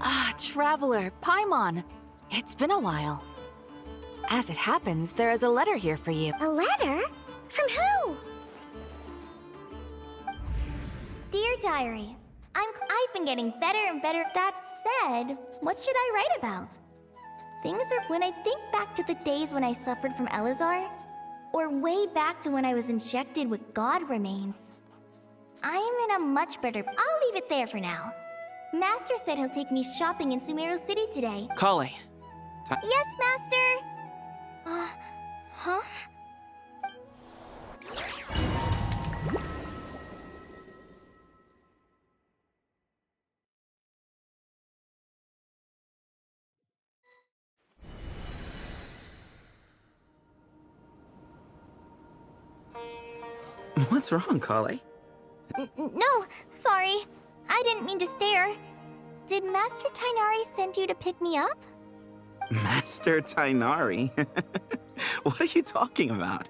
Ah, Traveler, Paimon. It's been a while. As it happens, there is a letter here for you. A letter? From who? Dear Diary, I've been getting better and better. That said, what should I write about? When I think back to the days when I suffered from Elazar, or way back to when I was injected with god remains, I'm in a much better... I'll leave it there for now. Master said he'll take me shopping in Sumeru City today. Kale. Yes, Master! Huh? What's wrong, Kale? No, sorry. I didn't mean to stare. Did Master Tainari send you to pick me up? Master Tainari? What are you talking about?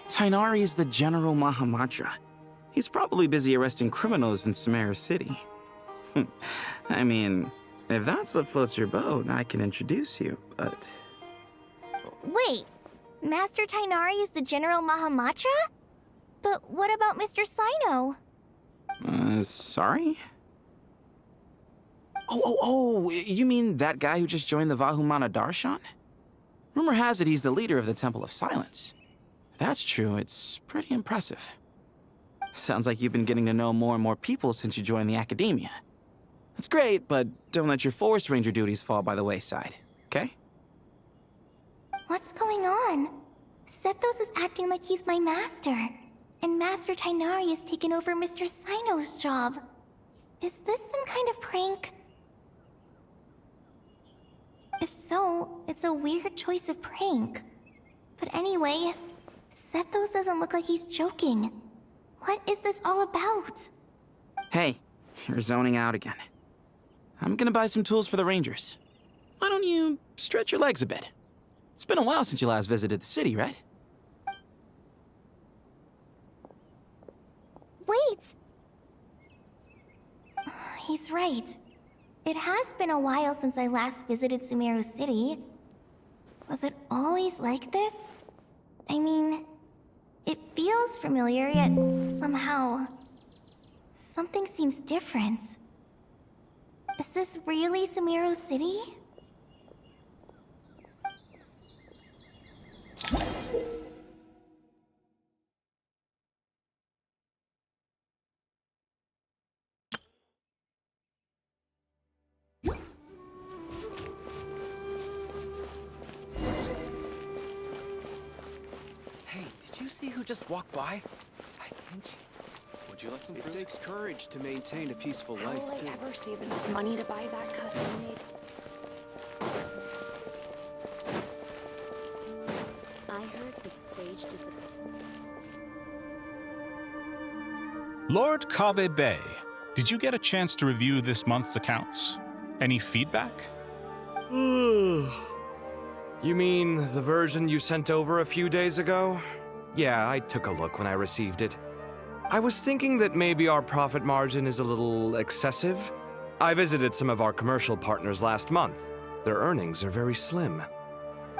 Tainari is the General Mahamatra. He's probably busy arresting criminals in Sumeru City. I mean, if that's what floats your boat, I can introduce you, but... Wait, Master Tainari is the General Mahamatra? But what about Mr. Sino? Sorry? Oh, you mean that guy who just joined the Vahumana Darshan? Rumor has it he's the leader of the Temple of Silence. If that's true, it's pretty impressive. Sounds like you've been getting to know more and more people since you joined the academia. That's great, but don't let your forest ranger duties fall by the wayside, okay? What's going on? Sethos is acting like he's my master, and Master Tainari has taken over Mr. Sino's job. Is this some kind of prank? If so, it's a weird choice of prank. But anyway, Sethos doesn't look like he's joking. What is this all about? Hey, you're zoning out again. I'm gonna buy some tools for the rangers. Why don't you stretch your legs a bit? It's been a while since you last visited the city, right? Wait! He's right. It has been a while since I last visited Sumeru City. Was it always like this? I mean, it feels familiar, yet somehow... something seems different. Is this really Sumeru City? Hey, did you see who just walked by? I think she... Would you like some fruit? It takes courage to maintain a peaceful life, How will too. I ever save enough money to buy that custom-made? I heard that sage discipline. Lord Kabe Bay, did you get a chance to review this month's accounts? Any feedback? You mean the version you sent over a few days ago? Yeah, I took a look when I received it. I was thinking that maybe our profit margin is a little excessive. I visited some of our commercial partners last month. Their earnings are very slim.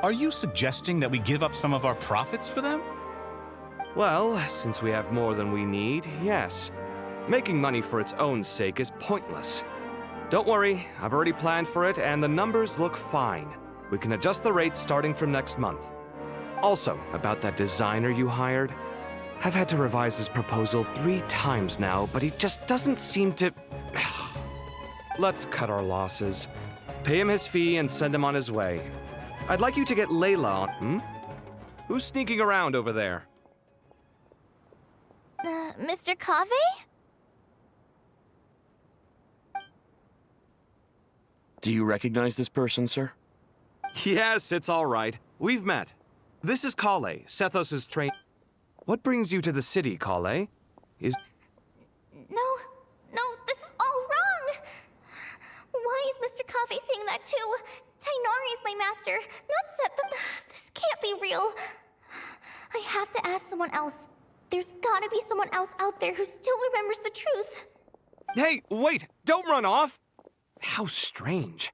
Are you suggesting that we give up some of our profits for them? Well, since we have more than we need, yes. Making money for its own sake is pointless. Don't worry, I've already planned for it, and the numbers look fine. We can adjust the rates starting from next month. Also, about that designer you hired, I've had to revise his proposal 3 times now, but he just doesn't seem to... Let's cut our losses. Pay him his fee and send him on his way. I'd like you to get Layla on... Who's sneaking around over there? Mr. Kave? Do you recognize this person, sir? Yes, it's all right. We've met. This is Kale, Sethos' train... What brings you to the city, Kale? No, this is all wrong! too. Tainari is my master, not Set. This can't be real. I have to ask someone else. There's gotta be someone else out there who still remembers the truth. Hey, wait! Don't run off! How strange.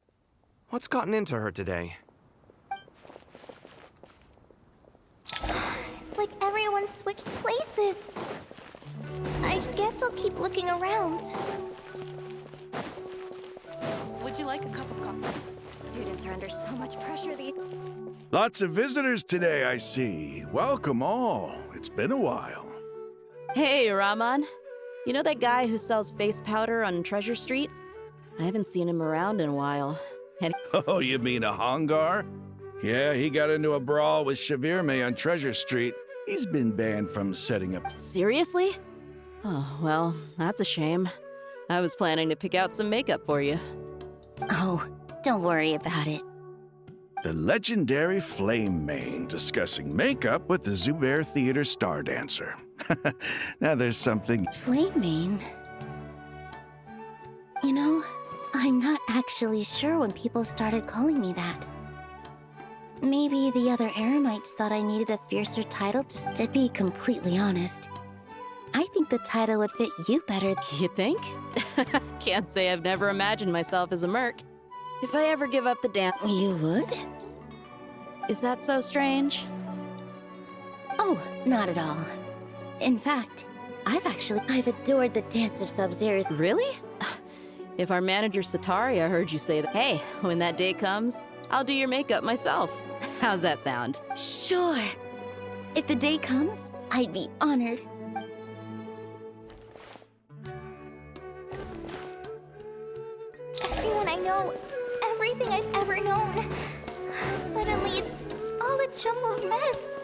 What's gotten into her today? It's like everyone switched places. I guess I'll keep looking around. Would you like a cup of coffee? Students are under so much pressure these. Lots of visitors today, I see. Welcome all. It's been a while. Hey, Rahman. You know that guy who sells face powder on Treasure Street? I haven't seen him around in a while. And Oh, you mean a Hongar? Yeah, he got into a brawl with Shavirme on Treasure Street. He's been banned from setting up. seriously? Oh, well, that's a shame. I was planning to pick out some makeup for you. Oh, don't worry about it. The legendary Flame Mane discussing makeup with the Zubair Theater star dancer. Now there's something. Flame Mane? You know, I'm not actually sure when people started calling me that. Maybe the other Eremites thought I needed a fiercer title. To be completely honest, I think the title would fit you better. You think? Can't say I've never imagined myself as a merc. If I ever give up the dance... You would? Is that so strange? Oh, not at all. In fact, I've adored the dance of Sub-Zero's. Really? If our manager Sataria heard you say that, hey, when that day comes, I'll do your makeup myself. How's that sound? Sure. If the day comes, I'd be honored. Everyone I know, everything I've ever known. Suddenly it's all a jumbled mess.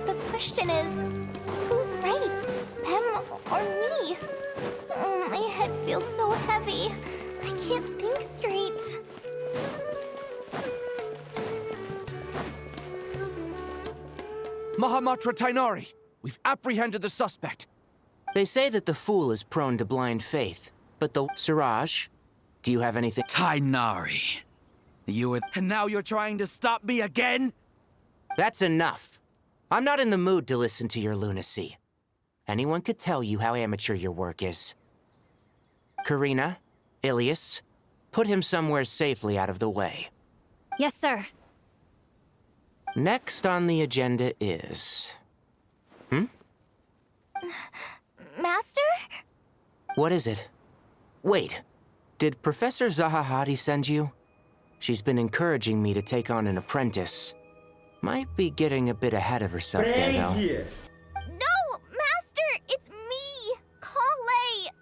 The question is, who's right? Them or me? Oh, my head feels so heavy. I can't think straight. Mahamatra Tainari, we've apprehended the suspect. They say that the fool is prone to blind faith, but the Siraj, do you have anything? Tainari. You were... And now you're trying to stop me again? That's enough. I'm not in the mood to listen to your lunacy. Anyone could tell you how amateur your work is. Karina, Ilias, put him somewhere safely out of the way. Yes, sir. Next on the agenda is... Master? What is it? Wait, did Professor Zahahati send you? She's been encouraging me to take on an apprentice. Might be getting a bit ahead of herself there, though. No, Master! It's me! Kale!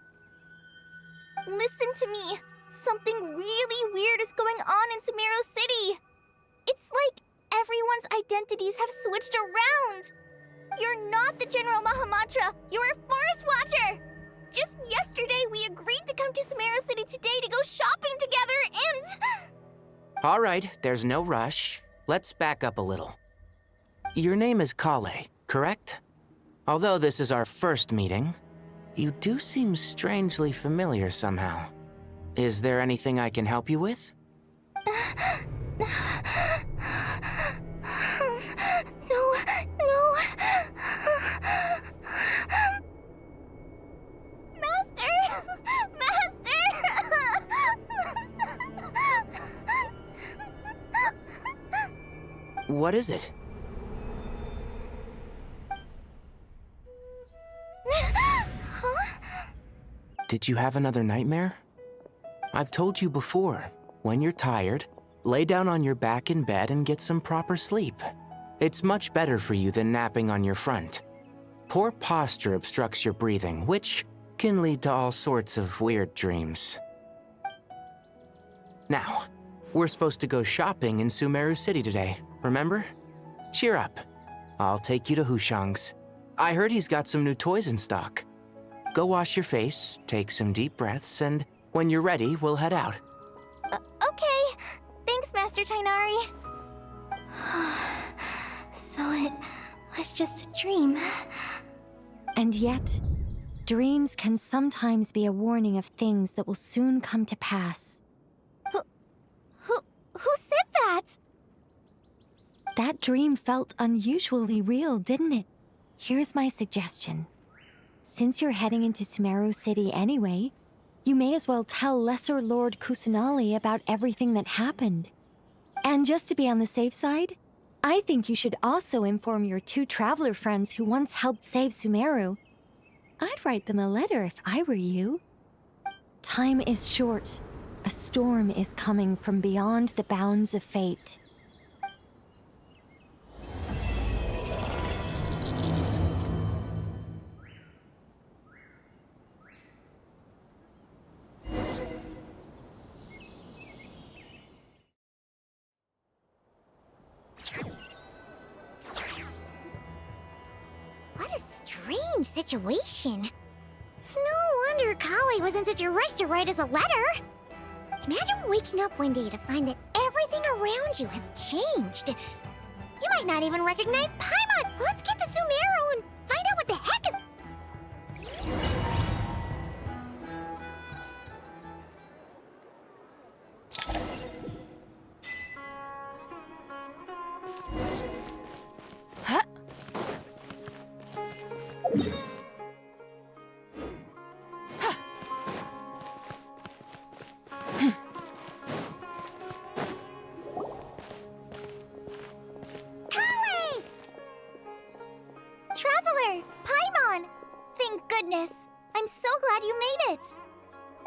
Listen to me. Something really weird is going on in Sumeru City. It's like everyone's identities have switched around. You're not the General Mahamatra. You're a Forest Watcher. Just yesterday, we agreed to come to Sumeru City today to go shopping together and... All right, there's no rush. Let's back up a little. Your name is Kale, correct? Although this is our first meeting, you do seem strangely familiar somehow. Is there anything I can help you with? No. Master! What is it? Did you have another nightmare? I've told you before, when you're tired, lay down on your back in bed and get some proper sleep. It's much better for you than napping on your front. Poor posture obstructs your breathing, which can lead to all sorts of weird dreams. Now, we're supposed to go shopping in Sumeru City today, remember? Cheer up. I'll take you to Hushang's. I heard he's got some new toys in stock. Go wash your face, take some deep breaths, and when you're ready, we'll head out. Okay. Thanks, Master Tainari. So it was just a dream. And yet, dreams can sometimes be a warning of things that will soon come to pass. Who said that? That dream felt unusually real, didn't it? Here's my suggestion. Since you're heading into Sumeru City anyway, you may as well tell Lesser Lord Kusanali about everything that happened. And just to be on the safe side, I think you should also inform your 2 traveler friends who once helped save Sumeru. I'd write them a letter if I were you. Time is short. A storm is coming from beyond the bounds of fate. What a strange situation. No wonder Kali was in such a rush to write us a letter. Imagine waking up one day to find that everything around you has changed. You might not even recognize Paimon. Let's get to Sumeru and find out what the heck is... Kali! Traveler! Paimon! Thank goodness. I'm so glad you made it.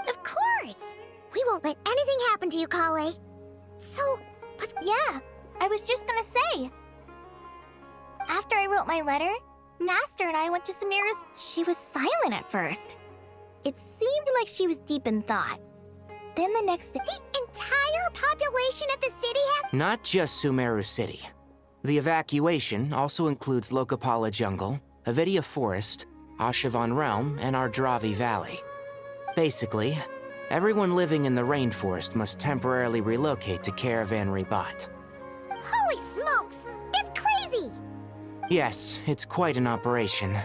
Of course. We won't let anything happen to you, Kali. So, but yeah, I was just gonna say. After I wrote my letter, Master and I went to Sumeru's. She was silent at first. It seemed like she was deep in thought. Then the next day, the entire population of the city has... Not just Sumeru City. The evacuation also includes Lokapala Jungle, Avidia Forest, Ashavan Realm, and Ardravi Valley. Basically, everyone living in the rainforest must temporarily relocate to Caravan Ribat. Holy smokes! It's crazy! Yes, it's quite an operation.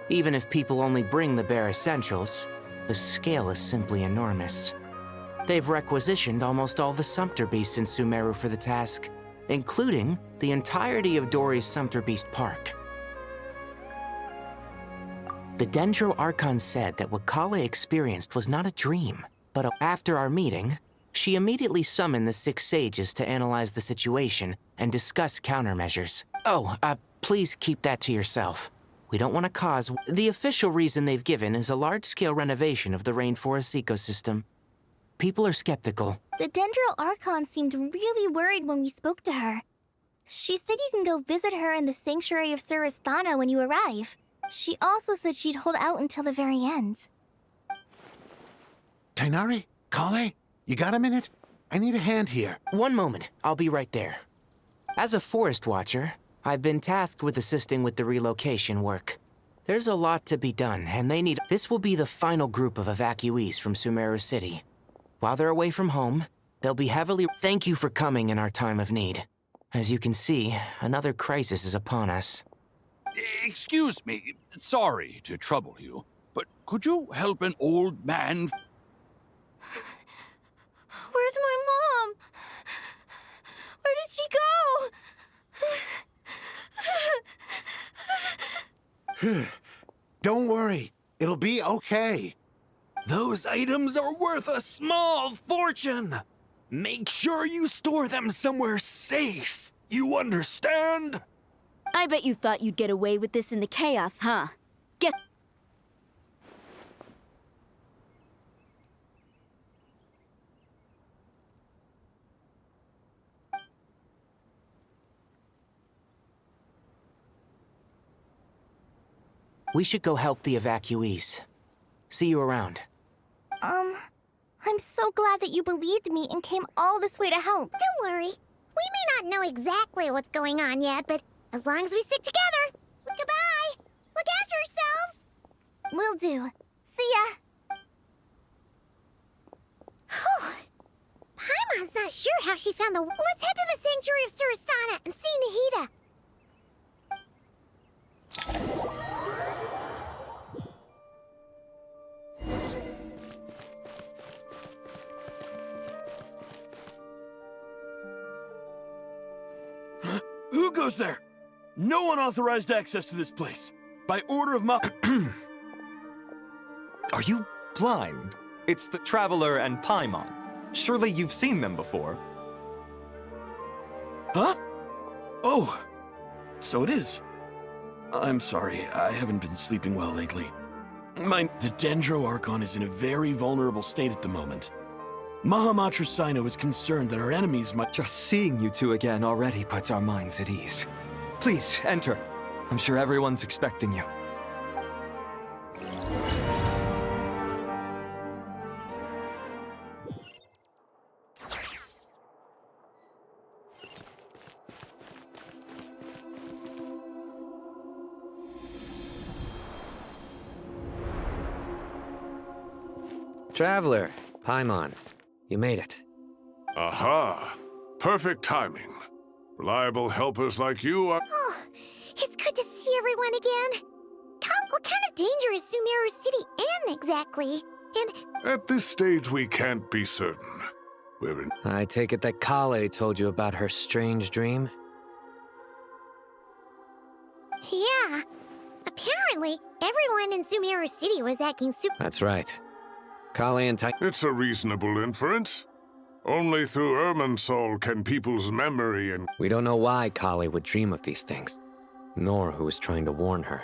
Even if people only bring the bare essentials, the scale is simply enormous. They've requisitioned almost all the Sumpter Beasts in Sumeru for the task, including the entirety of Dori's Sumpter Beast Park. The Dendro Archon said that what Kale experienced was not a dream, but after our meeting, she immediately summoned the 6 sages to analyze the situation and discuss countermeasures. Oh, please keep that to yourself. We don't want to cause... The official reason they've given is a large-scale renovation of the rainforest ecosystem. People are skeptical. The Dendro Archon seemed really worried when we spoke to her. She said you can go visit her in the Sanctuary of Surasthana when you arrive. She also said she'd hold out until the very end. Tainari? Kale? You got a minute? I need a hand here. One moment. I'll be right there. As a forest watcher, I've been tasked with assisting with the relocation work. There's a lot to be done, and they need... This will be the final group of evacuees from Sumeru City. While they're away from home, they'll be heavily... Thank you for coming in our time of need. As you can see, another crisis is upon us. Excuse me, sorry to trouble you, but could you help an old man? Where's my mom? Where did she go? Don't worry. It'll be okay. Those items are worth a small fortune. Make sure you store them somewhere safe. You understand? I bet you thought you'd get away with this in the chaos, huh? Get... We should go help the evacuees. See you around. I'm so glad that you believed me and came all this way to help. Don't worry. We may not know exactly what's going on yet, but as long as we stick together. Goodbye. Look after yourselves. Will do. See ya. Paimon's not sure how she found the... Let's head to the Sanctuary of Surasthana and see Nahida. goes there? No unauthorized access to this place. By order of Are you blind? It's the Traveler and Paimon. Surely you've seen them before. Huh? Oh, so it is. I'm sorry, I haven't been sleeping well lately. The Dendro Archon is in a very vulnerable state at the moment. Mahamatra Sino is concerned that our enemies might— Just seeing you two again already puts our minds at ease. Please, enter. I'm sure everyone's expecting you. Traveler, Paimon, you made it. Aha! Perfect timing. Reliable helpers like you are— Oh, it's good to see everyone again. What kind of danger is Sumeru City in exactly? And At this stage, we can't be certain. We're in— I take it that Kale told you about her strange dream? yeah, apparently everyone in Sumeru City was acting That's right. Kale and It's a reasonable inference. Only through Irminsul can people's memory and— We don't know why Kale would dream of these things, nor who was trying to warn her.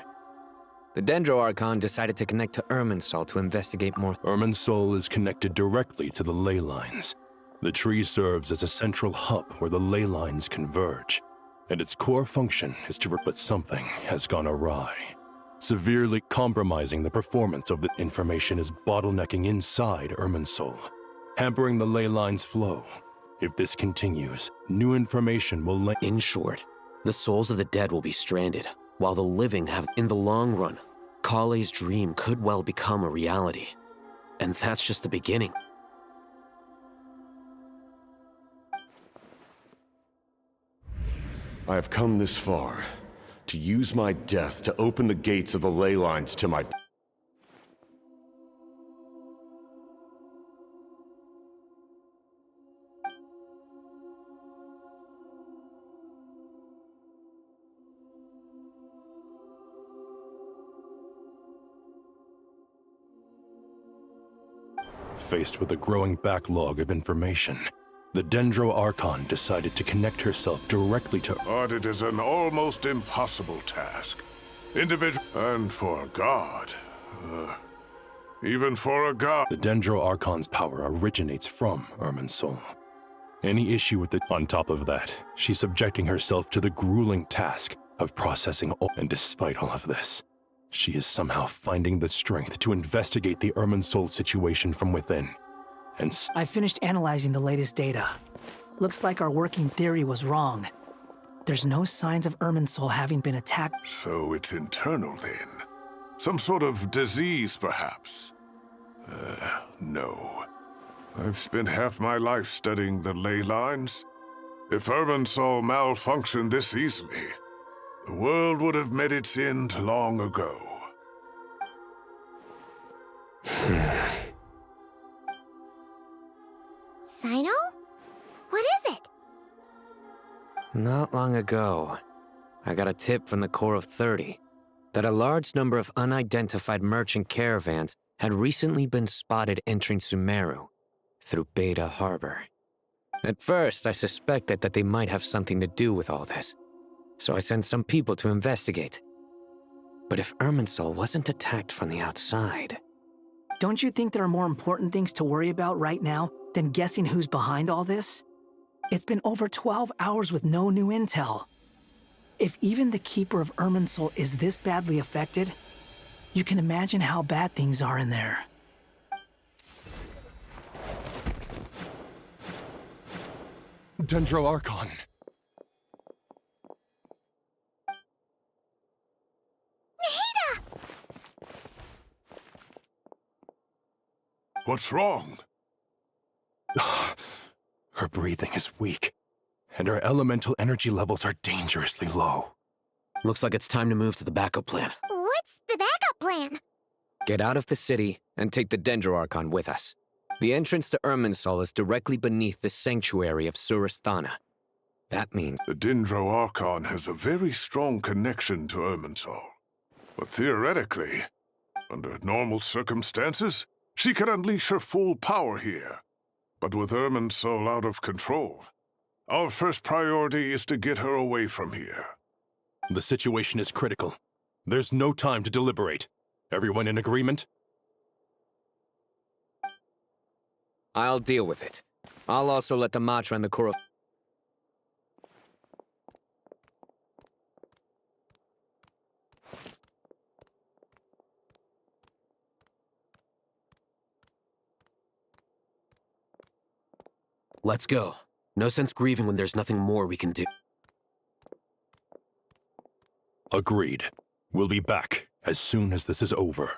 The Dendro Archon decided to connect to Irminsul to investigate more. Irminsul is connected directly to the ley lines. The tree serves as a central hub where the ley lines converge, and its core function is to— But something has gone awry, severely compromising the performance of the information is bottlenecking inside Irminsul, hampering the ley line's flow. If this continues, new information will In short, the souls of the dead will be stranded, while the living have— In the long run, Kale's dream could well become a reality. And that's just the beginning. I have come this far, to use my death to open the gates of the ley lines to my— Faced with a growing backlog of information, the Dendro Archon decided to connect herself directly to— But it is an almost impossible task. Individual— And for a god. Even for a god. The Dendro Archon's power originates from Irminsul. Any issue with it— On top of that, she's subjecting herself to the grueling task of processing all— And despite all of this, she is somehow finding the strength to investigate the Irminsul situation from within. And I finished analyzing the latest data. Looks like our working theory was wrong. There's no signs of Irminsul having been attacked. So it's internal then? Some sort of disease, perhaps? No. I've spent half my life studying the ley lines. If Irminsul malfunctioned this easily, the world would have met its end long ago. Sino? What is it? Not long ago, I got a tip from the Core of 30 that a large number of unidentified merchant caravans had recently been spotted entering Sumeru through Beta Harbor. At first, I suspected that they might have something to do with all this, so I sent some people to investigate. But if Irminsul wasn't attacked from the outside... Don't you think there are more important things to worry about right now than guessing who's behind all this? It's been over 12 hours with no new intel. If even the Keeper of Irminsul is this badly affected, you can imagine how bad things are in there. Dendro Archon. What's wrong? Her breathing is weak, and her elemental energy levels are dangerously low. Looks like it's time to move to the backup plan. What's the backup plan? Get out of the city and take the Dendro Archon with us. The entrance to Irminsul is directly beneath the sanctuary of Surasthana. That means... The Dendro Archon has a very strong connection to Irminsul. But theoretically, under normal circumstances, she can unleash her full power here. But with Irminsul out of control, our first priority is to get her away from here. The situation is critical. There's no time to deliberate. Everyone in agreement? I'll deal with it. I'll also let the Matra and the core of... Let's go. No sense grieving when there's nothing more we can do. Agreed. We'll be back as soon as this is over.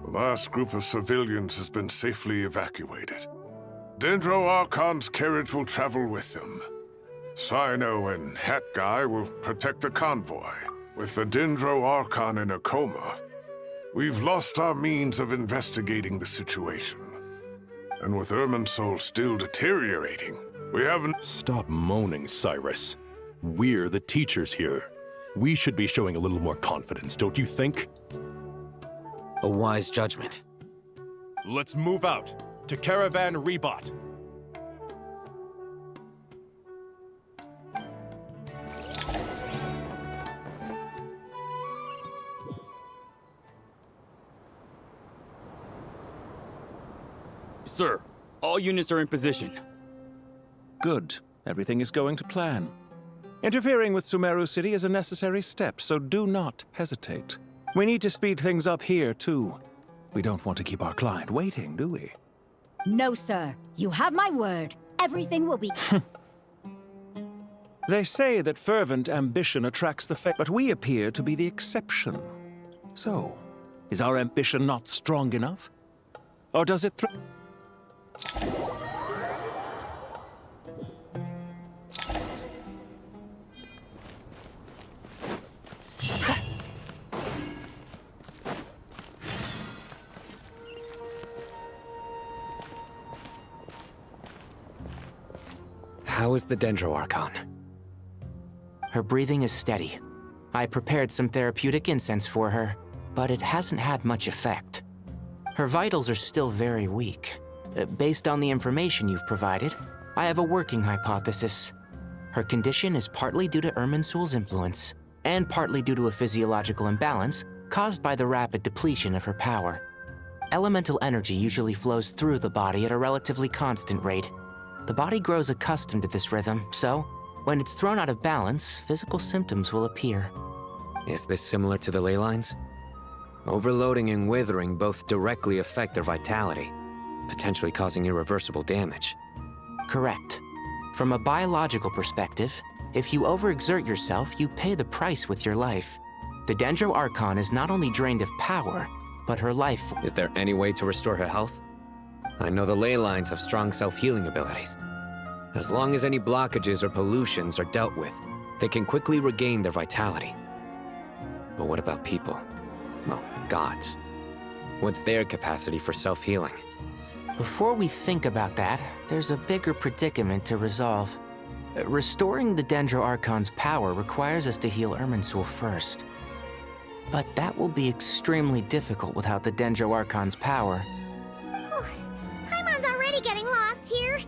The last group of civilians has been safely evacuated. Dendro Archon's carriage will travel with them. Sino and Hat Guy will protect the convoy. With the Dendro Archon in a coma, we've lost our means of investigating the situation. And with Irminsul still deteriorating, we haven't... Stop moaning, Cyrus. We're the teachers here. We should be showing a little more confidence, don't you think? A wise judgment. Let's move out to Caravan Rebot. Sir, all units are in position. Good. Everything is going to plan. Interfering with Sumeru City is a necessary step, so do not hesitate. We need to speed things up here, too. We don't want to keep our client waiting, do we? No, sir. You have my word. Everything will be... They say that fervent ambition attracts the fate, but we appear to be the exception. So, is our ambition not strong enough? Or does it How is the Dendro Archon? Her breathing is steady. I prepared some therapeutic incense for her, but it hasn't had much effect. Her vitals are still very weak. Based on the information you've provided, I have a working hypothesis. Her condition is partly due to Irminsul's influence, and partly due to a physiological imbalance caused by the rapid depletion of her power. Elemental energy usually flows through the body at a relatively constant rate. The body grows accustomed to this rhythm, so when it's thrown out of balance, physical symptoms will appear. Is this similar to the ley lines? Overloading and withering both directly affect their vitality, potentially causing irreversible damage. Correct. From a biological perspective, if you overexert yourself, you pay the price with your life. The Dendro Archon is not only drained of power, but her life... Is there any way to restore her health? I know the ley lines have strong self-healing abilities. As long as any blockages or pollutions are dealt with, they can quickly regain their vitality. But what about people? Well, gods. What's their capacity for self-healing? Before we think about that, there's a bigger predicament to resolve. Restoring the Dendro Archon's power requires us to heal Irminsul first. But that will be extremely difficult without the Dendro Archon's power. Paimon's already getting lost here.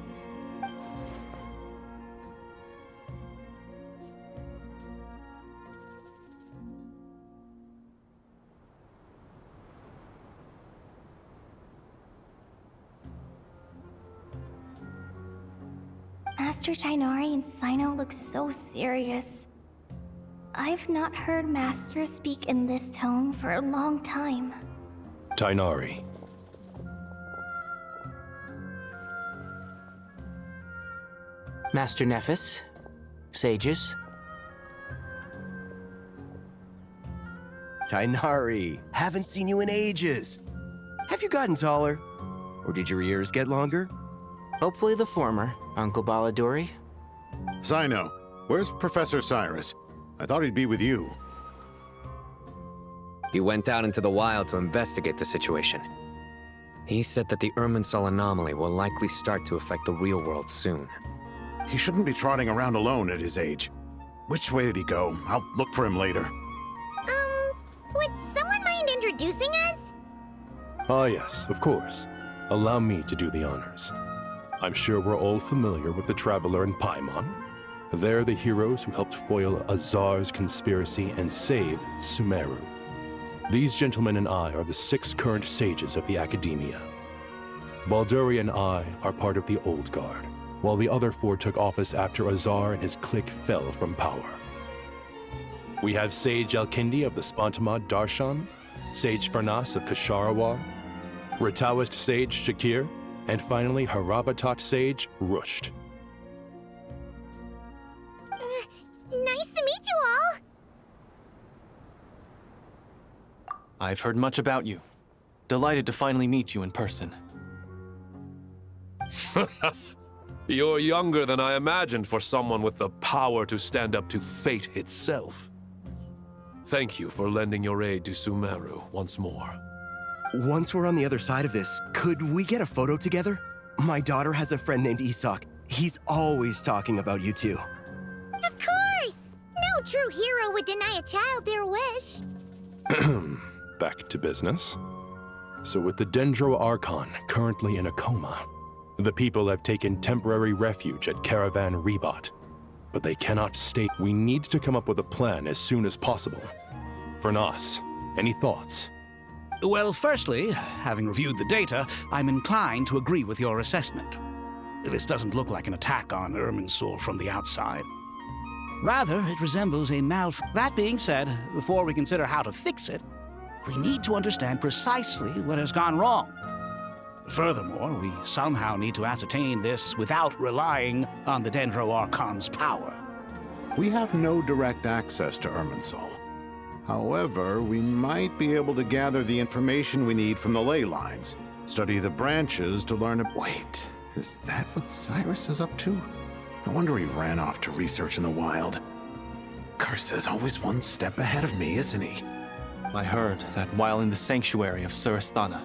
Master Tighnari and Sino look so serious. I've not heard Master speak in this tone for a long time. Tighnari. Master Nephis, sages. Tighnari, haven't seen you in ages. Have you gotten taller? Or did your ears get longer? Hopefully the former, Uncle Baladuri. Cyno, where's Professor Cyrus? I thought he'd be with you. He went out into the wild to investigate the situation. He said that the Irminsul anomaly will likely start to affect the real world soon. He shouldn't be trotting around alone at his age. Which way did he go? I'll look for him later. Would someone mind introducing us? Ah yes, of course. Allow me to do the honors. I'm sure we're all familiar with the Traveler and Paimon. They're the heroes who helped foil Azar's conspiracy and save Sumeru. These gentlemen and I are the 6 current sages of the Academia. Balduri and I are part of the Old Guard, while the other 4 took office after Azar and his clique fell from power. We have Sage Alkindi of the Spantamad Darshan, Sage Farnas of Kasharawar, Rataoist Sage Shakir, and finally Harabatot Sage Rusht. Nice to meet you all! I've heard much about you. Delighted to finally meet you in person. You're younger than I imagined for someone with the power to stand up to fate itself. Thank you for lending your aid to Sumeru once more. Once we're on the other side of this, could we get a photo together? My daughter has a friend named Isak. He's always talking about you two. Of course! No true hero would deny a child their wish. Back to business. So with the Dendro Archon currently in a coma, the people have taken temporary refuge at Caravan Rebot. But they cannot stay. We need to come up with a plan as soon as possible. Farnas, any thoughts? Well, firstly, having reviewed the data, I'm inclined to agree with your assessment. This doesn't look like an attack on Irminsul from the outside. Rather, it resembles a That being said, before we consider how to fix it, we need to understand precisely what has gone wrong. Furthermore, we somehow need to ascertain this without relying on the Dendro Archon's power. We have no direct access to Irminsul. However, we might be able to gather the information we need from the ley lines, study the branches to learn... Wait, is that what Cyrus is up to? I wonder he ran off to research in the wild. Curse always one step ahead of me, isn't he? I heard that while in the sanctuary of Surasthana,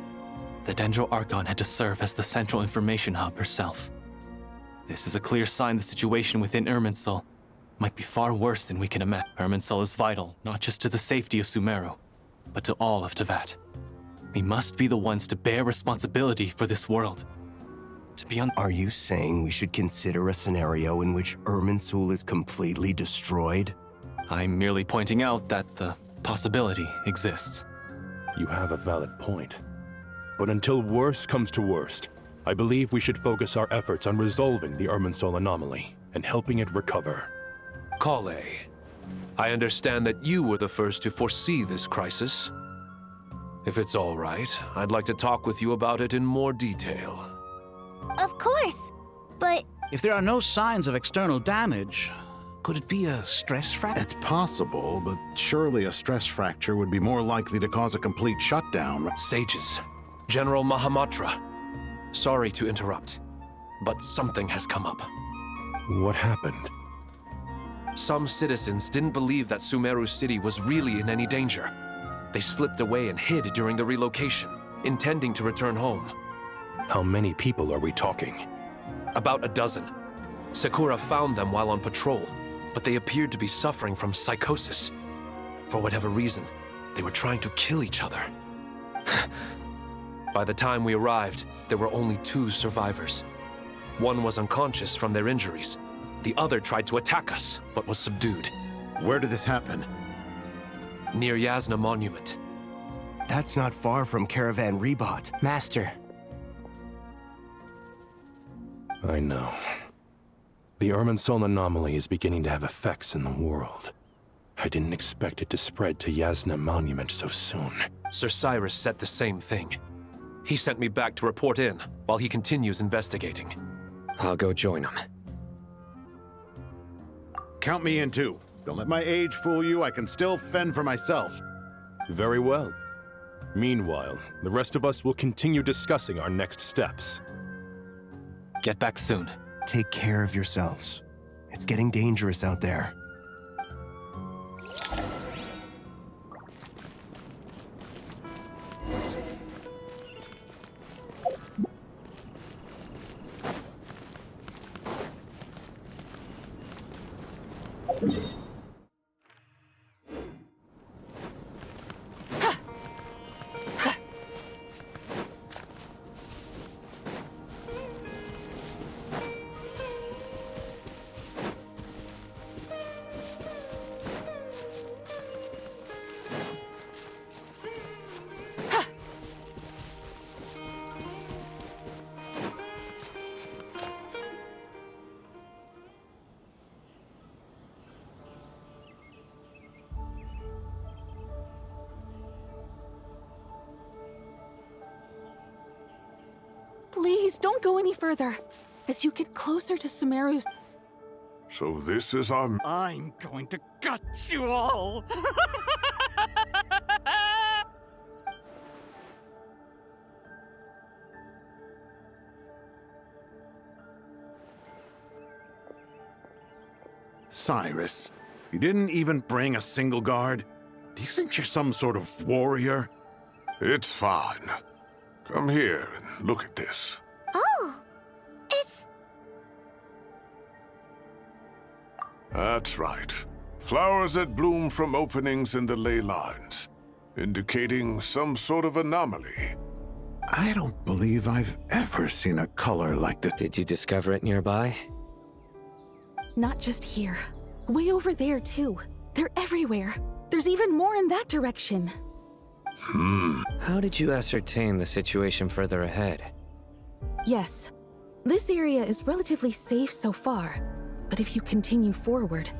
the Dendro Archon had to serve as the central information hub herself. This is a clear sign the situation within Irminsul might be far worse than we can imagine. Irminsul is vital, not just to the safety of Sumeru, but to all of Teyvat. We must be the ones to bear responsibility for this world. Are you saying we should consider a scenario in which Irminsul is completely destroyed? I'm merely pointing out that the possibility exists. You have a valid point. But until worst comes to worst, I believe we should focus our efforts on resolving the Irminsul anomaly and helping it recover. Kale, I understand that you were the first to foresee this crisis. If it's all right, I'd like to talk with you about it in more detail. Of course, but... If there are no signs of external damage, could it be a stress fracture? It's possible, but surely a stress fracture would be more likely to cause a complete shutdown. Sages, General Mahamatra, sorry to interrupt, but something has come up. What happened? Some citizens didn't believe that Sumeru City was really in any danger. They slipped away and hid during the relocation, intending to return home. How many people are we talking? About a dozen. Sakura found them while on patrol, but they appeared to be suffering from psychosis. For whatever reason, they were trying to kill each other. By the time we arrived, there were only 2 survivors. One was unconscious from their injuries. The other tried to attack us, but was subdued. Where did this happen? Near Yasna Monument. That's not far from Caravan Rebot. Master. I know. The Irminsul anomaly is beginning to have effects in the world. I didn't expect it to spread to Yasna Monument so soon. Sir Cyrus said the same thing. He sent me back to report in, while he continues investigating. I'll go join him. Count me in too. Don't let my age fool you, I can still fend for myself. Very well. Meanwhile, the rest of us will continue discussing our next steps. Get back soon. Take care of yourselves. It's getting dangerous out there. Please, don't go any further. As you get closer to Sumeru's... So this is our... I'm going to gut you all! Cyrus, you didn't even bring a single guard? Do you think you're some sort of warrior? It's fine. Come here and look at this. Oh, it's... That's right. Flowers that bloom from openings in the ley lines, indicating some sort of anomaly. I don't believe I've ever seen a color like this. Did you discover it nearby? Not just here. Way over there, too. They're everywhere. There's even more in that direction. How did you ascertain the situation further ahead? Yes. This area is relatively safe so far, but if you continue forward,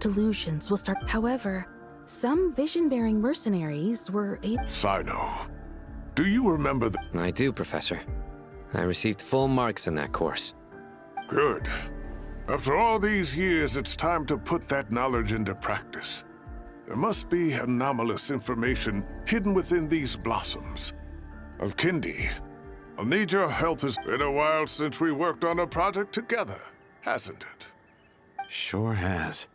delusions will start. However, some vision-bearing mercenaries were able... Sino, do you remember the... I do, Professor. I received full marks in that course. Good. After all these years, it's time to put that knowledge into practice. There must be anomalous information hidden within these blossoms. Alkindi, I'll need your help. It's been a while since we worked on a project together, hasn't it? Sure has.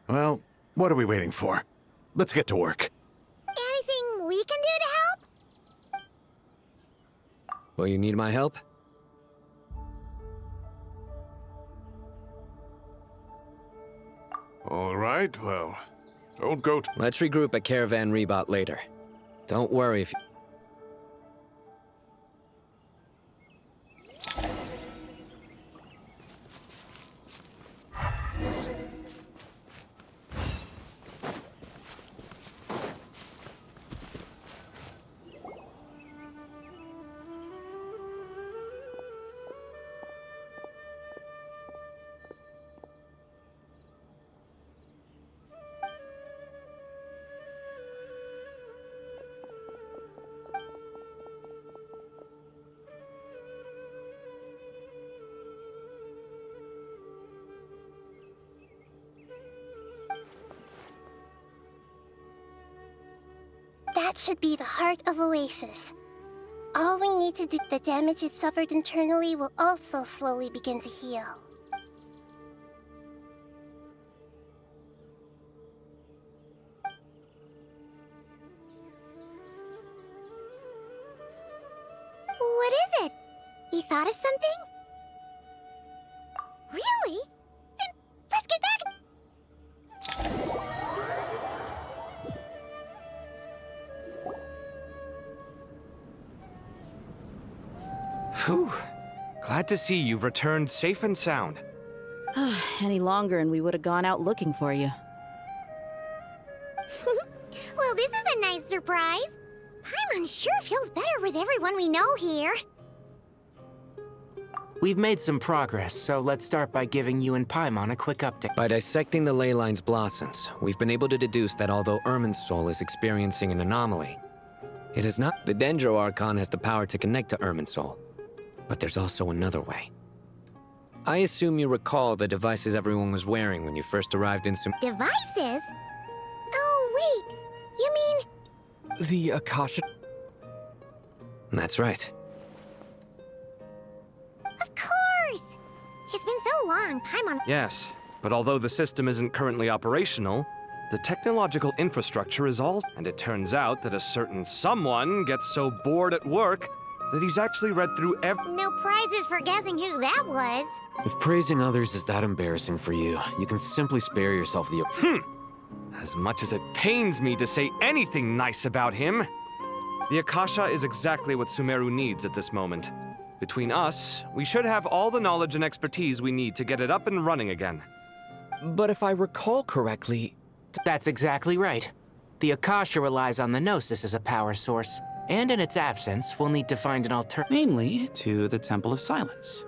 Well, what are we waiting for? Let's get to work. Anything we can do to help? Will you need my help? All right, well, don't go... Let's regroup at Caravan Rebot later. Don't worry if... That should be the heart of Oasis. All we need to do, the damage it suffered internally will also slowly begin to heal. What is it? You thought of something? Really? Then let's get back. Phew. Glad to see you've returned safe and sound. Any longer and we would have gone out looking for you. Well, this is a nice surprise. Paimon sure feels better with everyone we know here. We've made some progress, so let's start by giving you and Paimon a quick update. By dissecting the ley line's blossoms, we've been able to deduce that although Irminsul is experiencing an anomaly, it is not. The Dendro Archon has the power to connect to Irminsul, but there's also another way. I assume you recall the devices everyone was wearing when you first arrived in Devices? Oh, wait. You mean... The Akasha... That's right. Of course! It's been so long, Paimon. Yes, but although the system isn't currently operational, the technological infrastructure is all. And it turns out that a certain someone gets so bored at work that he's actually read through No prizes for guessing who that was. If praising others is that embarrassing for you, you can simply spare yourself the... As much as it pains me to say anything nice about him, the Akasha is exactly what Sumeru needs at this moment. Between us, we should have all the knowledge and expertise we need to get it up and running again. But if I recall correctly... That's exactly right. The Akasha relies on the Gnosis as a power source, and in its absence, we'll need to find an alternative. Mainly to the Temple of Silence.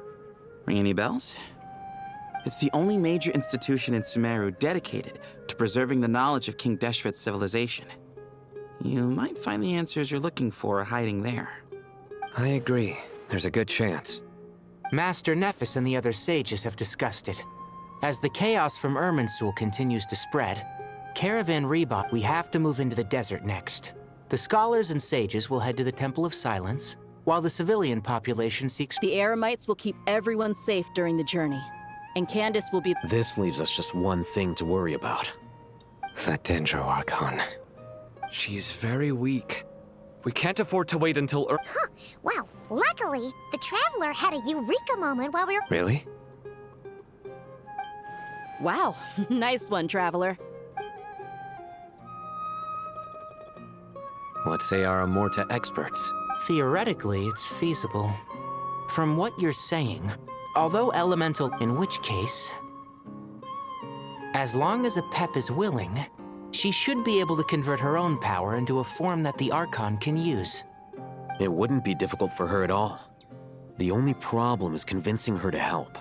Ring any bells? It's the only major institution in Sumeru dedicated to preserving the knowledge of King Deshret's civilization. You might find the answers you're looking for hiding there. I agree. There's a good chance. Master Nephis and the other sages have discussed it. As the chaos from Irminsul continues to spread, Caravan Reba, we have to move into the desert next. The scholars and sages will head to the Temple of Silence, while the civilian population seeks... The Eremites will keep everyone safe during the journey, and Candace will be... This leaves us just one thing to worry about. That Dendro Archon. She's very weak. We can't afford to wait until... Huh. Wow. Luckily, the Traveler had a eureka moment while we were... Really? Wow. Nice one, Traveler. What say our Amorta experts? Theoretically, it's feasible. From what you're saying, although elemental, in which case... As long as Apep is willing, she should be able to convert her own power into a form that the Archon can use. It wouldn't be difficult for her at all. The only problem is convincing her to help.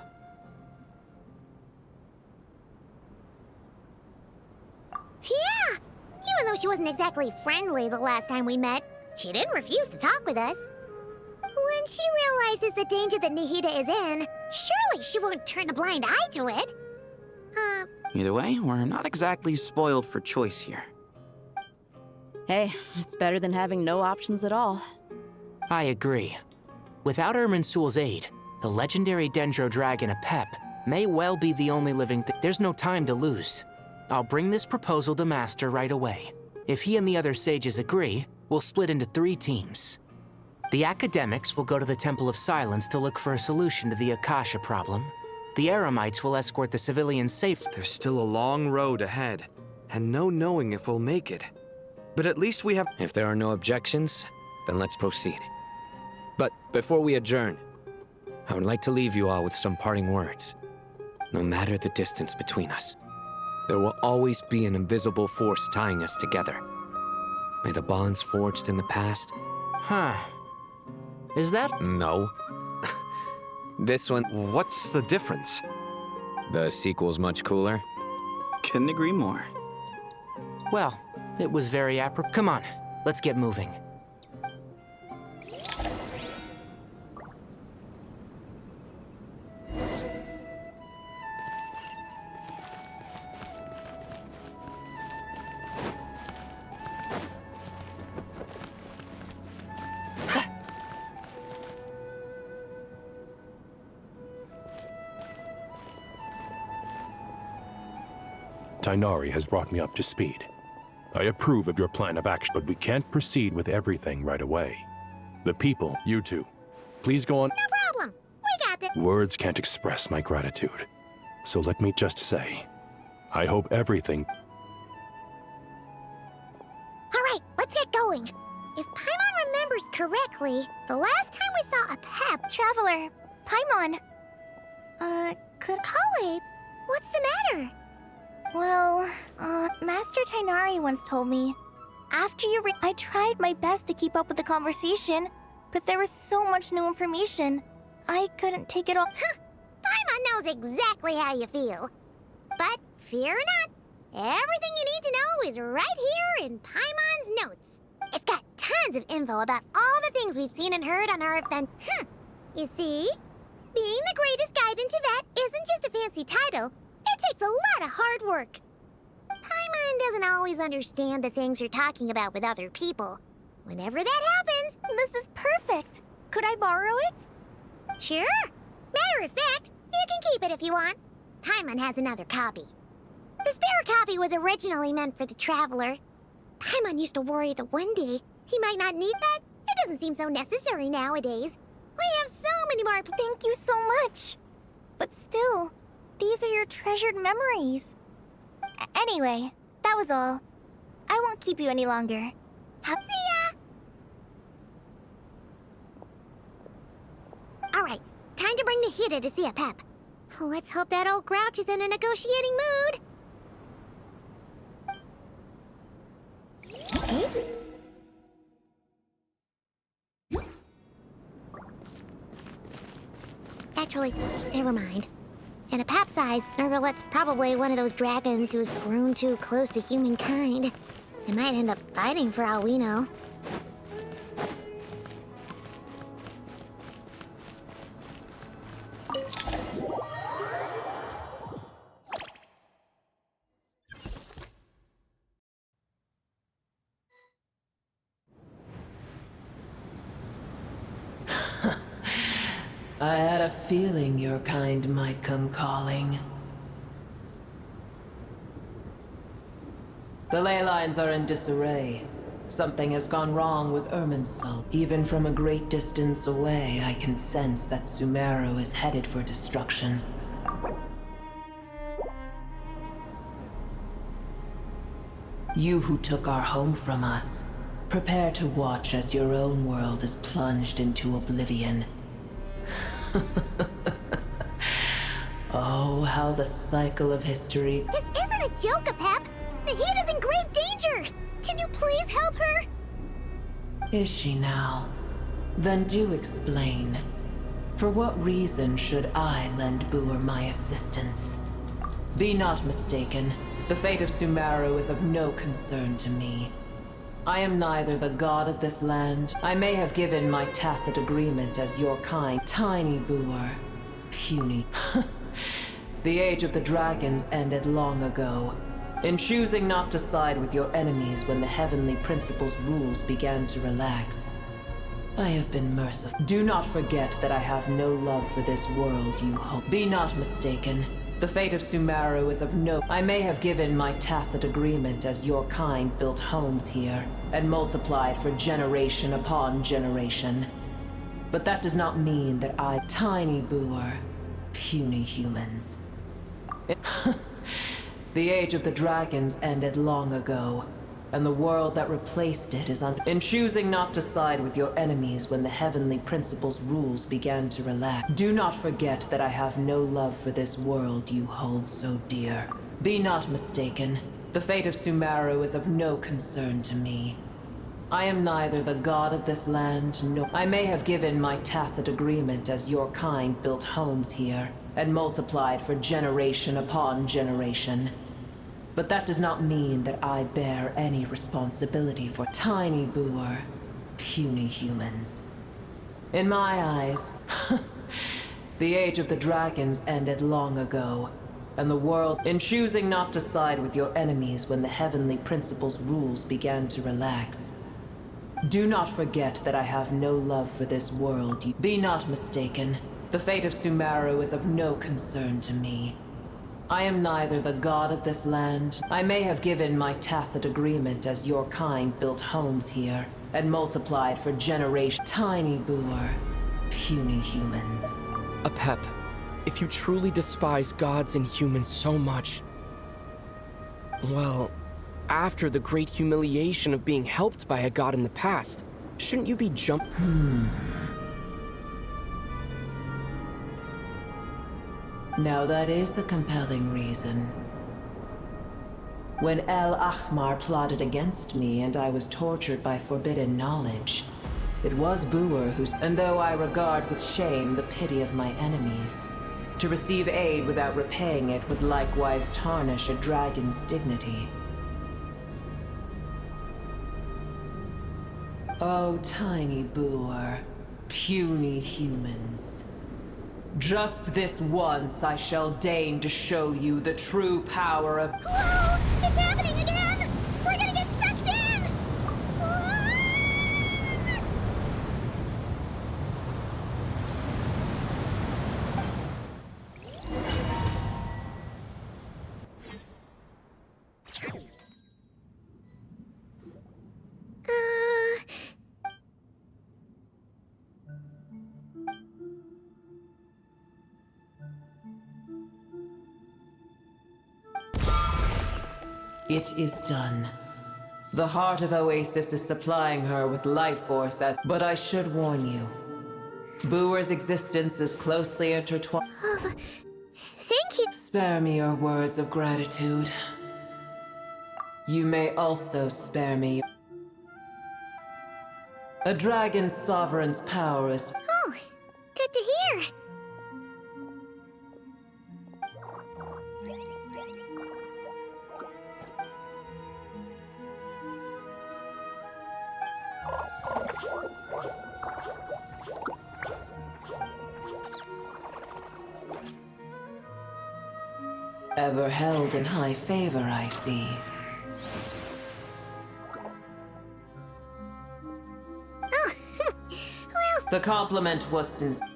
Yeah! Even though she wasn't exactly friendly the last time we met, she didn't refuse to talk with us. When she realizes the danger that Nihida is in, surely she won't turn a blind eye to it. Either way, we're not exactly spoiled for choice here. Hey, it's better than having no options at all. I agree. Without Irminsul's aid, the legendary Dendro Dragon Apep may well be the only living There's no time to lose. I'll bring this proposal to Master right away. If he and the other sages agree, we'll split into 3 teams. The academics will go to the Temple of Silence to look for a solution to the Akasha problem. The Eremites will escort the civilians safe. There's still a long road ahead, and no knowing if we'll make it. But at least we have... If there are no objections, then let's proceed. But before we adjourn, I would like to leave you all with some parting words. No matter the distance between us, there will always be an invisible force tying us together. May the bonds forged in the past... Huh. Is that... No. This one... What's the difference? The sequel's much cooler. Couldn't agree more. Well, it was very apropos. Come on, let's get moving. Tighnari has brought me up to speed. I approve of your plan of action, but we can't proceed with everything right away. The people, you two, please go on. No problem. We got this. Words can't express my gratitude. So let me just say, I hope everything... All right, let's get going. If Paimon remembers correctly, the last time we saw Apep... Traveler, Paimon. Kale, what's the matter? Well, Master Tighnari once told me, after you I tried my best to keep up with the conversation, but there was so much new information. I couldn't take it all. Huh. Paimon knows exactly how you feel. But fear not, everything you need to know is right here in Paimon's notes. It's got tons of info about all the things we've seen and heard on our event. You see, being the greatest guide in Tibet isn't just a fancy title. It takes a lot of hard work. Paimon doesn't always understand the things you're talking about with other people. Whenever that happens... This is perfect. Could I borrow it? Sure. Matter of fact, you can keep it if you want. Paimon has another copy. The spare copy was originally meant for the Traveler. Paimon used to worry that one day he might not need that. It doesn't seem so necessary nowadays. We have so many more... Thank you so much. But still, these are your treasured memories. Anyway, that was all. I won't keep you any longer. See ya! Alright, time to bring the Hida to see a Pep. Let's hope that old grouch is in a negotiating mood. Actually, never mind. In a pap size, Nervalet's probably one of those dragons who's grown too close to humankind. They might end up fighting for all we know. I had a feeling your kind might come calling. The ley lines are in disarray. Something has gone wrong with Irminsul. Even from a great distance away, I can sense that Sumeru is headed for destruction. You who took our home from us, prepare to watch as your own world is plunged into oblivion. Oh, how the cycle of history... This isn't a joke, Apep! Nahida's in grave danger! Can you please help her? Is she now? Then do explain. For what reason should I lend Buer my assistance? Be not mistaken. The fate of Sumeru is of no concern to me. I am neither the god of this land. I may have given my tacit agreement as your kind, tiny Buer. Puny. The age of the dragons ended long ago. In choosing not to side with your enemies when the heavenly principles' rules began to relax. I have been merciful. Do not forget that I have no love for this world you hope. Be not mistaken. The fate of Sumeru is of no... I may have given my tacit agreement as your kind built homes here, and multiplied for generation upon generation. But that does not mean that I, tiny Buer, puny humans. The age of the dragons ended long ago, and the world that replaced it is in choosing not to side with your enemies when the heavenly principles' rules began to relax. Do not forget that I have no love for this world you hold so dear. Be not mistaken. The fate of Sumeru is of no concern to me. I am neither the god of this land, nor... I may have given my tacit agreement as your kind built homes here, and multiplied for generation upon generation. But that does not mean that I bear any responsibility for tiny Buer, puny humans. In my eyes, the age of the dragons ended long ago, and the world, in choosing not to side with your enemies when the heavenly principles' rules began to relax. Do not forget that I have no love for this world. Be not mistaken. The fate of Sumeru is of no concern to me. I am neither the god of this land. I may have given my tacit agreement as your kind built homes here, and multiplied for generation. Tiny Buer, puny humans. Apep, if you truly despise gods and humans so much, well, after the great humiliation of being helped by a god in the past, shouldn't you be Now that is a compelling reason. When El Ahmar plotted against me and I was tortured by forbidden knowledge, it was Buer who... And though I regard with shame the pity of my enemies, to receive aid without repaying it would likewise tarnish a dragon's dignity. Oh, tiny Buer, puny humans. Just this once I shall deign to show you the true power of... Whoa! It's happening again! We're gonna get sucked in! It is done. The heart of Oasis is supplying her with life force but I should warn you. Booer's existence is closely intertwined. Thank you. Spare me your words of gratitude. You may also spare me. A dragon's sovereign's power is... Oh, good to hear. Ever held in high favor, I see. Oh, well... The compliment was sincere.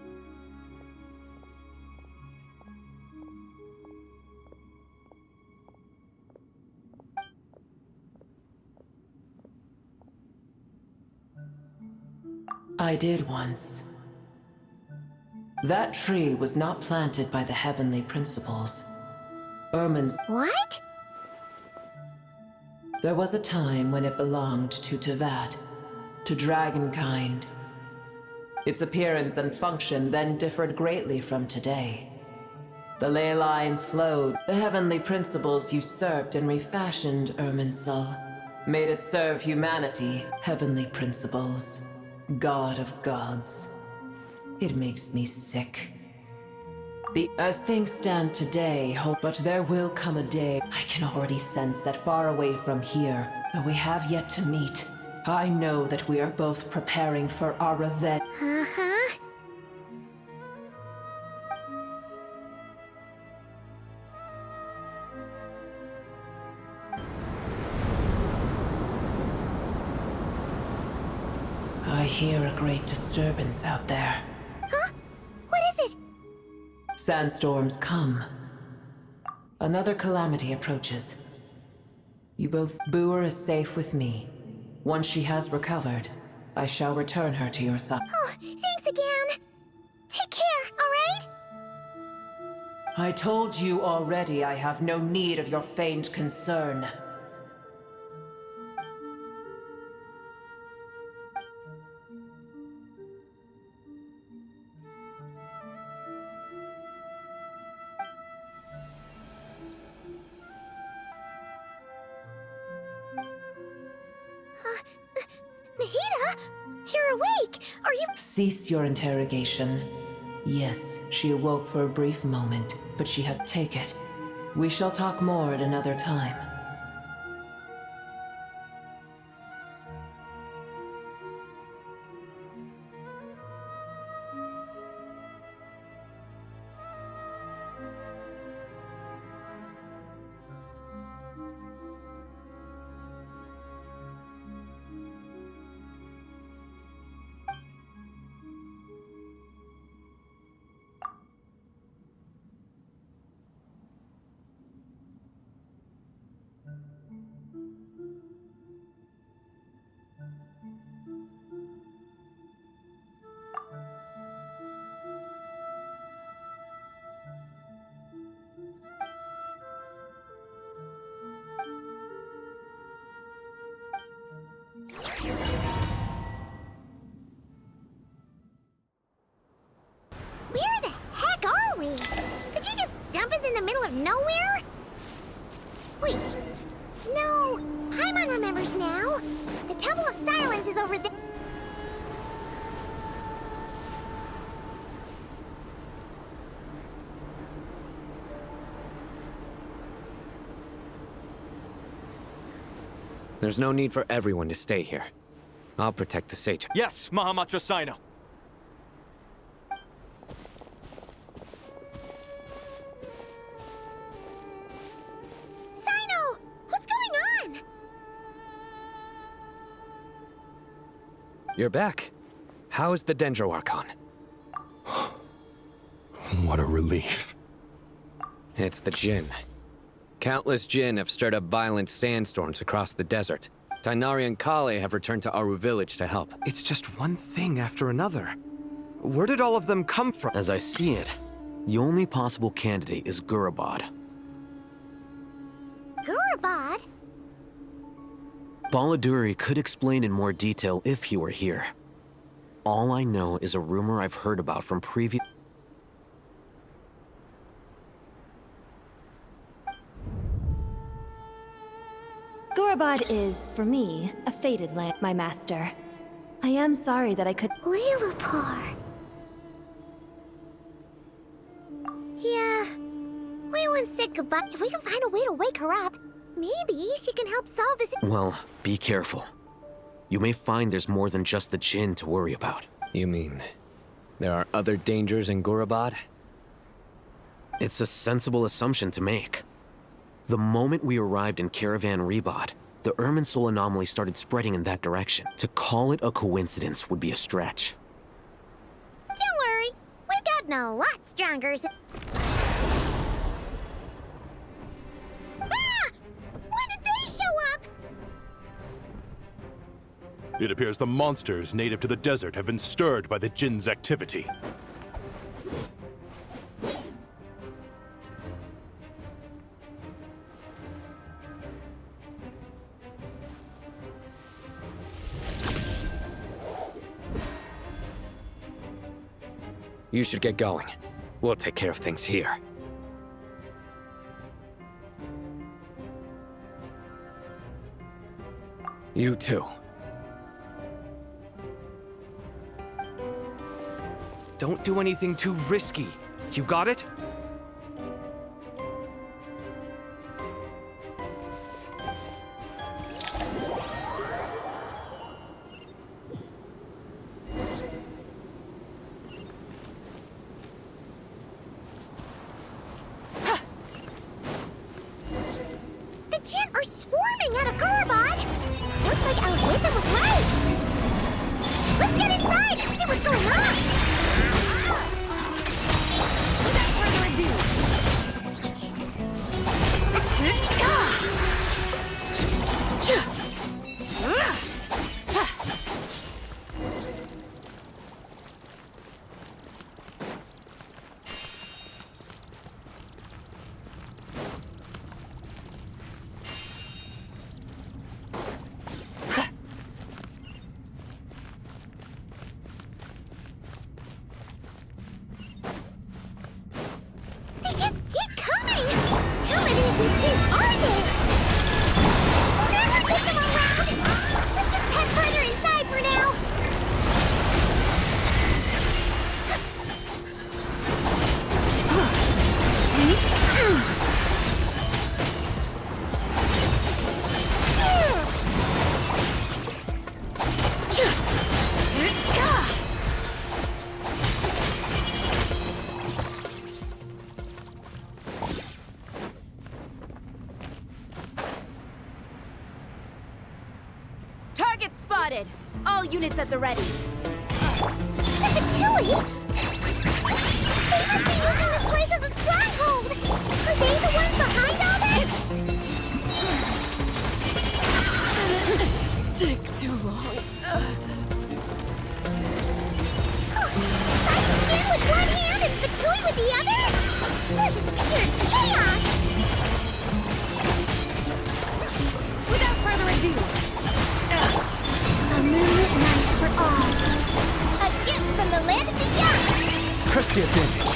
I did once. That tree was not planted by the heavenly principles. Ermin's... What? There was a time when it belonged to Tavad, to dragonkind. Its appearance and function then differed greatly from today. The ley lines flowed, the heavenly principles usurped and refashioned Irminsul, made it serve humanity, heavenly principles, god of gods. It makes me sick. As things stand today, but there will come a day. I can already sense that far away from here, though we have yet to meet, I know that we are both preparing for our revenge. Uh-huh. I hear a great disturbance out there. Huh? What is it? Sandstorms come. Another calamity approaches. You both... Booer is safe with me. Once she has recovered, I shall return her to your side. Oh, thanks again. Take care, alright? I told you already I have no need of your feigned concern. Nahida? You're awake! Are you— Cease your interrogation. Yes, she awoke for a brief moment, but she has... Take it. We shall talk more at another time. Where the heck are we? Did you just dump us in the middle of nowhere? Wait. No. Paimon remembers now. The Temple of Silence is over there. There's no need for everyone to stay here. I'll protect the sage. Yes, Mahamatra Sino. Sino! What's going on? You're back. How is the Dendro Archon? What a relief. It's the Jinn. Countless Jinn have stirred up violent sandstorms across the desert. Tainari and Kale have returned to Aru village to help. It's just one thing after another. Where did all of them come from? As I see it, the only possible candidate is Gurabad. Gurabad? Baladuri could explain in more detail if he were here. All I know is a rumor I've heard about from previous... Gorobod is, for me, a fated land, my master. I am sorry that I could— Lilupar. Yeah, we once said goodbye. If we can find a way to wake her up, maybe she can help solve this— Well, be careful. You may find there's more than just the Jinn to worry about. You mean there are other dangers in Gorobod? It's a sensible assumption to make. The moment we arrived in Caravan Rebod, the Irminsul anomaly started spreading in that direction. To call it a coincidence would be a stretch. Don't worry, we've gotten a lot stronger. When did they show up? It appears the monsters native to the desert have been stirred by the Jinn's activity. You should get going. We'll take care of things here. You too. Don't do anything too risky. You got it? The Jinn are swarming out of Gorobod. Looks like I'll hit them with light. Let's get inside and see what's going on. Without further ado. They just keep coming! How many of these things are there? We'll never take them around! Let's just head further inside for now! Target spotted! All units at the ready. The Fatui! They must be using this place as a stronghold! Are they the ones behind all this? Take too long. Fighting Jinn with one hand and Fatui with the other? This is pure chaos! Without further ado. A moonlit night for all. A gift from the land of the young! Press the advantage.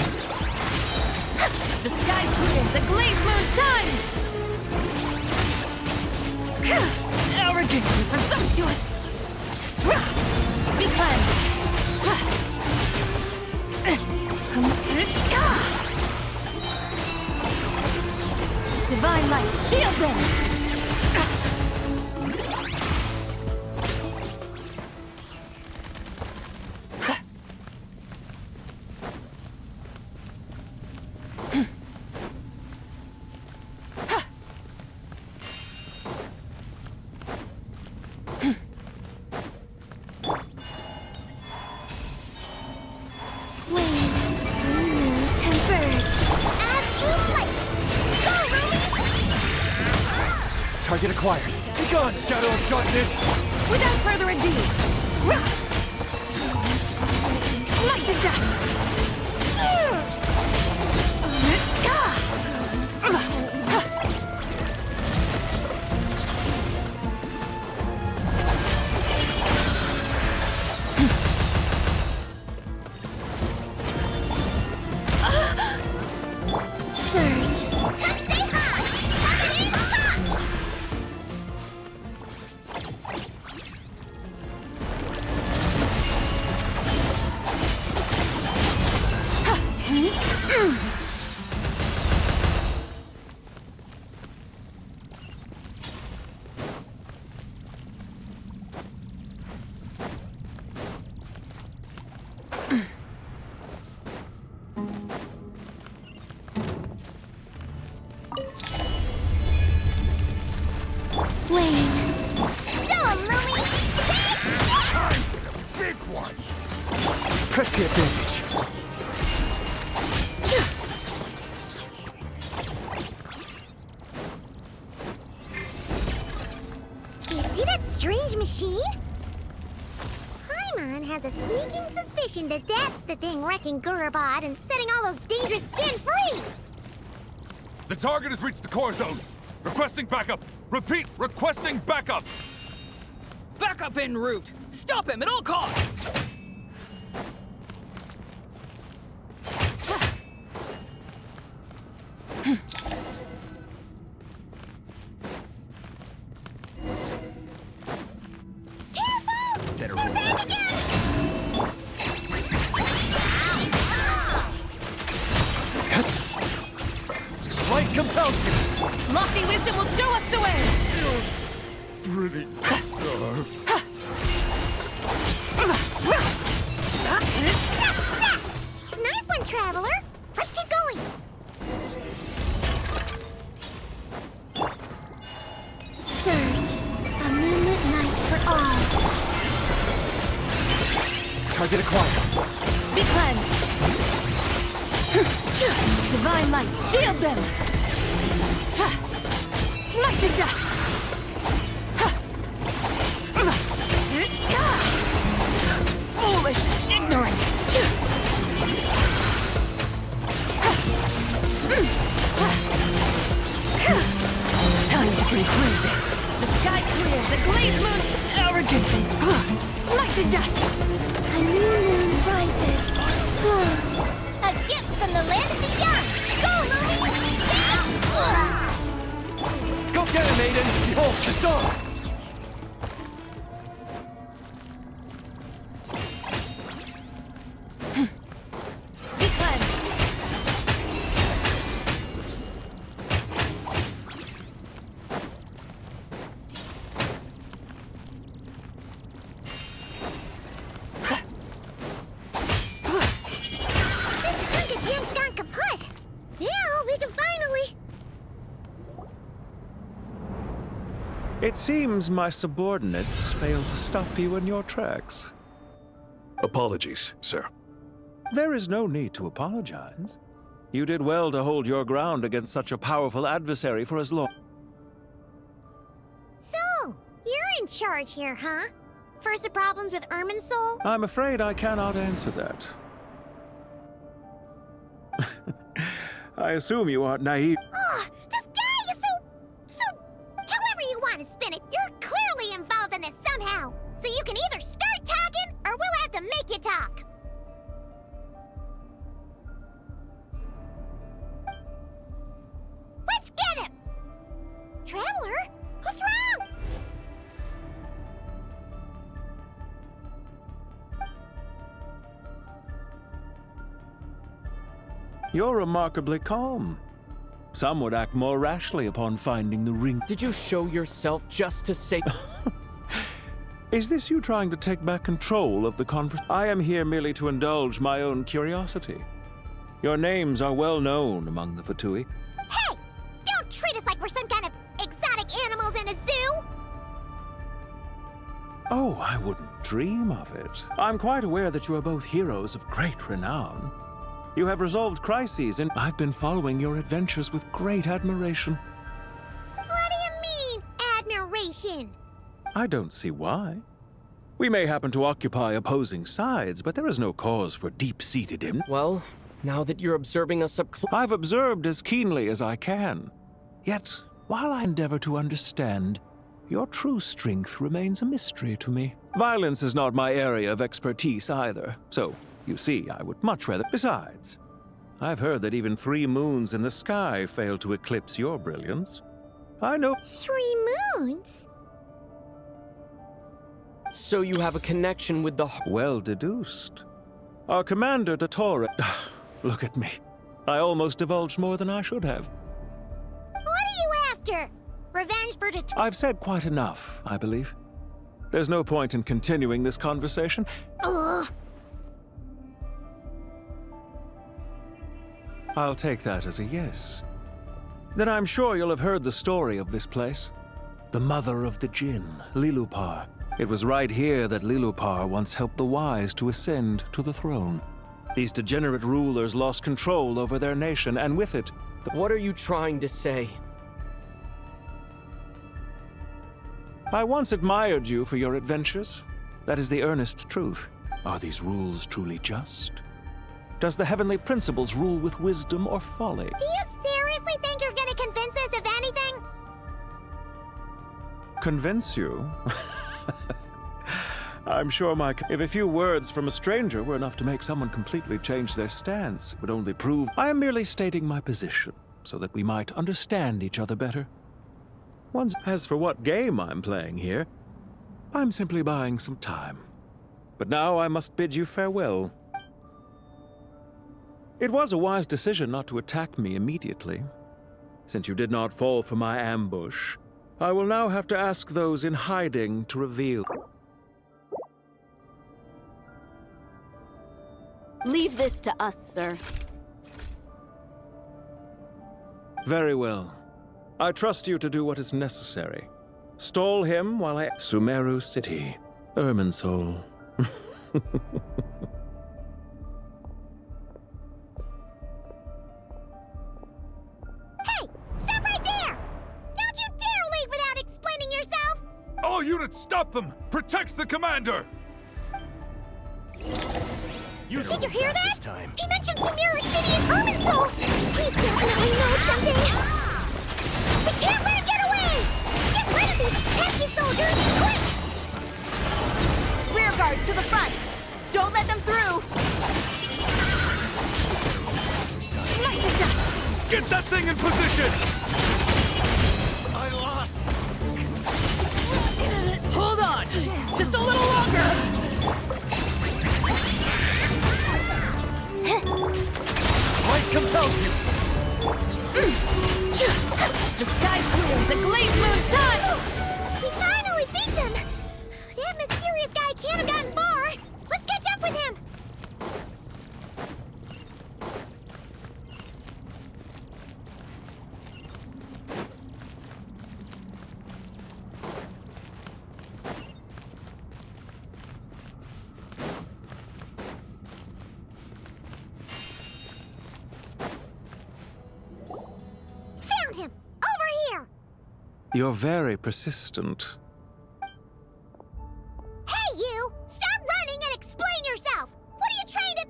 The sky's clear, the glazed moon shines! Arrogant and presumptuous! Be cleansed! Divine light, shield them! Target acquired. Be gone, Shadow of Darkness! Without further ado, light the dust! Press the advantage. You see that strange machine? Paimon has a sneaking suspicion that that's the thing wrecking Gurabad and setting all those dangerous Jinn free! The target has reached the core zone. Requesting backup. Repeat, requesting backup. Backup en route. Stop him at all costs. Light compels you. Lofty wisdom will show us the way. Pretty. Nice one, Traveler! Let's keep going! Surge. A moonlit night for all. Target acquired. Be cleansed. Divine light, shield them. Smite the dust. Foolish, ignorant. Time to conclude this. The sky clears, the glazed moon arrogantly. Smite the dust. A new moon rises. A gift from the land of the young. Go, Lumi! Go get him, Aiden. Behold, the dawn. Be cleansed. Jim's gone kaput. Now we can finally... It seems my subordinates failed to stop you in your tracks. Apologies, sir. There is no need to apologize. You did well to hold your ground against such a powerful adversary for as long. So, you're in charge here, huh? First the problems with Irminsul? I'm afraid I cannot answer that. I assume you are naive. Oh, this guy is so... However you want to spin it, you're clearly involved in this somehow. So you can either start talking, or we'll have to make you talk. Let's get him! Traveler, what's wrong? You're remarkably calm. Some would act more rashly upon finding the ring. Did you show yourself just to say... Is this you trying to take back control of the conversation? I am here merely to indulge my own curiosity. Your names are well known among the Fatui. Hey! Don't treat us like we're some kind of exotic animals in a zoo! Oh, I wouldn't dream of it. I'm quite aware that you are both heroes of great renown. You have resolved crises, and I've been following your adventures with great admiration. What do you mean, admiration? I don't see why. We may happen to occupy opposing sides, but there is no cause for deep-seated Well, now that you're observing us up close... I've observed as keenly as I can. Yet, while I endeavor to understand, your true strength remains a mystery to me. Violence is not my area of expertise either, so... You see, I would much rather... Besides, I've heard that even 3 moons in the sky fail to eclipse your brilliance. I know... 3 moons? So you have a connection with the... Well deduced. Our commander, Dottore... Look at me. I almost divulged more than I should have. What are you after? Revenge for I've said quite enough, I believe. There's no point in continuing this conversation. Ugh. I'll take that as a yes. Then I'm sure you'll have heard the story of this place. The mother of the Jinn, Lilupar. It was right here that Lilupar once helped the wise to ascend to the throne. These degenerate rulers lost control over their nation, and with it... What are you trying to say? I once admired you for your adventures. That is the earnest truth. Are these rules truly just? Does the heavenly principles rule with wisdom or folly? Do you seriously think you're gonna convince us of anything? Convince you? I'm sure if a few words from a stranger were enough to make someone completely change their stance, it would only prove I am merely stating my position, so that we might understand each other better. As for what game I'm playing here, I'm simply buying some time. But now I must bid you farewell. It was a wise decision not to attack me immediately. Since you did not fall for my ambush, I will now have to ask those in hiding to reveal. Leave this to us, sir. Very well. I trust you to do what is necessary. Stall him while I... Sumeru City, Irminsul. Hey! Stop right there! Don't you dare leave without explaining yourself! All units, stop them! Protect the commander! Did you hear that? He mentioned Sumeru City and Irminsul! He definitely knows something! We can't let him get away! Get rid of these pesky soldiers, quick! Rear guard to the front! Don't let them through! Light the dust! Get that thing in position! I lost! Hold on! Just a little longer! Might compels you! The sky's clear! The glazed moon's done! We finally beat them! That mysterious guy can't have gotten far! Let's catch up with him! Found him! Over here! You're very persistent. Hey, you! Stop running and explain yourself! What are you trying to...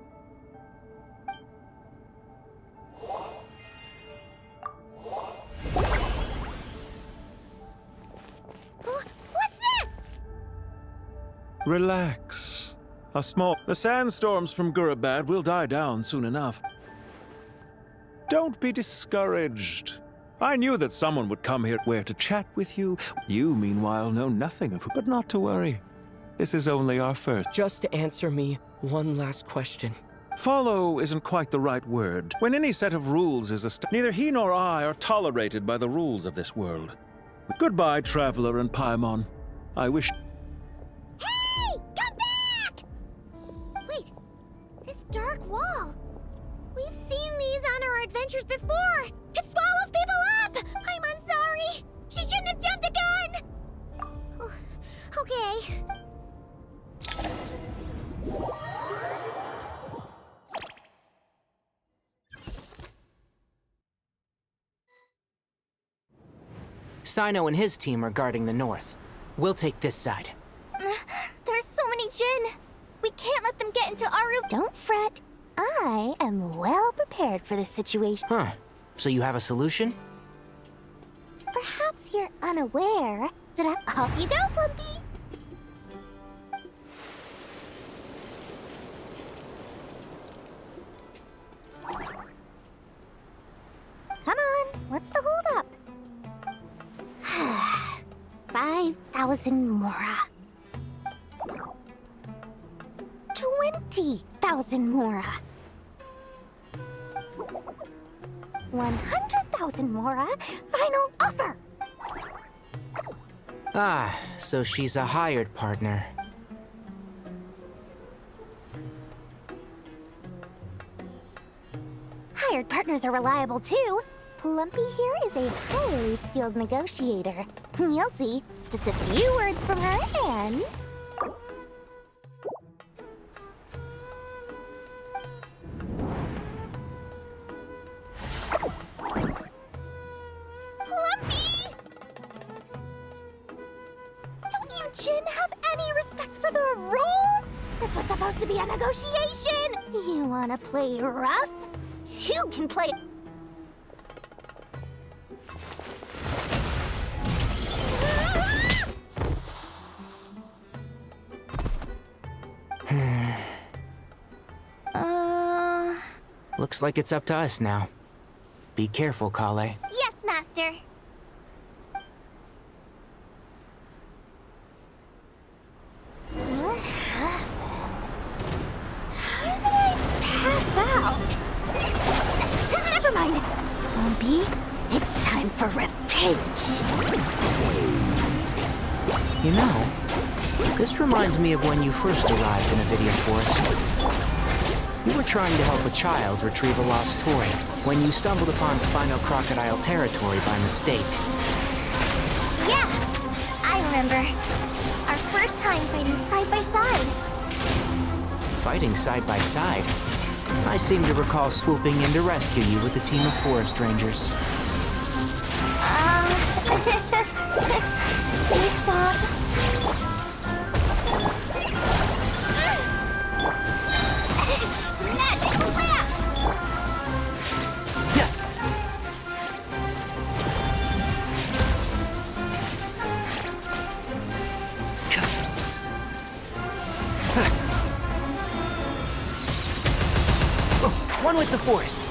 What's this? Relax. The sandstorms from Gurabad will die down soon enough. Don't be discouraged. I knew that someone would come here where to chat with you. You, meanwhile, know nothing of who. But not to worry. This is only our first. Just answer me one last question. Follow isn't quite the right word. When any set of rules is neither he nor I are tolerated by the rules of this world. Goodbye, Traveler and Paimon. I wish... Hey! Come back! Wait, this dark wall. We've seen these on our adventures before. It swallows people up! I'm sorry. She shouldn't have jumped the gun! Oh, okay. Sino and his team are guarding the north. We'll take this side. There's so many Jin. We can't let them get into our room. Don't fret. I am well prepared for this situation. Huh. So you have a solution? Perhaps you're unaware that Off you go, Plumpy! Come on, what's the holdup? 5,000 Mora. 20,000 Mora. 100,000 Mora. Final offer. Ah, so she's a hired partner. Hired partners are reliable too. Plumpy here is a highly skilled negotiator. You'll see. Just a few words from her and... was supposed to be a negotiation! You wanna play rough? You can play... Looks like it's up to us now. Be careful, Kale. Yes, Master. How did I pass out? Never mind. Lumpy, it's time for revenge. You know, this reminds me of when you first arrived in a video forest. You were trying to help a child retrieve a lost toy when you stumbled upon Spino Crocodile territory by mistake. Yeah, I remember. Our first time fighting side by side. Fighting side by side? I seem to recall swooping in to rescue you with a team of forest rangers. Please stop. One with the forest.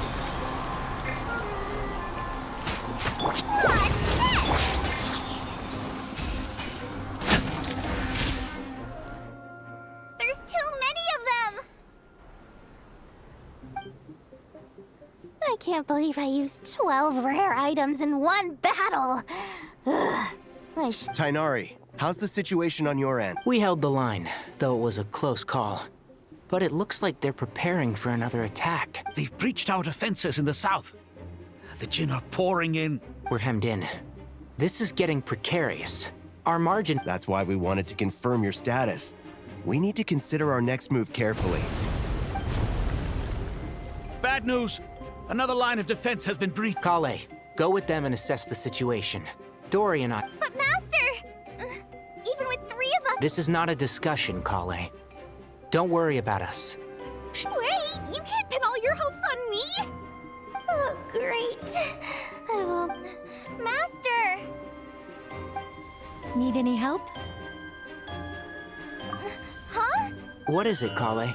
There's too many of them! I can't believe I used 12 rare items in one battle. Ugh. Tainari, how's the situation on your end? We held the line, though it was a close call. But it looks like they're preparing for another attack. They've breached our defenses in the south. The Jinn are pouring in. We're hemmed in. This is getting precarious. Our margin... That's why we wanted to confirm your status. We need to consider our next move carefully. Bad news! Another line of defense has been breached. Kale, go with them and assess the situation. Dory and I... But Master! Even with 3 of us... This is not a discussion, Kale. Don't worry about us. Wait! You can't pin all your hopes on me? Oh, great. I will... Master! Need any help? Huh? What is it, Kale?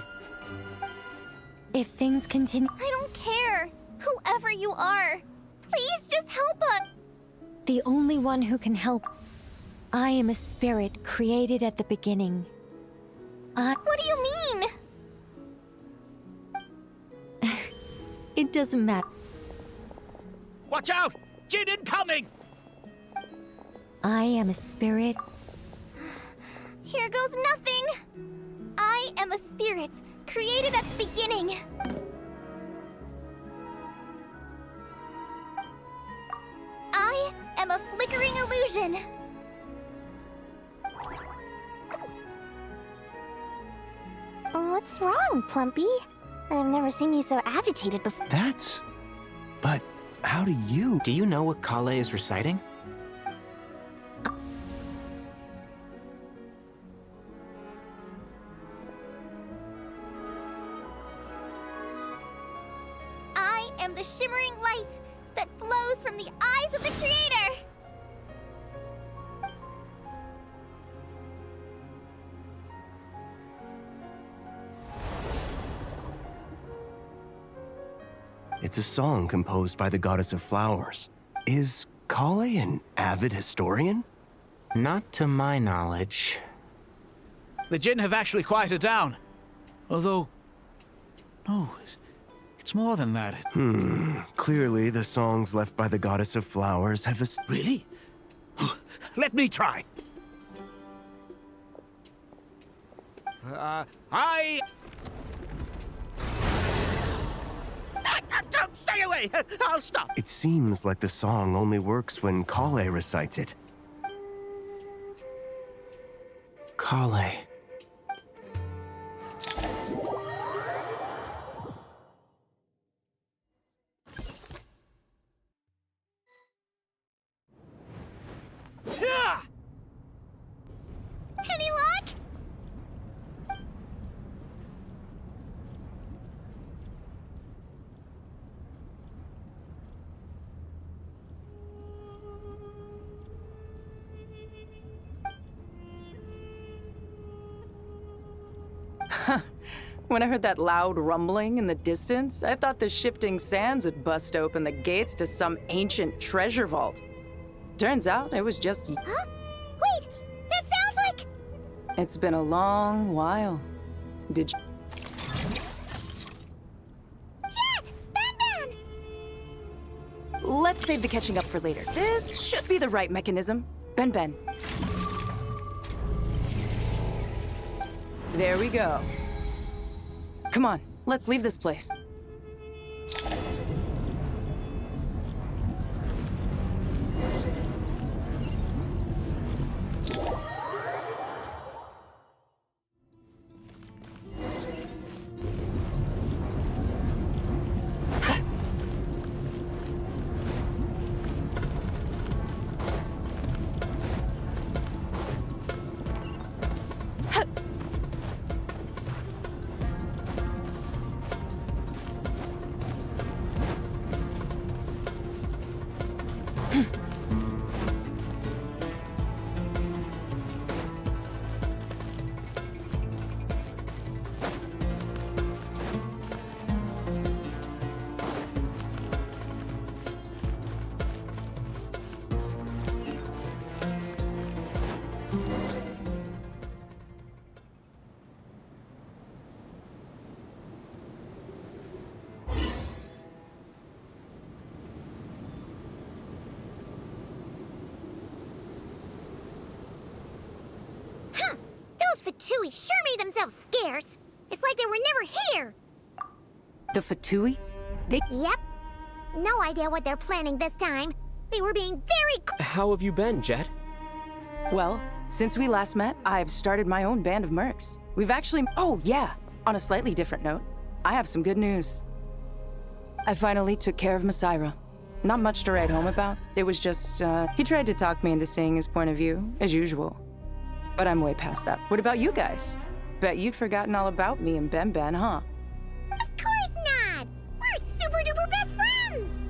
If things continue... I don't care. Whoever you are. Please just help us. The only one who can help. I am a spirit created at the beginning. What do you mean? It doesn't matter. Watch out! Jinn incoming! I am a spirit. Here goes nothing. I am a spirit created at the beginning. I am a flickering illusion. What's wrong, Plumpy? I've never seen you so agitated before. But how do you... Do you know what Kale is reciting? I am the shimmering light that flows from the eyes of the Creator! It's a song composed by the goddess of flowers. Is Kale an avid historian? Not to my knowledge. The Jinn have actually quieted down. Although... No, it's more than that. Clearly the songs left by the goddess of flowers have a... Really? Let me try. Don't stay away! I'll stop! It seems like the song only works when Kale recites it. Kale. Any luck? When I heard that loud rumbling in the distance, I thought the shifting sands had bust open the gates to some ancient treasure vault. Turns out it was just... Huh? Wait, that sounds like... It's been a long while. Did you... Jet! Ben! Let's save the catching up for later. This should be the right mechanism. Ben. There we go. Come on, let's leave this place. Fatui sure made themselves scarce. It's like they were never here. The Fatui? Yep. No idea what they're planning this time. They were being very... How have you been, Jet? Well, since we last met, I've started my own band of mercs. We've actually... Oh, yeah. On a slightly different note, I have some good news. I finally took care of Masaira. Not much to write home about. It was just, he tried to talk me into seeing his point of view, as usual. But I'm way past that. What about you guys? Bet you'd forgotten all about me and Ben, huh? Of course not! We're super duper best friends!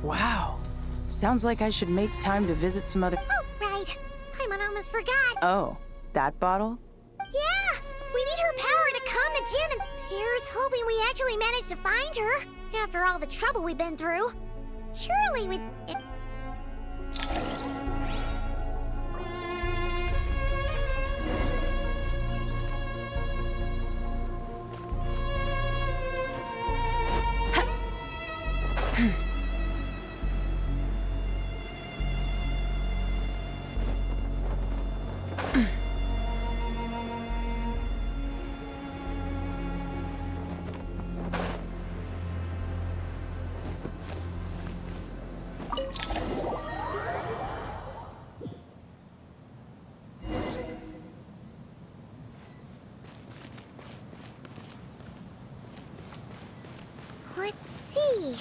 Wow. Sounds like I should make time to visit some other... Oh, right. Paimon almost forgot. Oh, that bottle? Yeah! We need her power to calm the Jinn, and here's hoping we actually manage to find her, after all the trouble we've been through. Surely we... Let's see.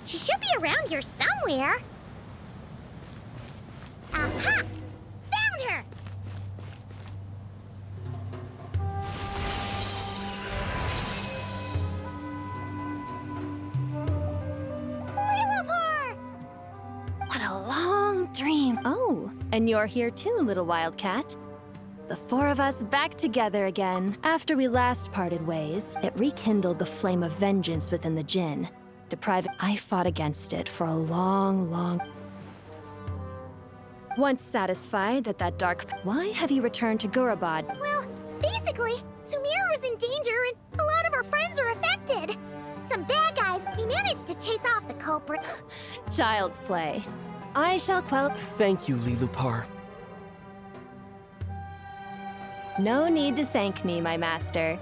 She should be around here somewhere. Aha! Found her! Lilliput! What a long dream. Oh, and you're here too, little wildcat. The four of us back together again. After we last parted ways, it rekindled the flame of vengeance within the Jinn. I fought against it for a long... Once satisfied that dark... Why have you returned to Gurabad? Well, basically, Sumeru's in danger and a lot of our friends are affected. Some bad guys, we managed to chase off the culprit. Child's play. I shall quell... Thank you, Lilupar. No need to thank me, my master.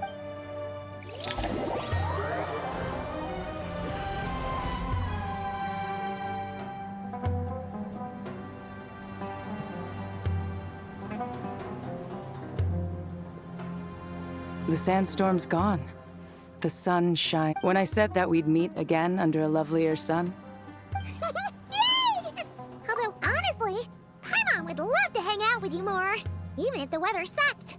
The sandstorm's gone. The sun shines. When I said that we'd meet again under a lovelier sun. Yay! Although, honestly, Paimon would love to hang out with you more, even if the weather sucked.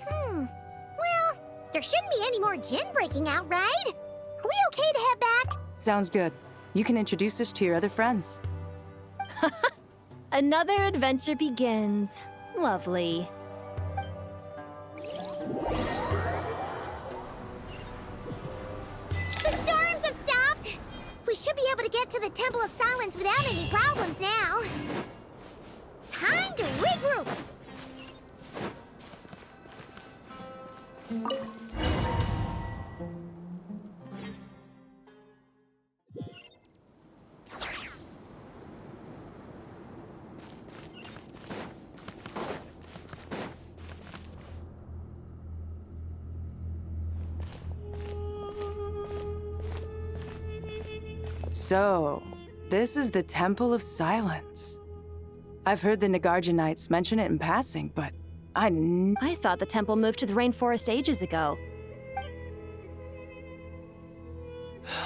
Well, there shouldn't be any more Jinn breaking out, right? Are we okay to head back? Sounds good. You can introduce us to your other friends. Another adventure begins. Lovely. The storms have stopped! We should be able to get to the Temple of Silence without any problems now. Time to regroup! So, this is the Temple of Silence. I've heard the Nagarjanites mention it in passing, but I thought the temple moved to the rainforest ages ago.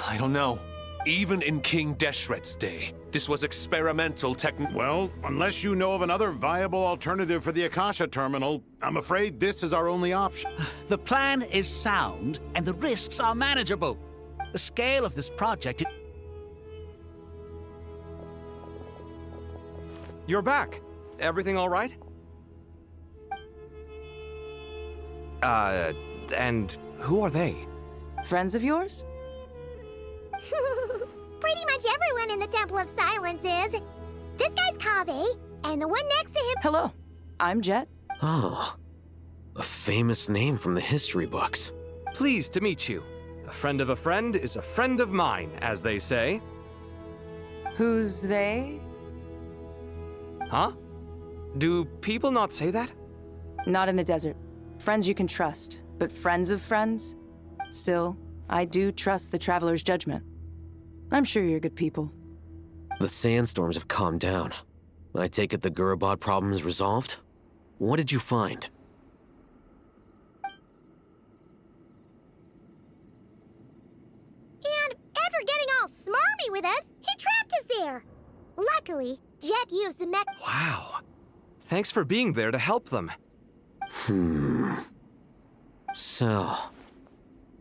I don't know. Even in King Deshret's day, this was experimental Well, unless you know of another viable alternative for the Akasha terminal, I'm afraid this is our only option. The plan is sound, and the risks are manageable. The scale of this project... You're back. Everything all right? And who are they? Friends of yours? Pretty much everyone in the Temple of Silence is. This guy's Kaveh, and the one next to him... Hello, I'm Jet. Oh, a famous name from the history books. Pleased to meet you. A friend of a friend is a friend of mine, as they say. Who's they? Huh? Do people not say that? Not in the desert. Friends you can trust, but friends of friends? Still, I do trust the Traveler's judgment. I'm sure you're good people. The sandstorms have calmed down. I take it the Gurabad problem is resolved? What did you find? And after getting all smarmy with us, he trapped us there. Luckily, Jet used the mech... Wow. Thanks for being there to help them. So,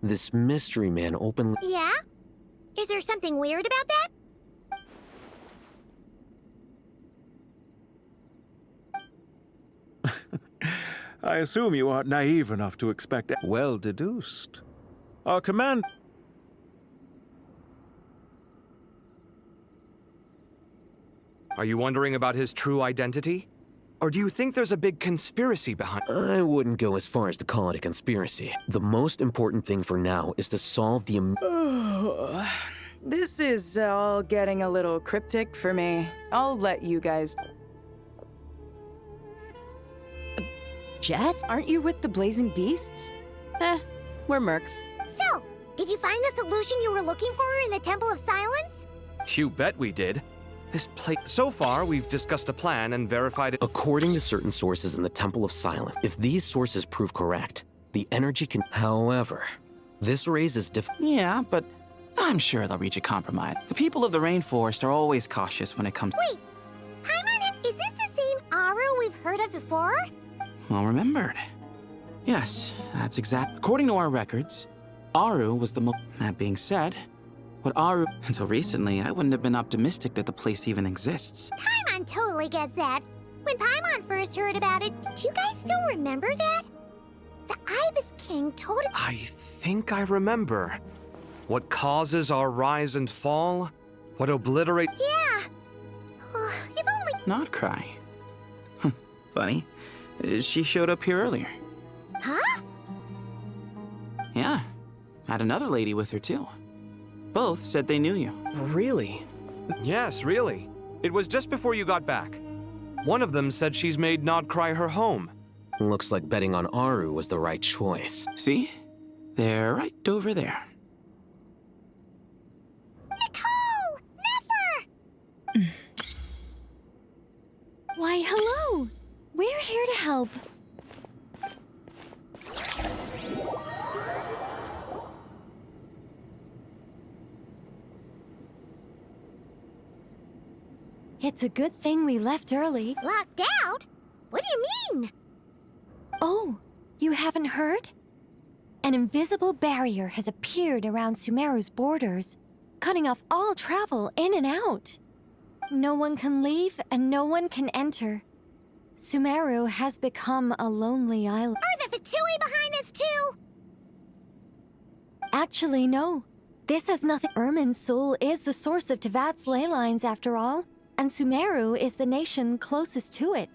this mystery man openly... Yeah? Is there something weird about that? I assume you aren't naive enough to expect... Well deduced. Our command... Are you wondering about his true identity? Or do you think there's a big conspiracy behind... I wouldn't go as far as to call it a conspiracy. The most important thing for now is to solve the... This is all getting a little cryptic for me. I'll let you guys... Jet? Aren't you with the Blazing Beasts? We're mercs. So, did you find the solution you were looking for in the Temple of Silence? You bet we did. This place... So far, we've discussed a plan and verified it... According to certain sources in the Temple of Silence, if these sources prove correct, the energy can... However, this raises Yeah, but I'm sure they'll reach a compromise. The people of the rainforest are always cautious when it comes... Wait, Paimon, is this the same Aru we've heard of before? Well remembered. Yes, that's exact. According to our records, Aru was the That being said, what Aru... Until recently, I wouldn't have been optimistic that the place even exists. Paimon totally gets that. When Paimon first heard about it, do you guys still remember that? The Ibis King told... I think I remember. What causes our rise and fall? What obliterate... Yeah. If only... Not cry. Funny. She showed up here earlier. Huh? Yeah. Had another lady with her, too. Both said they knew you. Really? Yes, really. It was just before you got back. One of them said she's made Nod Cry her home. Looks like betting on Aru was the right choice. See? They're right over there. Nicole! Nefer! Why, hello! We're here to help. It's a good thing we left early. Locked out? What do you mean? Oh, you haven't heard? An invisible barrier has appeared around Sumeru's borders, cutting off all travel in and out. No one can leave and no one can enter. Sumeru has become a lonely island. Are the Fatui behind this too? Actually, no. This has nothing. Irminsul is the source of Tevat's ley lines, after all, and Sumeru is the nation closest to it.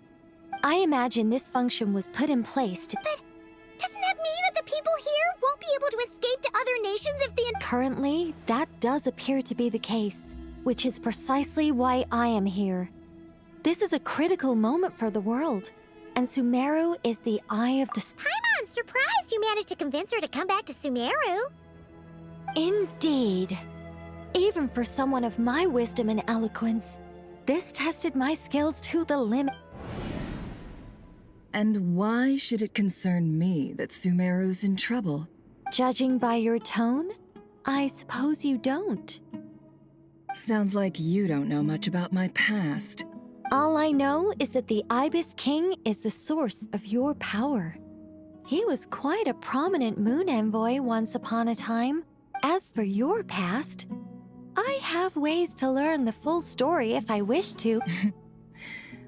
I imagine this function was put in place to. But doesn't that mean that the people here won't be able to escape to other nations if the. Currently, that does appear to be the case, which is precisely why I am here. This is a critical moment for the world, and Sumeru is the eye of the. Paimon's surprised you managed to convince her to come back to Sumeru. Indeed. Even for someone of my wisdom and eloquence, this tested my skills to the limit. And why should it concern me that Sumeru's in trouble? Judging by your tone, I suppose you don't. Sounds like you don't know much about my past. All I know is that the Ibis King is the source of your power. He was quite a prominent moon envoy once upon a time. As for your past, I have ways to learn the full story if I wish to.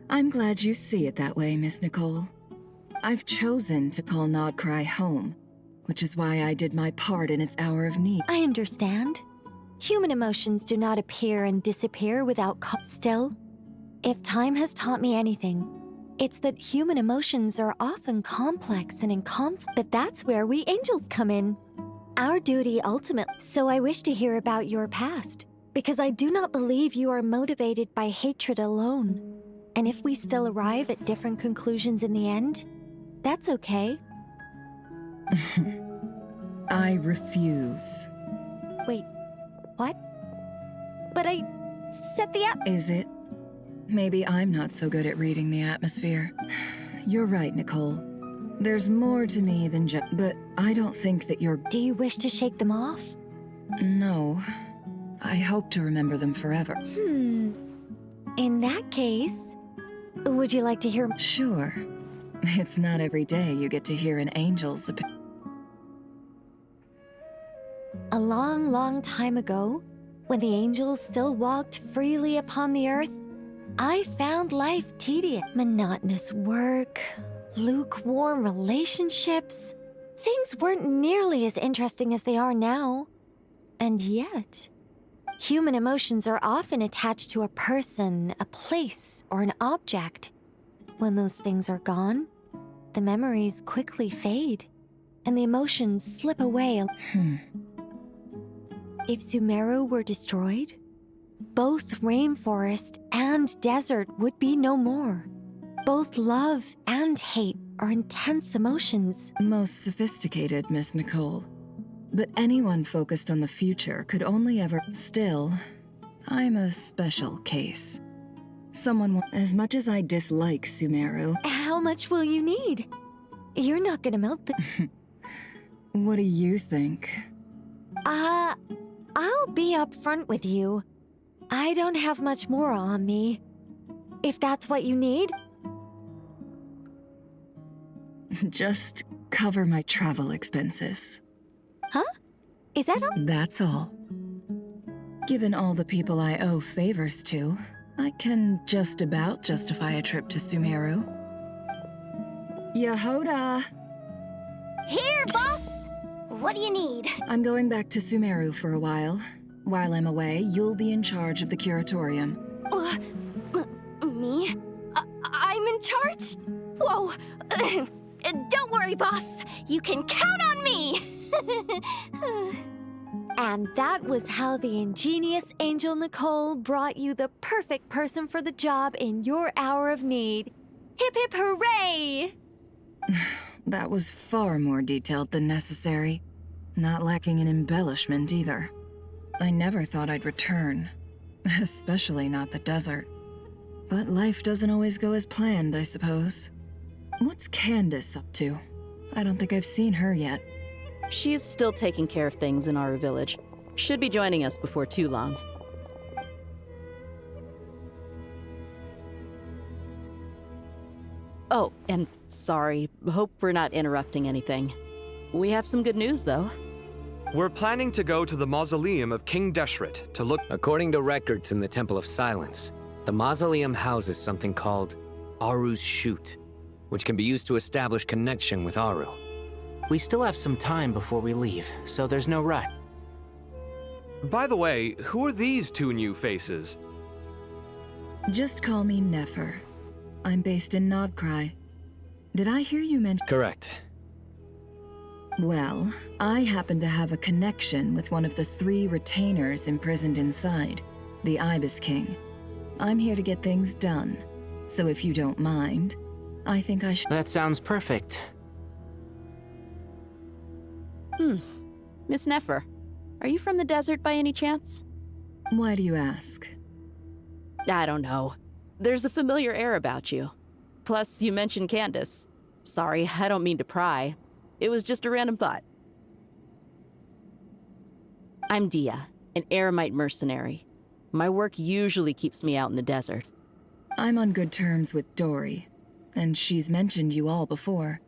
I'm glad you see it that way, Miss Nicole. I've chosen to call Nodcry home, which is why I did my part in its hour of need. I understand. Human emotions do not appear and disappear without Still, if time has taught me anything, it's that human emotions are often complex and in conflict. But that's where we angels come in. Our duty ultimately. So I wish to hear about your past, because I do not believe you are motivated by hatred alone. And if we still arrive at different conclusions in the end, that's okay. I refuse. Wait, what? But I set the app. Is it? Maybe I'm not so good at reading the atmosphere. You're right, Nicole. There's more to me than just. But I don't think that you're. Do you wish to shake them off? No. I hope to remember them forever. In that case, would you like to hear? Sure. It's not every day you get to hear an angel's opinion. A long, long time ago, when the angels still walked freely upon the earth, I found life tedious. Monotonous work, lukewarm relationships. Things weren't nearly as interesting as they are now. And yet, human emotions are often attached to a person, a place, or an object. When those things are gone, the memories quickly fade, and the emotions slip away. If Sumeru were destroyed, both rainforest and desert would be no more. Both love and hate are intense emotions. Most sophisticated, Miss Nicole. But anyone focused on the future could only ever... Still, I'm a special case. Someone... As much as I dislike Sumeru... How much will you need? You're not gonna melt the... What do you think? I'll be upfront with you. I don't have much more on me. If that's what you need... Just cover my travel expenses. Huh? Is that all? That's all. Given all the people I owe favors to, I can just about justify a trip to Sumeru. Yehoda! Here, boss! What do you need? I'm going back to Sumeru for a while. While I'm away, you'll be in charge of the curatorium. Me? I'm in charge? Whoa! Don't worry, boss. You can count on me! And that was how the ingenious Angel Nicole brought you the perfect person for the job in your hour of need. Hip hip hooray! That was far more detailed than necessary. Not lacking in embellishment either. I never thought I'd return. Especially not the desert. But life doesn't always go as planned, I suppose. What's Candace up to? I don't think I've seen her yet. She's still taking care of things in our village. Should be joining us before too long. Oh, and sorry. Hope we're not interrupting anything. We have some good news, though. We're planning to go to the mausoleum of King Deshret to look... According to records in the Temple of Silence, the mausoleum houses something called Aru's shoot, which can be used to establish connection with Aru. We still have some time before we leave, so there's no rush. By the way, who are these two new faces? Just call me Nefer. I'm based in Nodcry. Did I hear you mention— Correct. Well, I happen to have a connection with one of the 3 retainers imprisoned inside, the Ibis King. I'm here to get things done, so if you don't mind, I think I should— That sounds perfect. Miss Nefer, are you from the desert by any chance? Why do you ask? I don't know. There's a familiar air about you. Plus, you mentioned Candace. Sorry, I don't mean to pry. It was just a random thought. I'm Dia, an Eremite mercenary. My work usually keeps me out in the desert. I'm on good terms with Dory, and she's mentioned you all before.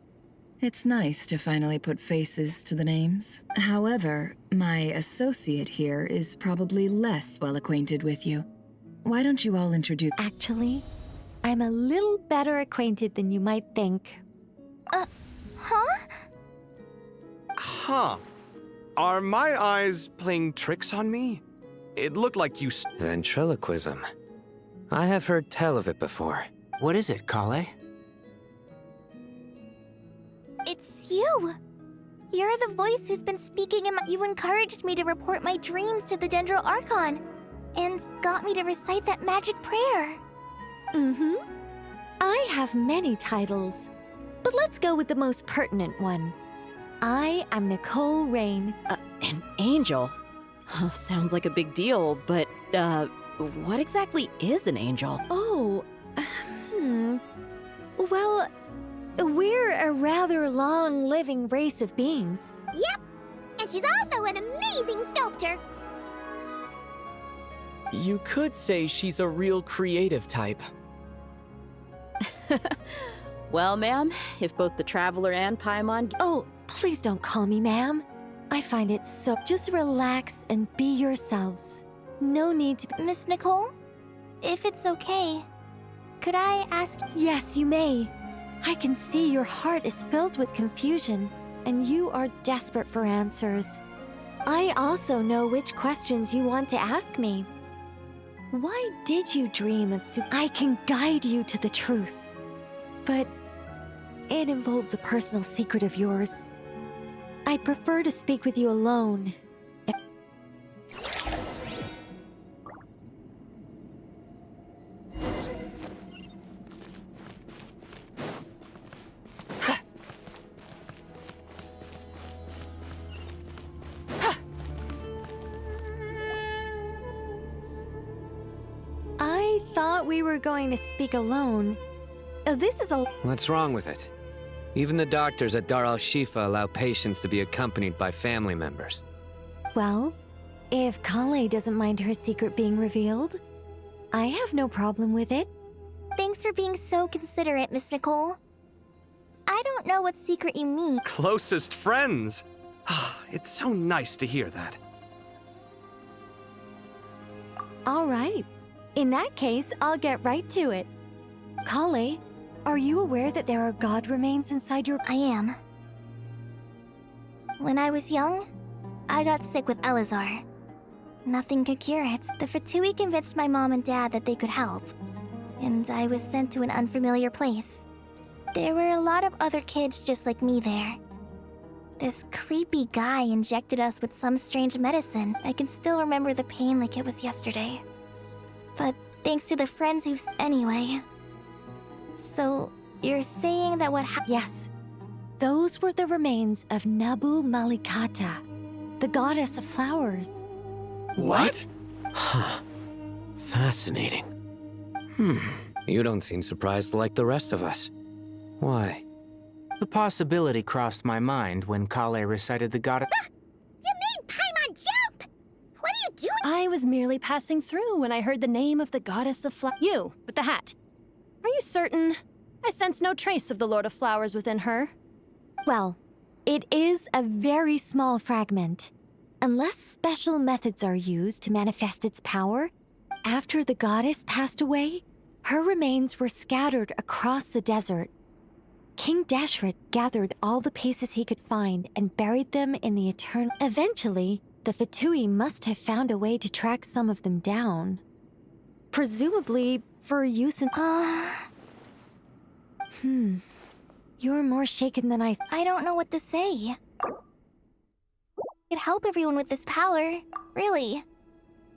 It's nice to finally put faces to the names. However, my associate here is probably less well acquainted with you. Why don't you all introduce— Actually, I'm a little better acquainted than you might think. Huh? Huh. Are my eyes playing tricks on me? It looked like you— Ventriloquism. I have heard tell of it before. What is it, Kale? It's you! You're the voice who's been speaking in my— You encouraged me to report my dreams to the Dendro Archon, and got me to recite that magic prayer. Mm-hmm. I have many titles, but let's go with the most pertinent one. I am Nicole Rain. An angel? Sounds like a big deal, but, what exactly is an angel? Oh, Well, we're a rather long-living race of beings. Yep, and she's also an amazing sculptor. You could say she's a real creative type. Well, ma'am, if both the Traveler and Paimon— Oh, please don't call me ma'am. I find it so— Just relax and be yourselves. No need to— Miss Nicole? If it's okay, could I ask— Yes, you may. I can see your heart is filled with confusion, and you are desperate for answers. I also know which questions you want to ask me. Why did you dream of I can guide you to the truth, but it involves a personal secret of yours. I'd prefer to speak with you alone. I thought we were going to speak alone. This is a— What's wrong with it? Even the doctors at Dar al-Shifa allow patients to be accompanied by family members. Well, if Kale doesn't mind her secret being revealed, I have no problem with it. Thanks for being so considerate, Miss Nicole. I don't know what secret you mean. Closest friends! It's so nice to hear that. All right. In that case, I'll get right to it. Kale, are you aware that there are god remains inside your— I am. When I was young, I got sick with Elazar. Nothing could cure it. The Fatui convinced my mom and dad that they could help, and I was sent to an unfamiliar place. There were a lot of other kids just like me there. This creepy guy injected us with some strange medicine. I can still remember the pain like it was yesterday. But thanks to the friends who've— Anyway. So, you're saying that what happened— Yes. Those were the remains of Nabu Malikata, the goddess of flowers. What? Huh. Fascinating. You don't seem surprised like the rest of us. Why? The possibility crossed my mind when Kale recited the goddess— You made Paimon jump! What are you doing? I was merely passing through when I heard the name of the goddess of flowers. You, with the hat. Are you certain? I sense no trace of the Lord of Flowers within her. Well, it is a very small fragment. Unless special methods are used to manifest its power, after the goddess passed away, Her remains were scattered across the desert. King Deshret gathered all the pieces he could find and buried them in the eternal... Eventually, the Fatui must have found a way to track some of them down. Presumably for use in... You're more shaken than I don't know what to say. Could help everyone with this power, really.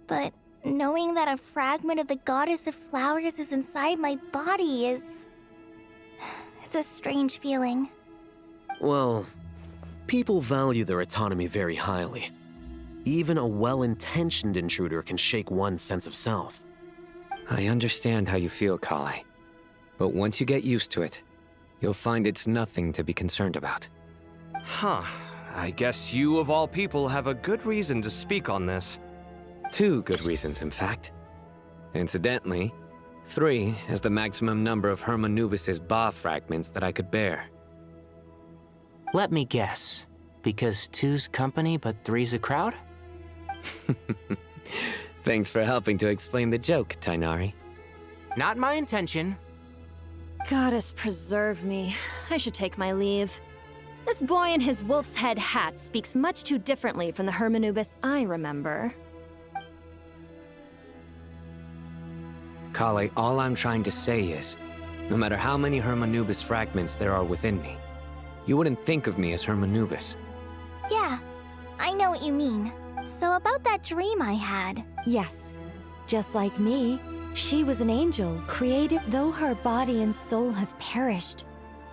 But knowing that a fragment of the goddess of flowers is inside my body is... It's a strange feeling. Well, people value their autonomy very highly. Even a well-intentioned intruder can shake one's sense of self. I understand how you feel, Kale. But once you get used to it, you'll find it's nothing to be concerned about. Huh. I guess you, of all people, have a good reason to speak on this. 2 good reasons, in fact. Incidentally, 3 is the maximum number of Hermanubis's Ba fragments that I could bear. Let me guess. Because 2's company, but 3's a crowd? Thanks for helping to explain the joke, Tainari. Not my intention. Goddess preserve me. I should take my leave. This boy in his wolf's head hat speaks much too differently from the Hermanubis I remember. Kale, all I'm trying to say is, no matter how many Hermanubis fragments there are within me, you wouldn't think of me as Hermanubis. Yeah, I know what you mean. So about that dream I had. Yes. Just like me, she was an angel, created though her body and soul have perished.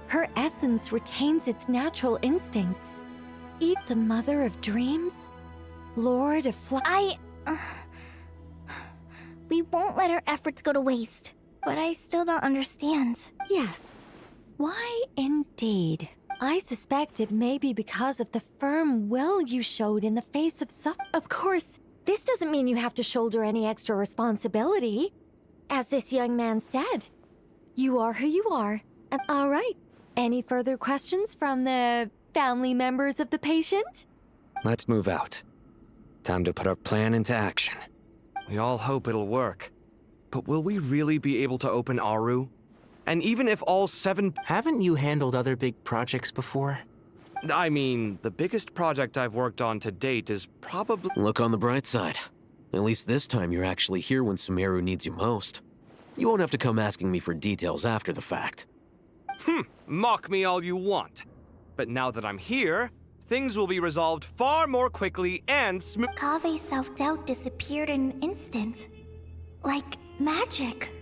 Her essence retains its natural instincts. Eat the mother of dreams? Lord of We won't let our efforts go to waste. But I still don't understand. Yes. Why indeed? I suspect it may be because of the firm will you showed in the face of Of course, this doesn't mean you have to shoulder any extra responsibility. As this young man said, you are who you are. All right. Any further questions from the family members of the patient? Let's move out. Time to put our plan into action. We all hope it'll work. But will we really be able to open Aru? And even if all 7... Haven't you handled other big projects before? I mean, the biggest project I've worked on to date is probably... Look on the bright side. At least this time you're actually here when Sumeru needs you most. You won't have to come asking me for details after the fact. Mock me all you want. But now that I'm here, things will be resolved far more quickly and smooth. Kave's self-doubt disappeared in an instant. Like magic.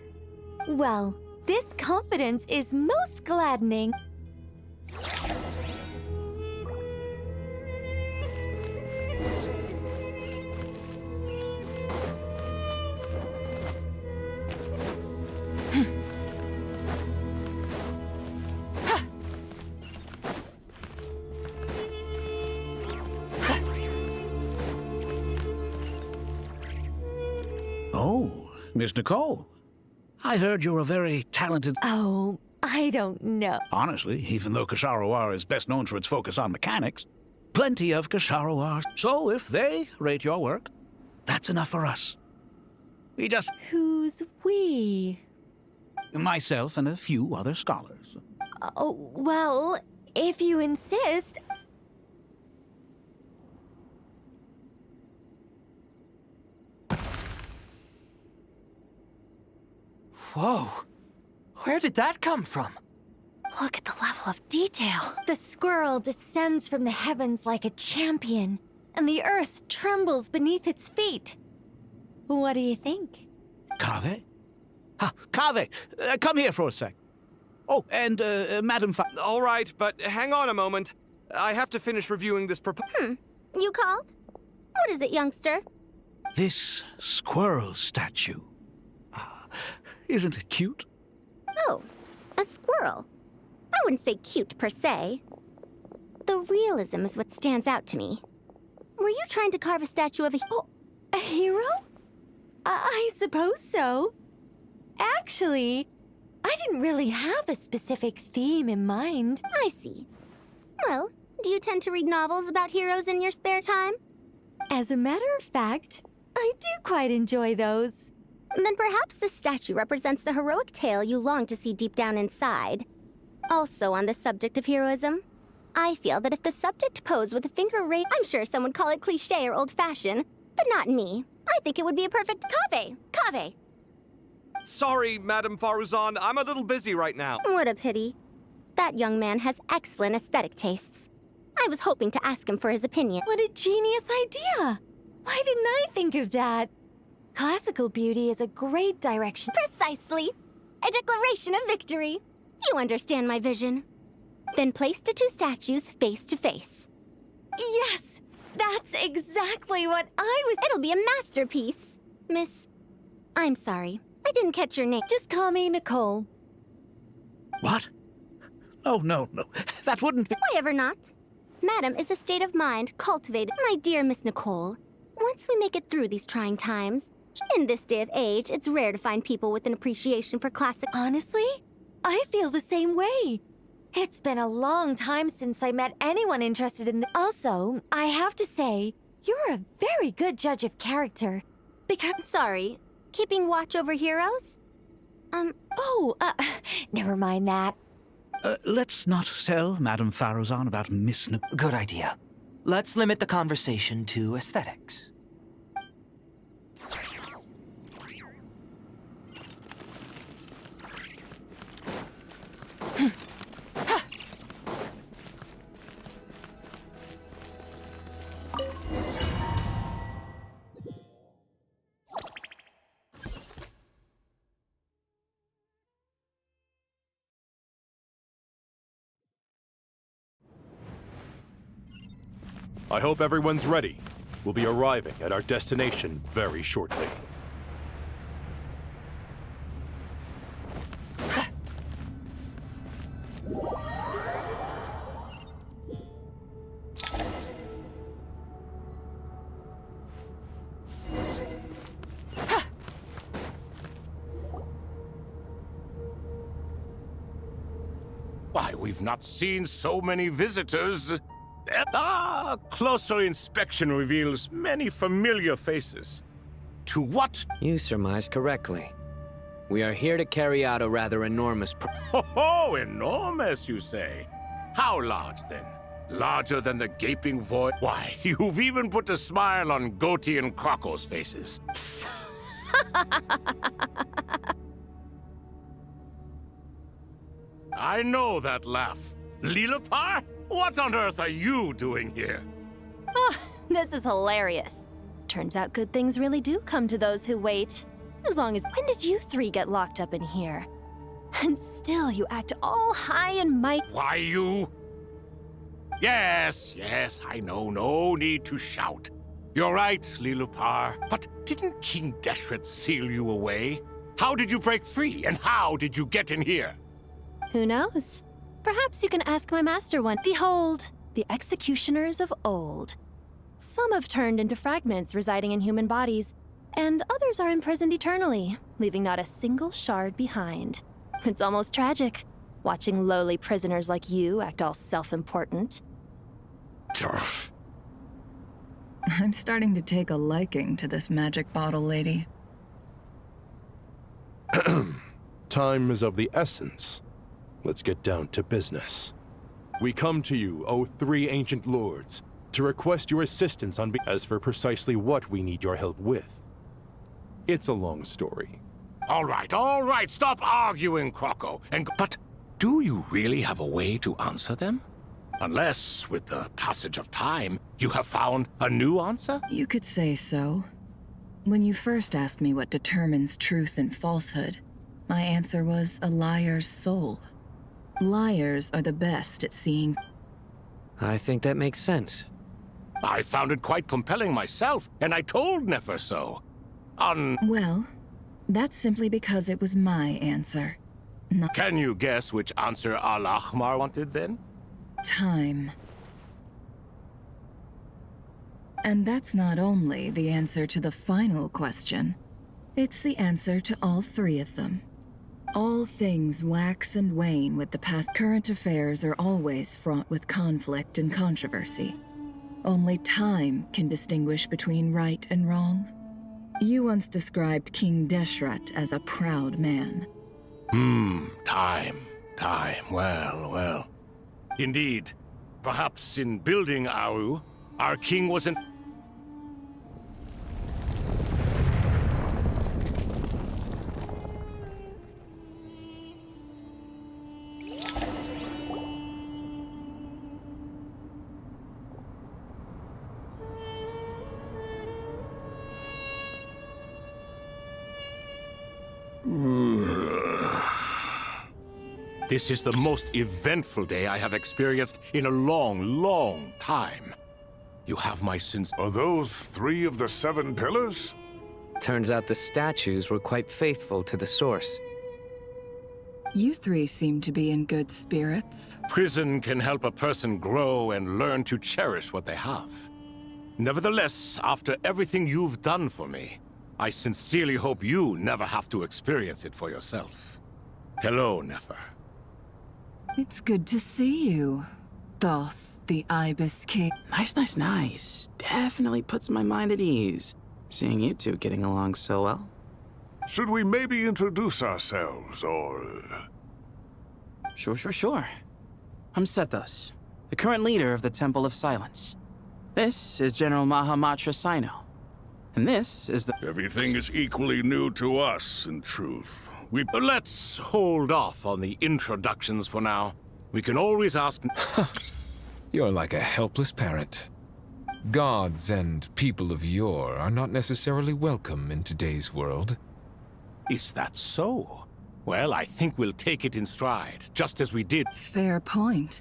Well, this confidence is most gladdening. Oh, Miss Nicole. I heard you're a very talented... Oh, I don't know. Honestly, even though Kasharawar is best known for its focus on mechanics, plenty of Kasharawars. So if they rate your work, that's enough for us. We just... Who's we? Myself and a few other scholars. Oh, well, if you insist... Whoa! Where did that come from? Look at the level of detail. The squirrel descends from the heavens like a champion, and the earth trembles beneath its feet. What do you think? Kave? Kave, come here for a sec. Oh, and Madam All right, but hang on a moment. I have to finish reviewing this proposal. You called? What is it, youngster? This squirrel statue. Isn't it cute? Oh, a squirrel. I wouldn't say cute per se. The realism is what stands out to me. Were you trying to carve a statue of a hero? I suppose so. Actually, I didn't really have a specific theme in mind. I see. Well, do you tend to read novels about heroes in your spare time? As a matter of fact, I do quite enjoy those. Then perhaps the statue represents the heroic tale you long to see deep down inside. Also on the subject of heroism, I feel that if the subject posed with a finger raised, I'm sure some would call it cliché or old-fashioned, but not me. I think it would be a perfect cave. Sorry, Madame Faruzan, I'm a little busy right now. What a pity. That young man has excellent aesthetic tastes. I was hoping to ask him for his opinion. What a genius idea! Why didn't I think of that? Classical beauty is a great direction. Precisely. A declaration of victory. You understand my vision. Then place the two statues face to face. Yes! That's exactly what I was— It'll be a masterpiece. Miss, I'm sorry. I didn't catch your name. Just call me Nicole. What? Oh, no. That wouldn't be— Why ever not? Madam is a state of mind cultivated. My dear Miss Nicole, once we make it through these trying times, in this day of age, it's rare to find people with an appreciation for classic— Honestly, I feel the same way. It's been a long time since I met anyone interested in Also, I have to say, you're a very good judge of character. Because— Sorry, keeping watch over heroes? Never mind that. Let's not tell Madame Faruzan about Miss Nicole. Good idea. Let's limit the conversation to aesthetics. I hope everyone's ready. We'll be arriving at our destination very shortly. Why, we've not seen so many visitors. Closer inspection reveals many familiar faces. To what? You surmise correctly. We are here to carry out a rather enormous Oh, enormous, you say? How large, then? Larger than the gaping void? Why, you've even put a smile on Goatee and Crocco's faces. I know that laugh. Lilipar? What on earth are you doing here? Oh, this is hilarious. Turns out good things really do come to those who wait. As long as— When did you three get locked up in here? And still you act all high and mighty. Why, you... Yes, I know. No need to shout. You're right, Lilipar. But didn't King Deshret seal you away? How did you break free, and how did you get in here? Who knows? Perhaps you can ask my master one. Behold, the executioners of old. Some have turned into fragments residing in human bodies, and others are imprisoned eternally, leaving not a single shard behind. It's almost tragic, watching lowly prisoners like you act all self-important. I'm starting to take a liking to this magic bottle lady. Time is of the essence. Let's get down to business. We come to you, O three ancient lords, to request your assistance on as for precisely what we need your help with. It's a long story. All right, stop arguing, Crocco. But do you really have a way to answer them? Unless, with the passage of time, you have found a new answer? You could say so. When you first asked me what determines truth and falsehood, my answer was a liar's soul. Liars are the best at seeing. I think that makes sense. I found it quite compelling myself, and I told Nefer so. Well, that's simply because it was my answer. Can you guess which answer Al-Ahmar wanted, then? Time. And that's not only the answer to the final question. It's the answer to all three of them. All things wax and wane with the past. Current affairs are always fraught with conflict and controversy. Only time can distinguish between right and wrong. You once described King Deshret as a proud man. Time. Well. Indeed. Perhaps in building Aru, our king wasn't... This is the most eventful day I have experienced in a long time. You have my sins. Are those 3 of the 7 pillars? Turns out the statues were quite faithful to the source. You 3 seem to be in good spirits. Prison can help a person grow and learn to cherish what they have. Nevertheless, after everything you've done for me, I sincerely hope you never have to experience it for yourself. Hello, Nefer. It's good to see you, Thoth, the Ibis King. Nice. Definitely puts my mind at ease, seeing you two getting along so well. Should we maybe introduce ourselves, or... Sure. I'm Sethos, the current leader of the Temple of Silence. This is General Mahamatra Sino. And this is the... Everything is equally new to us, in truth. Let's hold off on the introductions for now. We can always ask... You're like a helpless parrot. Gods and people of yore are not necessarily welcome in today's world. Is that so? Well, I think we'll take it in stride, just as we did. Fair point.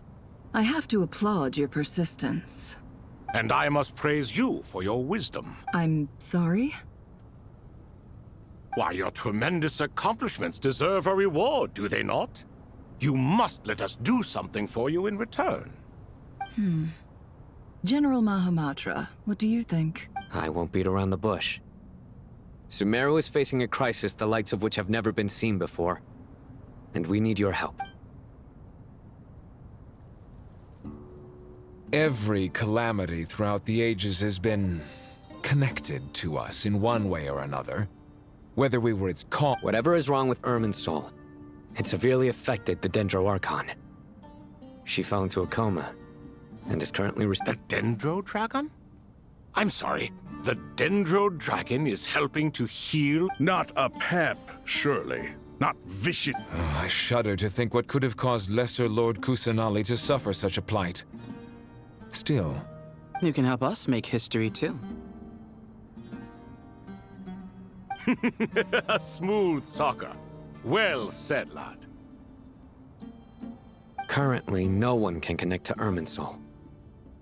I have to applaud your persistence. And I must praise you for your wisdom. I'm sorry? Why, your tremendous accomplishments deserve a reward, do they not? You must let us do something for you in return. General Mahamatra, what do you think? I won't beat around the bush. Sumeru is facing a crisis the likes of which have never been seen before. And we need your help. Every calamity throughout the ages has been connected to us in one way or another. Whether we were its cause... Whatever is wrong with Irminsul, it severely affected the Dendro Archon. She fell into a coma, and is currently... The Dendro Dragon? I'm sorry, the Dendro Dragon is helping to heal? Not a pep, surely. Not vicious... Oh, I shudder to think what could have caused Lesser Lord Kusanali to suffer such a plight. Still... You can help us make history, too. A smooth talker. Well said, lad. Currently, no one can connect to Irminsul.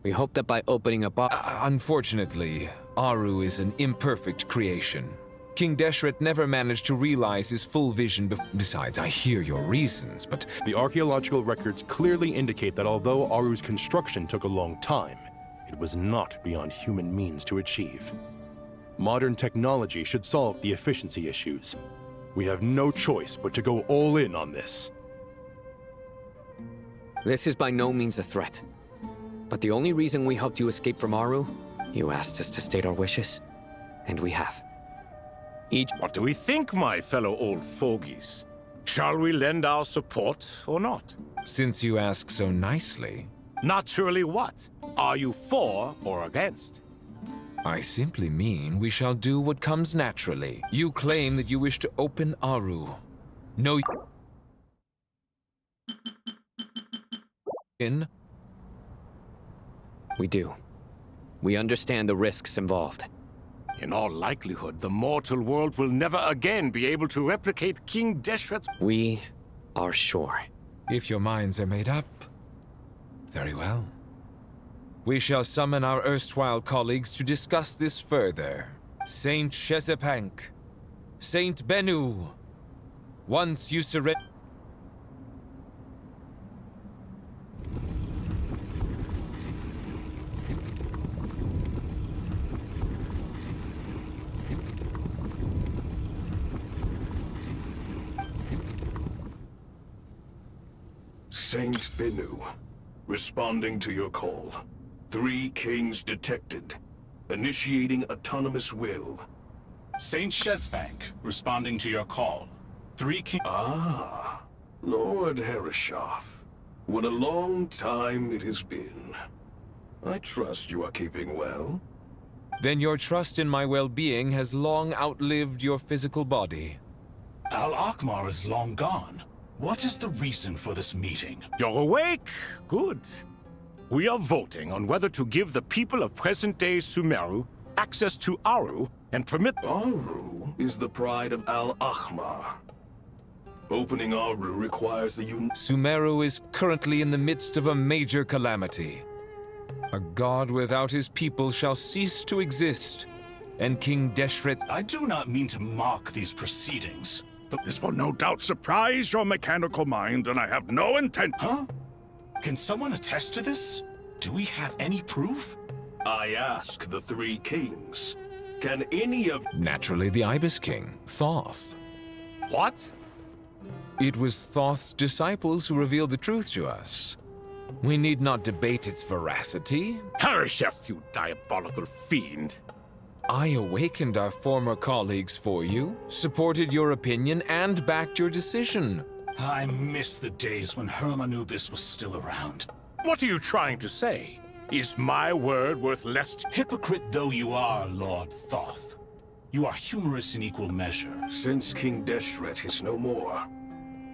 We hope that by opening up... Unfortunately, Aru is an imperfect creation. King Deshret never managed to realize his full vision Besides, I hear your reasons, but... The archaeological records clearly indicate that although Aru's construction took a long time, it was not beyond human means to achieve. Modern technology should solve the efficiency issues. We have no choice but to go all in on this. This is by no means a threat. But the only reason we helped you escape from Aru, you asked us to state our wishes, and we have. What do we think, my fellow old fogies? Shall we lend our support or not? Since you ask so nicely... Naturally what? Are you for or against? I simply mean we shall do what comes naturally. You claim that you wish to open Aru. No... We do. We understand the risks involved. In all likelihood, the mortal world will never again be able to replicate King Deshret's... We are sure. If your minds are made up, very well. We shall summon our erstwhile colleagues to discuss this further. Saint Shezepank, Saint Bennu, once you surrender... Saint Bennu, responding to your call. 3 kings detected. Initiating autonomous will. Saint Shetsbank, responding to your call. 3 king... Ah, Lord Herreshoff. What a long time it has been. I trust you are keeping well. Then your trust in my well-being has long outlived your physical body. Al-Akmar is long gone. What is the reason for this meeting? You're awake? Good. We are voting on whether to give the people of present-day Sumeru access to Aru and permit... Aru is the pride of Al-Akmar. Opening Aru requires the Sumeru is currently in the midst of a major calamity. A god without his people shall cease to exist, and King Deshret... I do not mean to mock these proceedings, but... This will no doubt surprise your mechanical mind, and I have no intent... Huh? Can someone attest to this? Do we have any proof? I ask the 3 kings. Can any of... Naturally the Ibis King, Thoth. What? It was Thoth's disciples who revealed the truth to us. We need not debate its veracity. Herreshoff, you diabolical fiend! I awakened our former colleagues for you, supported your opinion, and backed your decision. I miss the days when Hermanubis was still around. What are you trying to say? Is my word worth less? Hypocrite though you are, Lord Thoth, you are humorous in equal measure. Since King Deshret is no more,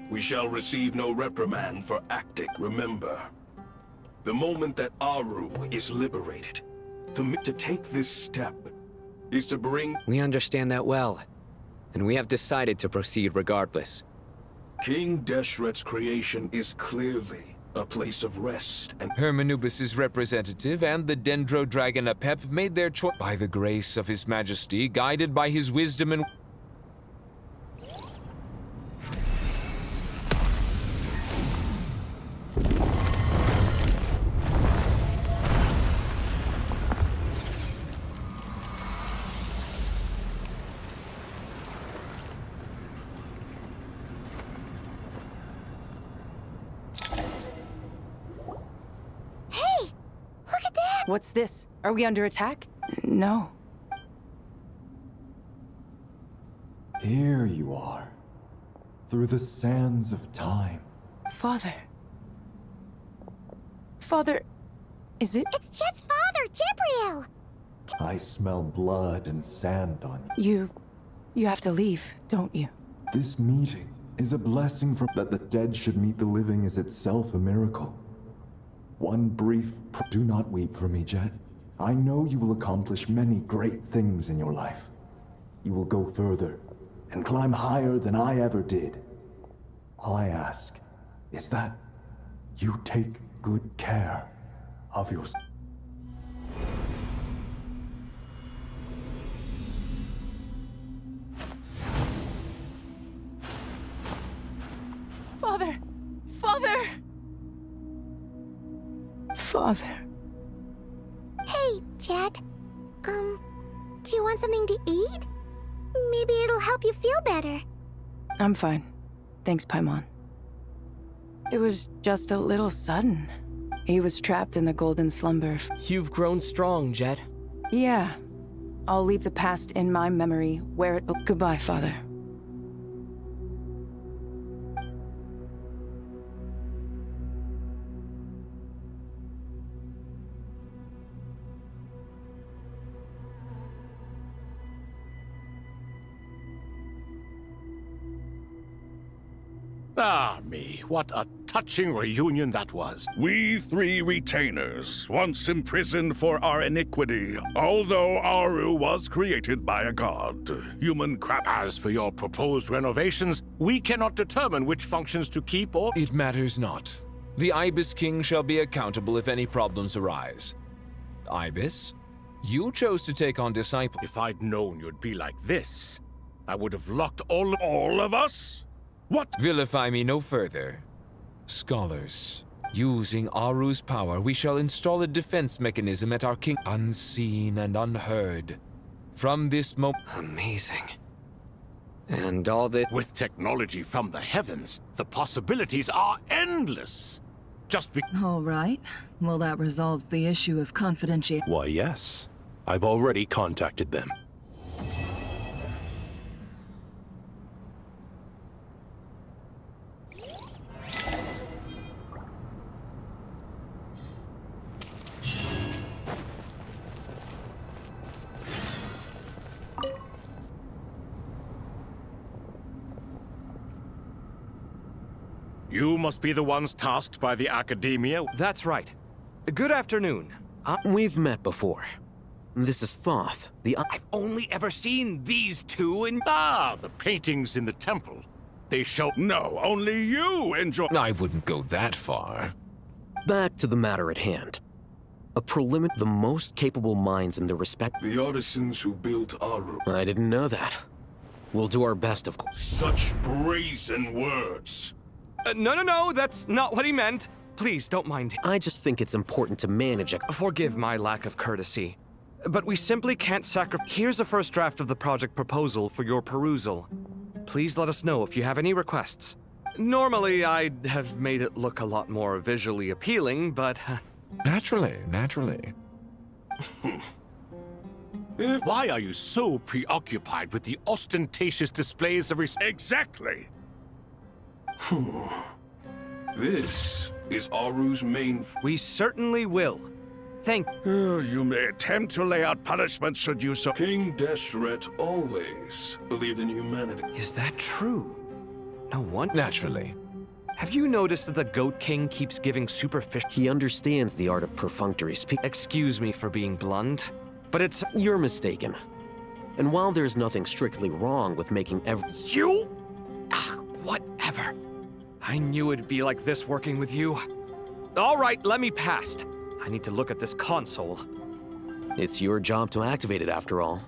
we shall receive no reprimand for acting. Remember, the moment that Aru is liberated, to take this step is to bring... We understand that well, and we have decided to proceed regardless. King Deshret's creation is clearly a place of rest and... Hermanubis' representative and the Dendro Dragon Apep made their choice by the grace of His Majesty, guided by his wisdom and... What's this? Are we under attack? No. Here you are, through the sands of time. Father. Father, is it? It's Jet's father, Jibriel! I smell blood and sand on you. You have to leave, don't you? This meeting is a blessing from that the dead should meet the living is itself a miracle. One brief... Do not weep for me, Jet. I know you will accomplish many great things in your life. You will go further and climb higher than I ever did. All I ask is that you take good care of yourself. Father! Father! Father. Hey, Jet. Do you want something to eat? Maybe it'll help you feel better. I'm fine. Thanks, Paimon. It was just a little sudden. He was trapped in the golden slumber. You've grown strong, Jet. Yeah. I'll leave the past in my memory where it... Goodbye, Father. Ah, me, what a touching reunion that was. We 3 retainers, once imprisoned for our iniquity, although Aru was created by a god. Human crap. As for your proposed renovations, we cannot determine which functions to keep or... It matters not. The Ibis King shall be accountable if any problems arise. Ibis, you chose to take on disciples. If I'd known you'd be like this, I would have locked all of us? What? Vilify me no further. Scholars, using Aru's power, we shall install a defense mechanism at our king, unseen and unheard. From this moment... Amazing. And all this... With technology from the heavens, the possibilities are endless. All right. Well, that resolves the issue of confidentiality. Why, yes. I've already contacted them. You must be the ones tasked by the Academia. That's right. Good afternoon. We've met before. This is Thoth, I've only ever seen these two in... Ah, the paintings in the temple. They show... No, only you enjoy... I wouldn't go that far. Back to the matter at hand. The most capable minds in their respect... The artisans who built Aru. I didn't know that. We'll do our best, of course. Such brazen words. No, that's not what he meant. Please, don't mind. I just think it's important to manage it. Forgive my lack of courtesy. But we simply can't sacrifice... Here's a first draft of the project proposal for your perusal. Please let us know if you have any requests. Normally, I'd have made it look a lot more visually appealing, but... Naturally. Why are you so preoccupied with the ostentatious displays of Exactly. This is Aru's main... We certainly will. Thank... You may attempt to lay out punishment should you so... King Deshret always believed in humanity. Is that true? No wonder. Naturally. Have you noticed that the Goat King keeps giving superficial... He understands the art of perfunctory speech. Excuse me for being blunt, but it's... You're mistaken. And while there's nothing strictly wrong with making You? Whatever. I knew it'd be like this working with you. All right, let me past. I need to look at this console. It's your job to activate it, after all.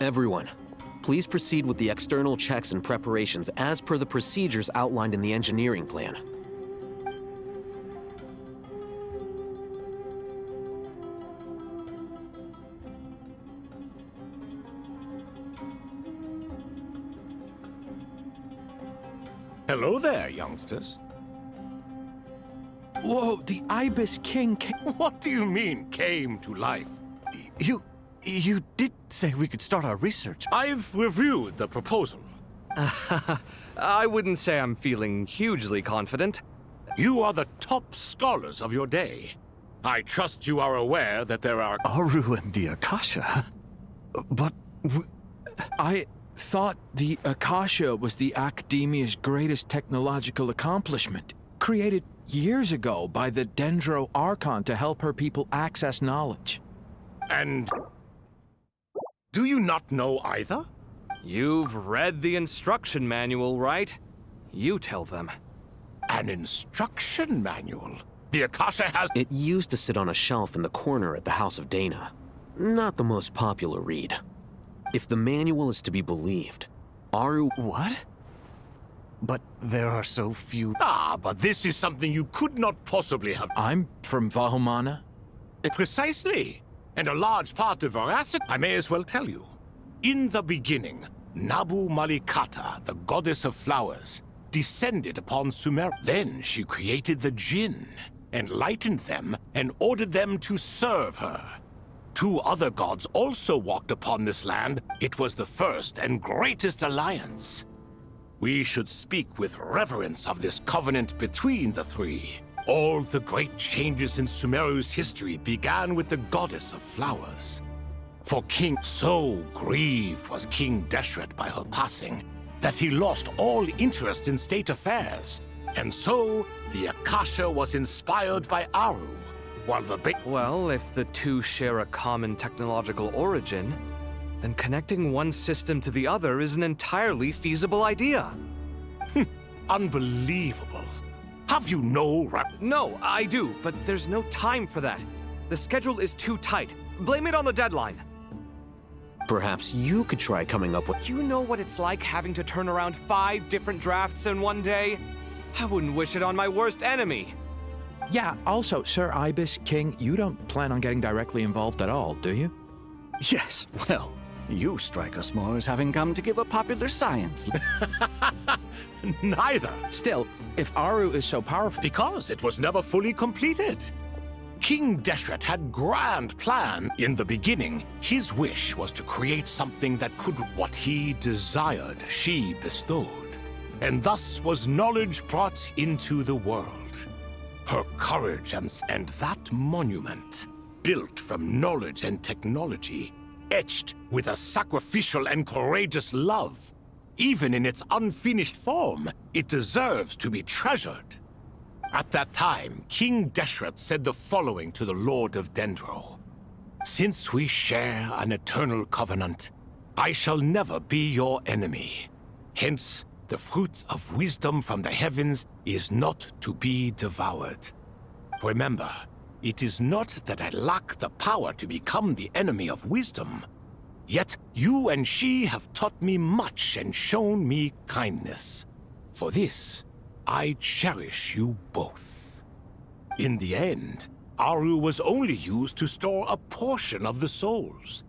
Everyone, please proceed with the external checks and preparations as per the procedures outlined in the engineering plan. Hello there, youngsters. Whoa, the Ibis King came... What do you mean, came to life? You did say we could start our research. I've reviewed the proposal. I wouldn't say I'm feeling hugely confident. You are the top scholars of your day. I trust you are aware that there are... Aru and the Akasha? But... I thought the Akasha was the Academia's greatest technological accomplishment, created years ago by the Dendro Archon to help her people access knowledge. And... do you not know either? You've read the instruction manual, right? You tell them. An instruction manual? The Akasha has... It used to sit on a shelf in the corner at the House of Dana. Not the most popular read. If the manual is to be believed, Aru... What? But there are so few... but this is something you could not possibly have... I'm from Vahumana. Precisely. And a large part of our asset, I may as well tell you. In the beginning, Nabu Malikata, the goddess of flowers, descended upon Sumer. Then she created the Jinn, enlightened them, and ordered them to serve her. 2 other gods also walked upon this land. It was the first and greatest alliance. We should speak with reverence of this covenant between the 3. All the great changes in Sumeru's history began with the goddess of flowers. For so grieved was King Deshret by her passing, that he lost all interest in state affairs. And so, the Akasha was inspired by Aru, while Well, if the 2 share a common technological origin, then connecting one system to the other is an entirely feasible idea. Unbelievable. Have you no... No, I do, but there's no time for that. The schedule is too tight. Blame it on the deadline. Perhaps you could try coming up with... You know what it's like having to turn around 5 different drafts in one day? I wouldn't wish it on my worst enemy. Yeah, also, Sir Ibis King, you don't plan on getting directly involved at all, do you? Yes, well, you strike us more as having come to give a popular science. Neither. Still, if Aru is so powerful... Because it was never fully completed. King Deshret had grand plan. In the beginning, his wish was to create something that could what he desired, she bestowed. And thus was knowledge brought into the world. Her courage and that monument, built from knowledge and technology, etched with a sacrificial and courageous love. Even in its unfinished form, it deserves to be treasured. At that time, King Deshret said the following to the Lord of Dendro. Since we share an eternal covenant, I shall never be your enemy. Hence, the fruit of wisdom from the heavens is not to be devoured. Remember, it is not that I lack the power to become the enemy of wisdom. Yet you and she have taught me much and shown me kindness. For this, I cherish you both. In the end, Aru was only used to store a portion of the souls.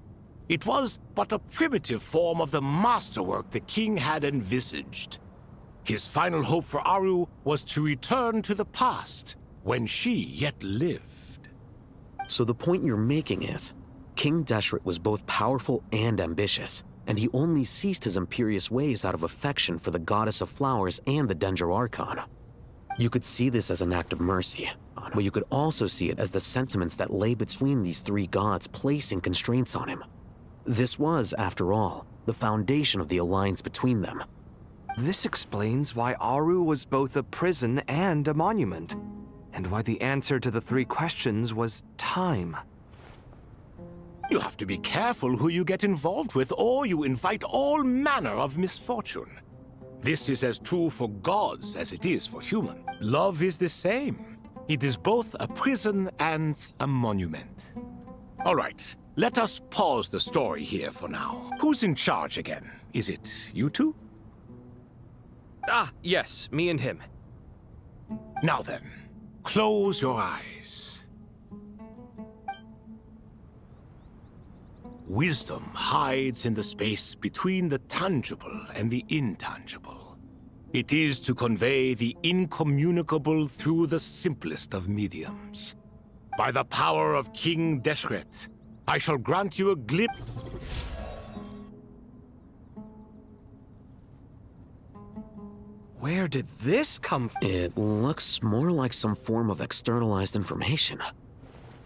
It was but a primitive form of the masterwork the king had envisaged. His final hope for Aru was to return to the past, when she yet lived. So the point you're making is, King Deshret was both powerful and ambitious, and he only ceased his imperious ways out of affection for the goddess of flowers and the Dendro Archon. You could see this as an act of mercy, but you could also see it as the sentiments that lay between these three gods placing constraints on him. This was, after all, the foundation of the alliance between them. This explains why Aru was both a prison and a monument, and why the answer to the three questions was time. You have to be careful who you get involved with, or you invite all manner of misfortune. This is as true for gods as it is for humans. Love is the same. It is both a prison and a monument. All right, let us pause the story here for now. Who's in charge again? Is it you two? Ah, yes, me and him. Now then, close your eyes. Wisdom hides in the space between the tangible and the intangible. It is to convey the incommunicable through the simplest of mediums. By the power of King Deshret, I shall grant you a glimpse. Where did this come from? It looks more like some form of externalized information.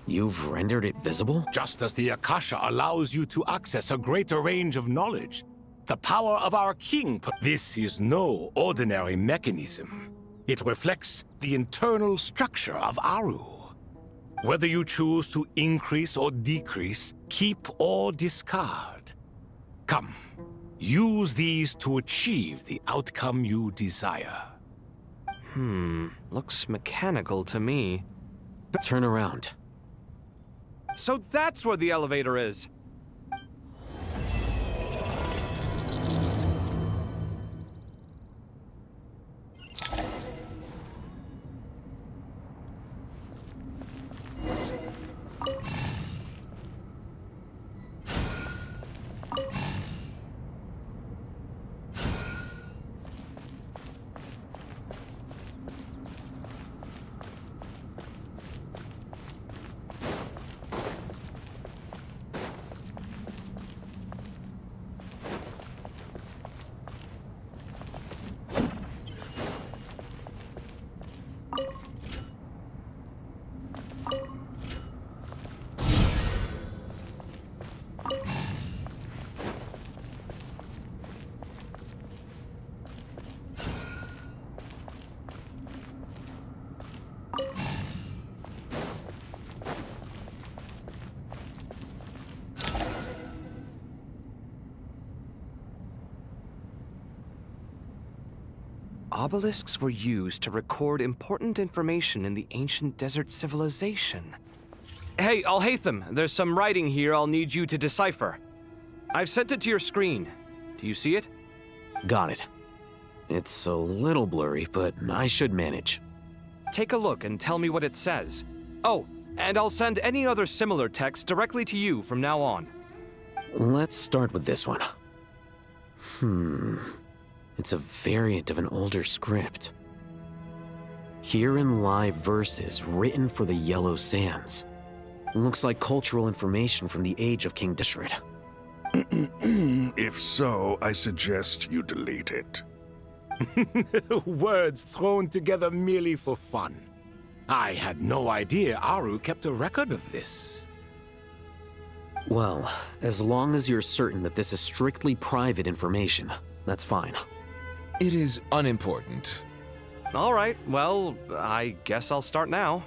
You've rendered it visible? Just as the Akasha allows you to access a greater range of knowledge, the power of our king. This is no ordinary mechanism. It reflects the internal structure of Aru. Whether you choose to increase or decrease, keep or discard. Come, use these to achieve the outcome you desire. Looks mechanical to me. Turn around. So that's where the elevator is. Obelisks were used to record important information in the ancient desert civilization. Hey, Al-Haytham, there's some writing here I'll need you to decipher. I've sent it to your screen. Do you see it? Got it. It's a little blurry, but I should manage. Take a look and tell me what it says. Oh, and I'll send any other similar text directly to you from now on. Let's start with this one. It's a variant of an older script. Herein lie verses written for the Yellow Sands. Looks like cultural information from the age of King Deshret. If so, I suggest you delete it. Words thrown together merely for fun. I had no idea Aru kept a record of this. Well, as long as you're certain that this is strictly private information, That's fine. It is unimportant. All right, well, I guess I'll start now.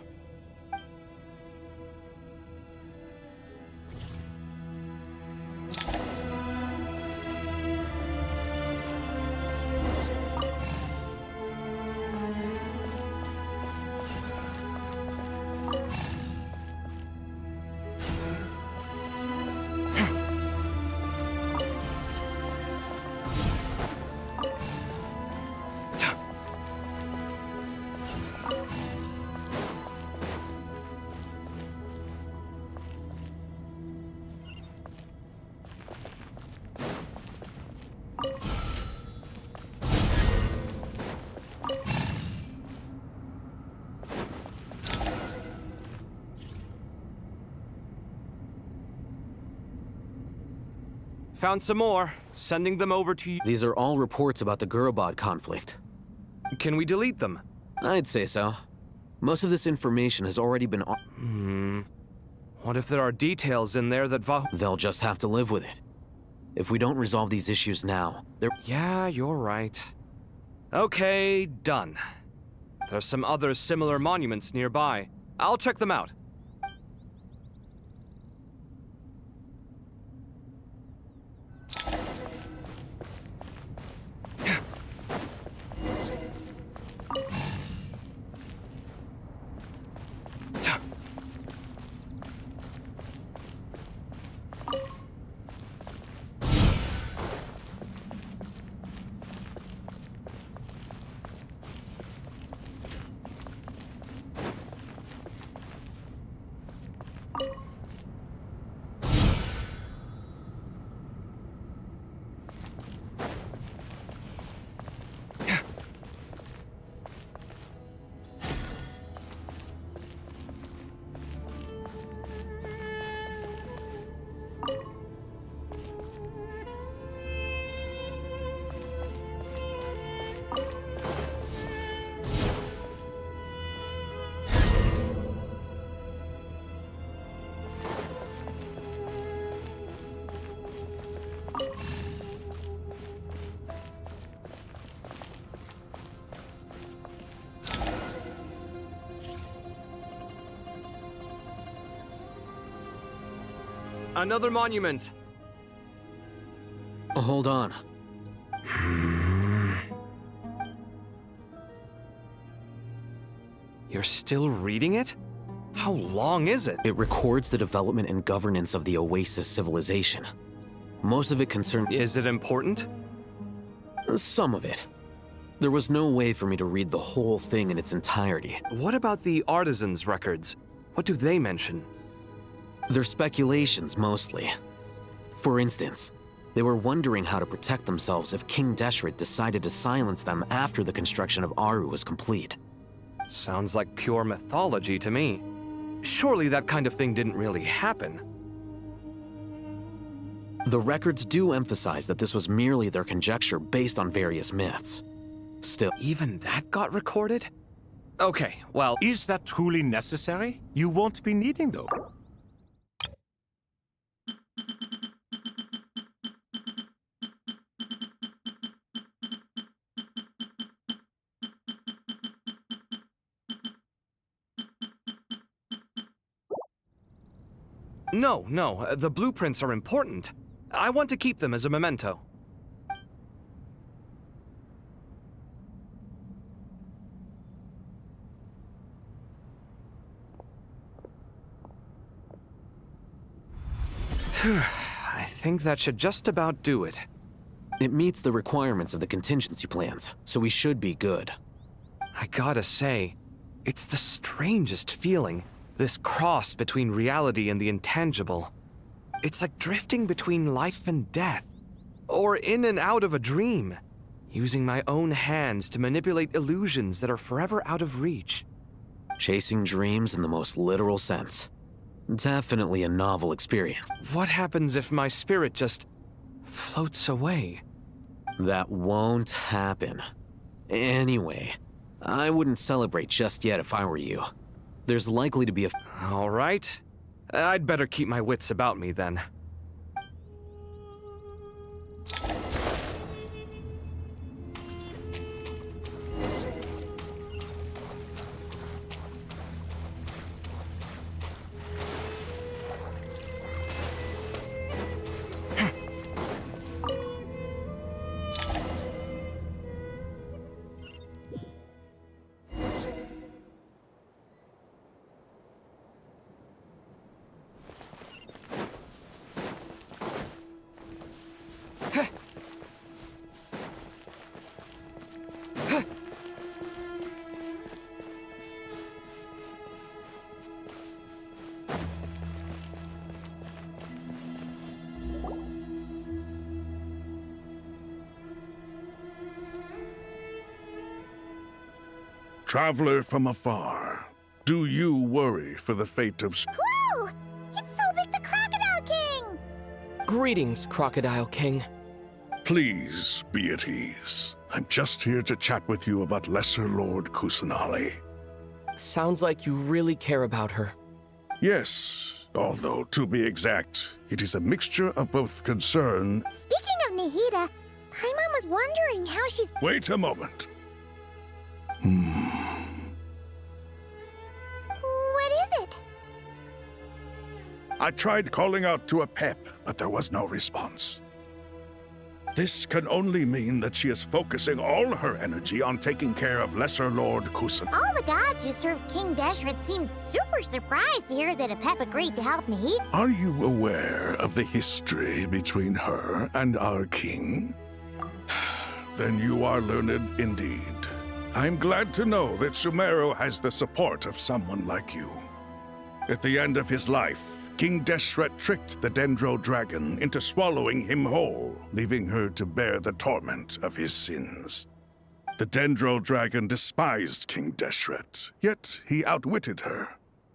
Found some more. Sending them over to you. These are all reports about the Gurubad conflict. Can we delete them? I'd say so. Most of this information has already been... What if there are details in there that They'll just have to live with it. If we don't resolve these issues now, they're... Yeah, you're right. Okay, done. There's some other similar monuments nearby. I'll check them out. Another monument. Hold on. You're still reading it? How long is it? It records the development and governance of the Oasis civilization. Most of it concerned... Is it important? Some of it. There was no way for me to read the whole thing in its entirety. What about the artisans' records? What do they mention? They're speculations, mostly. For instance, they were wondering how to protect themselves if King Deshret decided to silence them after the construction of Aru was complete. Sounds like pure mythology to me. Surely that kind of thing didn't really happen. The records do emphasize that this was merely their conjecture based on various myths. Still... Even that got recorded? Okay, well... Is that truly necessary? You won't be needing them. No, the blueprints are important. I want to keep them as a memento. I think that should just about do it. It meets the requirements of the contingency plans, so we should be good. I gotta say, it's the strangest feeling. This cross between reality and the intangible. It's like drifting between life and death, or in and out of a dream, using my own hands to manipulate illusions that are forever out of reach. Chasing dreams in the most literal sense. Definitely a novel experience. What happens if my spirit just floats away? That won't happen. Anyway, I wouldn't celebrate just yet if I were you. There's likely to be a... All right. I'd better keep my wits about me then. Traveler from afar, do you worry for the fate of... Whoa! It's so big the Crocodile King! Greetings, Crocodile King. Please be at ease. I'm just here to chat with you about Lesser Lord Kusanali. Sounds like you really care about her. Yes, although to be exact, it is a mixture of both concern... Speaking of Nahida, Paimon was wondering how she's... Wait a moment. What is it? I tried calling out to a pep, but there was no response. This can only mean that she is focusing all her energy on taking care of Lesser Lord Kusan. All the gods who served King Deshret seemed super surprised to hear that a pep agreed to help Nahida. Are you aware of the history between her and our king? Then you are learned indeed. I'm glad to know that Sumeru has the support of someone like you. At the end of his life, King Deshret tricked the Dendro Dragon into swallowing him whole, leaving her to bear the torment of his sins. The Dendro Dragon despised King Deshret, yet he outwitted her.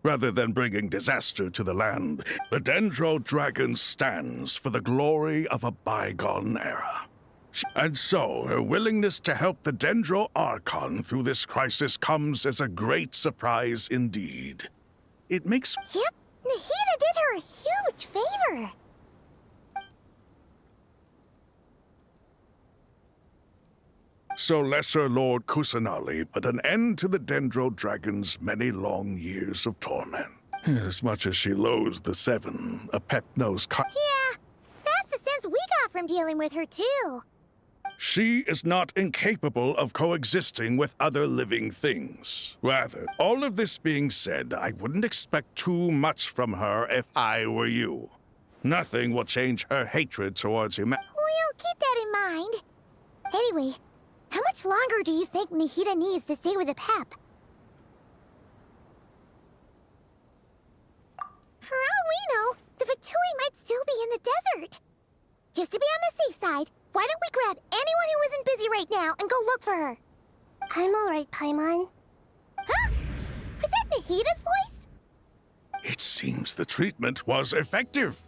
Rather than bringing disaster to the land, the Dendro Dragon stands for the glory of a bygone era. And so, her willingness to help the Dendro Archon through this crisis comes as a great surprise indeed. It makes... Yep, Nahida did her a huge favor. So Lesser Lord Kusanali put an end to the Dendro Dragon's many long years of torment. As much as she loathes the Seven, a pep knows... Yeah, that's the sense we got from dealing with her, too. She is not incapable of coexisting with other living things. Rather, all of this being said, I wouldn't expect too much from her if I were you. Nothing will change her hatred towards humanity. We'll keep that in mind. Anyway, how much longer do you think Nahida needs to stay with the pep? For all we know, the Fatui might still be in the desert. Just to be on the safe side, why don't we grab anyone who isn't busy right now and go look for her? I'm all right, Paimon. Huh? Was that Nahida's voice? It seems the treatment was effective.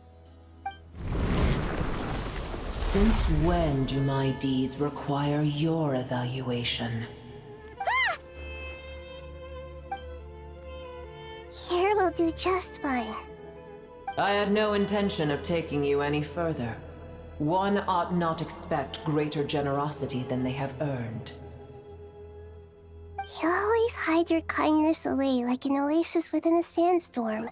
Since when do my deeds require your evaluation? Ah! Here will do just fine. I had no intention of taking you any further. One ought not expect greater generosity than they have earned. You always hide your kindness away like an oasis within a sandstorm.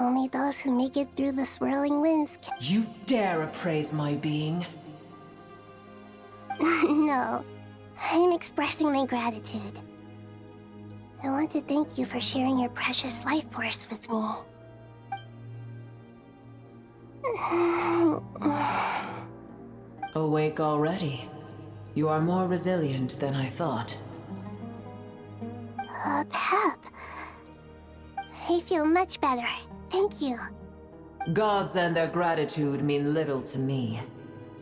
Only those who make it through the swirling winds can... You dare appraise my being? No, I'm expressing my gratitude. I want to thank you for sharing your precious life force with me. Awake already? You are more resilient than I thought. Pep. I feel much better. Thank you. Gods and their gratitude mean little to me.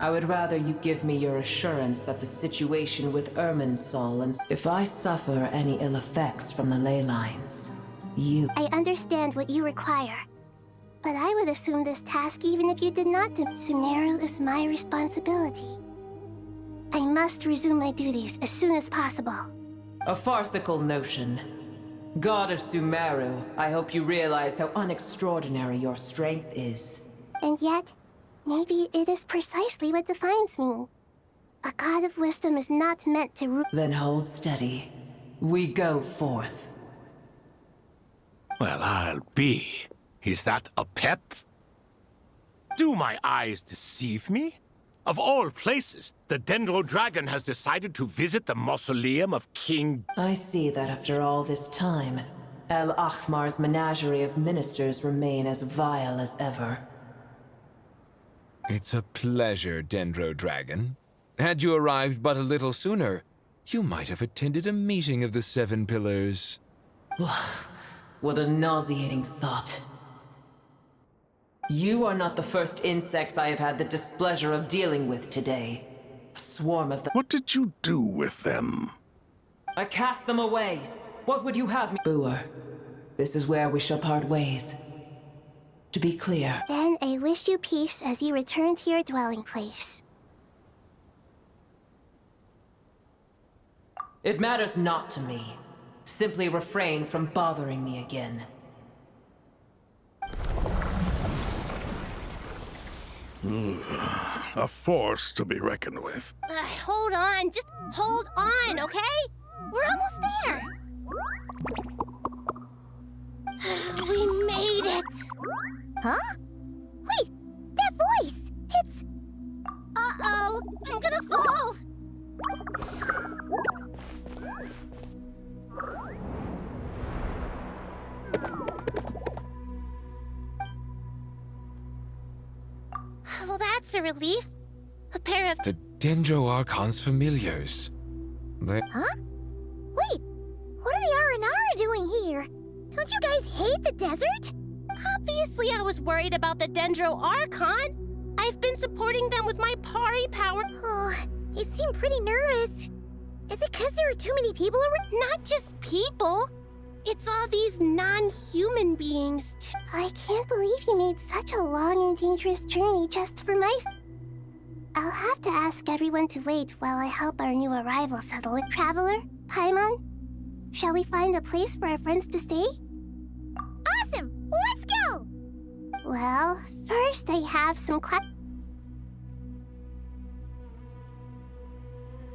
I would rather you give me your assurance that the situation with Irminsul and... If I suffer any ill effects from the ley lines, you... I understand what you require. But I would assume this task even if you did not. Sumeru is my responsibility. I must resume my duties as soon as possible. A farcical notion. God of Sumeru, I hope you realize how unextraordinary your strength is. And yet, maybe it is precisely what defines me. A god of wisdom is not meant to rule. Then hold steady. We go forth. Well, I'll be. Is that a pep? Do my eyes deceive me? Of all places, the Dendro Dragon has decided to visit the mausoleum of King... I see that after all this time, El Ahmar's menagerie of ministers remain as vile as ever. It's a pleasure, Dendro Dragon. Had you arrived but a little sooner, you might have attended a meeting of the Seven Pillars. What a nauseating thought. You are not the first insects I have had the displeasure of dealing with today. A swarm of them. What did you do with them? I cast them away. What would you have me? Brewer, this is where we shall part ways. To be clear. Then I wish you peace as you return to your dwelling place. It matters not to me. Simply refrain from bothering me again. A force to be reckoned with. Hold on, just hold on, okay? We're almost there. We made it. Huh? Wait, that voice! It's... Uh-oh, I'm gonna fall! Well, that's a relief. A pair of... The Dendro Archon's familiars. They... Huh? Wait, what are the Aranara doing here? Don't you guys hate the desert? Obviously I was worried about the Dendro Archon. I've been supporting them with my Pari power. Oh, they seem pretty nervous. Is it because there are too many people around? Not just people. It's all these non-human beings, too. I can't believe you made such a long and dangerous journey just for my... I'll have to ask everyone to wait while I help our new arrival settle it. Traveler, Paimon, shall we find a place for our friends to stay? Awesome! Let's go! Well, first I have some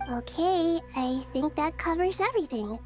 Okay, I think that covers everything.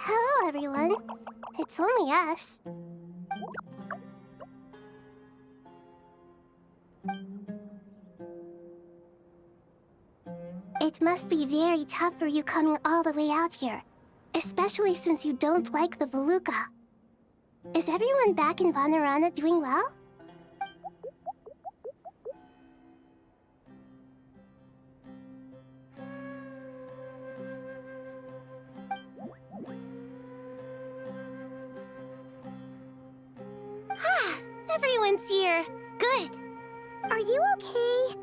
Hello, everyone. It's only us. It must be very tough for you coming all the way out here, especially since you don't like the Voluka. Is everyone back in Vanarana doing well? Everyone's here. Good. Are you okay?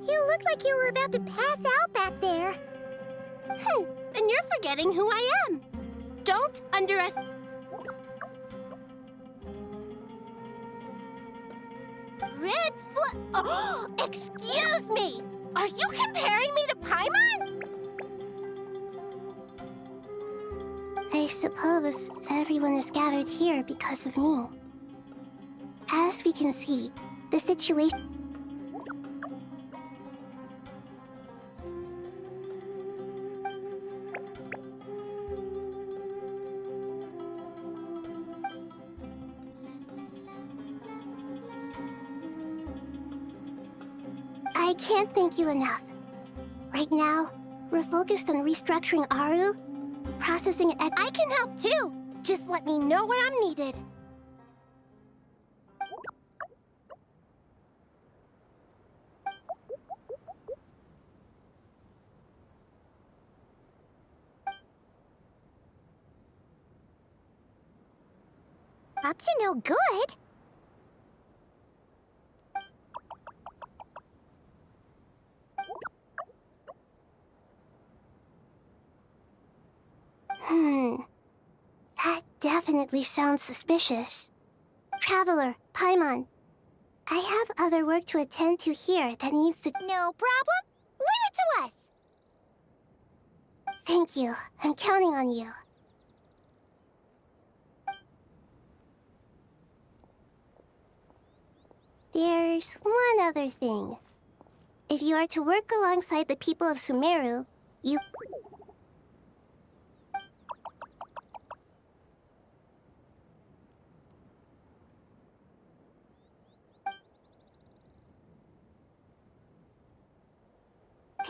You look like you were about to pass out back there. Then you're forgetting who I am. Don't underestimate... Red flag... Oh, excuse me! Are you comparing me to Paimon? I suppose everyone is gathered here because of me. As we can see, the situation... I can't thank you enough. Right now, we're focused on restructuring Aru, processing... I can help too! Just let me know where I'm needed. Up to no good? That definitely sounds suspicious. Traveler, Paimon, I have other work to attend to here that needs to— No problem. Leave it to us! Thank you. I'm counting on you. There's one other thing. If you are to work alongside the people of Sumeru, you—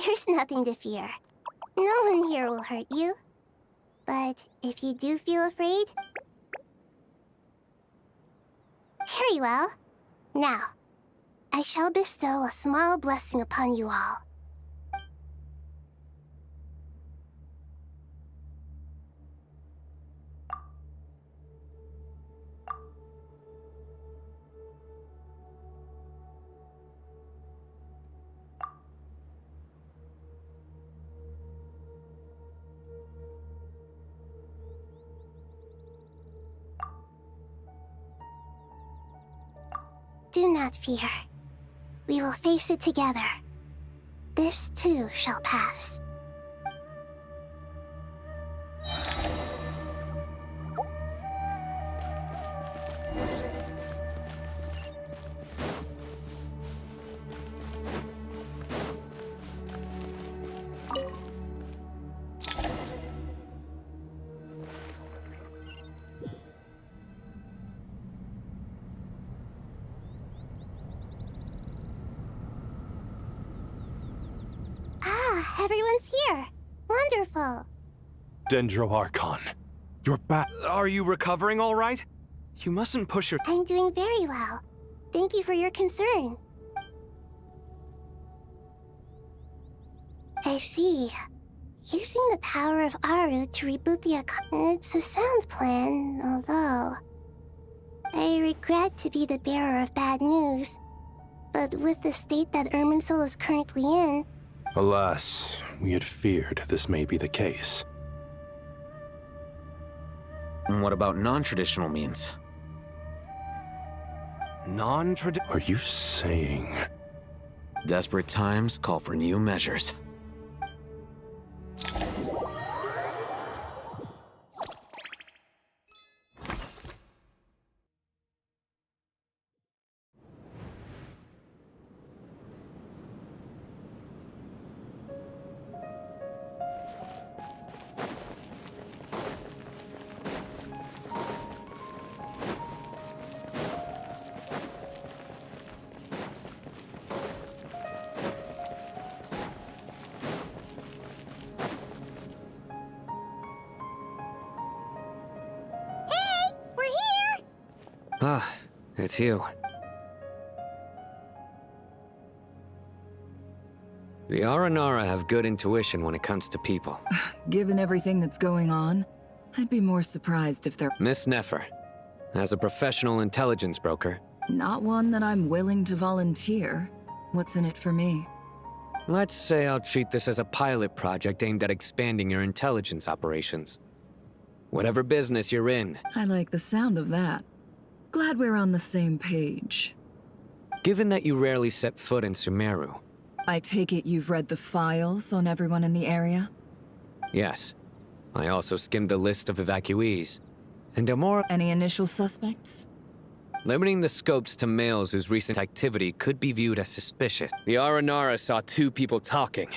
There's nothing to fear. No one here will hurt you. But if you do feel afraid... Very well. Now, I shall bestow a small blessing upon you all. Do not fear. We will face it together. This too shall pass. Everyone's here. Wonderful. Dendro-Archon, you're back. Are you recovering all right? You mustn't push your— I'm doing very well. Thank you for your concern. I see. Using the power of Aru to reboot the It's a sound plan, although... I regret to be the bearer of bad news. But with the state that Irminsul is currently in... Alas, we had feared this may be the case. And what about non-traditional means? Are you saying... Desperate times call for new measures. Ah, it's you. The Aranara have good intuition when it comes to people. Given everything that's going on, I'd be more surprised if they're— Miss Nefer, as a professional intelligence broker... Not one that I'm willing to volunteer. What's in it for me? Let's say I'll treat this as a pilot project aimed at expanding your intelligence operations. Whatever business you're in. I like the sound of that. Glad we're on the same page. Given that you rarely set foot in Sumeru... I take it you've read the files on everyone in the area? Yes. I also skimmed the list of evacuees. And Amora... Any initial suspects? Limiting the scopes to males whose recent activity could be viewed as suspicious. The Aranara saw 2 people talking,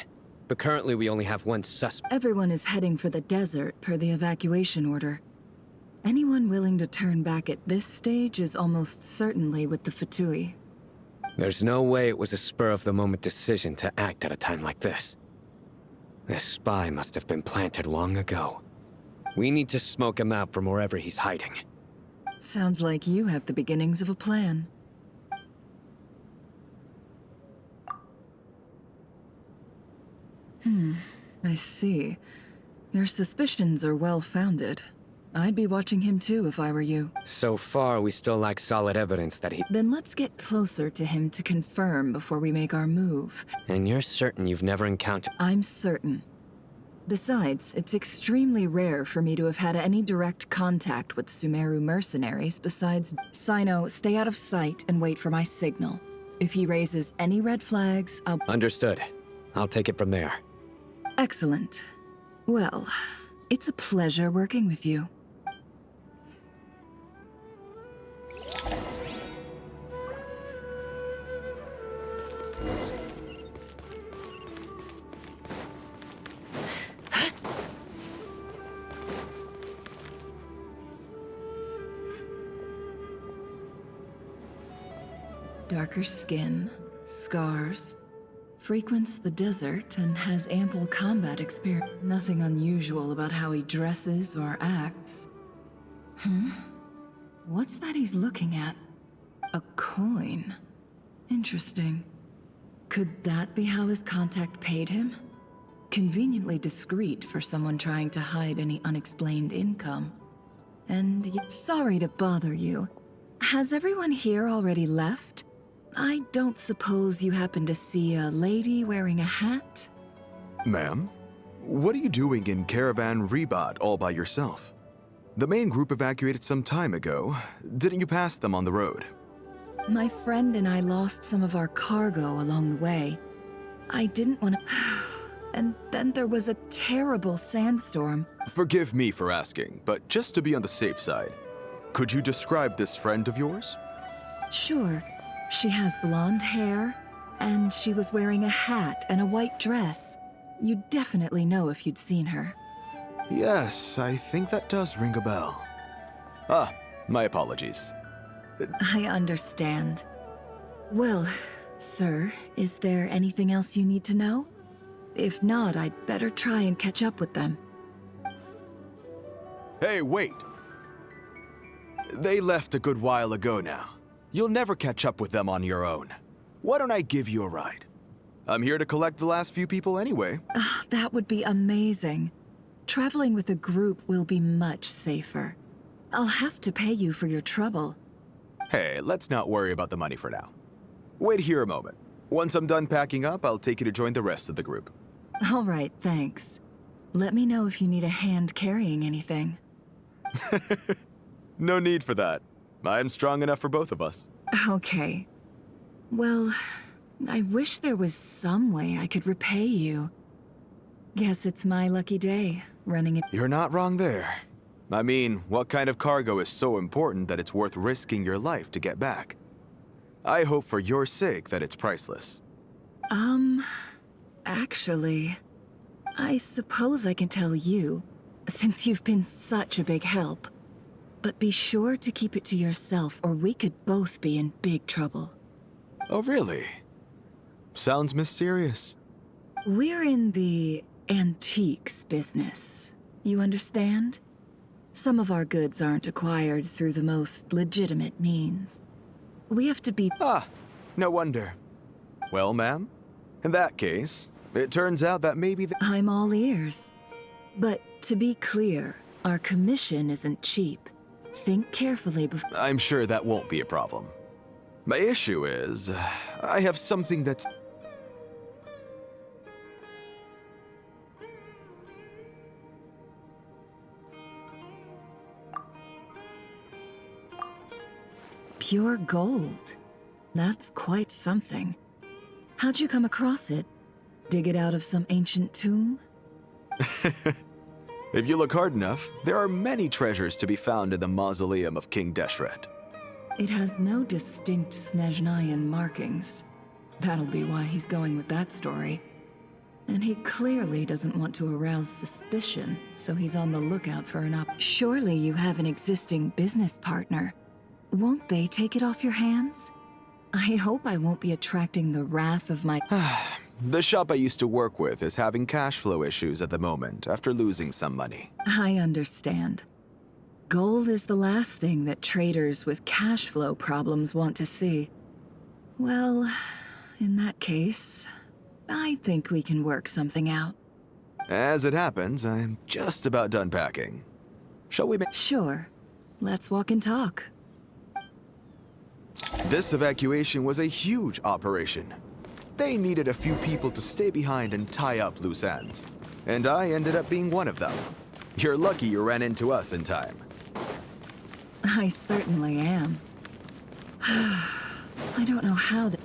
but currently we only have 1 suspect. Everyone is heading for the desert per the evacuation order. Anyone willing to turn back at this stage is almost certainly with the Fatui. There's no way it was a spur-of-the-moment decision to act at a time like this. This spy must have been planted long ago. We need to smoke him out from wherever he's hiding. Sounds like you have the beginnings of a plan. I see. Your suspicions are well-founded. I'd be watching him too if I were you. So far, we still lack solid evidence that he... Then let's get closer to him to confirm before we make our move. And you're certain you've never encountered... I'm certain. Besides, it's extremely rare for me to have had any direct contact with Sumeru mercenaries besides... Sino, stay out of sight and wait for my signal. If he raises any red flags, I'll... Understood. I'll take it from there. Excellent. Well, it's a pleasure working with you. Darker skin, scars, frequents the desert and has ample combat experience. Nothing unusual about how he dresses or acts. What's that he's looking at? A coin. Interesting. Could that be how his contact paid him? Conveniently discreet for someone trying to hide any unexplained income. And sorry to bother you. Has everyone here already left? I don't suppose you happen to see a lady wearing a hat? Ma'am, what are you doing in Caravan Rebat all by yourself? The main group evacuated some time ago. Didn't you pass them on the road? My friend and I lost some of our cargo along the way. I didn't want to... And then there was a terrible sandstorm. Forgive me for asking, but just to be on the safe side, could you describe this friend of yours? Sure. She has blonde hair, and she was wearing a hat and a white dress. You'd definitely know if you'd seen her. Yes, I think that does ring a bell. Ah, my apologies. I understand. Well, sir, is there anything else you need to know? If not, I'd better try and catch up with them. Hey, wait! They left a good while ago now. You'll never catch up with them on your own. Why don't I give you a ride? I'm here to collect the last few people anyway. That would be amazing. Traveling with a group will be much safer. I'll have to pay you for your trouble. Hey, let's not worry about the money for now. Wait here a moment. Once I'm done packing up, I'll take you to join the rest of the group. All right, thanks. Let me know if you need a hand carrying anything. No need for that. I'm strong enough for both of us. Okay. Well, I wish there was some way I could repay you. Guess it's my lucky day, running it. You're not wrong there. I mean, what kind of cargo is so important that it's worth risking your life to get back? I hope for your sake that it's priceless. Actually, I suppose I can tell you, since you've been such a big help. But be sure to keep it to yourself, or we could both be in big trouble. Oh, really? Sounds mysterious. We're in the antiques business. You understand? Some of our goods aren't acquired through the most legitimate means. We have to be... Ah, no wonder. Well, ma'am, in that case, it turns out that maybe I'm all ears. But to be clear, our commission isn't cheap. Think carefully before... I'm sure that won't be a problem. My issue is, I have something that's... Pure gold. That's quite something. How'd you come across it? Dig it out of some ancient tomb? If you look hard enough, there are many treasures to be found in the mausoleum of King Deshret. It has no distinct Snezhnayan markings. That'll be why he's going with that story. And he clearly doesn't want to arouse suspicion, so he's on the lookout for an Surely you have an existing business partner. Won't they take it off your hands? I hope I won't be attracting the wrath of my... The shop I used to work with is having cash flow issues at the moment after losing some money. I understand. Gold is the last thing that traders with cash flow problems want to see. Well, in that case, I think we can work something out. As it happens, I'm just about done packing. Shall we Sure. Let's walk and talk. This evacuation was a huge operation. They needed a few people to stay behind and tie up loose ends. And I ended up being one of them. You're lucky you ran into us in time. I certainly am. I don't know how the...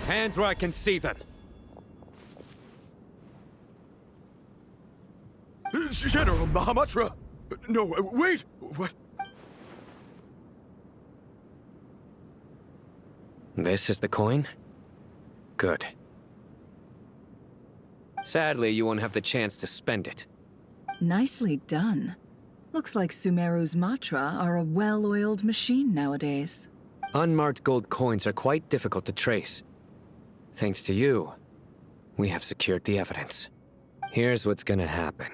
Hands where I can see them. General Mahamatra! No, wait! What? This is the coin? Good. Sadly, you won't have the chance to spend it. Nicely done. Looks like Sumeru's Matra are a well-oiled machine nowadays. Unmarked gold coins are quite difficult to trace. Thanks to you, we have secured the evidence. Here's what's gonna happen.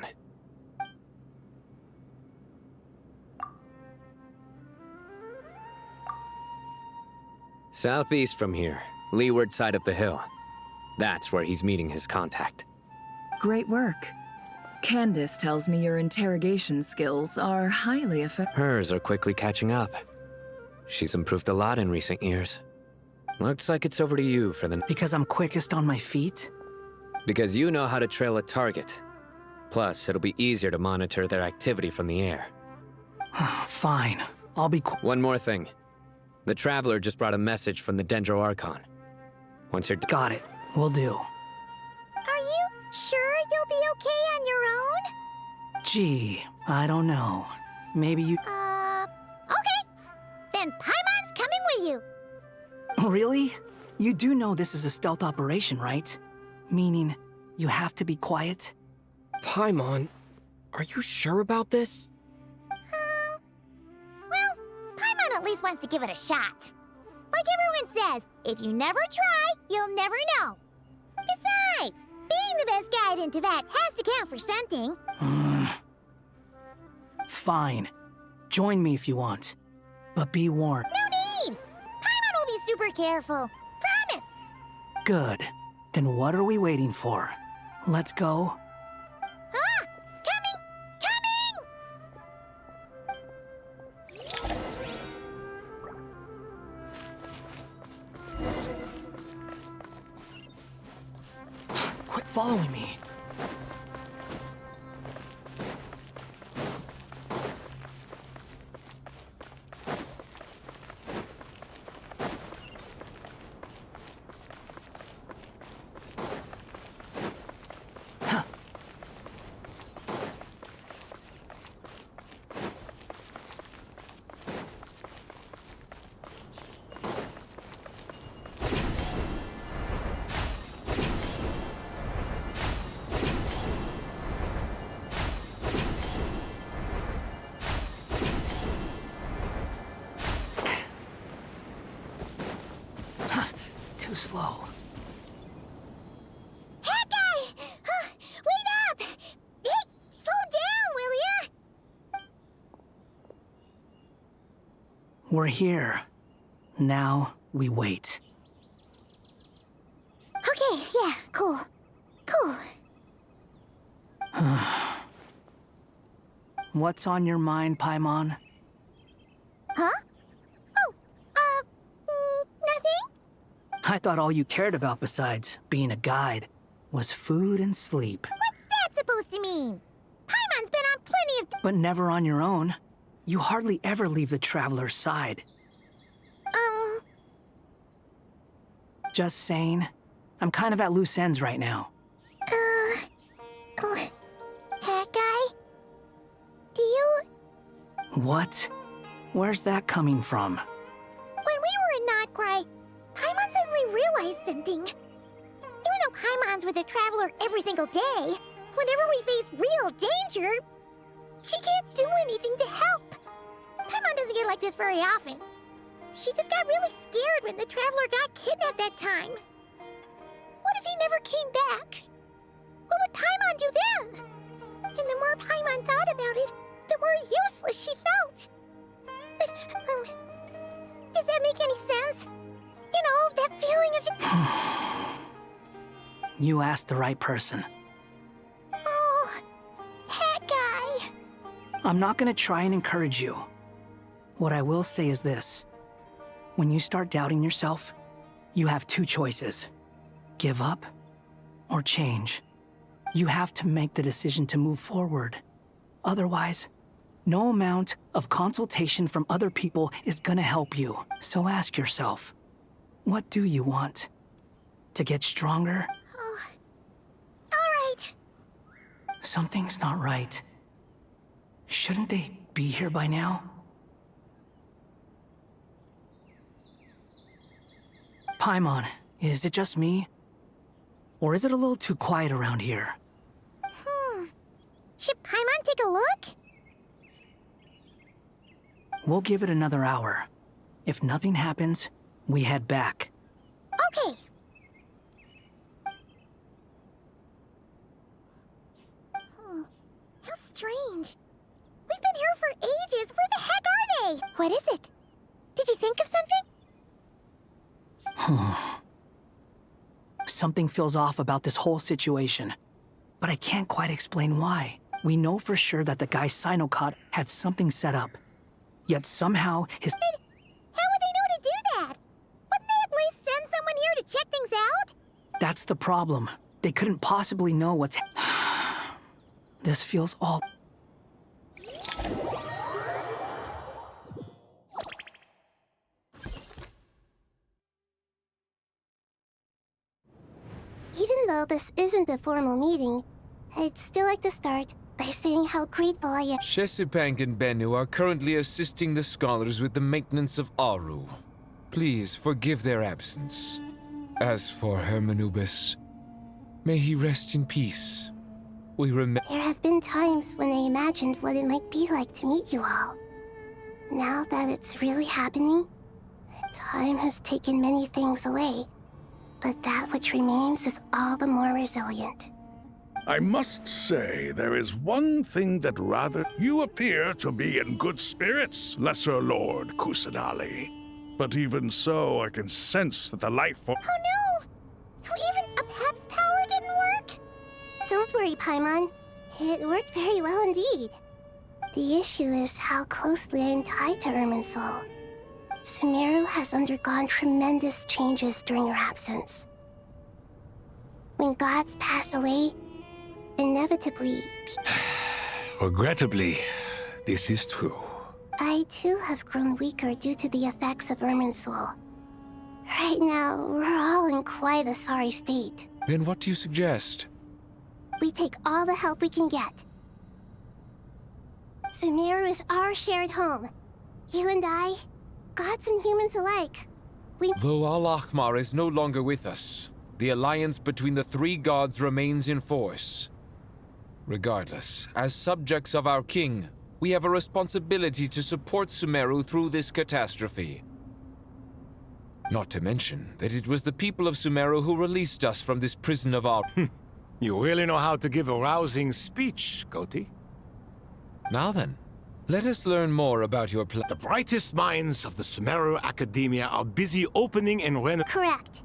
Southeast from here, leeward side of the hill. That's where he's meeting his contact. Great work. Candace tells me your interrogation skills are highly effective. Hers are quickly catching up. She's improved a lot in recent years. Looks like it's over to you for the... Because I'm quickest on my feet? Because you know how to trail a target. Plus, it'll be easier to monitor their activity from the air. Fine. I'll be... One more thing. The Traveler just brought a message from the Dendro Archon. Once you're... Got it. Will do. Are you sure you'll be okay on your own? Gee, I don't know. Maybe you... Okay. Then Paimon's coming with you. Really? You do know this is a stealth operation, right? Meaning, you have to be quiet? Paimon, are you sure about this? Well, Paimon at least wants to give it a shot. Like everyone says, if you never try, you'll never know. Besides, being the best guide in Teyvat has to count for something. Fine. Join me if you want. But be warned. No need! Paimon will be super careful. Promise! Good. Then what are we waiting for? Let's go. Ah! Coming! Quit following me. Too slow. Hey, guy! Wait up! Hey, slow down, will ya? We're here. Now, we wait. Okay, yeah, cool. Cool. What's on your mind, Paimon? Huh? Nothing? I thought all you cared about besides being a guide was food and sleep. What's that supposed to mean? Paimon's been on plenty of... But never on your own. You hardly ever leave the Traveler's side. Just saying. I'm kind of at loose ends right now. That guy? Do you... What? Where's that coming from? When we were in Notcry, Paimon suddenly realized something. Even though Paimon's with a Traveler every single day, whenever we face real danger, she can't do anything to help. Paimon doesn't get like this very often. She just got really scared when the Traveler got kidnapped that time. What if he never came back? What would Paimon do then? And the more Paimon thought about it, the more useless she felt. But, You asked the right person. Oh, that guy. I'm not gonna try and encourage you. What I will say is this. When you start doubting yourself, you have two choices. Give up or change. You have to make the decision to move forward. Otherwise, no amount of consultation from other people is gonna help you. So ask yourself, what do you want? To get stronger? Oh, all right. Something's not right. Shouldn't they be here by now? Paimon, is it just me? Or is it a little too quiet around here? Should Paimon take a look? We'll give it another hour. If nothing happens, we head back. Okay. How strange. We've been here for ages. Where the heck are they? What is it? Did you think of something? Something feels off about this whole situation, but I can't quite explain why. We know for sure that the guy Sinocot had something set up, yet somehow his... How would they know to do that? Wouldn't they at least send someone here to check things out? That's the problem. They couldn't possibly know what's... This feels all... Even though this isn't a formal meeting, I'd still like to start by saying how grateful I am. Genshinimpact and Bennu are currently assisting the scholars with the maintenance of Aru. Please forgive their absence. As for Hermanubis, may he rest in peace. We remember... There have been times when I imagined what it might be like to meet you all. Now that it's really happening, time has taken many things away. But that which remains is all the more resilient. I must say, there is one thing that rather... You appear to be in good spirits, Lesser Lord Kusanali. But even so, I can sense that the life form... Oh no! So even Apep's power didn't work? Don't worry, Paimon. It worked very well indeed. The issue is how closely I am tied to Irminsul. Sumeru has undergone tremendous changes during your absence. When gods pass away, inevitably... Regrettably, this is true. I too have grown weaker due to the effects of Irminsul. Right now, we're all in quite a sorry state. Then what do you suggest? We take all the help we can get. Sumeru is our shared home. You and I, gods and humans alike. Though Al-Ahmar is no longer with us, the alliance between the three gods remains in force. Regardless, as subjects of our king, we have a responsibility to support Sumeru through this catastrophe. Not to mention that it was the people of Sumeru who released us from this prison of our... You really know how to give a rousing speech, Koti. Now then, let us learn more about your plan. The brightest minds of the Sumeru Academia are busy opening and Correct.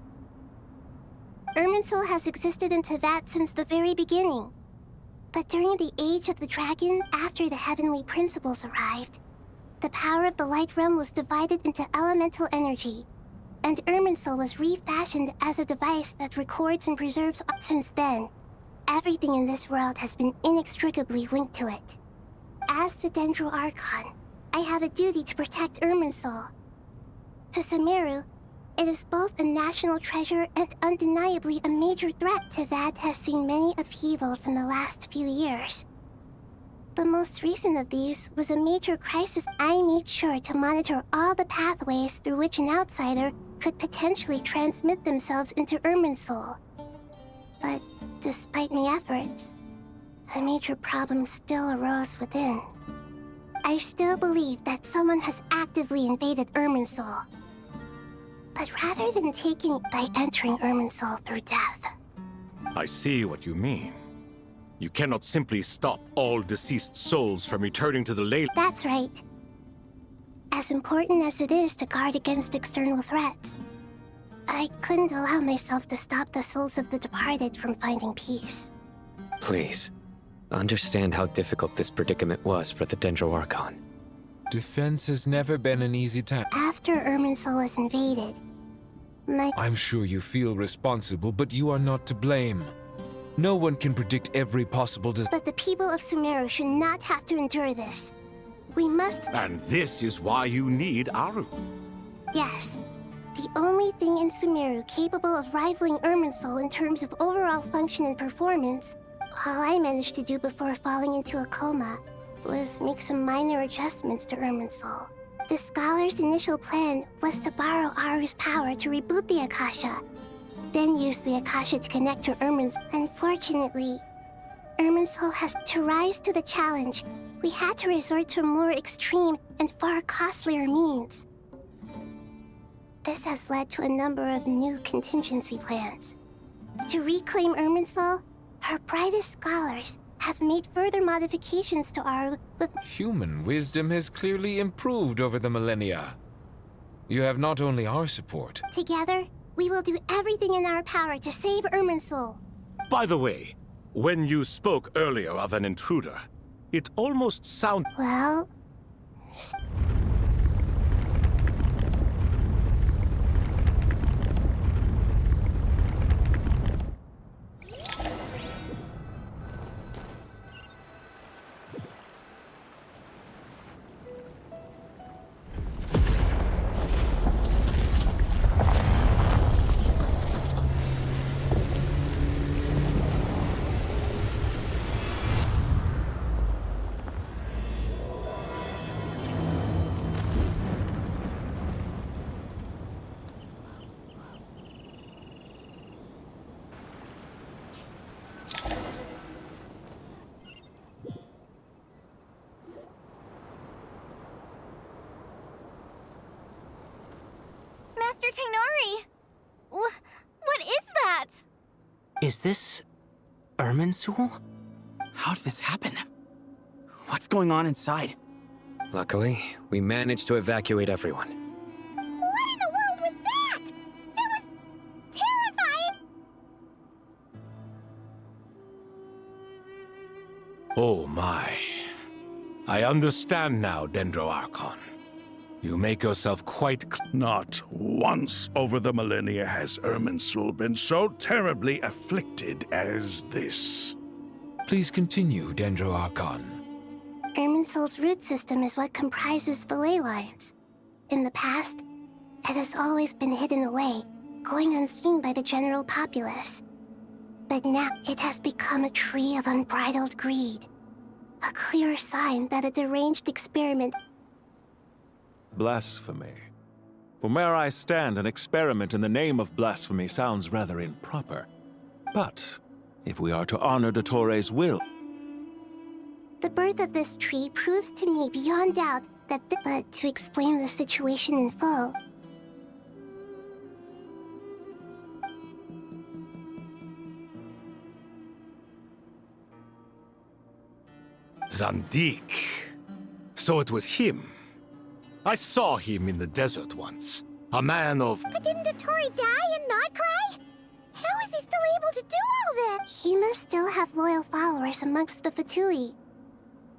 Irminsul has existed in Teyvat since the very beginning. But during the Age of the Dragon, after the Heavenly Principles arrived, the power of the Light Realm was divided into elemental energy, and Irminsul was refashioned as a device that records and preserves. Since then, everything in this world has been inextricably linked to it. As the Dendro Archon, I have a duty to protect Irminsul. To Sumeru, it is both a national treasure and undeniably a major threat. Teyvat has seen many upheavals in the last few years. The most recent of these was a major crisis. I made sure to monitor all the pathways through which an outsider could potentially transmit themselves into Irminsul. But despite my efforts, a major problem still arose within. I still believe that someone has actively invaded Irminsul. But rather than taking by entering Irminsul through death. I see what you mean. You cannot simply stop all deceased souls from returning to the ley. That's right. As important as it is to guard against external threats, I couldn't allow myself to stop the souls of the departed from finding peace. Please, understand how difficult this predicament was for the Dendro-Archon. Defense has never been an easy task. After Irminsul was invaded, I'm sure you feel responsible, but you are not to blame. No one can predict every possible But the people of Sumeru should not have to endure this. We must... And this is why you need Aru. Yes. The only thing in Sumeru capable of rivaling Irminsul in terms of overall function and performance, all I managed to do before falling into a coma was make some minor adjustments to Irminsul. The scholar's initial plan was to borrow Aru's power to reboot the Akasha, then use the Akasha to connect to Irminsul. Unfortunately, Irminsul has to rise to the challenge. We had to resort to a more extreme and far costlier means. This has led to a number of new contingency plans. To reclaim Irminsul, her brightest scholars have made further modifications to Aru with... Human wisdom has clearly improved over the millennia. You have not only our support. Together, we will do everything in our power to save Irminsul. By the way, when you spoke earlier of an intruder, it almost sounded... Well... Master Tainari! What is that? Is this... Irminsul? How did this happen? What's going on inside? Luckily, we managed to evacuate everyone. What in the world was that? That was... terrifying! Oh my. I understand now, Dendro-Archon. You make yourself quite... Not once over the millennia has Irminsul been so terribly afflicted as this. Please continue, Dendro-Archon. Irminsul's root system is what comprises the ley lines. In the past, it has always been hidden away, going unseen by the general populace. But now it has become a tree of unbridled greed. A clear sign that a deranged experiment... Blasphemy. From where I stand, an experiment in the name of blasphemy sounds rather improper. But if we are to honor Dottores' will... The birth of this tree proves to me beyond doubt that But to explain the situation in full... Zandik. So it was him. I saw him in the desert once. A man of... But didn't Dottori die and not cry? How is he still able to do all that? He must still have loyal followers amongst the Fatui.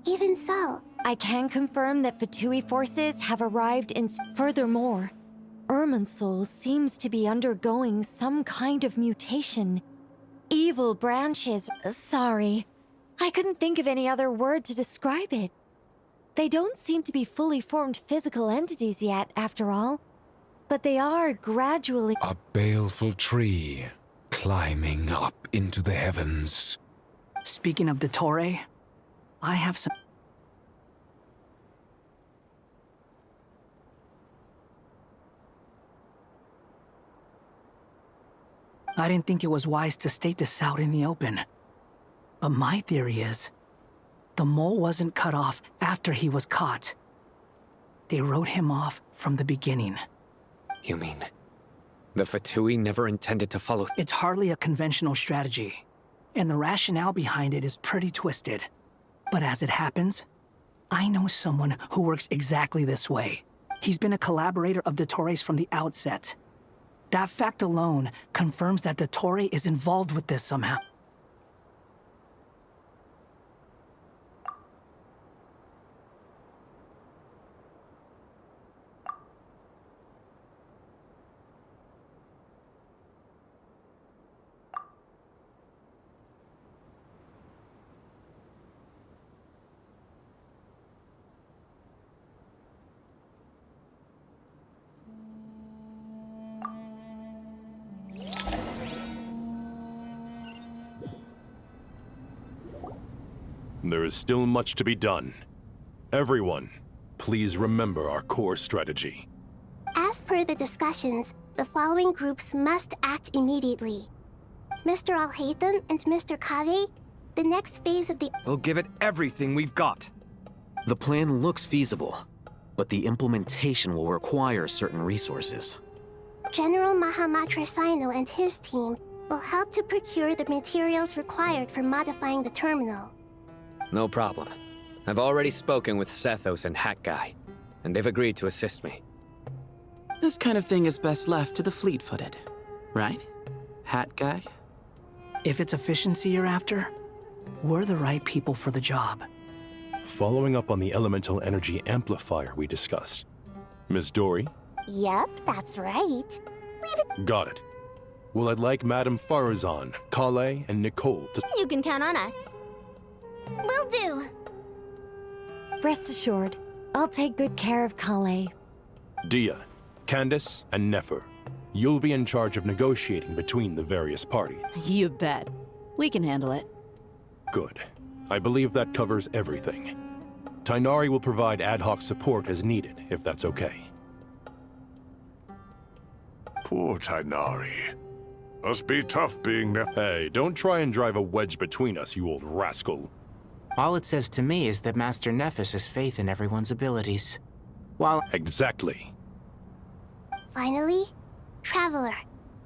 Even so... I can confirm that Fatui forces have arrived in... Furthermore, Irminsul seems to be undergoing some kind of mutation. Evil branches... Sorry. I couldn't think of any other word to describe it. They don't seem to be fully formed physical entities yet, after all. But they are gradually... A baleful tree, climbing up into the heavens. Speaking of Dottore, I have some... I didn't think it was wise to state this out in the open. But my theory is, the mole wasn't cut off after he was caught. They wrote him off from the beginning. You mean, the Fatui never intended to follow... It's hardly a conventional strategy, and the rationale behind it is pretty twisted. But as it happens, I know someone who works exactly this way. He's been a collaborator of Dottore's from the outset. That fact alone confirms that Dottore is involved with this somehow. There is still much to be done. Everyone, please remember our core strategy. As per the discussions, the following groups must act immediately. Mr. Al-Haytham and Mr. Kaveh, the next phase of the... We'll give it everything we've got. The plan looks feasible, but the implementation will require certain resources. General Mahamatra Sino and his team will help to procure the materials required for modifying the terminal. No problem. I've already spoken with Sethos and Hat Guy, and they've agreed to assist me. This kind of thing is best left to the fleet-footed, right? Hat Guy? If it's efficiency you're after, we're the right people for the job. Following up on the elemental energy amplifier we discussed. Ms. Dory? Yep, that's right. Got it. Well, I'd like Madame Farazan, Kale, and Nicole to... You can count on us. Will do. Rest assured, I'll take good care of Kale. Dia, Candace, and Nefer. You'll be in charge of negotiating between the various parties. You bet. We can handle it. Good. I believe that covers everything. Tainari will provide ad hoc support as needed, if that's okay. Poor Tainari. Must be tough being... Hey, don't try and drive a wedge between us, you old rascal. All it says to me is that Master Nephis has faith in everyone's abilities. While... Exactly. Finally, Traveler,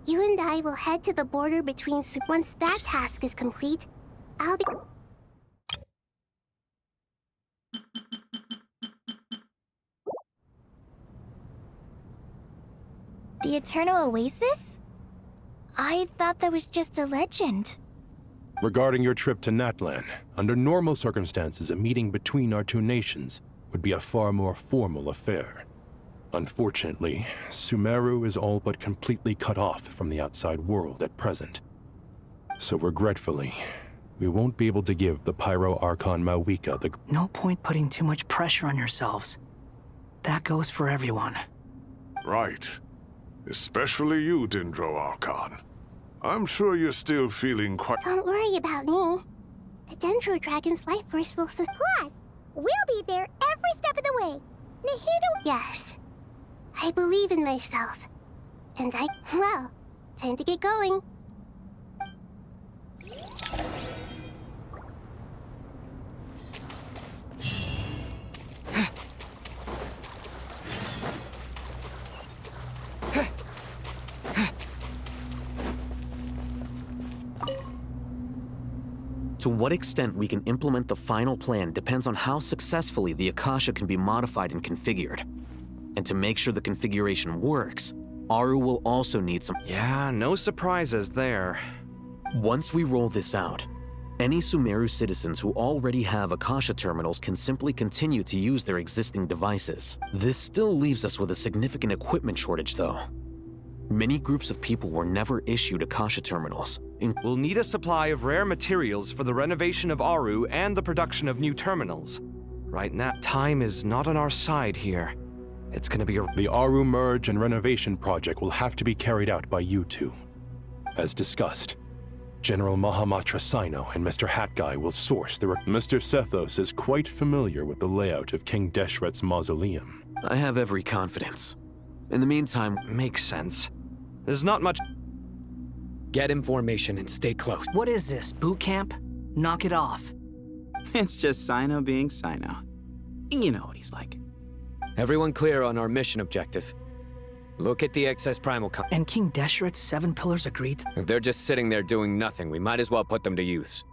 you and I will head to the border between... Once that task is complete, I'll be... The Eternal Oasis? I thought that was just a legend. Regarding your trip to Natlan, under normal circumstances, a meeting between our two nations would be a far more formal affair. Unfortunately, Sumeru is all but completely cut off from the outside world at present. So regretfully, we won't be able to give the Pyro Archon Mawika the... No point putting too much pressure on yourselves. That goes for everyone. Right. Especially you, Dendro Archon. I'm sure you're still feeling quite... Don't worry about me. The Dendro Dragon's life force will... Plus, we'll be there every step of the way. Nihito... Yes. I believe in myself. And well, time to get going. To what extent we can implement the final plan depends on how successfully the Akasha can be modified and configured. And to make sure the configuration works, Aru will also need some... Yeah, no surprises there. Once we roll this out, any Sumeru citizens who already have Akasha terminals can simply continue to use their existing devices. This still leaves us with a significant equipment shortage, though. Many groups of people were never issued Akasha terminals. We'll need a supply of rare materials for the renovation of Aru and the production of new terminals. Right now, time is not on our side here. It's gonna be a... The Aru merge and renovation project will have to be carried out by you two. As discussed, General Mahamatra Sino and Mr. Hat Guy will source the... Mr. Sethos is quite familiar with the layout of King Deshret's mausoleum. I have every confidence. In the meantime... Makes sense. There's not much... Get information and stay close. What is this, boot camp? Knock it off. It's just Sino being Sino. You know what he's like. Everyone clear on our mission objective. Look at the excess primal... And King Deshret's 7 pillars agreed? If they're just sitting there doing nothing, we might as well put them to use.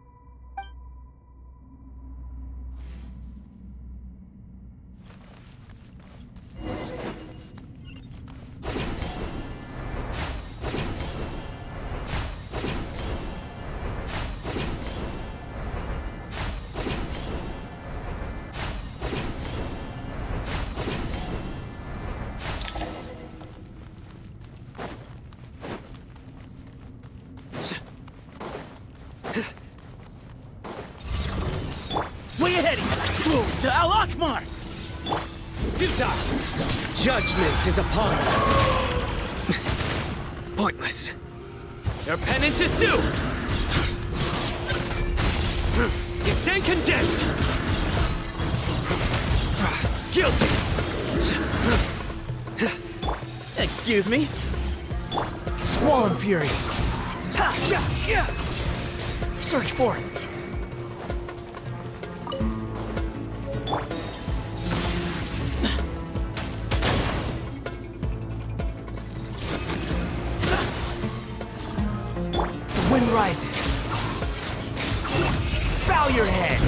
Way ahead! Move to Al Akmar! Zuta! Judgment is upon you. Pointless. Your penance is due! You stand condemned! Guilty! Excuse me? Squall and Fury! Ha! Ja! Yeah! Search for it! The wind rises. Bow your head!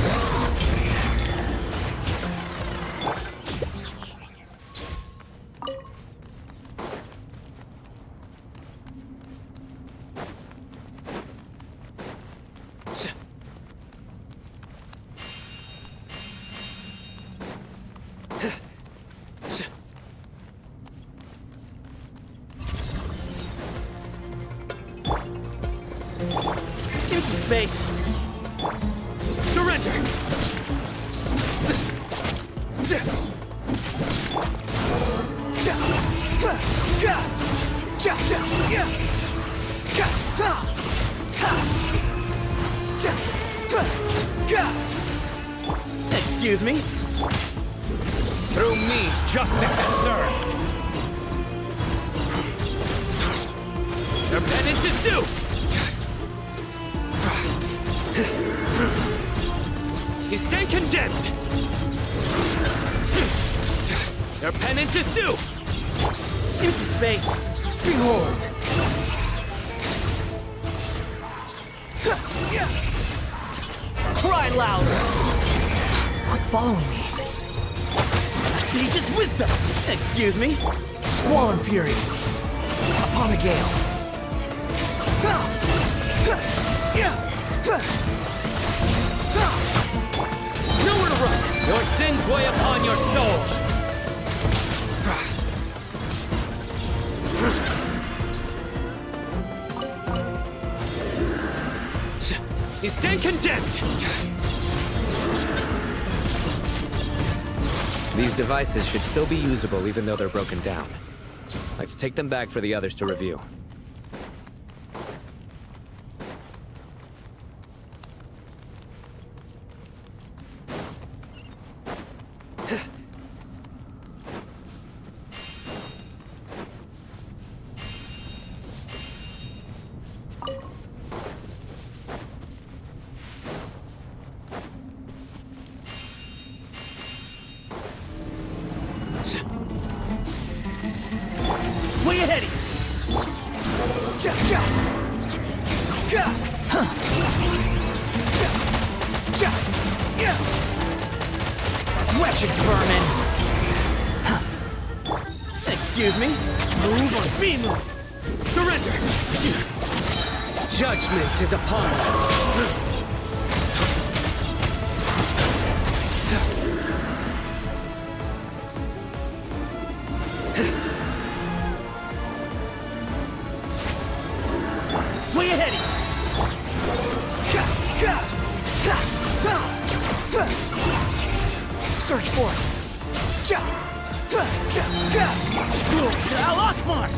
Give me some space. Surrender! Excuse me? Through me, justice is served! Your penance is due! You stand condemned! Your penance is due! Give me some space. Behold! Cry louder! Quit following me. Sage's wisdom! Excuse me? Squall and Fury. Upon the gale. Nowhere to run! Your sins weigh upon your soul! You stand condemned! These devices should still be usable even though they're broken down. Let's take them back for the others to review. Way ahead! Ja, ja. Ga. Huh. Ja, ja. Yeah. Wretched vermin! Huh. Excuse me? Move or be moved! Surrender! Judgment is upon you! Way ahead! Ga, ga, ha, ha, ha. Search for it! Ja, ha, ja, ga. Move to Al Akmar!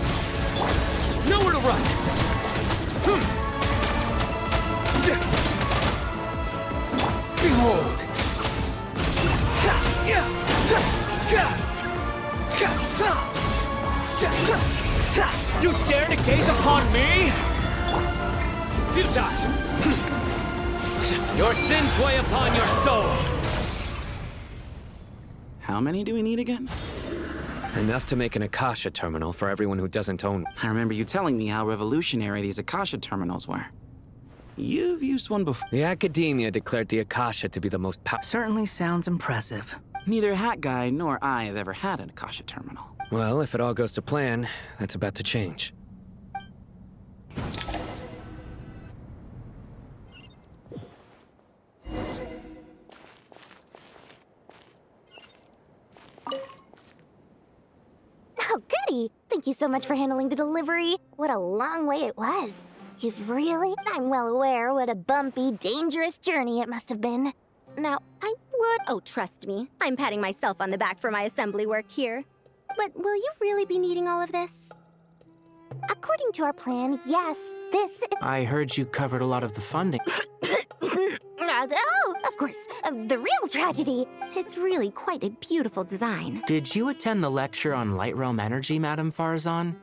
Nowhere to run! Behold! Ha, yeah, ha, ga, ga, ha, ja, ha. You dare to gaze upon me? Zuta! Your sins weigh upon your soul! How many do we need again? Enough to make an Akasha terminal for everyone who doesn't own one. I remember you telling me how revolutionary these Akasha terminals were. You've used one before. The Academia declared the Akasha to be the most powerful. Certainly sounds impressive. Neither Hat Guy nor I have ever had an Akasha terminal. Well, if it all goes to plan, that's about to change. Oh, goody! Thank you so much for handling the delivery. What a long way it was. You've really... I'm well aware what a bumpy, dangerous journey it must have been. Now, I would... Oh, trust me. I'm patting myself on the back for my assembly work here. But will you really be needing all of this? According to our plan, yes, this... I heard you covered a lot of the funding. Oh, of course. The real tragedy. It's really quite a beautiful design. Did you attend the lecture on light realm energy, Madame Farazan?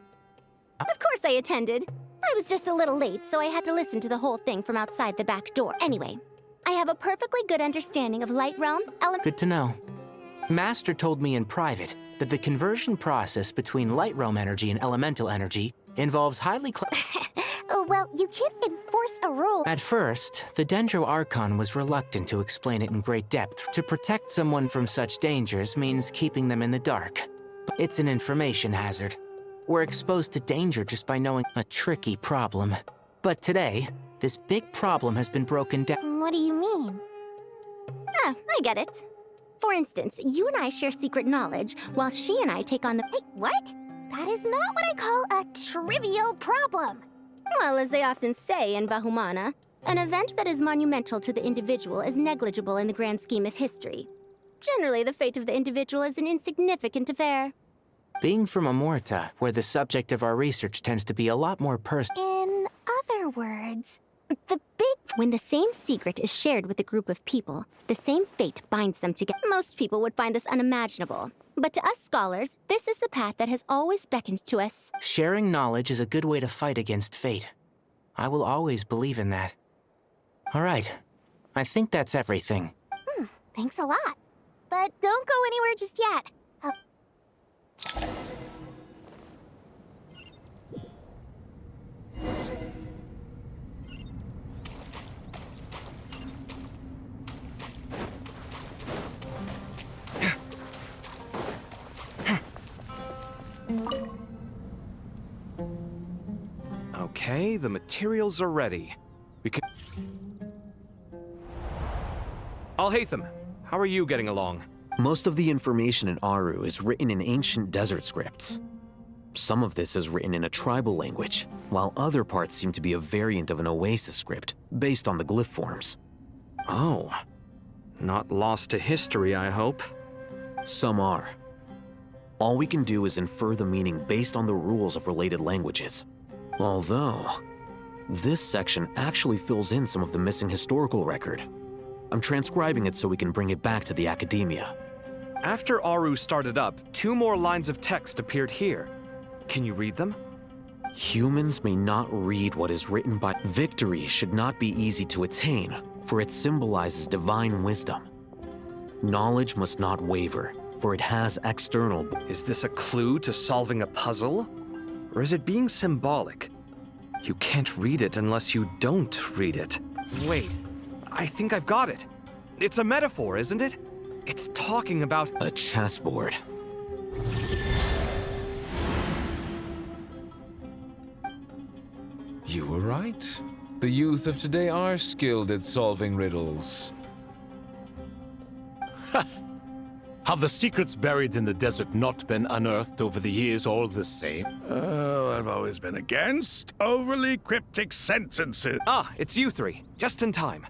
Of course I attended. I was just a little late, so I had to listen to the whole thing from outside the back door. Anyway, I have a perfectly good understanding of light realm, Good to know. Master told me in private that the conversion process between light realm energy and elemental energy involves highly Well, you can't enforce a rule. At first, the Dendro Archon was reluctant to explain it in great depth. To protect someone from such dangers means keeping them in the dark. It's an information hazard. We're exposed to danger just by knowing a tricky problem. But today, this big problem has been broken down. What do you mean? Ah, I get it. For instance, you and I share secret knowledge, while she and I take on the... Hey, what? That is not what I call a trivial problem. Well, as they often say in Vahumana, an event that is monumental to the individual is negligible in the grand scheme of history. Generally, the fate of the individual is an insignificant affair. Being from Amorta, where the subject of our research tends to be a lot more personal. In other words, the big... When the same secret is shared with a group of people, the same fate binds them together. Most people would find this unimaginable. But to us scholars, this is the path that has always beckoned to us. Sharing knowledge is a good way to fight against fate. I will always believe in that. All right. I think that's everything. Thanks a lot. But don't go anywhere just yet. Okay, the materials are ready. We can... Alhaitham, how are you getting along? Most of the information in Aru is written in ancient desert scripts. Some of this is written in a tribal language, while other parts seem to be a variant of an oasis script, based on the glyph forms. Oh. Not lost to history, I hope. Some are. All we can do is infer the meaning based on the rules of related languages. Although, this section actually fills in some of the missing historical record. I'm transcribing it so we can bring it back to the academia. After Aru started up, 2 more lines of text appeared here. Can you read them? Humans may not read what is written by... Victory should not be easy to attain, for it symbolizes divine wisdom. Knowledge must not waver, for it has external... Is this a clue to solving a puzzle? Or is it being symbolic? You can't read it unless you don't read it. Wait, I think I've got it. It's a metaphor, isn't it? It's talking about... A chessboard. You were right. The youth of today are skilled at solving riddles. Have the secrets buried in the desert not been unearthed over the years all the same? Oh, I've always been against overly cryptic sentences. Ah, it's you 3. Just in time.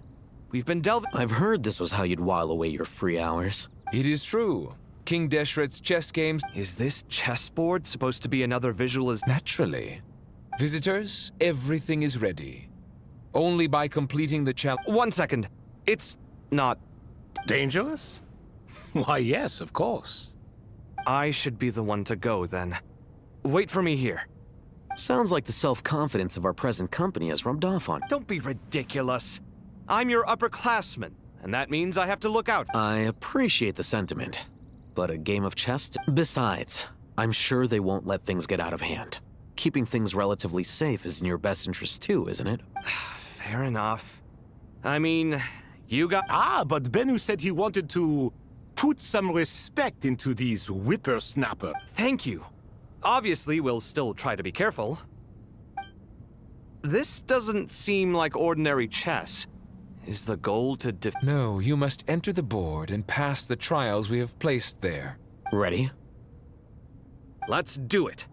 We've been delving... I've heard this was how you'd while away your free hours. It is true. King Deshret's chess games... Is this chessboard supposed to be another visualization? Naturally. Visitors, everything is ready. Only by completing the challenge... 1 second. It's not... dangerous? Why, yes, of course. I should be the one to go, then. Wait for me here. Sounds like the self-confidence of our present company has rubbed off on... Don't be ridiculous. I'm your upperclassman, and that means I have to look out. I appreciate the sentiment, but a game of chess... Besides, I'm sure they won't let things get out of hand. Keeping things relatively safe is in your best interest too, isn't it? Fair enough. I mean, you got... Ah, but Bennu said he wanted to put some respect into these whippersnapper. Thank you. Obviously, we'll still try to be careful. This doesn't seem like ordinary chess. Is the goal to No, you must enter the board and pass the trials we have placed there. Ready? Let's do it.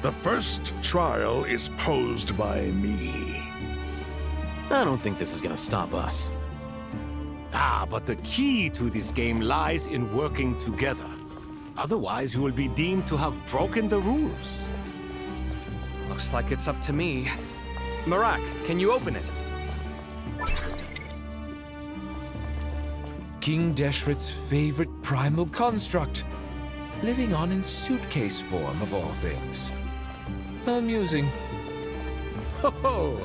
The first trial is posed by me. I don't think this is gonna stop us. Ah, but the key to this game lies in working together. Otherwise, you will be deemed to have broken the rules. Looks like it's up to me. Marak, can you open it? King Deshret's favorite primal construct, living on in suitcase form of all things. Amusing. Ho ho!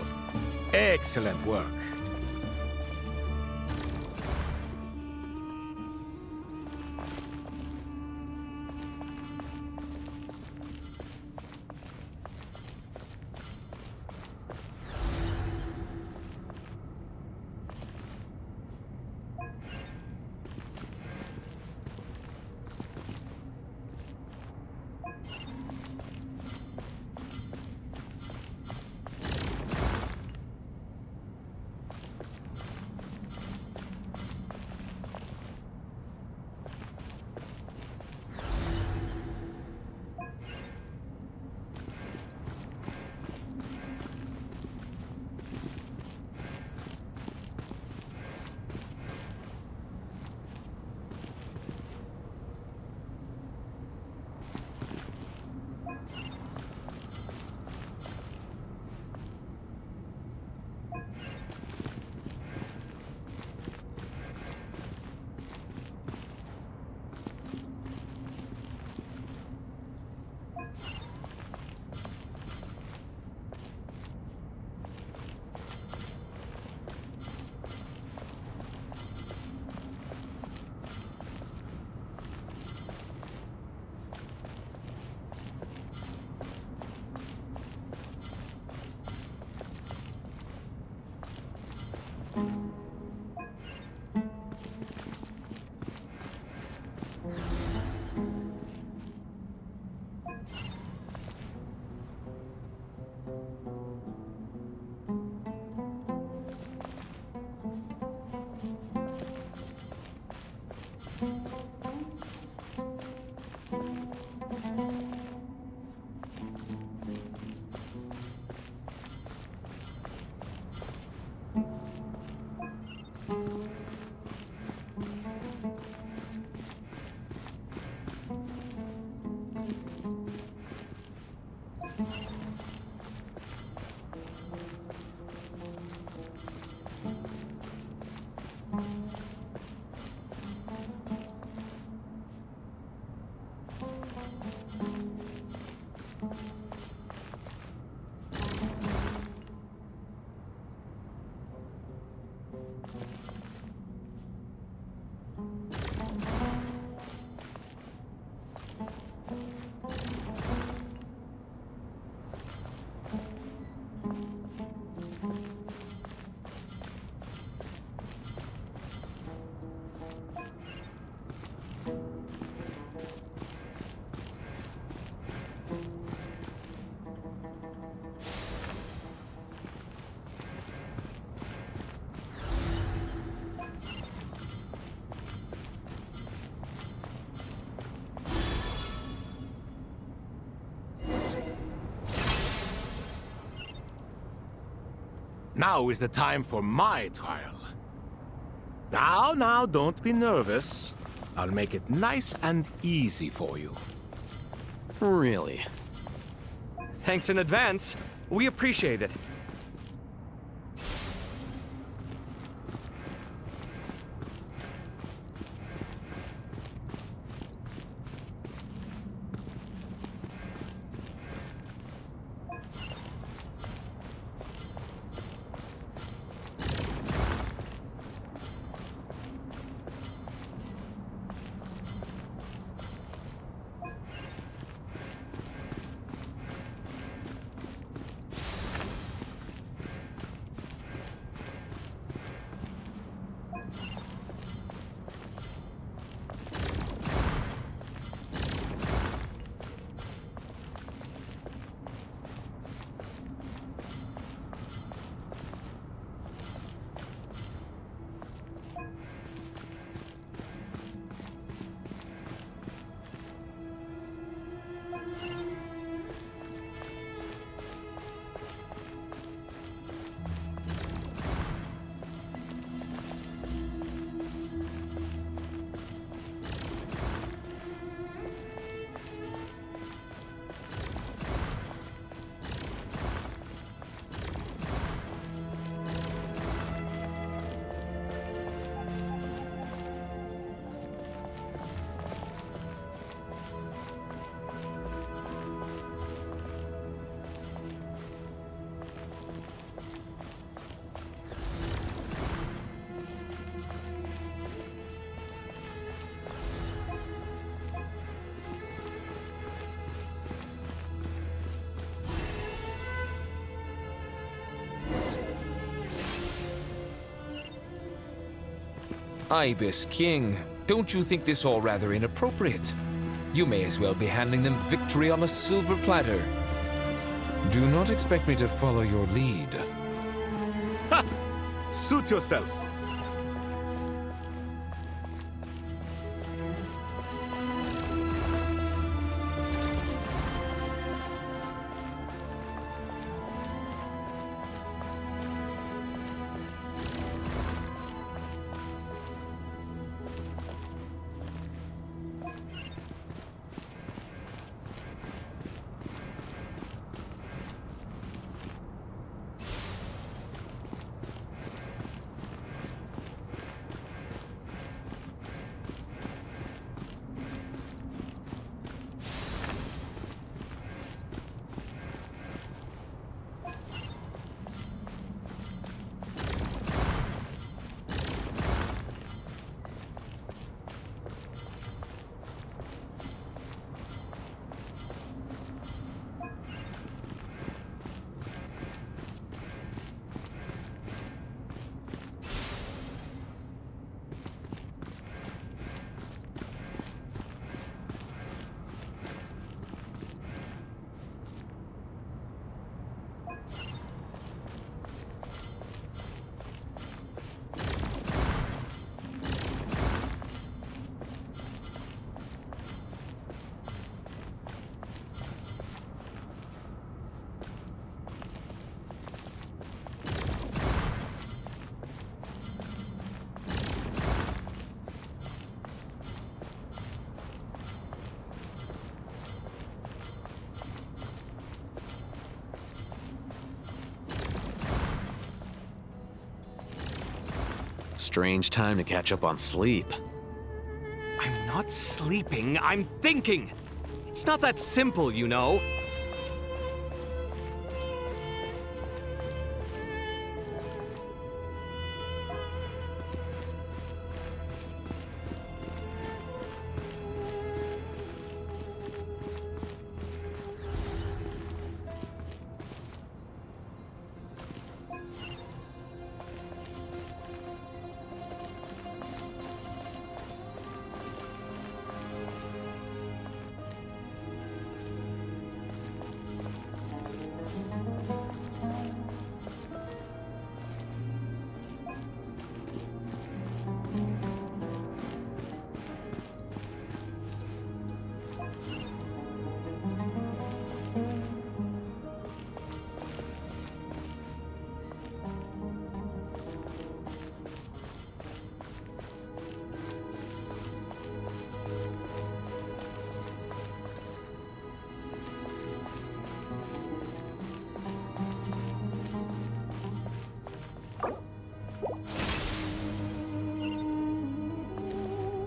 Excellent work. Now is the time for my trial. Now, don't be nervous. I'll make it nice and easy for you. Really? Thanks in advance. We appreciate it. Ibis King, don't you think this all rather inappropriate? You may as well be handing them victory on a silver platter. Do not expect me to follow your lead. Ha! Suit yourself. Strange time to catch up on sleep. I'm not sleeping, I'm thinking! It's not that simple, you know.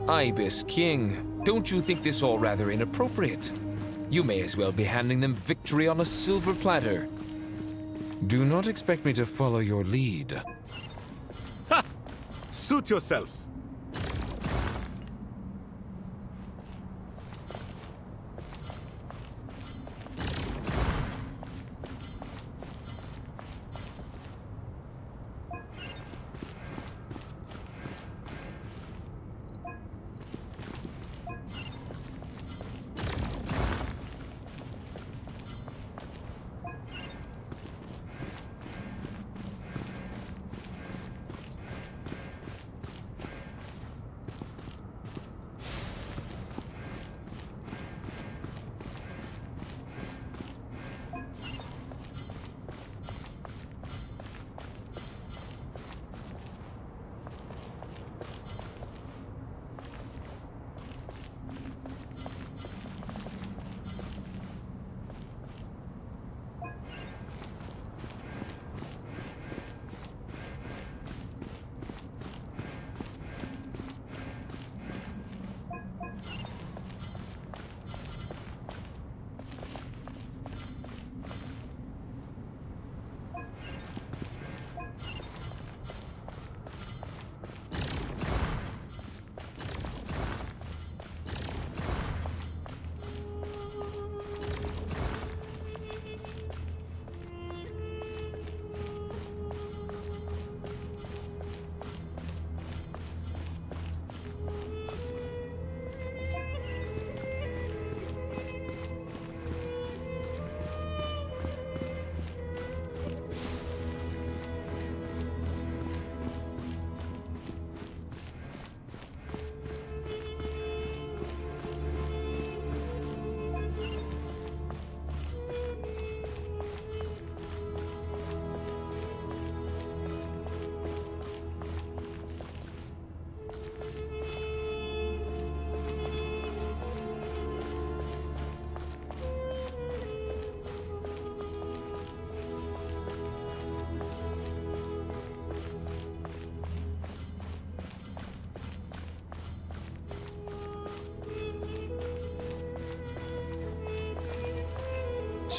Ibis King, don't you think this all rather inappropriate? You may as well be handing them victory on a silver platter. Do not expect me to follow your lead. Ha! Suit yourself.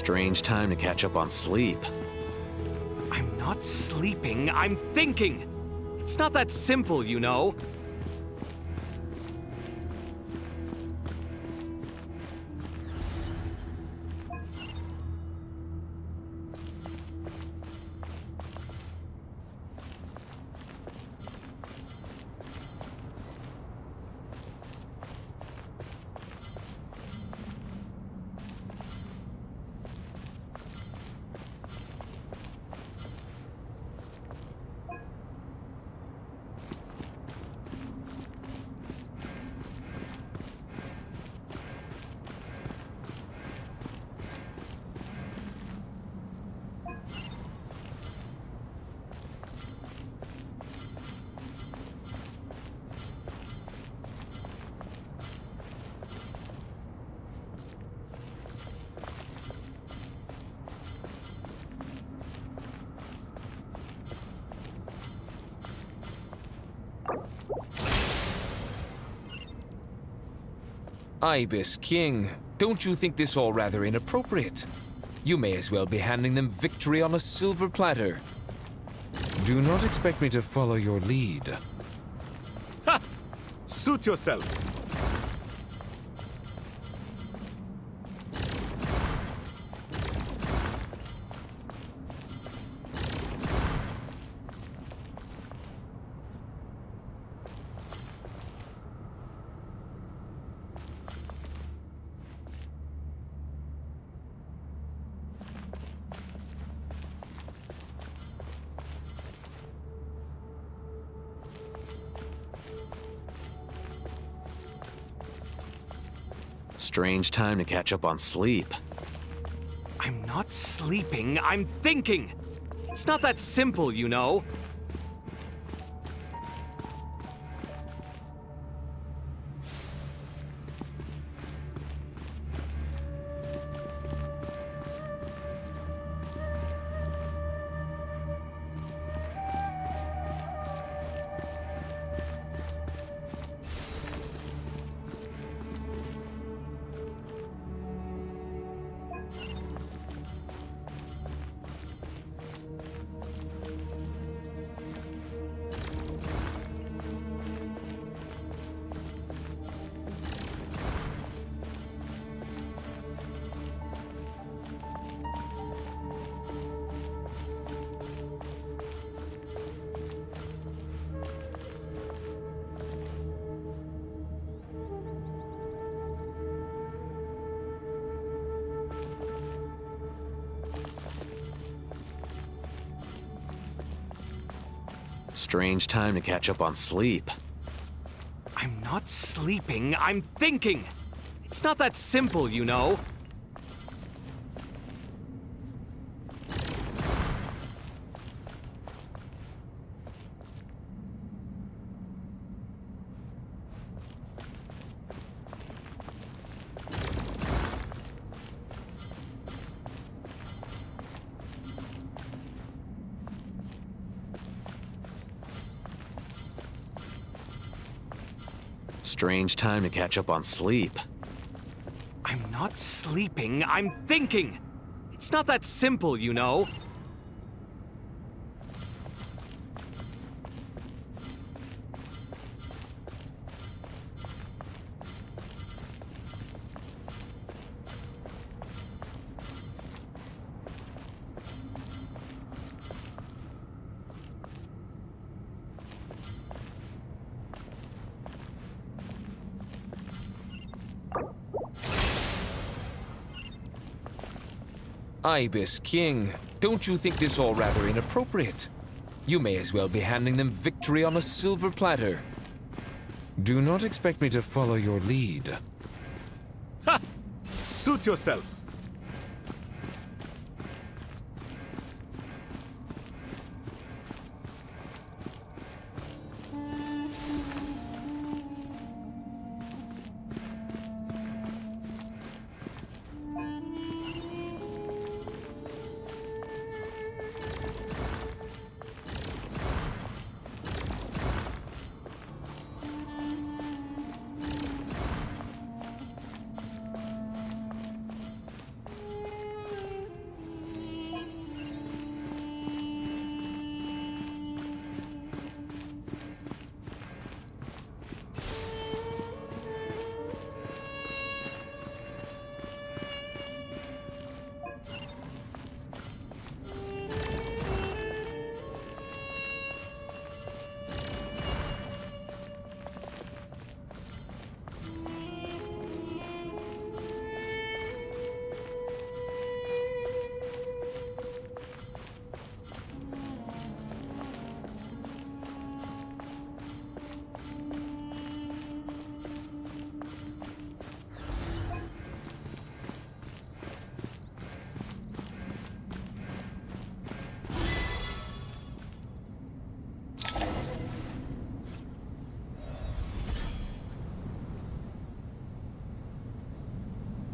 Strange time to catch up on sleep. I'm not sleeping, I'm thinking! It's not that simple, you know. Ibis King, don't you think this all rather inappropriate? You may as well be handing them victory on a silver platter. Do not expect me to follow your lead. Ha! Suit yourself. Strange time to catch up on sleep. I'm not sleeping, I'm thinking! It's not that simple, you know. Strange time to catch up on sleep. I'm not sleeping, I'm thinking! It's not that simple, you know. Strange time to catch up on sleep. I'm not sleeping, I'm thinking! It's not that simple, you know. Ibis King, don't you think this all rather inappropriate? You may as well be handing them victory on a silver platter. Do not expect me to follow your lead. Ha! Suit yourself.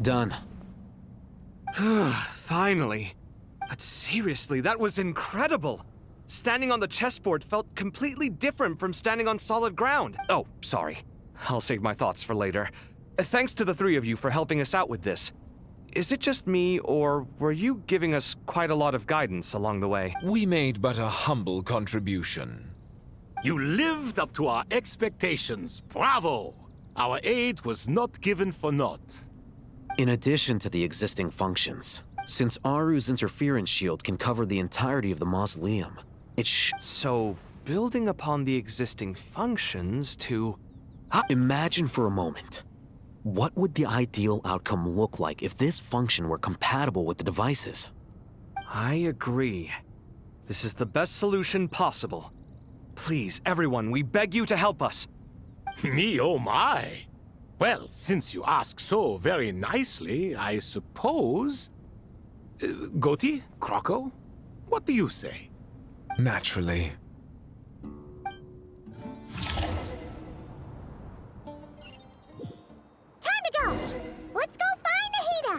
Done. Finally. But seriously, that was incredible. Standing on the chessboard felt completely different from standing on solid ground. Oh, sorry. I'll save my thoughts for later. Thanks to the three of you for helping us out with this. Is it just me, or were you giving us quite a lot of guidance along the way? We made but a humble contribution. You lived up to our expectations. Bravo! Our aid was not given for naught. In addition to the existing functions, since Aru's interference shield can cover the entirety of the mausoleum, So, building upon the existing functions to... Imagine for a moment. What would the ideal outcome look like if this function were compatible with the devices? I agree. This is the best solution possible. Please, everyone, we beg you to help us. Me, oh my! Well, since you ask so very nicely, I suppose... Goti? Kroko? What do you say? Naturally. Time to go! Let's go find Nahida!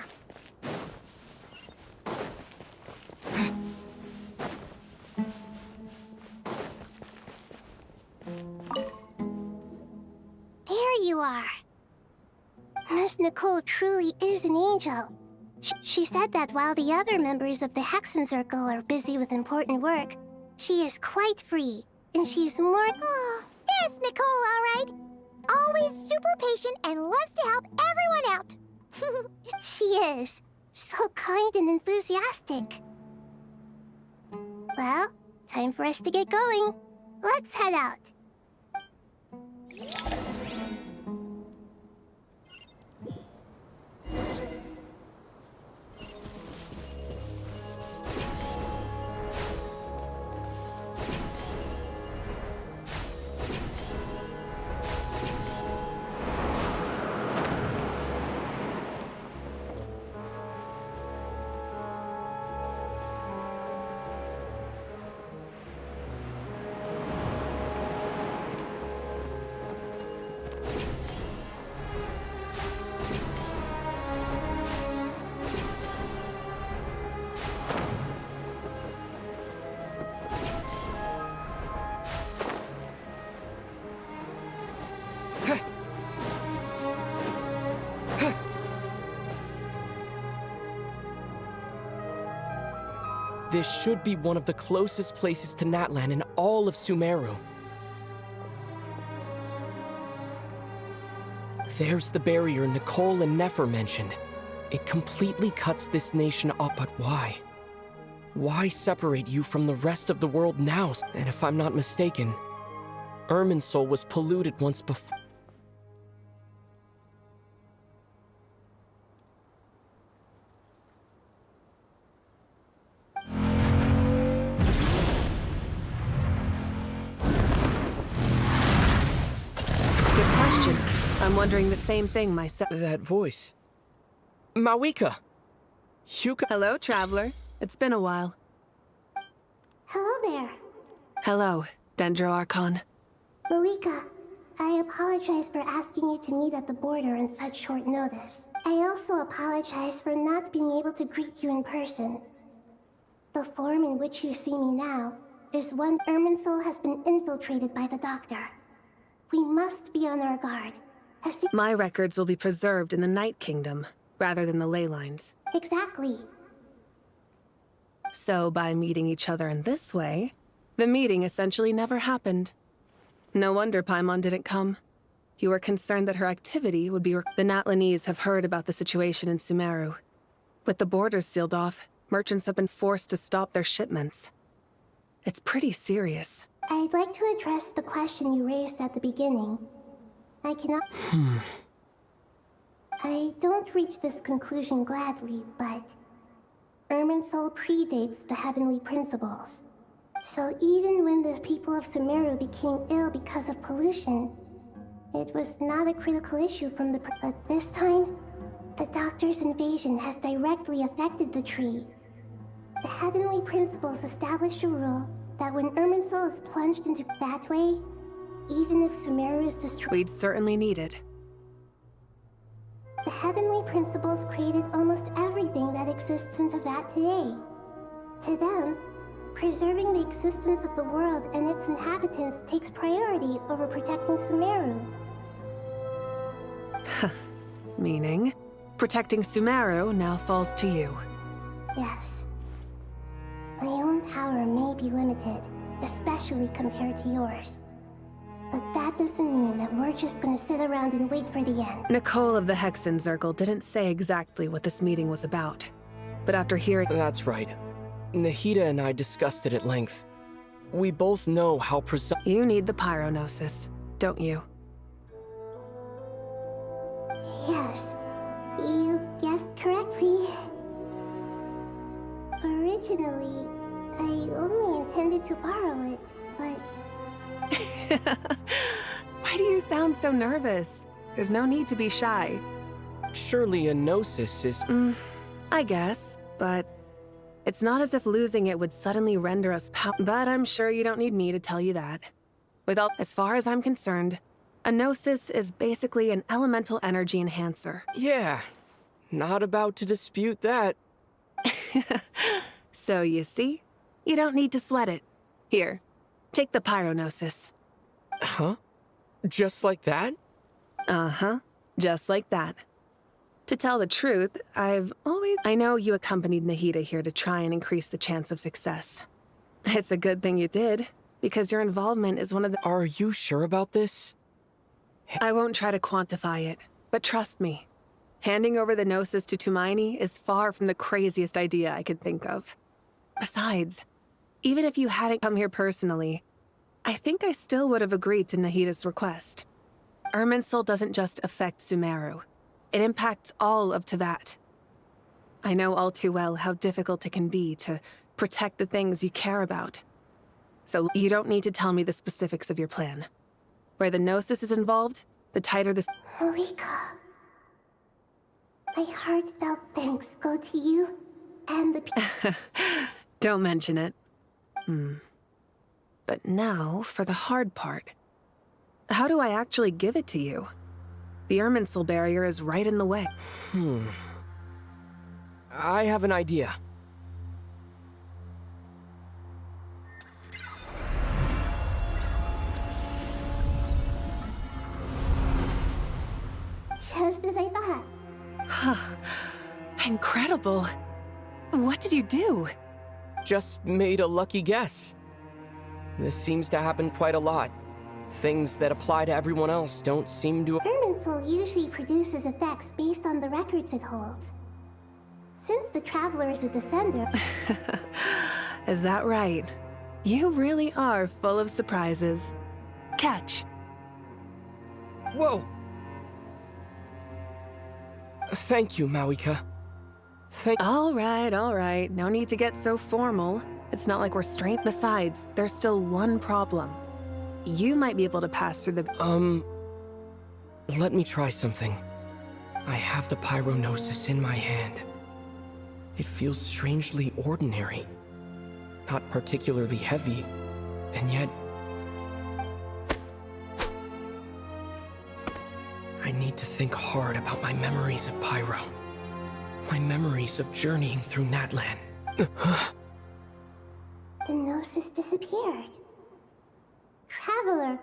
There you are. Miss Nicole truly is an angel. She said that while the other members of the Hexen Circle are busy with important work, she is quite free, and she's more... Oh, yes, Nicole, all right. Always super patient and loves to help everyone out. She is. So kind and enthusiastic. Well, time for us to get going. Let's head out. This should be one of the closest places to Natlan in all of Sumeru. There's the barrier Nicole and Nefer mentioned. It completely cuts this nation off, but why? Why separate you from the rest of the world now? And if I'm not mistaken, Irminsul was polluted once before. I'm wondering the same thing myself. That voice. Mawika! Hello, traveler. It's been a while. Hello there. Hello, Dendro Archon. Malika, I apologize for asking you to meet at the border on such short notice. I also apologize for not being able to greet you in person. The form in which you see me now is one Irminsul has been infiltrated by the Doctor. We must be on our guard. My records will be preserved in the Night Kingdom, rather than the ley lines. Exactly. So, by meeting each other in this way, the meeting essentially never happened. No wonder Paimon didn't come. You were concerned that her activity would be... The Natlanese have heard about the situation in Sumeru. With the borders sealed off, merchants have been forced to stop their shipments. It's pretty serious. I'd like to address the question you raised at the beginning. I cannot... I don't reach this conclusion gladly, but... Irminsul predates the heavenly principles. So even when the people of Sumeru became ill because of pollution, it was not a critical issue from the... But this time, the Doctor's invasion has directly affected the tree. The heavenly principles established a rule that when Irminsul is plunged into that way, even if Sumeru is destroyed... We'd certainly need it. The heavenly principles created almost everything that exists in Teyvat today. To them, preserving the existence of the world and its inhabitants takes priority over protecting Sumeru. Meaning, protecting Sumeru now falls to you. Yes. My own power may be limited, especially compared to yours. But that doesn't mean that we're just gonna sit around and wait for the end. Nicole of the Hexen Circle didn't say exactly what this meeting was about. But after hearing— That's right. Nahida and I discussed it at length. We both know how precise— You need the Pyronosis, don't you? Yes, you guessed correctly. Originally, I only intended to borrow it, but... Why do you sound so nervous? There's no need to be shy. Surely a Gnosis is— I guess, but it's not as if losing it would suddenly render us But I'm sure you don't need me to tell you that. As far as I'm concerned, a Gnosis is basically an elemental energy enhancer. Yeah, not about to dispute that. So you see, you don't need to sweat it. Here, take the Pyronosis. Huh? Just like that? Uh-huh, just like that. To tell the truth, I know you accompanied Nahida here to try and increase the chance of success. It's a good thing you did, because your involvement is one of the— Are you sure about this? I won't try to quantify it, but trust me. Handing over the Gnosis to Tumaini is far from the craziest idea I could think of. Besides, even if you hadn't come here personally, I think I still would have agreed to Nahida's request. Irminsul doesn't just affect Sumeru. It impacts all of Teyvat. I know all too well how difficult it can be to protect the things you care about. So you don't need to tell me the specifics of your plan. Where the Gnosis is involved, the tighter the— Malika. My heartfelt thanks go to you and the Don't mention it. But now, for the hard part. How do I actually give it to you? The Irminsul barrier is right in the way. I have an idea. Just as I thought. Incredible. What did you do? Just made a lucky guess. This seems to happen quite a lot. Things that apply to everyone else don't seem to— Irminsul usually produces effects based on the records it holds. Since the Traveler is a descender— Is that right? You really are full of surprises. Catch. Whoa! Thank you, Mawika. All right. No need to get so formal. It's not like we're strained. Besides, there's still one problem. You might be able to pass through the— Let me try something. I have the Pyronosis in my hand. It feels strangely ordinary. Not particularly heavy, and yet— I need to think hard about my memories of Pyro. My memories of journeying through Natlan. The Gnosis disappeared. Traveler,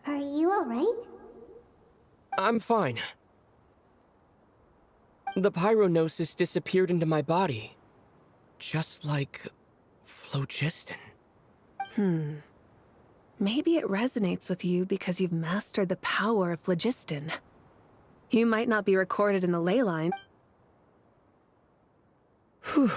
are you alright? I'm fine. The Pyronosis disappeared into my body. Just like phlogiston. Maybe it resonates with you because you've mastered the power of phlogiston. You might not be recorded in the ley line. Whew.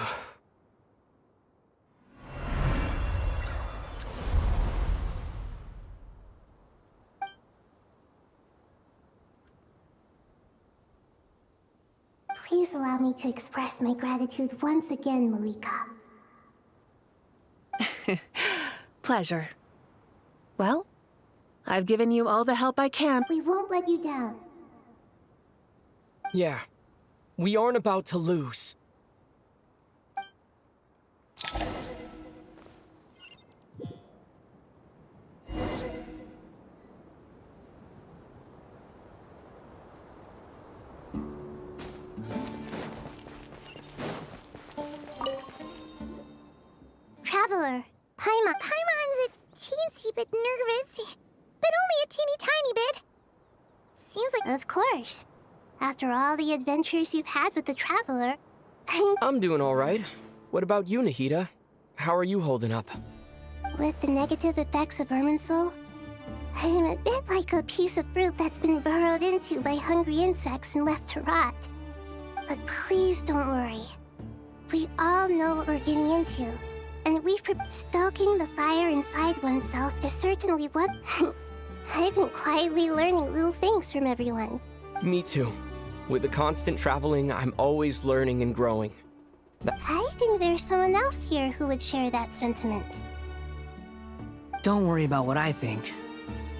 Please allow me to express my gratitude once again, Malika. Pleasure. Well, I've given you all the help I can. We won't let you down. Yeah. We aren't about to lose. Paimon's a teensy bit nervous, but only a teeny tiny bit. Seems like... Of course. After all the adventures you've had with the Traveler, I'm doing all right. What about you, Nahida? How are you holding up? With the negative effects of Irminsul, I am a bit like a piece of fruit that's been burrowed into by hungry insects and left to rot. But please don't worry. We all know what we're getting into, and stoking the fire inside oneself is certainly what... I've been quietly learning little things from everyone. Me too. With the constant traveling, I'm always learning and growing. I think there's someone else here who would share that sentiment. Don't worry about what I think.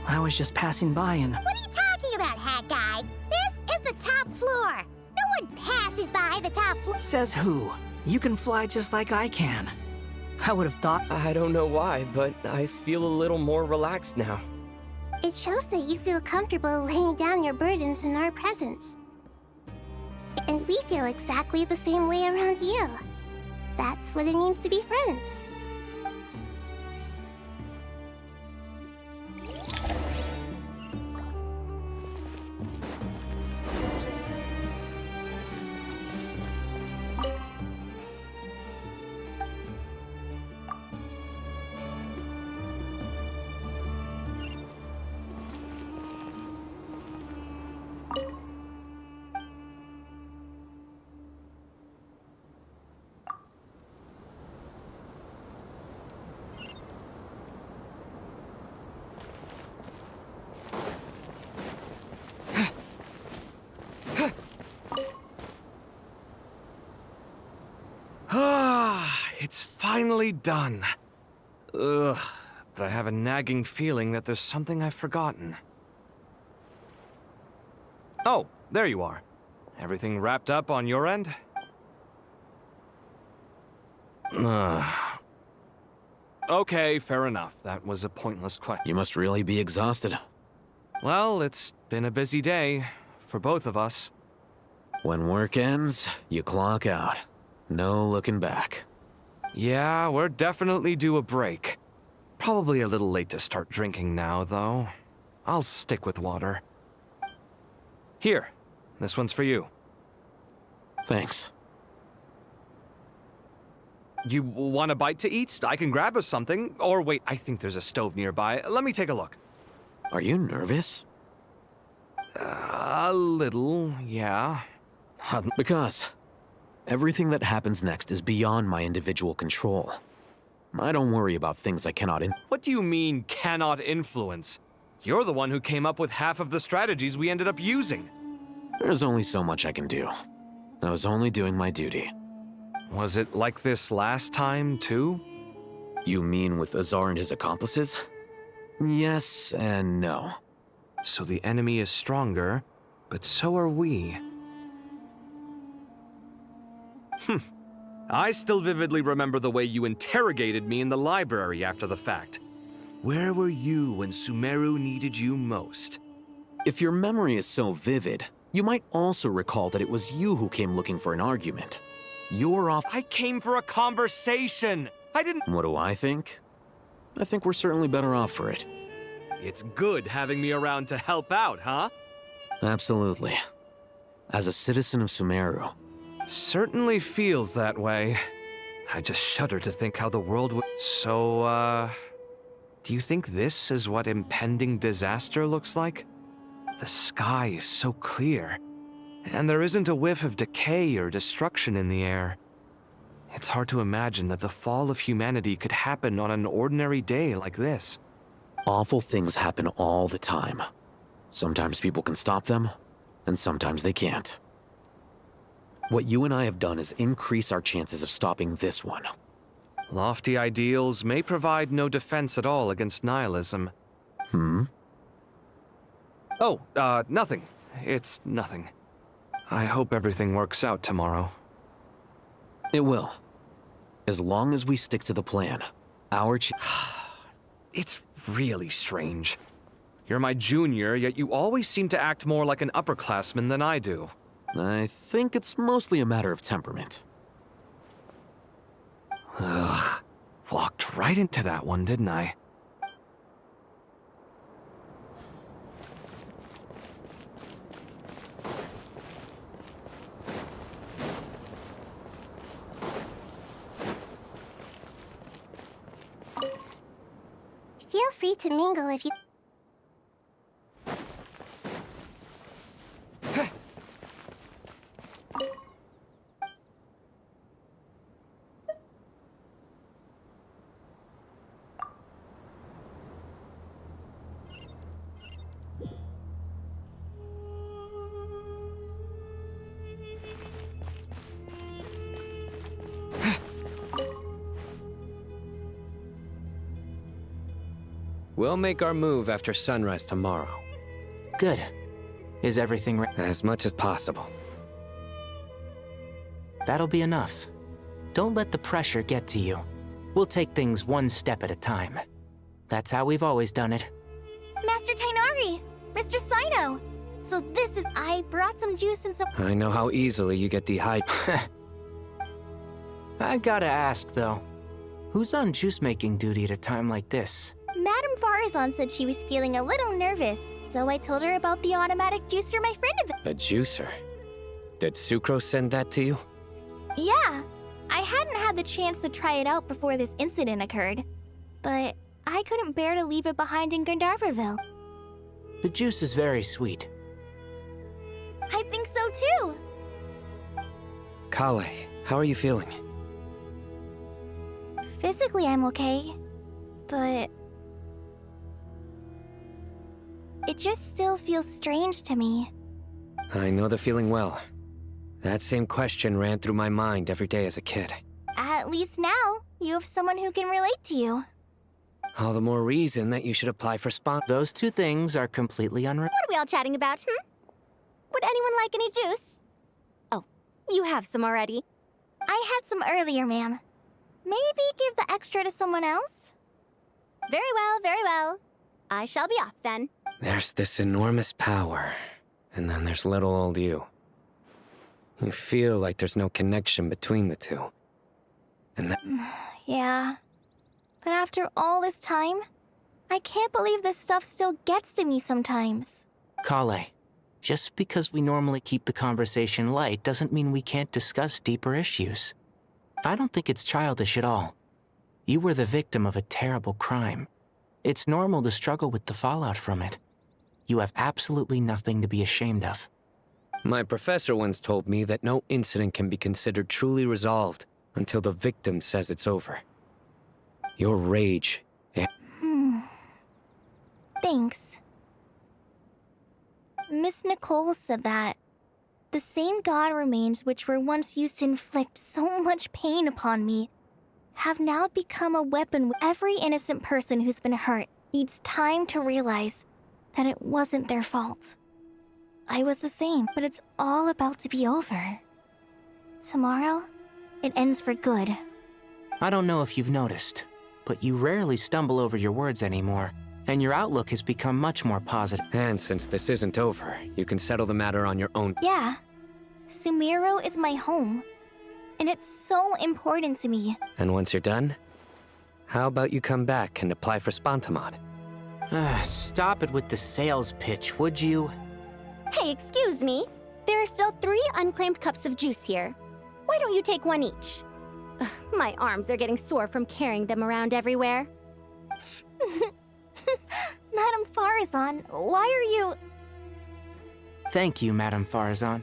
I was just passing by and... What are you talking about, Hat Guy? This is the top floor. No one passes by the top floor. Says who? You can fly just like I can. I would have thought... I don't know why, but I feel a little more relaxed now. It shows that you feel comfortable laying down your burdens in our presence. And we feel exactly the same way around you. That's what it means to be friends. It's finally done. Ugh, but I have a nagging feeling that there's something I've forgotten. Oh, there you are. Everything wrapped up on your end? Okay, fair enough. That was a pointless question. You must really be exhausted. Well, it's been a busy day for both of us. When work ends, you clock out. No looking back. Yeah, we're definitely due a break. Probably a little late to start drinking now, though. I'll stick with water. Here, this one's for you. Thanks. You want a bite to eat? I can grab us something. Or wait, I think there's a stove nearby. Let me take a look. Are you nervous? A little, yeah. Because everything that happens next is beyond my individual control. I don't worry about things I cannot What do you mean, cannot influence? You're the one who came up with half of the strategies we ended up using. There's only so much I can do. I was only doing my duty. Was it like this last time, too? You mean with Azar and his accomplices? Yes and no. So the enemy is stronger, but so are we. I still vividly remember the way you interrogated me in the library after the fact. Where were you when Sumeru needed you most? If your memory is so vivid, you might also recall that it was you who came looking for an argument. You're off. I came for a conversation! I didn't. What do I think? I think we're certainly better off for it. It's good having me around to help out, huh? Absolutely. As a citizen of Sumeru. Certainly feels that way. I just shudder to think how the world would... So, do you think this is what impending disaster looks like? The sky is so clear, and there isn't a whiff of decay or destruction in the air. It's hard to imagine that the fall of humanity could happen on an ordinary day like this. Awful things happen all the time. Sometimes people can stop them, and sometimes they can't. What you and I have done is increase our chances of stopping this one. Lofty ideals may provide no defense at all against nihilism. Oh, nothing. It's nothing. I hope everything works out tomorrow. It will. As long as we stick to the plan. It's really strange. You're my junior, yet you always seem to act more like an upperclassman than I do. I think it's mostly a matter of temperament. Ugh. Walked right into that one, didn't I? Feel free to mingle if you... We'll make our move after sunrise tomorrow. Good. Is everything ready? As much as possible. That'll be enough. Don't let the pressure get to you. We'll take things one step at a time. That's how we've always done it. Master Tainari! Mr. Sino! So this is... I brought some juice and some... I know how easily you get dehydrated. I gotta ask, though. Who's on juice-making duty at a time like this? Madame Farazan said she was feeling a little nervous, so I told her about the automatic juicer my friend A juicer? Did Sucrose send that to you? Yeah, I hadn't had the chance to try it out before this incident occurred, but I couldn't bear to leave it behind in Gandharvaville. The juice is very sweet. I think so too. Kale, how are you feeling? Physically, I'm okay, but it just still feels strange to me. I know the feeling well. That same question ran through my mind every day as a kid. At least now, you have someone who can relate to you. All the more reason that you should apply for Those two things are completely unrelated. What are we all chatting about, Would anyone like any juice? Oh, you have some already. I had some earlier, ma'am. Maybe give the extra to someone else? Very well, very well. I shall be off then. There's this enormous power, and then there's little old you. You feel like there's no connection between the two. And that... Yeah. But after all this time, I can't believe this stuff still gets to me sometimes. Kale, just because we normally keep the conversation light doesn't mean we can't discuss deeper issues. I don't think it's childish at all. You were the victim of a terrible crime. It's normal to struggle with the fallout from it. You have absolutely nothing to be ashamed of. My professor once told me that no incident can be considered truly resolved until the victim says it's over. Your rage... Thanks. Miss Nicole said that the same god remains which were once used to inflict so much pain upon me have now become a weapon. Every innocent person who's been hurt needs time to realize that it wasn't their fault. I was the same, but it's all about to be over. Tomorrow, it ends for good. I don't know if you've noticed, but you rarely stumble over your words anymore, and your outlook has become much more positive. And since this isn't over, you can settle the matter on your own. Yeah. Sumero is my home, and it's so important to me. And once you're done, how about you come back and apply for Spantamon? Stop it with the sales pitch, would you? Hey, excuse me. There are still 3 unclaimed cups of juice here. Why don't you take one each? Ugh, my arms are getting sore from carrying them around everywhere. Madame Farazan, why are you... Thank you, Madame Farazan.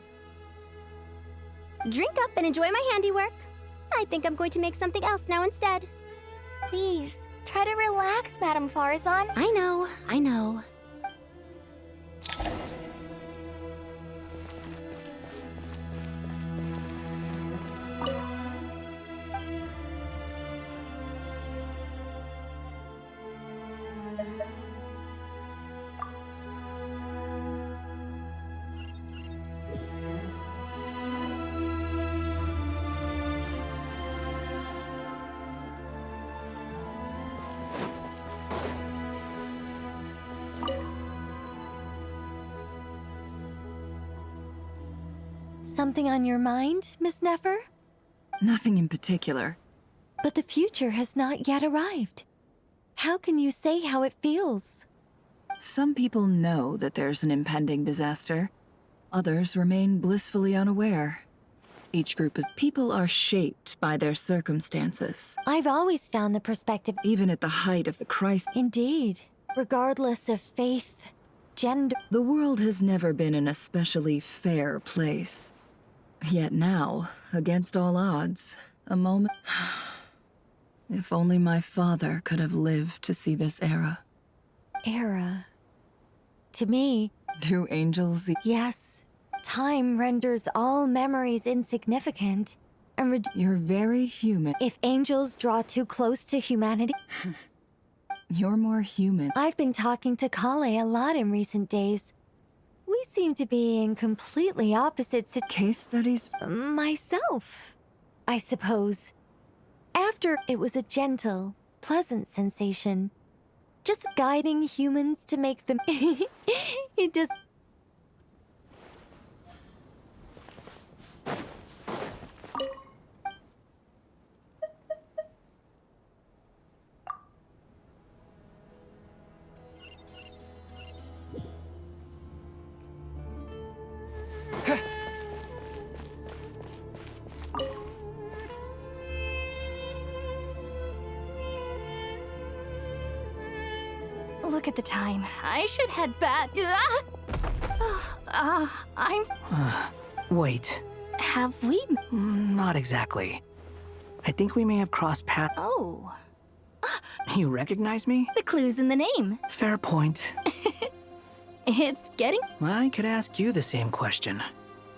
Drink up and enjoy my handiwork. I think I'm going to make something else now instead. Please, try to relax, Madame Farazan. I know, I know. Something on your mind, Miss Nefer? Nothing in particular. But the future has not yet arrived. How can you say how it feels? Some people know that there's an impending disaster. Others remain blissfully unaware. Each group is... People are shaped by their circumstances. I've always found the perspective... Even at the height of the crisis. Indeed. Regardless of faith, gender... The world has never been an especially fair place. Yet now, against all odds, a moment... If only my father could have lived to see this era. Era? To me... Do angels... Yes. Time renders all memories insignificant, and You're very human. If angels draw too close to humanity... You're more human. I've been talking to Kale a lot in recent days. We seem to be in completely opposite case studies? Myself, I suppose. After, it was a gentle, pleasant sensation. Just guiding humans to make them... It does... Look at the time. I should head back. I'm... Wait. Have we... Not exactly. I think we may have crossed paths. Oh. You recognize me? The clue's in the name. Fair point. It's getting... I could ask you the same question.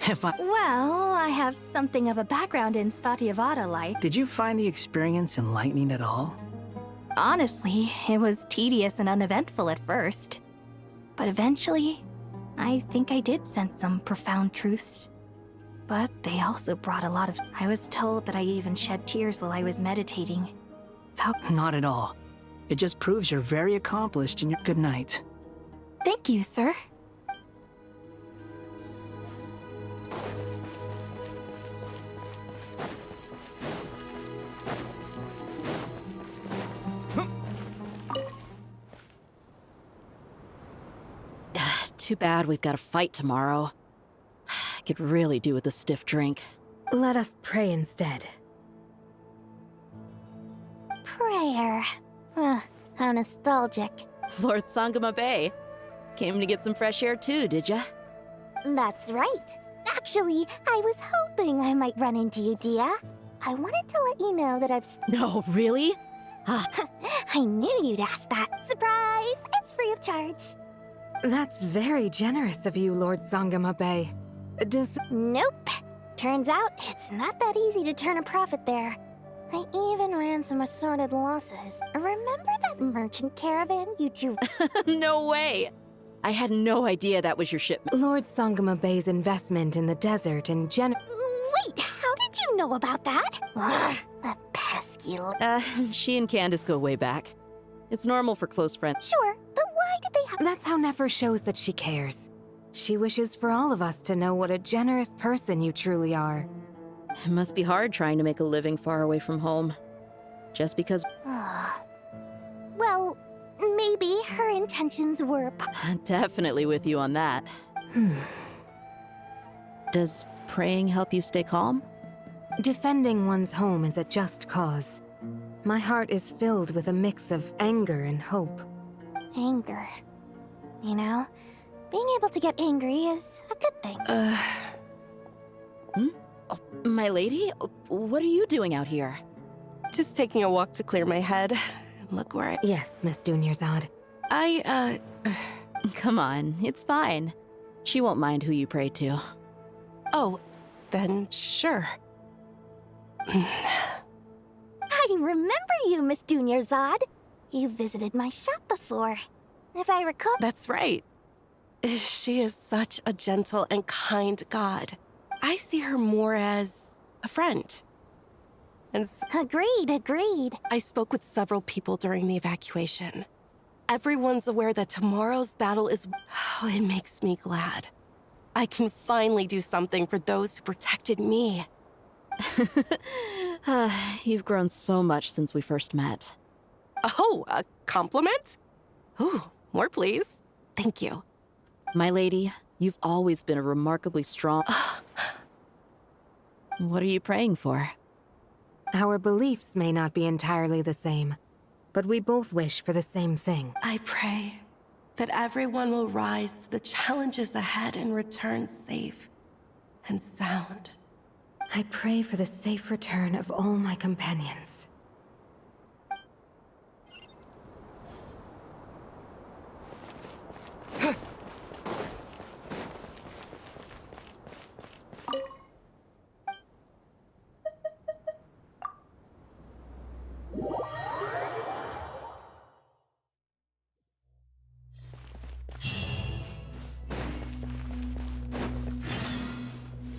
If I... Well, I have something of a background in Satyavada life. Did you find the experience enlightening at all? Honestly, it was tedious and uneventful at first. But eventually, I think I did sense some profound truths. But they also brought a lot of... I was told that I even shed tears while I was meditating. Not at all. It just proves you're very accomplished in your... Good night. Thank you, sir. Too bad we've got a fight tomorrow. I could really do with a stiff drink. Let us pray instead. Prayer. How nostalgic. Lord Sangama Bay. Came to get some fresh air too, did ya? That's right. Actually, I was hoping I might run into you, Dia. I wanted to let you know that I've... No, really? I knew you'd ask that. Surprise! It's free of charge. That's very generous of you, Lord Sangama Bay. Nope. Turns out, it's not that easy to turn a profit there. I even ran some assorted losses. Remember that merchant caravan you two... No way! I had no idea that was your shipment. Lord Sangama Bay's investment in the desert and Wait, how did you know about that? The pesky... She and Candace go way back. It's normal for close friends. Sure, but why did they have... That's how Nefer shows that she cares. She wishes for all of us to know what a generous person you truly are. It must be hard trying to make a living far away from home. Just because... Well, maybe her intentions were... Definitely with you on that. Does praying help you stay calm? Defending one's home is a just cause. My heart is filled with a mix of anger and hope. Anger. You know, being able to get angry is a good thing. Oh, my lady? What are you doing out here? Just taking a walk to clear my head. Look where I... Yes, Miss Dunyarzad. Come on, it's fine. She won't mind who you pray to. Oh, then sure. I remember you, Miss Dunyarzad. You visited my shop before. If I recall... That's right. She is such a gentle and kind god. I see her more as a friend. And Agreed. I spoke with several people during the evacuation. Everyone's aware that tomorrow's battle is... Oh, it makes me glad. I can finally do something for those who protected me. You've grown so much since we first met. Oh, a compliment? Ooh, more please. Thank you. My lady, you've always been a remarkably strong... What are you praying for? Our beliefs may not be entirely the same, but we both wish for the same thing. I pray that everyone will rise to the challenges ahead and return safe and sound. I pray for the safe return of all my companions.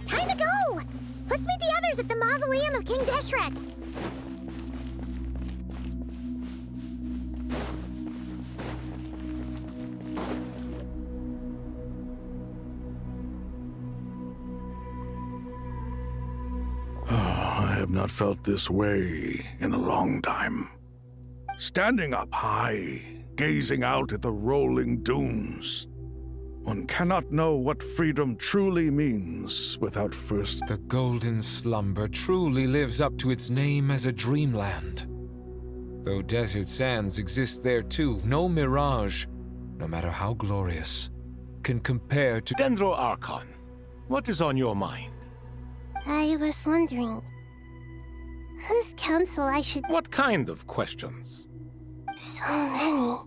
Time to go! Let's meet the others at the mausoleum of King Deshret. I have not felt this way in a long time. Standing up high, gazing out at the rolling dunes. One cannot know what freedom truly means without first... The golden slumber truly lives up to its name as a dreamland. Though desert sands exist there too, no mirage, no matter how glorious, can compare to... Dendro Archon, what is on your mind? I was wondering, whose counsel I should... What kind of questions? So many.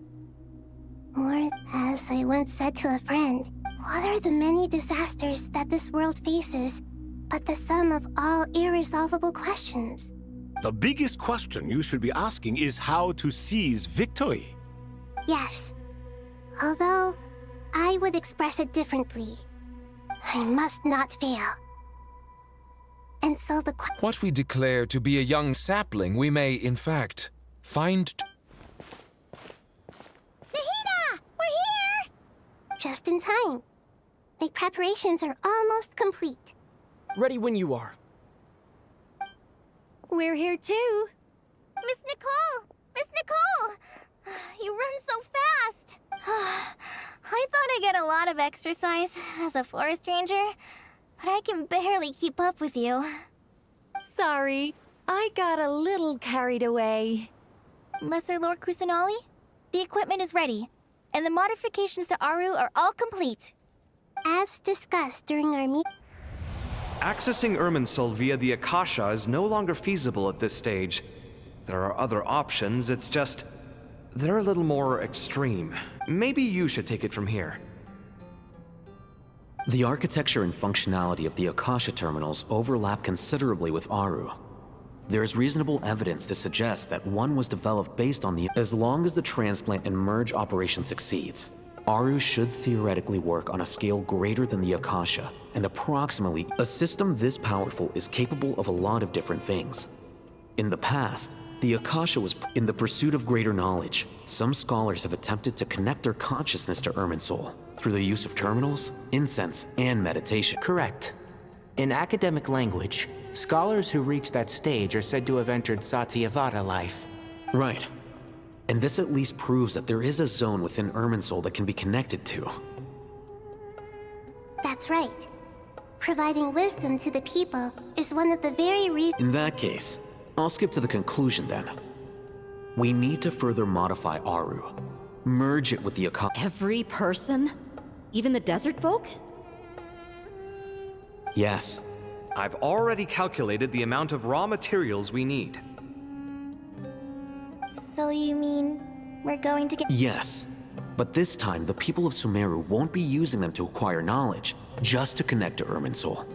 More, as I once said to a friend, what are the many disasters that this world faces but the sum of all irresolvable questions? The biggest question you should be asking is how to seize victory. Yes. Although, I would express it differently. I must not fail. And so the What we declare to be a young sapling, we may, in fact, find... Nahida! We're here! Just in time. My preparations are almost complete. Ready when you are. We're here too. Miss Nicole! Miss Nicole! You run so fast! I thought I'd get a lot of exercise as a forest ranger, but I can barely keep up with you. Sorry, I got a little carried away. Lesser Lord Kusanali, the equipment is ready, and the modifications to Aru are all complete. As discussed during our meeting... Accessing Irminsul via the Akasha is no longer feasible at this stage. There are other options, it's just... they're a little more extreme. Maybe you should take it from here. The architecture and functionality of the Akasha terminals overlap considerably with Aru. There is reasonable evidence to suggest that one was developed based on the... As long as the transplant and merge operation succeeds, Aru should theoretically work on a scale greater than the Akasha, and approximately... A system this powerful is capable of a lot of different things. In the past, the Akasha was in the pursuit of greater knowledge. Some scholars have attempted to connect their consciousness to Irminsul through the use of terminals, incense, and meditation. Correct. In academic language, scholars who reach that stage are said to have entered Satyavada life. Right. And this at least proves that there is a zone within Irminsul that can be connected to. That's right. Providing wisdom to the people is one of the very reasons... In that case, I'll skip to the conclusion then. We need to further modify Aru. Merge it with the Akasha. Every person? Even the desert folk? Yes. I've already calculated the amount of raw materials we need. So you mean we're going to get... Yes. But this time, the people of Sumeru won't be using them to acquire knowledge, just to connect to Irminsul.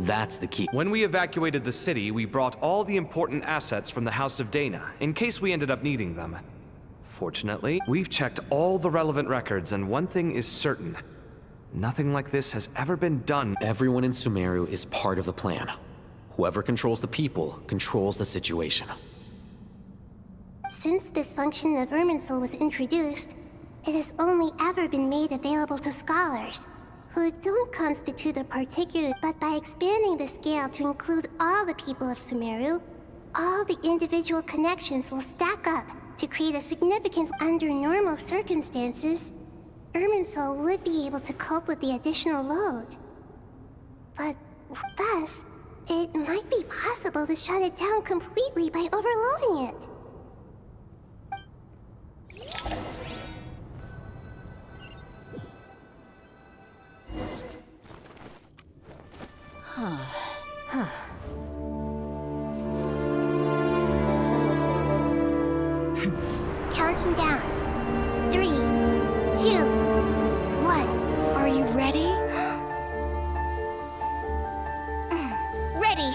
That's the key. When we evacuated the city, we brought all the important assets from the House of Dana, in case we ended up needing them. Fortunately, we've checked all the relevant records, and one thing is certain. Nothing like this has ever been done. Everyone in Sumeru is part of the plan. Whoever controls the people controls the situation. Since this function of Irminsul was introduced, it has only ever been made available to scholars, who don't constitute a particular... But by expanding the scale to include all the people of Sumeru, all the individual connections will stack up to create a significant. Under normal circumstances, Irminsul would be able to cope with the additional load. But thus, it might be possible to shut it down completely by overloading it. Counting down. 3, 2, 1. Are you ready? Ready.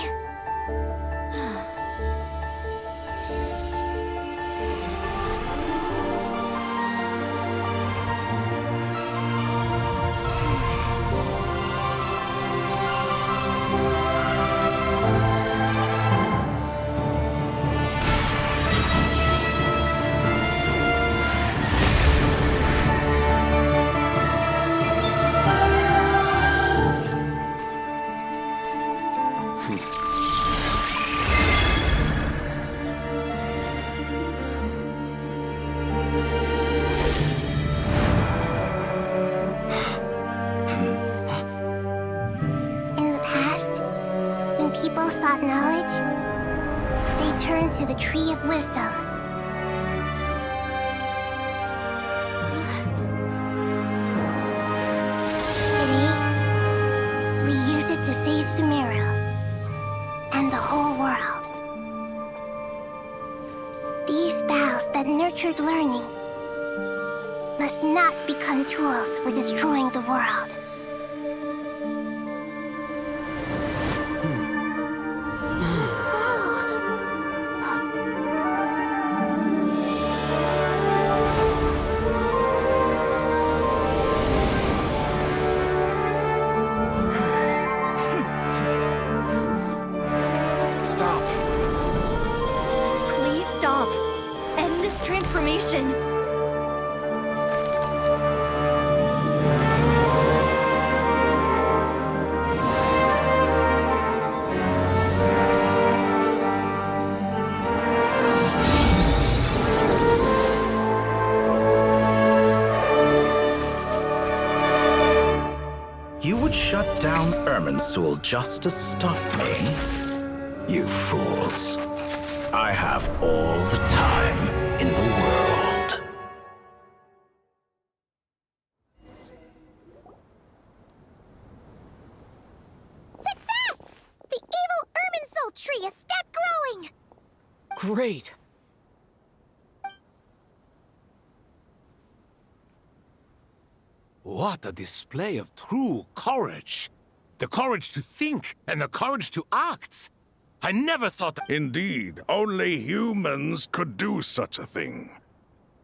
In the past, when people sought knowledge, they turned to the Tree of Wisdom. Today, we use it to save Sumeru and the whole world. These boughs that nurtured learning must not become tools for destroying the world. Stop. Please stop. End this transformation. You would shut down Irminsul just to stop me? You fools. I have all the time in the world. Success! The evil Irminsul tree has stopped growing! Great! What a display of true courage. The courage to think and the courage to act. I never thought. Indeed, only humans could do such a thing.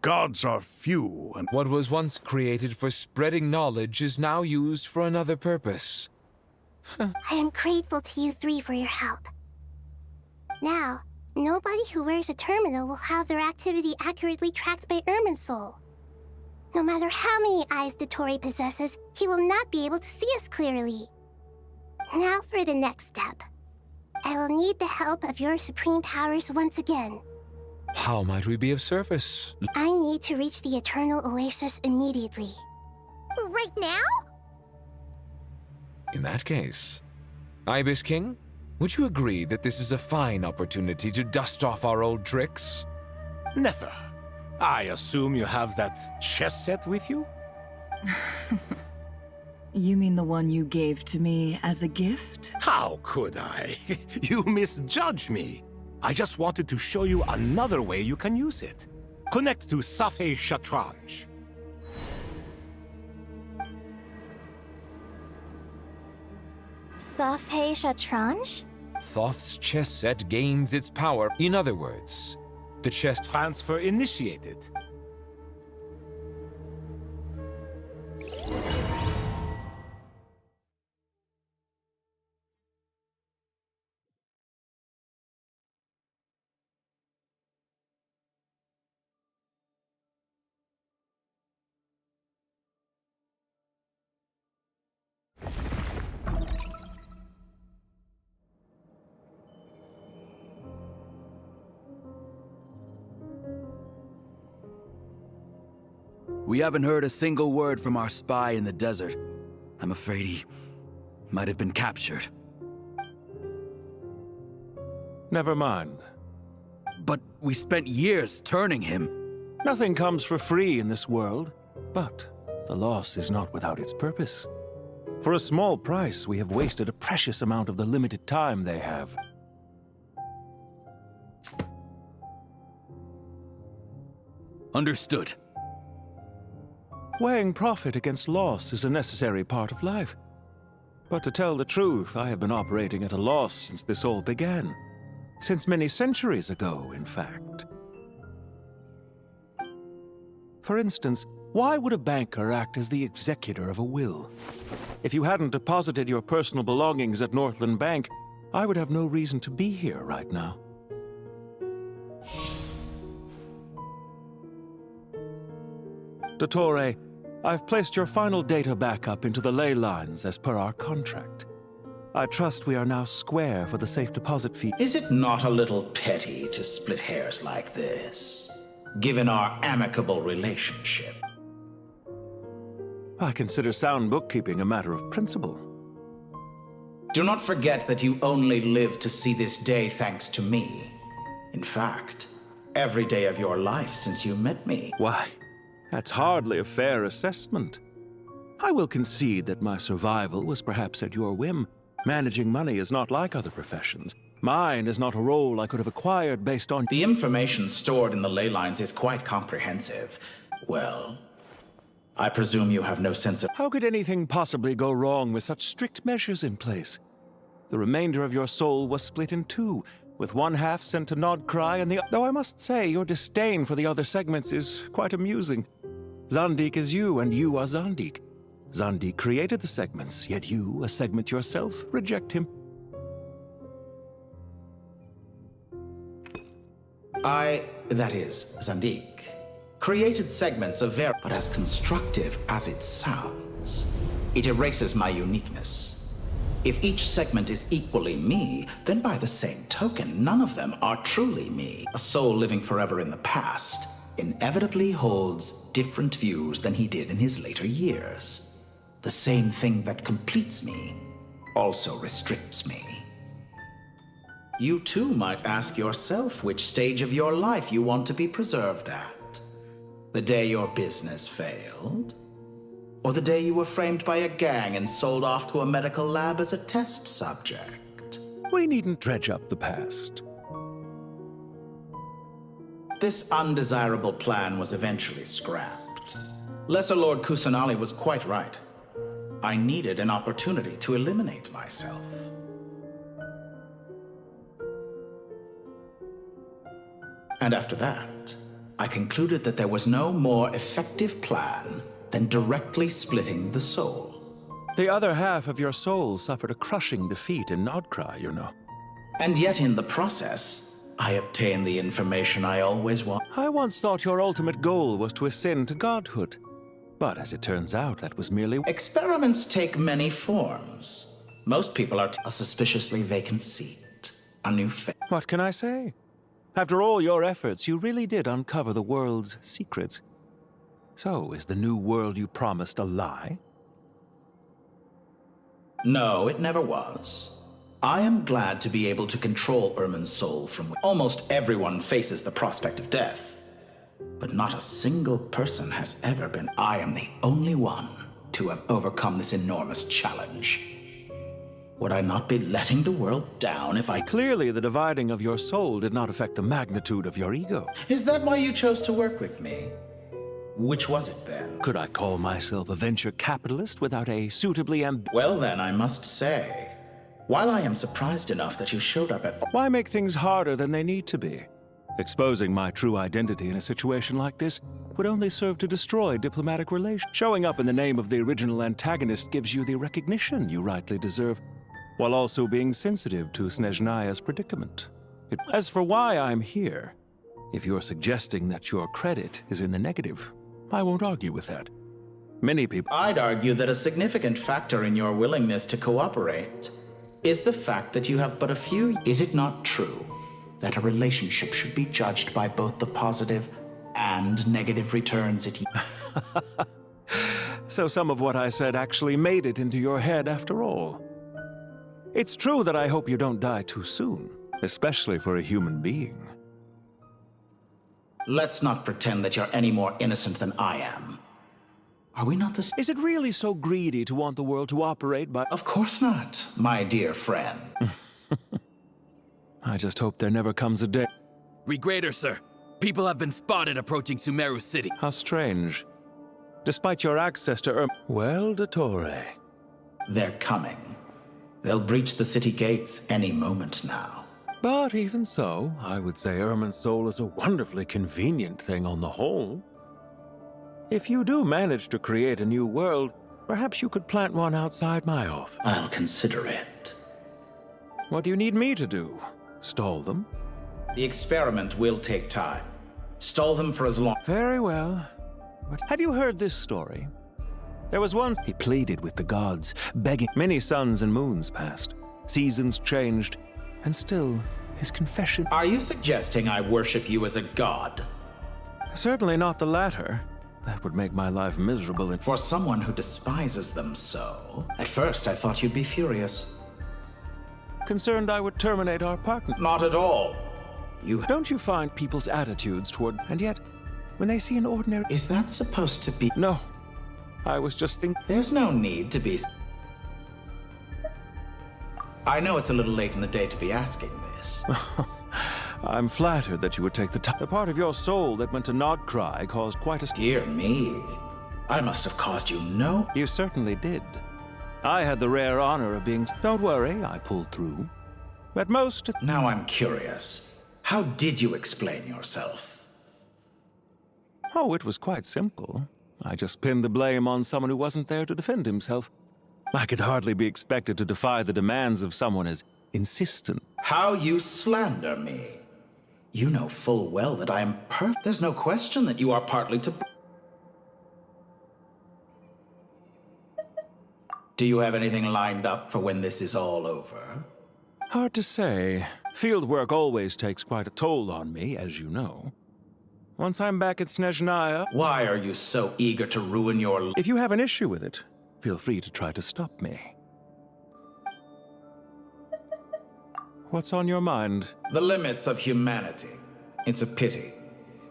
Gods are few, and what was once created for spreading knowledge is now used for another purpose. I am grateful to you three for your help. Now, nobody who wears a terminal will have their activity accurately tracked by Irminsul. No matter how many eyes Dottore possesses, he will not be able to see us clearly. Now for the next step. I will need the help of your supreme powers once again. How might we be of service? I need to reach the Eternal Oasis immediately. Right now? In that case, Ibis King, would you agree that this is a fine opportunity to dust off our old tricks? Never. I assume you have that chess set with you? You mean the one you gave to me as a gift? How could I? You misjudge me. I just wanted to show you another way you can use it. Connect to Safei Shatranj. Safei Shatranj? Thoth's chess set gains its power. In other words, the chess transfer initiated. We haven't heard a single word from our spy in the desert. I'm afraid he might have been captured. Never mind. But we spent years turning him. Nothing comes for free in this world, but the loss is not without its purpose. For a small price, we have wasted a precious amount of the limited time they have. Understood. Weighing profit against loss is a necessary part of life. But to tell the truth, I have been operating at a loss since this all began. Since many centuries ago, in fact. For instance, why would a banker act as the executor of a will? If you hadn't deposited your personal belongings at Northland Bank, I would have no reason to be here right now. Dottore, I've placed your final data backup into the ley lines as per our contract. I trust we are now square for the safe deposit fee. Is it not a little petty to split hairs like this, given our amicable relationship? I consider sound bookkeeping a matter of principle. Do not forget that you only live to see this day thanks to me. In fact, every day of your life since you met me. Why, that's hardly a fair assessment. I will concede that my survival was perhaps at your whim. Managing money is not like other professions. Mine is not a role I could have acquired based on... The information stored in the ley lines is quite comprehensive. Well, I presume you have no sense of... How could anything possibly go wrong with such strict measures in place? The remainder of your soul was split in two, with one half sent to Nodcry and the... Though I must say, your disdain for the other segments is quite amusing. Zandik is you, and you are Zandik. Zandik created the segments, yet you, a segment yourself, reject him. That is, Zandik, created segments of but as constructive as it sounds, it erases my uniqueness. If each segment is equally me, then by the same token, none of them are truly me. A soul living forever in the past inevitably holds different views than he did in his later years. The same thing that completes me also restricts me. You too might ask yourself which stage of your life you want to be preserved at. The day your business failed? Or the day you were framed by a gang and sold off to a medical lab as a test subject? We needn't dredge up the past. This undesirable plan was eventually scrapped. Lesser Lord Kusanali was quite right. I needed an opportunity to eliminate myself. And after that, I concluded that there was no more effective plan than directly splitting the soul. The other half of your soul suffered a crushing defeat in Nodcry, you know. And yet in the process, I obtained the information I always wanted. I once thought your ultimate goal was to ascend to godhood. But as it turns out, that was merely... Experiments take many forms. Most people are a suspiciously vacant seat. A new What can I say? After all your efforts, you really did uncover the world's secrets. So, is the new world you promised a lie? No, it never was. I am glad to be able to control Ermin's soul from which almost everyone faces the prospect of death. But not a single person has ever been. I am the only one to have overcome this enormous challenge. Would I not be letting the world down if I... Clearly, the dividing of your soul did not affect the magnitude of your ego. Is that why you chose to work with me? Which was it then? Could I call myself a venture capitalist without a suitably Well then, I must say, while I am surprised enough that you showed up at... Why make things harder than they need to be? Exposing my true identity in a situation like this would only serve to destroy diplomatic relations. Showing up in the name of the original antagonist gives you the recognition you rightly deserve, while also being sensitive to Snezhnaya's predicament. As for why I'm here, if you're suggesting that your credit is in the negative, I won't argue with that. Many people... I'd argue that a significant factor in your willingness to cooperate is the fact that you have but a few... Is it not true that a relationship should be judged by both the positive and negative returns it... So some of what I said actually made it into your head after all. It's true that I hope you don't die too soon, especially for a human being. Let's not pretend that you're any more innocent than I am. Are we not the Is it really so greedy to want the world to operate by— Of course not, my dear friend. I just hope there never comes a day— Read greater, sir. People have been spotted approaching Sumeru City. How strange. Despite your access to Well, Dottore. They're coming. They'll breach the city gates any moment now. But even so, I would say Irminsul is a wonderfully convenient thing on the whole. If you do manage to create a new world, perhaps you could plant one outside my office. I'll consider it. What do you need me to do? Stall them? The experiment will take time. Stall them for as long— Very well. But have you heard this story? There was once— He pleaded with the gods, begging. Many suns and moons passed. Seasons changed. And still, his confession— Are you suggesting I worship you as a god? Certainly not the latter. That would make my life miserable and— For someone who despises them so. At first, I thought you'd be furious. Concerned I would terminate our partnership. Not at all. Don't you find people's attitudes toward— And yet, when they see an ordinary— Is that supposed to be— No. I was just thinking— There's no need to be— I know it's a little late in the day to be asking this. I'm flattered that you would take the time. The part of your soul that went to Nodcry caused quite a— Dear me. I must have caused you no— You certainly did. I had the rare honor of being— Don't worry, I pulled through. At most— Now I'm curious. How did you explain yourself? Oh, it was quite simple. I just pinned the blame on someone who wasn't there to defend himself. I could hardly be expected to defy the demands of someone as insistent. How you slander me. You know full well that I am perfect. There's no question that you are partly to— Do you have anything lined up for when this is all over? Hard to say. Field work always takes quite a toll on me, as you know. Once I'm back at Snezhnaya— Why are you so eager to ruin your— If you have an issue with it, feel free to try to stop me. What's on your mind? The limits of humanity. It's a pity.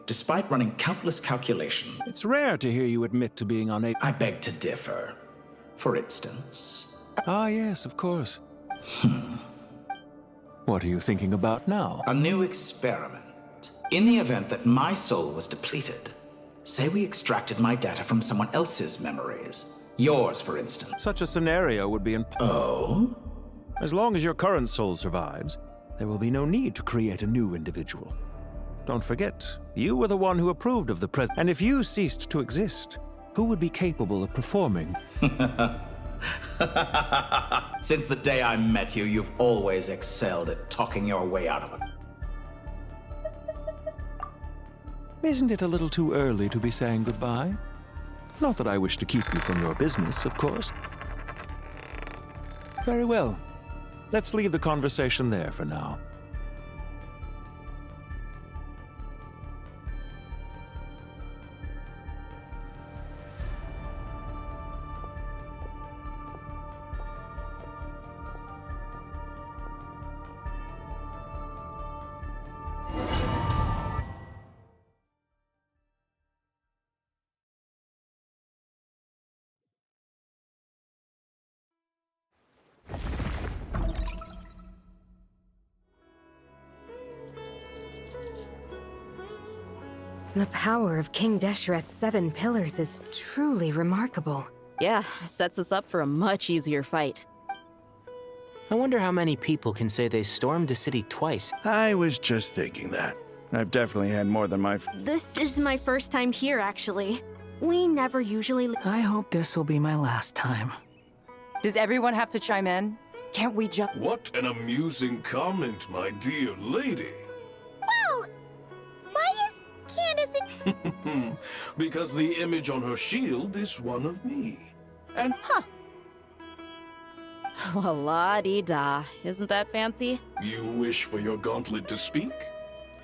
Despite running countless calculations— It's rare to hear you admit to being unable— I beg to differ. For instance— Ah, yes, of course. What are you thinking about now? A new experiment. In the event that my soul was depleted, say we extracted my data from someone else's memories. Yours, for instance. Such a scenario would be Oh? As long as your current soul survives, there will be no need to create a new individual. Don't forget, you were the one who approved of the present. And if you ceased to exist, who would be capable of performing? Since the day I met you, you've always excelled at talking your way out of it. Isn't it a little too early to be saying goodbye? Not that I wish to keep you from your business, of course. Very well. Let's leave the conversation there for now. The power of King Deshret's 7 pillars is truly remarkable. Yeah, sets us up for a much easier fight. I wonder how many people can say they stormed a city twice. I was just thinking that. I've definitely had more than my... This is my first time here, actually. We never usually... I hope this will be my last time. Does everyone have to chime in? Can't we just... What an amusing comment, my dear lady. Well, why is Candace... Because the image on her shield is one of me. And... Huh. Well, la-di-da. Isn't that fancy? You wish for your gauntlet to speak?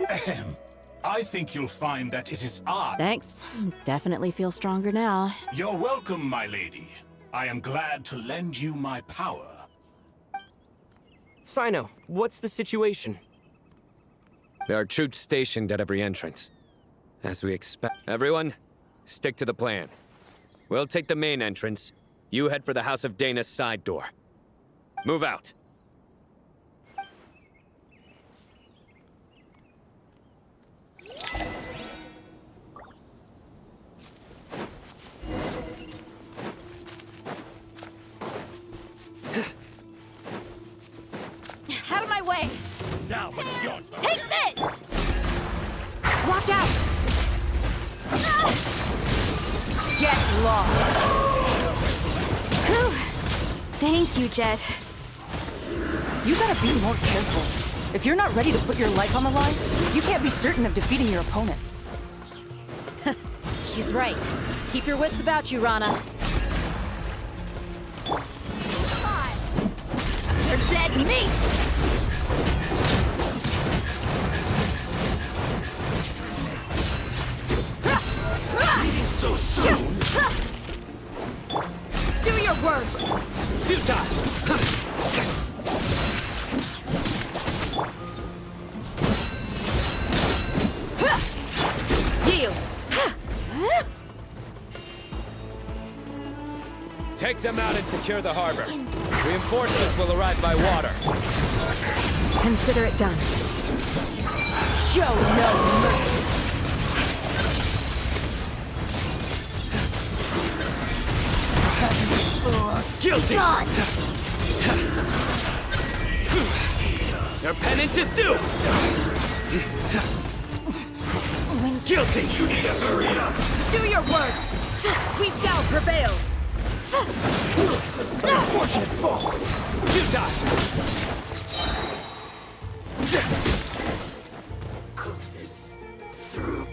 Ahem. I think you'll find that it is I. Thanks. Definitely feel stronger now. You're welcome, my lady. I am glad to lend you my power. Sino, what's the situation? There are troops stationed at every entrance. As we expect. Everyone, stick to the plan. We'll take the main entrance. You head for the House of Dana's side door. Move out. Out of my way! Now it's yours. Take this! Watch out! Get lost! Whew. Thank you, Jet. You gotta be more careful. If you're not ready to put your life on the line, you can't be certain of defeating your opponent. She's right. Keep your wits about you, Rana. You're dead meat! So soon. Do your worst! Futile. Yield! Take them out and secure the harbor. Reinforcements will arrive by water. Consider it done. Show no mercy! Guilty. Gone! Your penance is due. Guilty. You need to hurry up. Do your work! We shall prevail! Unfortunate fault. Futile. Cook this through.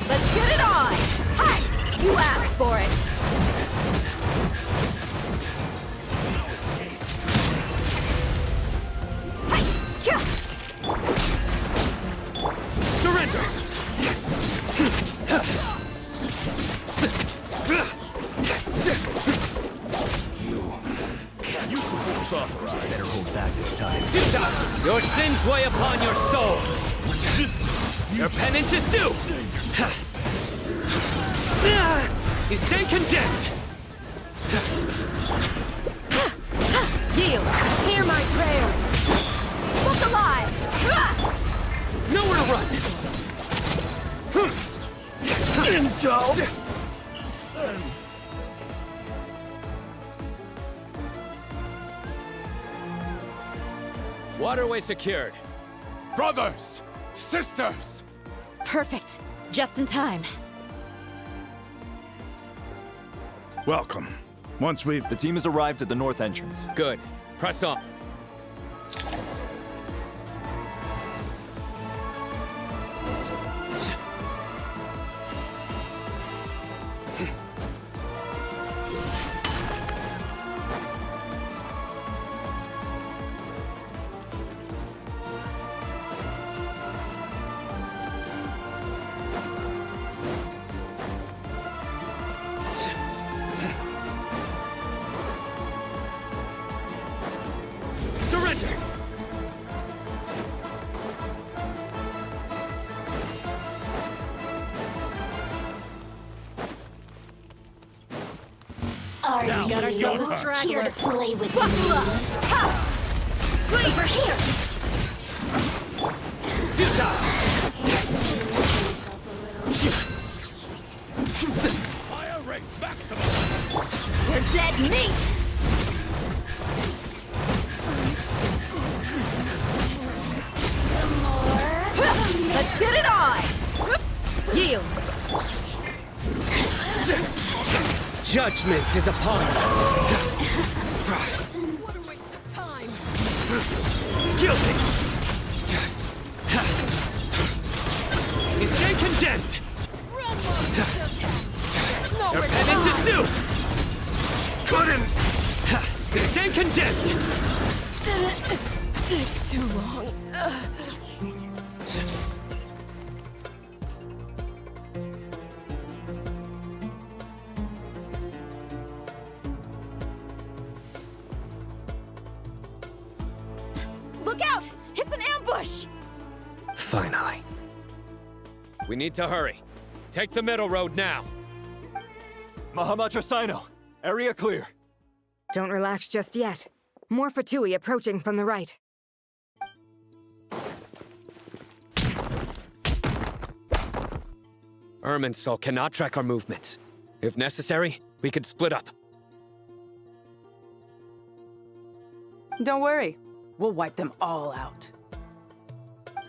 Let's get it on! Hi! You asked for it! Surrender. You can't use the force authorized. Better hold back this time. Your sins weigh upon your soul. Your penance is due. You stand condemned. Yield! Hear my prayer! Look alive! Nowhere to run. Indulge. Waterway secured. Brothers, sisters. Perfect. Just in time. Welcome. Once we... The team has arrived at the north entrance. Good. Press on. Are Now, you got ourselves a straggler. here to play with Buckle me? up! Ha! Over here! Fire rate back to the... You're dead meat! Let's get it on! Yield! Judgment is upon you. What a waste of time! Guilty. You stay condemned! Your penance is due! Couldn't! Stand condemned! Didn't take too long. Look out! It's an ambush! Finally. We need to hurry. Take the middle road now. Mahamatra Sino, area clear. Don't relax just yet. More Fatui approaching from the right. Irminsul cannot track our movements. If necessary, we could split up. Don't worry. We'll wipe them all out.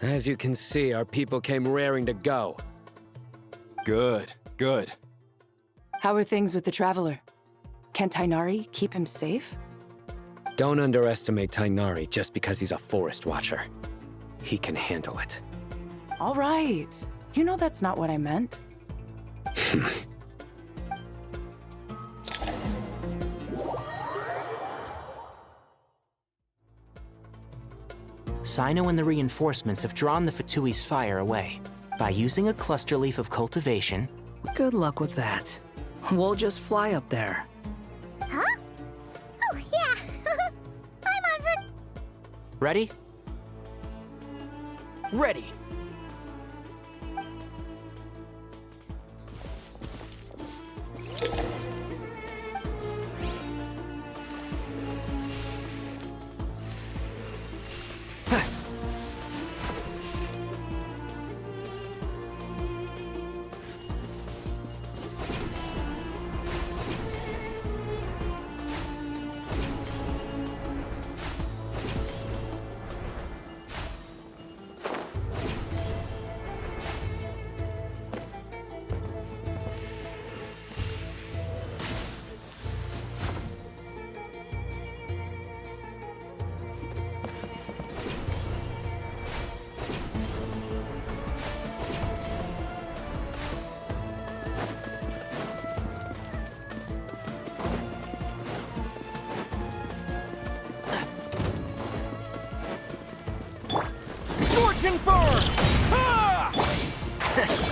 As you can see, our people came raring to go. Good, good. How are things with the Traveler? Can Tainari keep him safe? Don't underestimate Tainari just because he's a forest watcher. He can handle it. All right. You know that's not what I meant. Sino and the reinforcements have drawn the Fatui's fire away. By using a cluster leaf of cultivation... Good luck with that. We'll just fly up there. Huh? Oh, yeah. I'm on for... Ready? Ready. Scorching fur! Ah!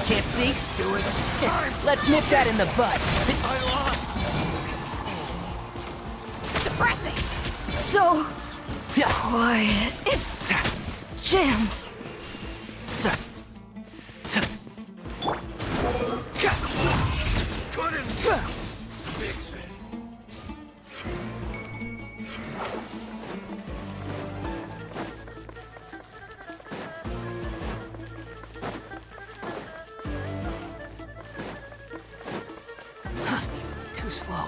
Can't see? Do it. Let's nip that in the bud. I lost! Suppressing! So quiet. It's jammed. Couldn't fix it. Too slow.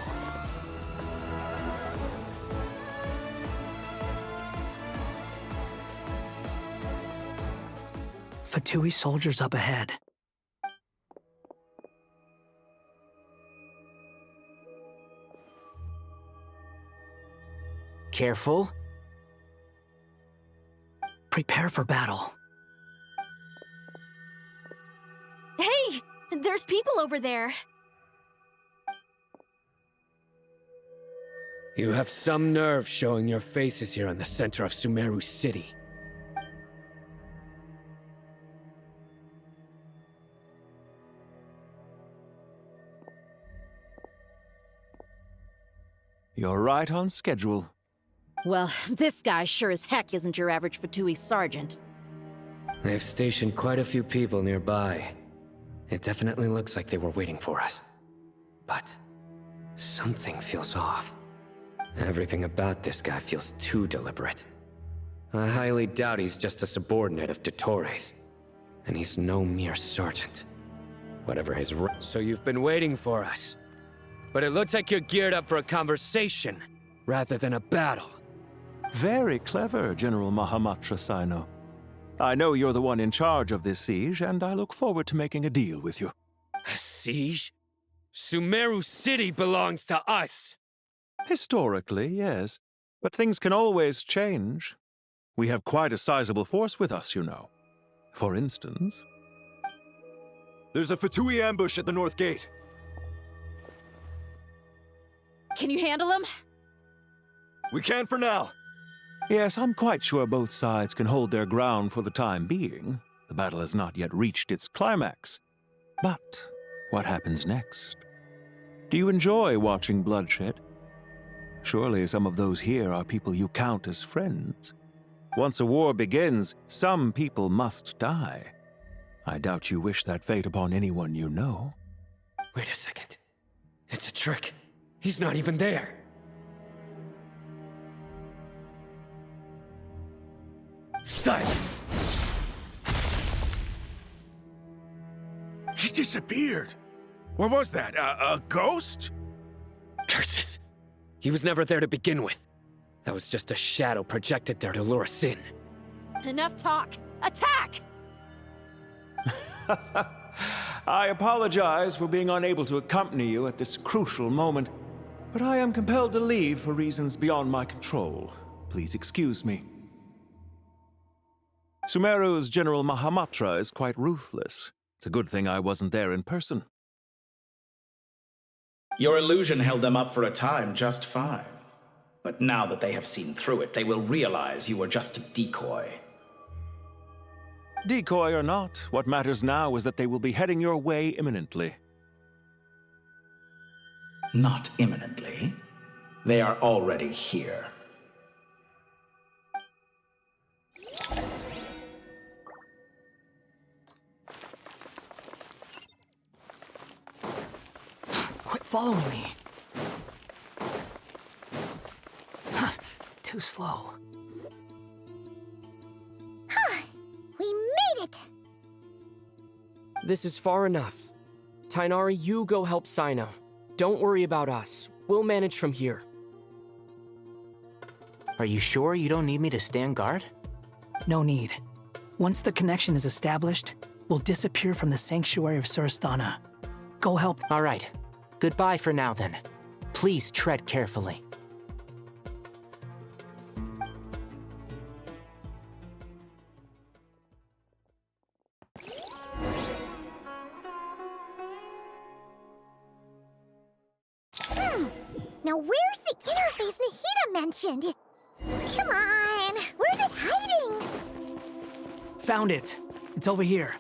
Fatui soldiers up ahead. Careful. Prepare for battle. Hey! There's people over there. You have some nerve showing your faces here in the center of Sumeru City. You're right on schedule. Well, this guy sure as heck isn't your average Fatui sergeant. They've stationed quite a few people nearby. It definitely looks like they were waiting for us. But something feels off. Everything about this guy feels too deliberate. I highly doubt he's just a subordinate of Dottores. And he's no mere sergeant. Whatever his So you've been waiting for us. But it looks like you're geared up for a conversation, rather than a battle. Very clever, General Mahamatra Sino. I know you're the one in charge of this siege, and I look forward to making a deal with you. A siege? Sumeru City belongs to us! Historically, yes. But things can always change. We have quite a sizable force with us, you know. For instance... There's a Fatui ambush at the north gate. Can you handle him? We can for now. Yes, I'm quite sure both sides can hold their ground for the time being. The battle has not yet reached its climax. But what happens next? Do you enjoy watching bloodshed? Surely some of those here are people you count as friends. Once a war begins, some people must die. I doubt you wish that fate upon anyone you know. Wait a second. It's a trick. He's not even there. Silence! He disappeared! What was that? A ghost? Curses! He was never there to begin with. That was just a shadow projected there to lure us in. Enough talk. Attack! I apologize for being unable to accompany you at this crucial moment, but I am compelled to leave for reasons beyond my control. Please excuse me. Sumeru's General Mahamatra is quite ruthless. It's a good thing I wasn't there in person. Your illusion held them up for a time just fine. But now that they have seen through it, they will realize you were just a decoy. Decoy or not, what matters now is that they will be heading your way imminently. Not imminently. They are already here. Quit following me. Too slow. We made it! This is far enough. Tainari, you go help Sino. Don't worry about us. We'll manage from here. Are you sure you don't need me to stand guard? No need. Once the connection is established, we'll disappear from the sanctuary of Surasthana. Go help. All right. Goodbye for now, then. Please tread carefully. Now where's the interface Nahida mentioned? Come on, where's it hiding? Found it. It's over here.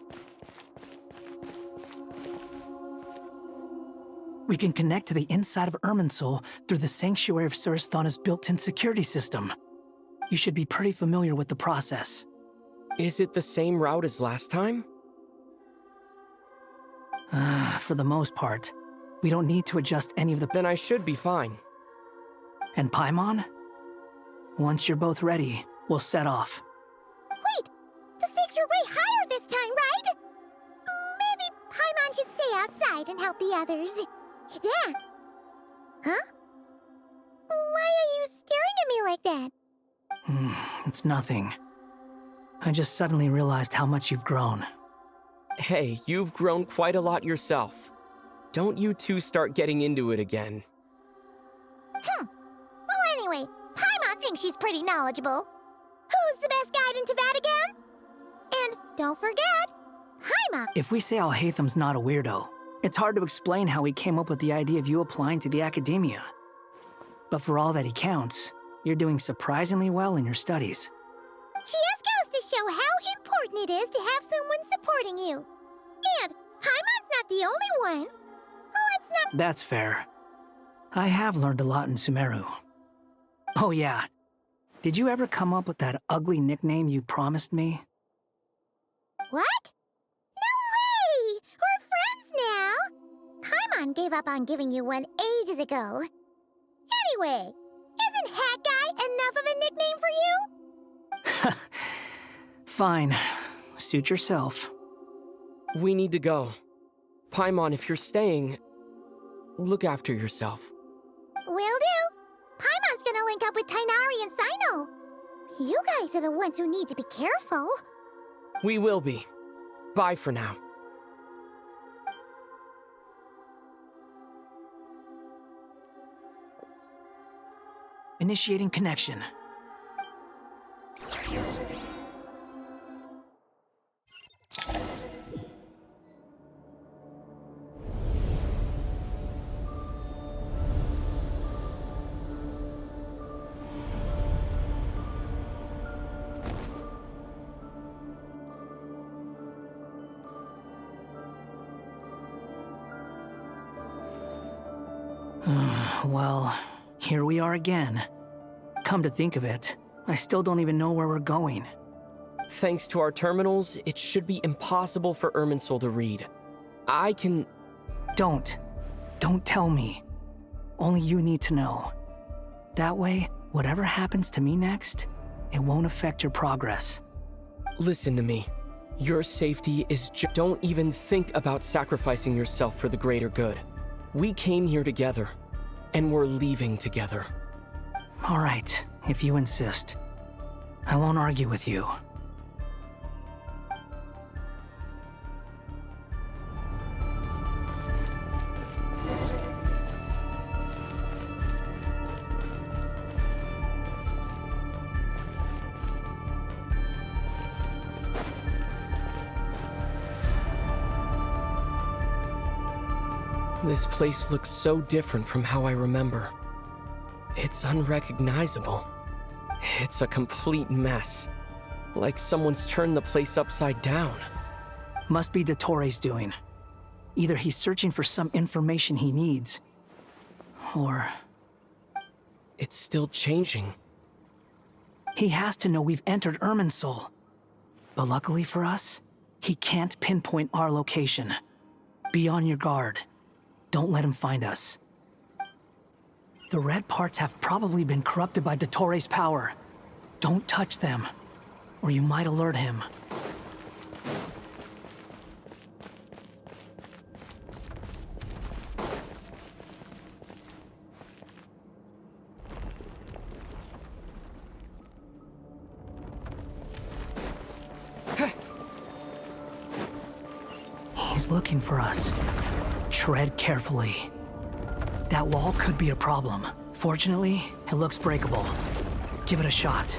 We can connect to the inside of Irminsul through the Sanctuary of Surasthana's built-in security system. You should be pretty familiar with the process. Is it the same route as last time? For the most part. We don't need to adjust any of the... Then I should be fine. And Paimon? Once you're both ready, we'll set off. Wait! The stakes are way higher this time, right? Maybe Paimon should stay outside and help the others. Yeah. Huh? Why are you staring at me like that? It's nothing. I just suddenly realized how much you've grown. Hey, you've grown quite a lot yourself. Don't you two start getting into it again. Well, anyway, Paimon thinks she's pretty knowledgeable. Who's the best guide in Tavatigan? And don't forget, Paimon. If we say Alhatham's not a weirdo, it's hard to explain how he came up with the idea of you applying to the academia. But for all that he counts, you're doing surprisingly well in your studies. Just goes to show how important it is to have someone supporting you. And Paimon's not the only one. Let's not... That's fair. I have learned a lot in Sumeru. Oh yeah. Did you ever come up with that ugly nickname you promised me? What? No way! We're friends now! Paimon gave up on giving you one ages ago. Anyway, isn't Hat Guy enough of a nickname for you? Fine. Suit yourself. We need to go. Paimon, if you're staying, look after yourself. Will do. Paimon's gonna link up with Tainari and Sino. You guys are the ones who need to be careful. We will be. Bye for now. Initiating connection. Well, here we are again. Come to think of it, I still don't even know where we're going. Thanks to our terminals, it should be impossible for Irminsul to read. I can... Don't tell me. Only you need to know. That way, whatever happens to me next, it won't affect your progress. Listen to me. Your safety is don't even think about sacrificing yourself for the greater good. We came here together, and we're leaving together. All right, if you insist. I won't argue with you. This place looks so different from how I remember. It's unrecognizable. It's a complete mess. Like someone's turned the place upside down. Must be Dottores' doing. Either he's searching for some information he needs, or... It's still changing. He has to know we've entered Irminsul. But luckily for us, he can't pinpoint our location. Be on your guard. Don't let him find us. The red parts have probably been corrupted by Dottores' power. Don't touch them, or you might alert him. He's looking for us. Tread carefully. That wall could be a problem. Fortunately, it looks breakable. Give it a shot.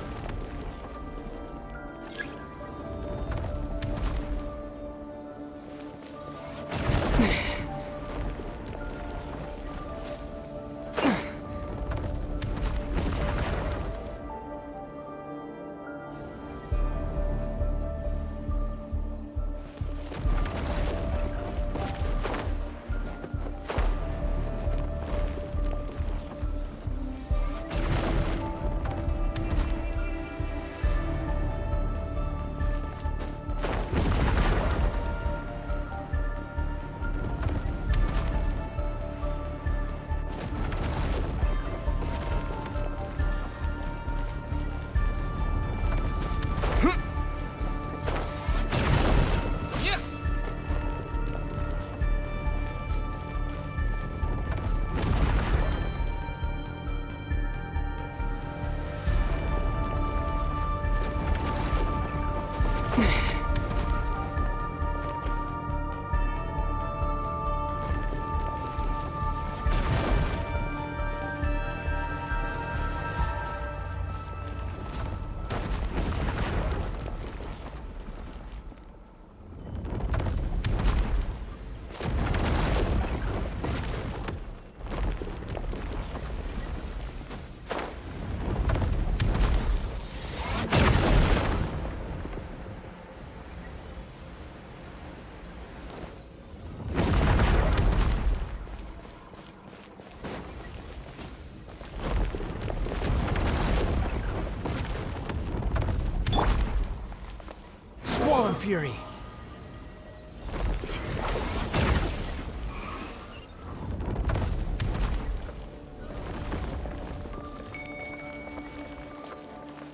Fury.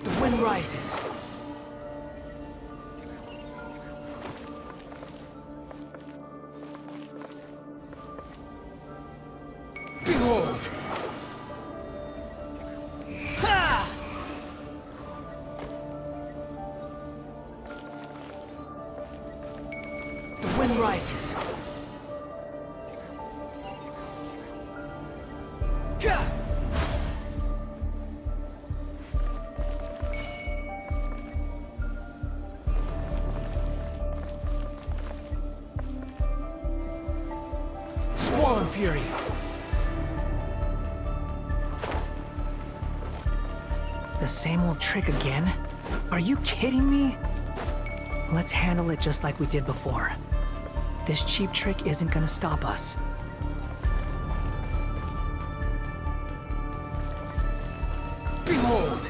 The wind rises. Behold! Rises. Squall Fury. The same old trick again? Are you kidding me? Let's handle it just like we did before. This cheap trick isn't gonna stop us. Behold!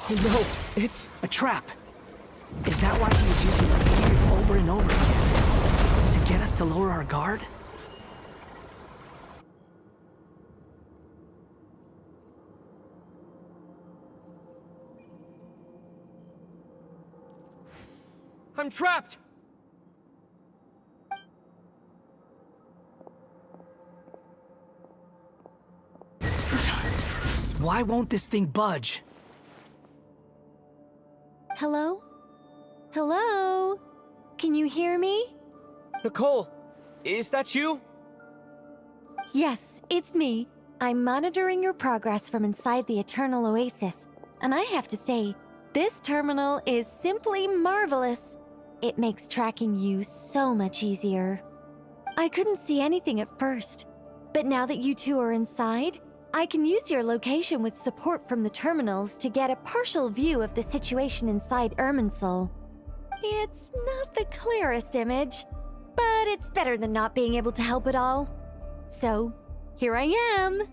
Oh no, it's a trap. Is that why he was using the same trick over and over again? To get us to lower our guard? I'm trapped! Why won't this thing budge? Hello? Hello? Can you hear me? Nicole, is that you? Yes, it's me. I'm monitoring your progress from inside the Eternal Oasis, and I have to say, this terminal is simply marvelous. It makes tracking you so much easier. I couldn't see anything at first, but now that you two are inside, I can use your location with support from the terminals to get a partial view of the situation inside Irminsul. It's not the clearest image, but it's better than not being able to help at all. So, here I am.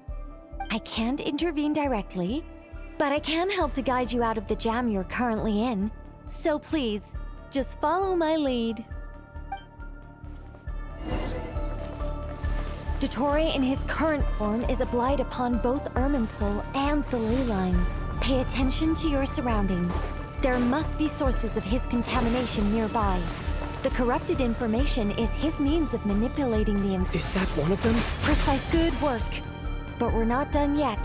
I can't intervene directly, but I can help to guide you out of the jam you're currently in. So please, just follow my lead. Dottore in his current form is a blight upon both Irminsul and the ley lines. Pay attention to your surroundings. There must be sources of his contamination nearby. The corrupted information is his means of manipulating the Is that one of them? Precise. Good work. But we're not done yet.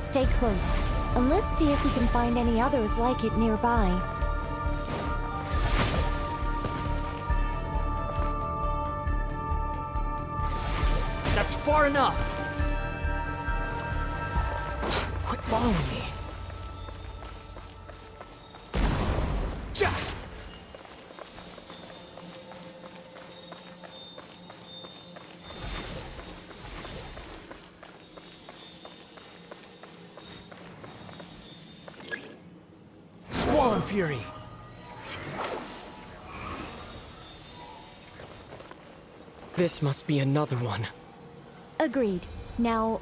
Stay close, and let's see if we can find any others like it nearby. That's far enough! Quit following me. Swallow Fury! This must be another one. Agreed. Now...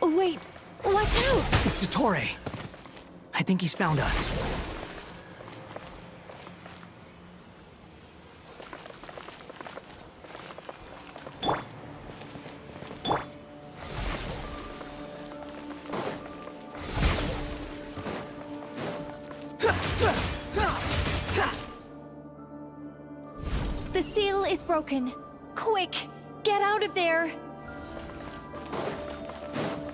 Wait! Watch out! It's Dottore. I think he's found us. The seal is broken. Quick! Get out of there!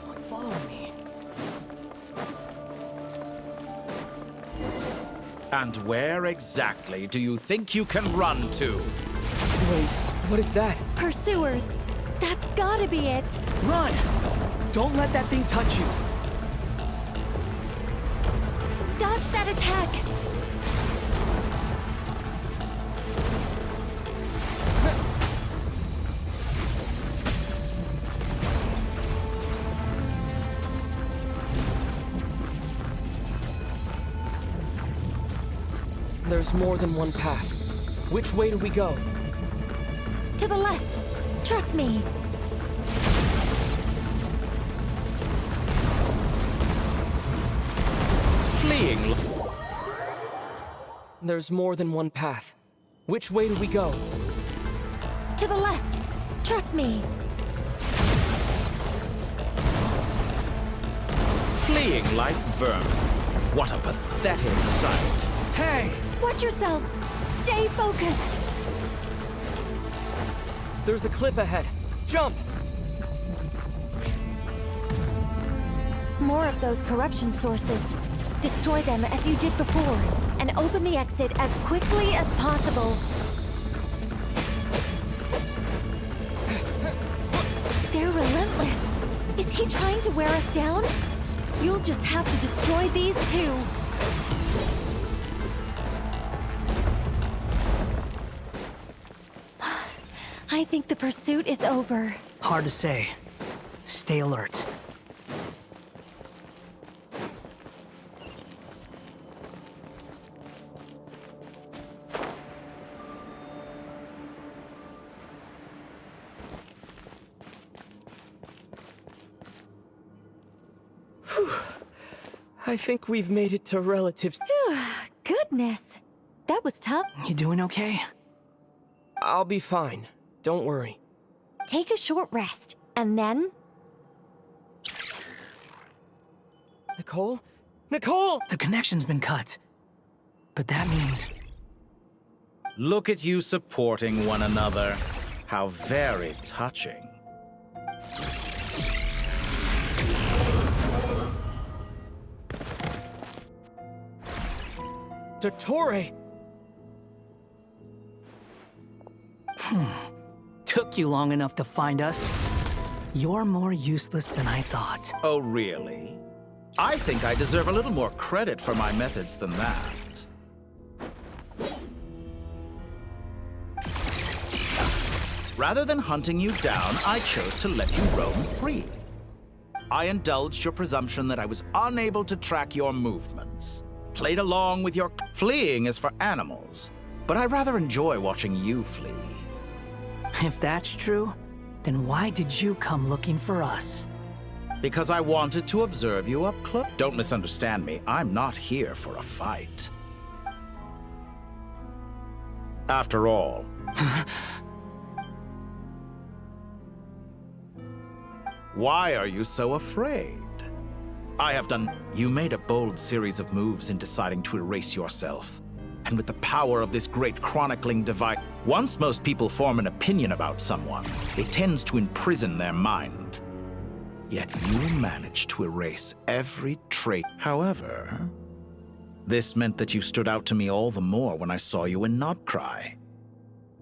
Quit following me. And where exactly do you think you can run to? Wait, what is that? Pursuers! That's gotta be it! Run! Don't let that thing touch you. Dodge that attack! There's more than one path. Which way do we go? To the left! Trust me! Fleeing. There's more than one path. Which way do we go? To the left! Trust me! Fleeing like vermin. What a pathetic sight. Hey! Watch yourselves! Stay focused! There's a cliff ahead. Jump! More of those corruption sources. Destroy them as you did before, and open the exit as quickly as possible. Is he trying to wear us down? You'll just have to destroy these too. I think the pursuit is over. Hard to say. Stay alert. I think we've made it to relatives. Goodness. That was tough. You doing okay? I'll be fine. Don't worry. Take a short rest, and then... Nicole? Nicole! The connection's been cut. But that means... Look at you supporting one another. How very touching. Dottore! Took you long enough to find us. You're more useless than I thought. Oh, really? I think I deserve a little more credit for my methods than that. Rather than hunting you down, I chose to let you roam free. I indulged your presumption that I was unable to track your movements. Played along with your... Fleeing is for animals, but I rather enjoy watching you flee. If that's true, then why did you come looking for us? Because I wanted to observe you up close. Don't misunderstand me. I'm not here for a fight. After all... Why are you so afraid? I have done... You made a bold series of moves in deciding to erase yourself. And with the power of this great chronicling device, once most people form an opinion about someone, it tends to imprison their mind. Yet you managed to erase every trait. However, this meant that you stood out to me all the more when I saw you in Nodcry.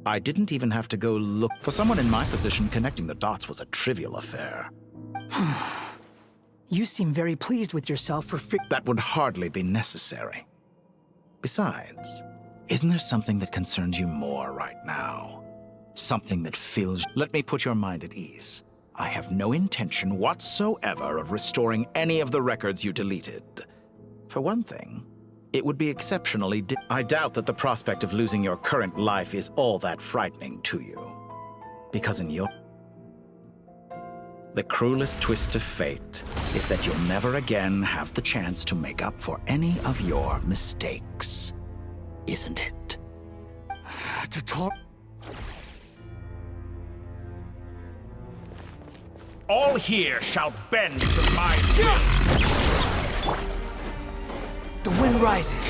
I didn't even have to go look. For someone in my position, connecting the dots was a trivial affair. You seem very pleased with yourself for That would hardly be necessary. Besides, isn't there something that concerns you more right now? Something that fills... Let me put your mind at ease. I have no intention whatsoever of restoring any of the records you deleted. For one thing, it would be exceptionally... I doubt that the prospect of losing your current life is all that frightening to you. Because in your... The cruelest twist of fate is that you'll never again have the chance to make up for any of your mistakes. Isn't it? To talk... All here shall bend to my will. The wind rises.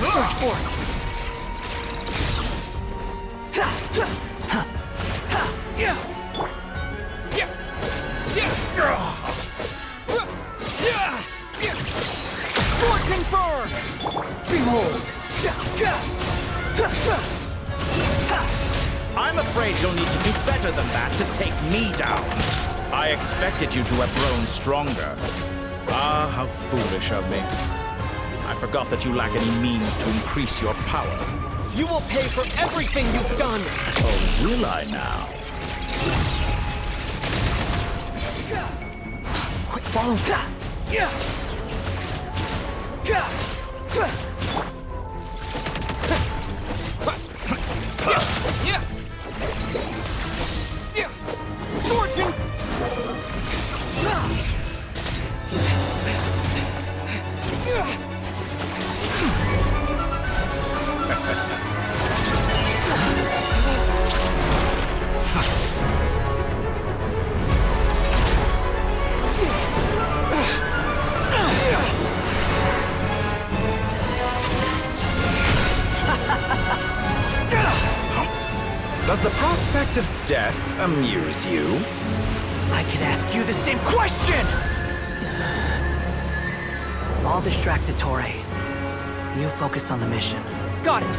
Search for it. Fort confirmed! Behold! I'm afraid you'll need to do better than that to take me down. I expected you to have grown stronger. Ah, how foolish of me. I forgot that you lack any means to increase your power. You will pay for everything you've done! Oh, will I now? Quick, follow. Thornton! Does the prospect of death amuse you? I could ask you the same question! I'll distract Dottore. You focus on the mission. Got it!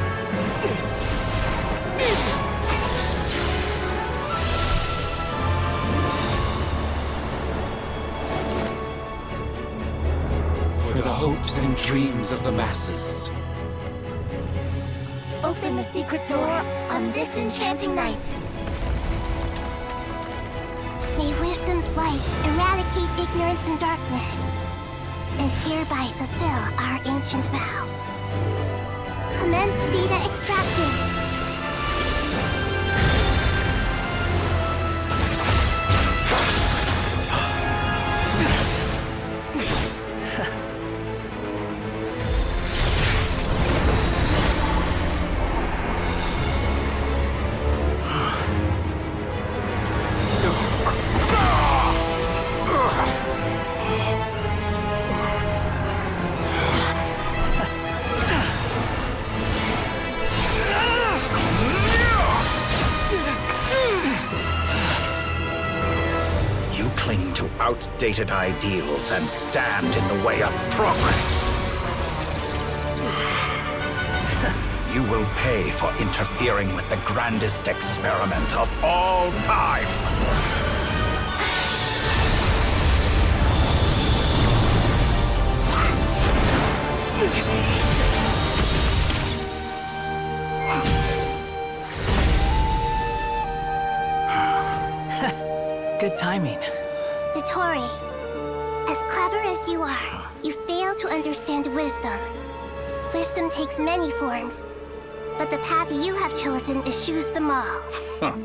hopes and dreams of the masses. Open the secret door on this enchanting night. May wisdom's light eradicate ignorance and darkness, and hereby fulfill our ancient vow. Commence data extraction. Outdated ideals and stand in the way of progress. You will pay for interfering with the grandest experiment of all time. Good timing. Dottore, as clever as you are, you fail to understand wisdom. Wisdom takes many forms, but the path you have chosen eschews them all. Huh.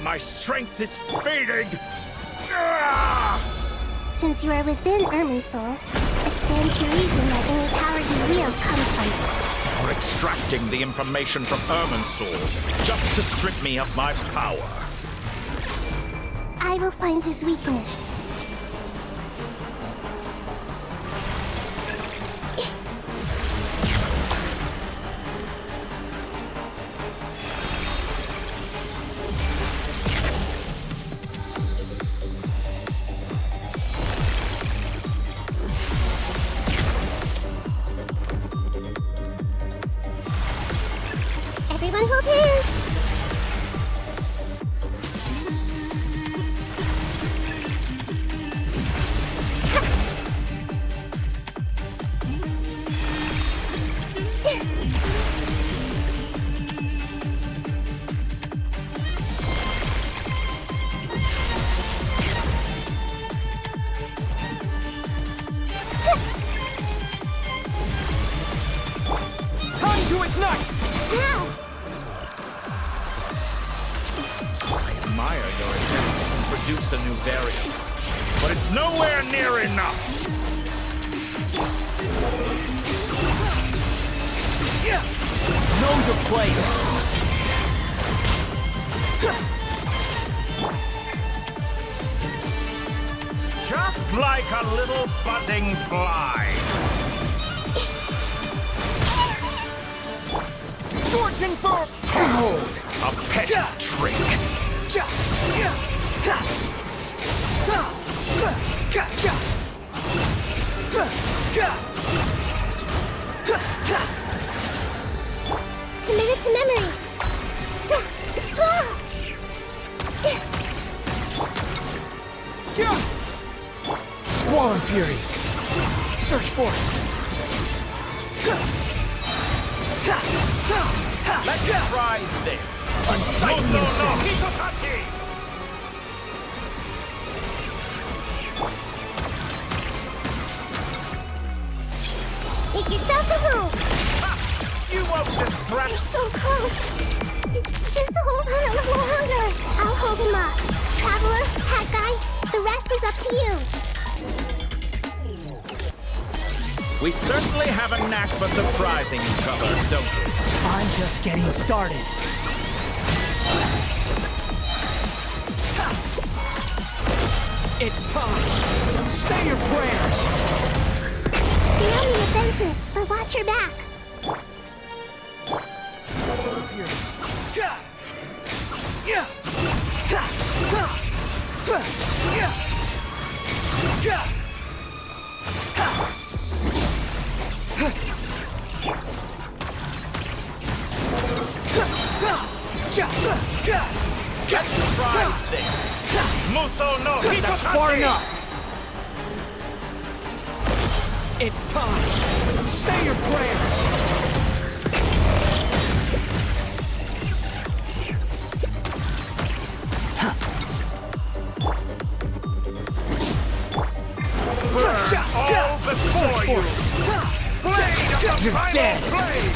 My strength is fading! Since you are within Irminsul, it stands to reason that any power you wield comes from it. You're extracting the information from Irminsul just to strip me of my power. I will find his weakness. Everyone hold hands! Time to ignite! Ow! I admire your attempt to introduce a new variant, but it's nowhere near enough. Know your place! Just like a little buzzing fly. Scorching for... Behold, a petty trick. Committed to memory! Squall Fury! Search for it! Let's try this. Unsightly insects! Make yourself a home! You won't distract. You're so close! Just hold on a little longer! I'll hold him up. Traveler, Hat Guy, the rest is up to you. We certainly have a knack for surprising each other, don't we? I'm just getting started. It's time! Say your prayers! Stay on the offensive, but watch your back. Let's try this. Muso no Hitotake! That's far enough! It's time! Say your prayers! Burn all before you! Blade of the You're final dead! blade!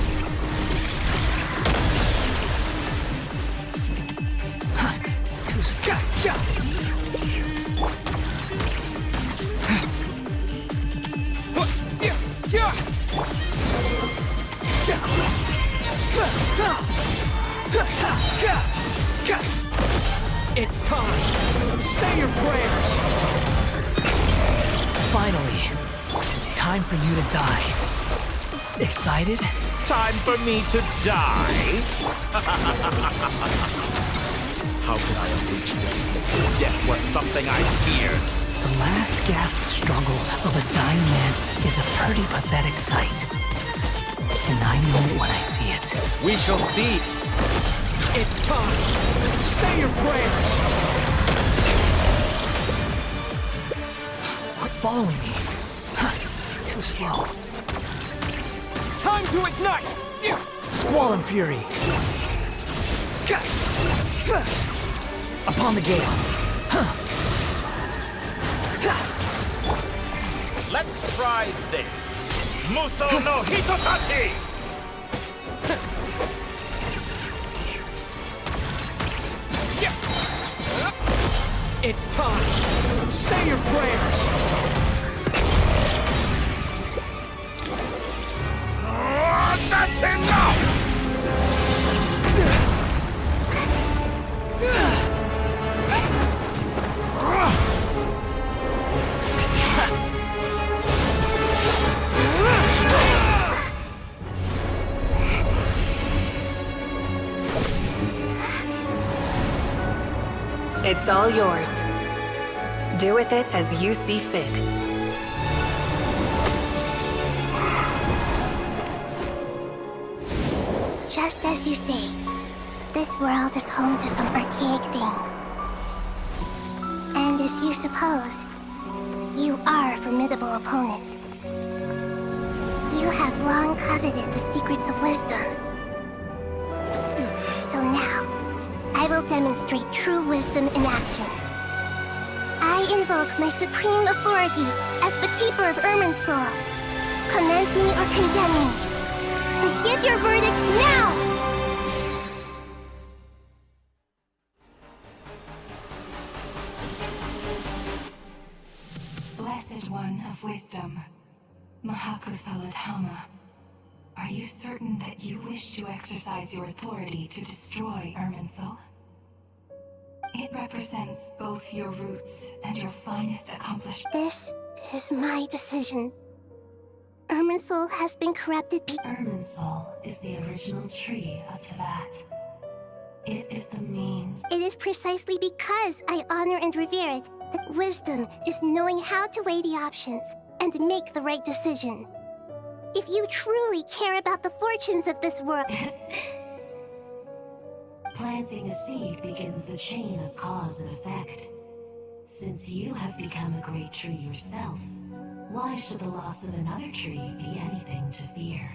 It's time! Say your prayers! Finally, time for you to die. Excited? Time for me to die? How could I have reached this place? Death was something I feared. The last gasp struggle of a dying man is a pretty pathetic sight. And I know it when I see it. We shall see. It's time. Say your prayers. Quit following me. Too slow. Time to ignite. Squall and fury. Upon the gale. Let's try this. Muso no Hitotake! It's time. Say your prayers. That's enough! It's all yours. Do with it as you see fit. Just as you say, this world is home to some archaic things. And as you suppose, you are a formidable opponent. You have long coveted the secrets of wisdom. So now, I will demonstrate true wisdom in action. I invoke my supreme authority as the keeper of Irminsul. Commend me or condemn me. But give your verdict now! Blessed One of Wisdom, Mahakusaladhama, are you certain that you wish to exercise your authority to destroy Irminsul? It represents both your roots and your finest accomplishments. This is my decision. Irminsul has been corrupted. Irminsul is the original tree of Tevat. It is the means. It is precisely because I honor and revere it that wisdom is knowing how to weigh the options and make the right decision. If you truly care about the fortunes of this world... Planting a seed begins the chain of cause and effect. Since you have become a great tree yourself, why should the loss of another tree be anything to fear?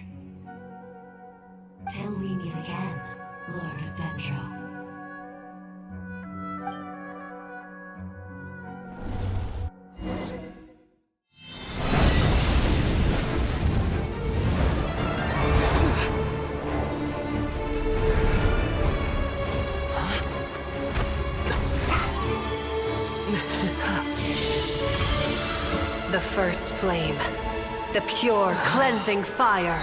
Till we meet again, Lord of Dendro. The first flame. The pure, cleansing fire.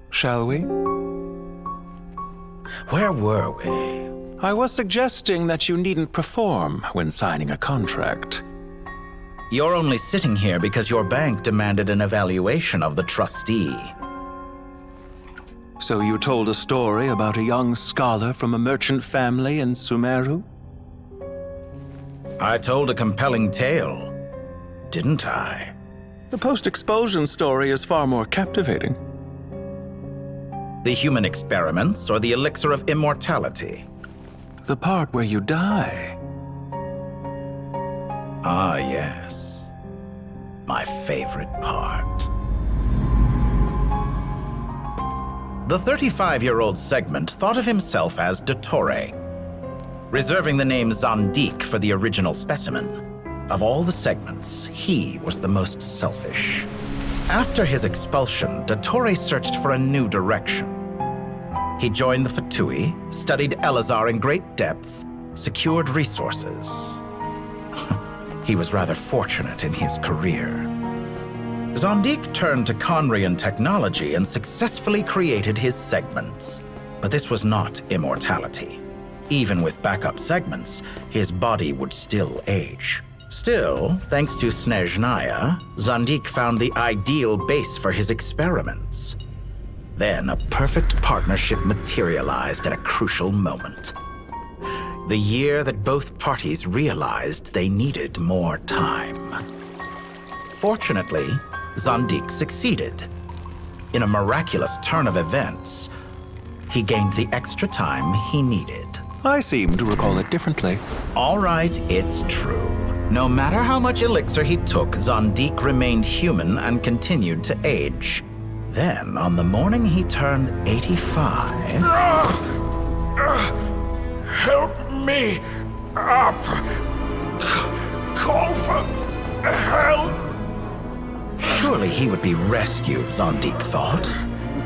Shall we? Where were we? I was suggesting that you needn't perform when signing a contract. You're only sitting here because your bank demanded an evaluation of the trustee. So you told a story about a young scholar from a merchant family in Sumeru? I told a compelling tale, didn't I? The post-expulsion story is far more captivating. The human experiments or the elixir of immortality? The part where you die. Ah, yes. My favorite part. The 35-year-old Segment thought of himself as Dottore, reserving the name Zandik for the original specimen. Of all the Segments, he was the most selfish. After his expulsion, Dottore searched for a new direction. He joined the Fatui, studied Elazar in great depth, secured resources. He was rather fortunate in his career. Zandik turned to Conrian technology and successfully created his segments. But this was not immortality. Even with backup segments, his body would still age. Still, thanks to Snezhnaya, Zandik found the ideal base for his experiments. Then a perfect partnership materialized at a crucial moment. The year that both parties realized they needed more time. Fortunately, Zandik succeeded. In a miraculous turn of events, he gained the extra time he needed. I seem to recall it differently. All right, it's true. No matter how much elixir he took, Zandik remained human and continued to age. Then, on the morning he turned 85... Help me up! Call for help! Surely he would be rescued, Zandik thought.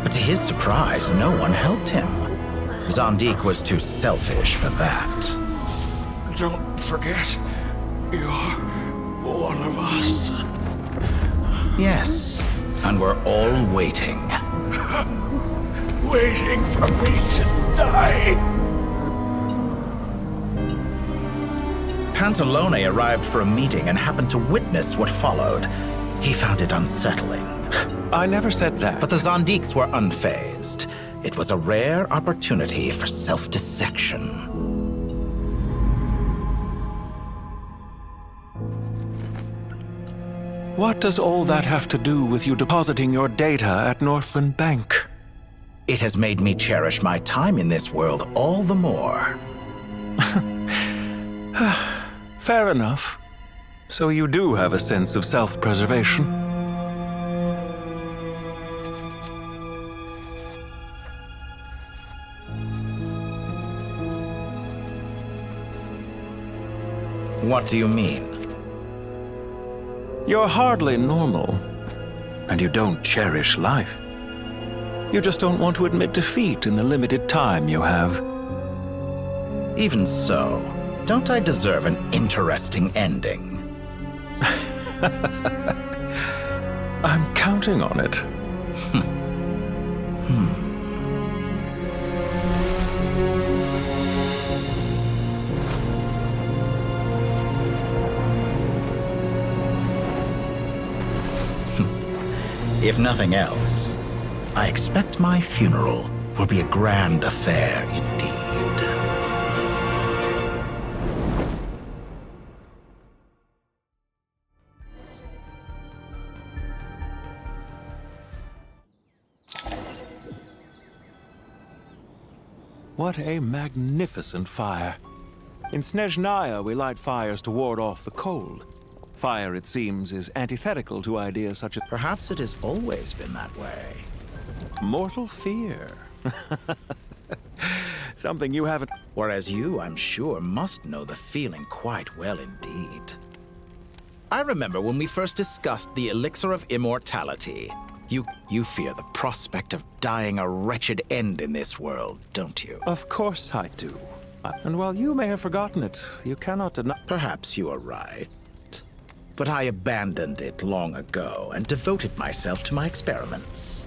But to his surprise, no one helped him. Zandik was too selfish for that. Don't forget, you're one of us. Yes, and we're all waiting. Waiting for me to die. Pantalone arrived for a meeting and happened to witness what followed. He found it unsettling. I never said that. But the Zandiks were unfazed. It was a rare opportunity for self-dissection. What does all that have to do with you depositing your data at Northland Bank? It has made me cherish my time in this world all the more. Fair enough. So you do have a sense of self-preservation. What do you mean? You're hardly normal, and you don't cherish life. You just don't want to admit defeat in the limited time you have. Even so, don't I deserve an interesting ending? I'm counting on it. If nothing else, I expect my funeral will be a grand affair indeed. What a magnificent fire. In Snezhnaya, we light fires to ward off the cold. Fire, it seems, is antithetical to ideas such as... Perhaps it has always been that way. Mortal fear. Something you haven't... Whereas you, I'm sure, must know the feeling quite well indeed. I remember when we first discussed the elixir of immortality. You fear the prospect of dying a wretched end in this world, don't you? Of course I do. And while you may have forgotten it, you cannot deny... Perhaps you are right. But I abandoned it long ago and devoted myself to my experiments.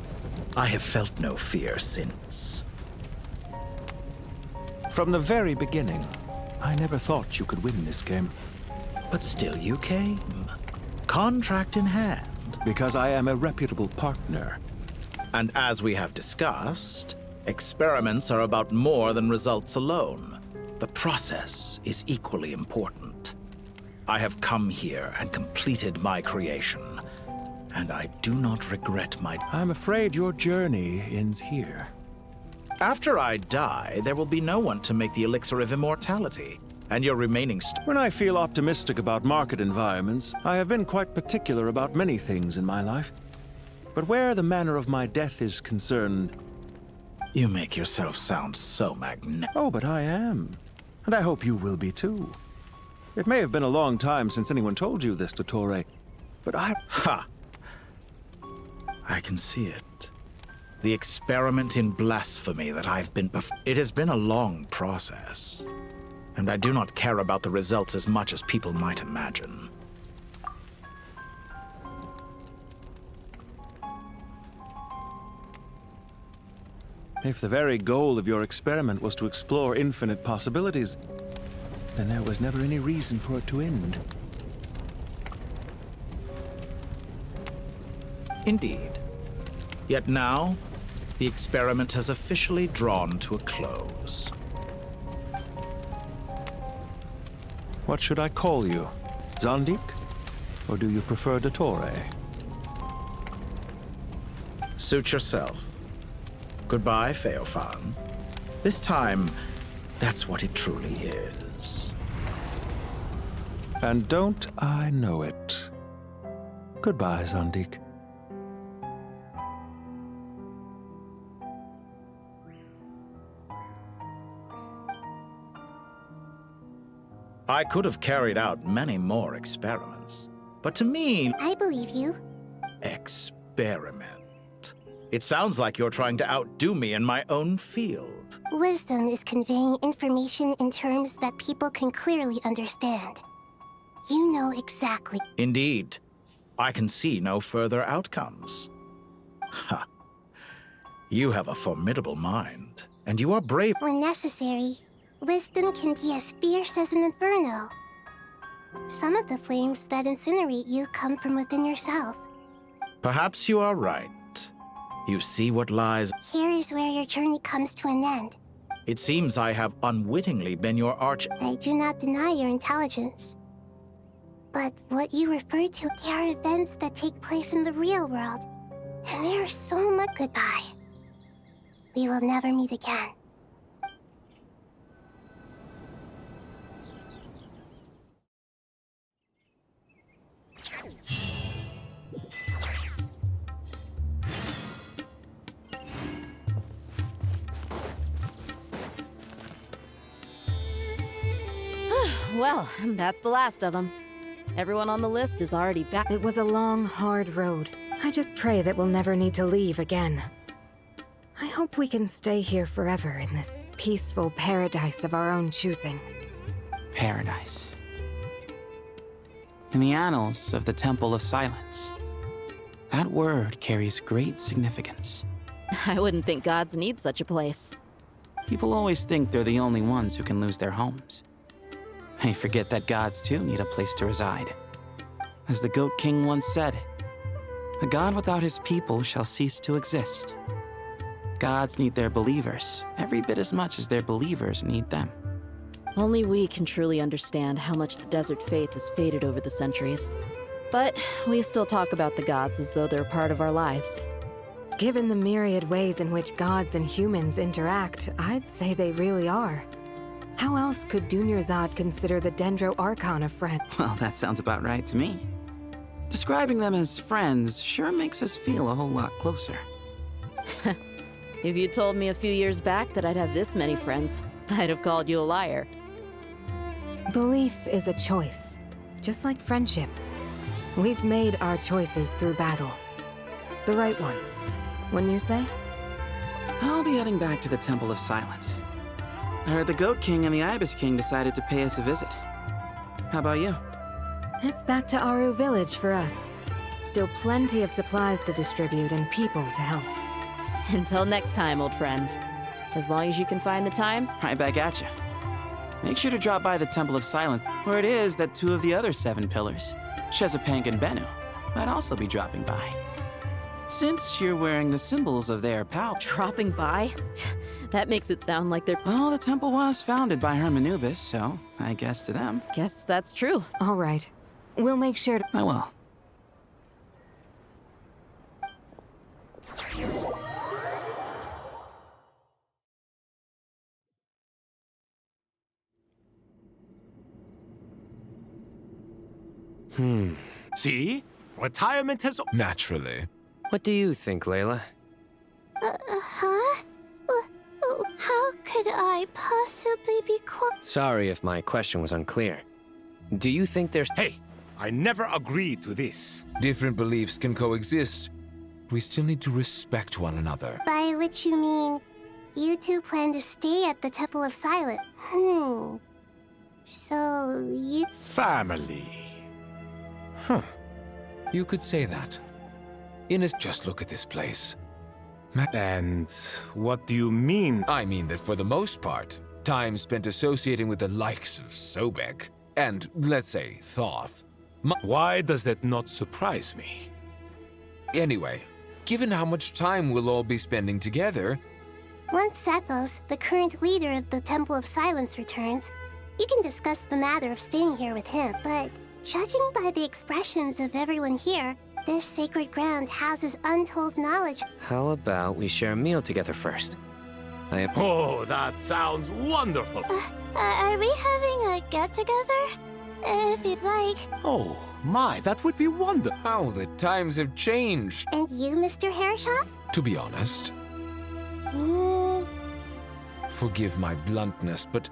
I have felt no fear since. From the very beginning, I never thought you could win this game. But still you came. Contract in hand. Because I am a reputable partner. And as we have discussed, experiments are about more than results alone. The process is equally important. I have come here and completed my creation, and I do not regret my... I'm afraid your journey ends here. After I die, there will be no one to make the elixir of immortality, and your remaining... When I feel optimistic about market environments, I have been quite particular about many things in my life. But where the manner of my death is concerned... You make yourself sound so magnificent. Oh, but I am. And I hope you will be too. It may have been a long time since anyone told you this, Dottore, but I... Ha! I can see it. The experiment in blasphemy that I've been... It has been a long process. And I do not care about the results as much as people might imagine. If the very goal of your experiment was to explore infinite possibilities, then there was never any reason for it to end. Indeed. Yet now, the experiment has officially drawn to a close. What should I call you? Zandik? Or do you prefer Dottore? Suit yourself. Goodbye, Feofan. This time, that's what it truly is. And don't I know it? Goodbye, Zandik. I could have carried out many more experiments, but to me... I believe you. Experiment. It sounds like you're trying to outdo me in my own field. Wisdom is conveying information in terms that people can clearly understand. You know exactly. Indeed. I can see no further outcomes. Ha. You have a formidable mind, and you are brave. When necessary, wisdom can be as fierce as an inferno. Some of the flames that incinerate you come from within yourself. Perhaps you are right. You see what lies... Here is where your journey comes to an end. It seems I have unwittingly been your arch... I do not deny your intelligence. But what you refer to, they are events that take place in the real world. And there is so much... Goodbye. We will never meet again. Well, that's the last of them. Everyone on the list is already back. It was a long, hard road. I just pray that we'll never need to leave again. I hope we can stay here forever in this peaceful paradise of our own choosing. Paradise. In the annals of the Temple of Silence, that word carries great significance. I wouldn't think gods need such a place. People always think they're the only ones who can lose their homes. They forget that gods too need a place to reside. As the Goat King once said, "A god without his people shall cease to exist." Gods need their believers every bit as much as their believers need them. Only we can truly understand how much the desert faith has faded over the centuries. But we still talk about the gods as though they're a part of our lives. Given the myriad ways in which gods and humans interact, I'd say they really are. How else could Dunyarzad consider the Dendro Archon a friend? Well, that sounds about right to me. Describing them as friends sure makes us feel a whole lot closer. If you told me a few years back that I'd have this many friends, I'd have called you a liar. Belief is a choice, just like friendship. We've made our choices through battle. The right ones, wouldn't you say? I'll be heading back to the Temple of Silence. I heard the Goat King and the Ibis King decided to pay us a visit. How about you? It's back to Aru Village for us. Still plenty of supplies to distribute and people to help. Until next time, old friend. As long as you can find the time. Right back at you. Make sure to drop by the Temple of Silence, where it is that 2 of the other 7 pillars, Chesapeake and Bennu, might also be dropping by. Since you're wearing the symbols of their power. Dropping by? That makes it sound like they're... Well, the temple was founded by Hermanubis, so I guess to them. Guess that's true. All right. We'll make sure to... I will. See? Retirement has... Naturally. What do you think, Layla? Huh? How could I possibly be Sorry if my question was unclear. Do you think there's... Hey, I never agreed to this. Different beliefs can coexist. We still need to respect one another. By which you mean, you two plan to stay at the Temple of Silence? So, you... Family. Huh. You could say that. Just look at this place. And what do you mean? I mean that for the most part, time spent associating with the likes of Sobek and, let's say, Thoth. Why does that not surprise me? Anyway, given how much time we'll all be spending together... Once Sethos, the current leader of the Temple of Silence, returns, you can discuss the matter of staying here with him. But judging by the expressions of everyone here, this sacred ground houses untold knowledge. How about we share a meal together first? Oh, that sounds wonderful. Are we having a get-together? If you'd like. Oh, my, that would be wonderful. How the times have changed. And you, Mr. Herreshoff? To be honest. Me... Forgive my bluntness, but...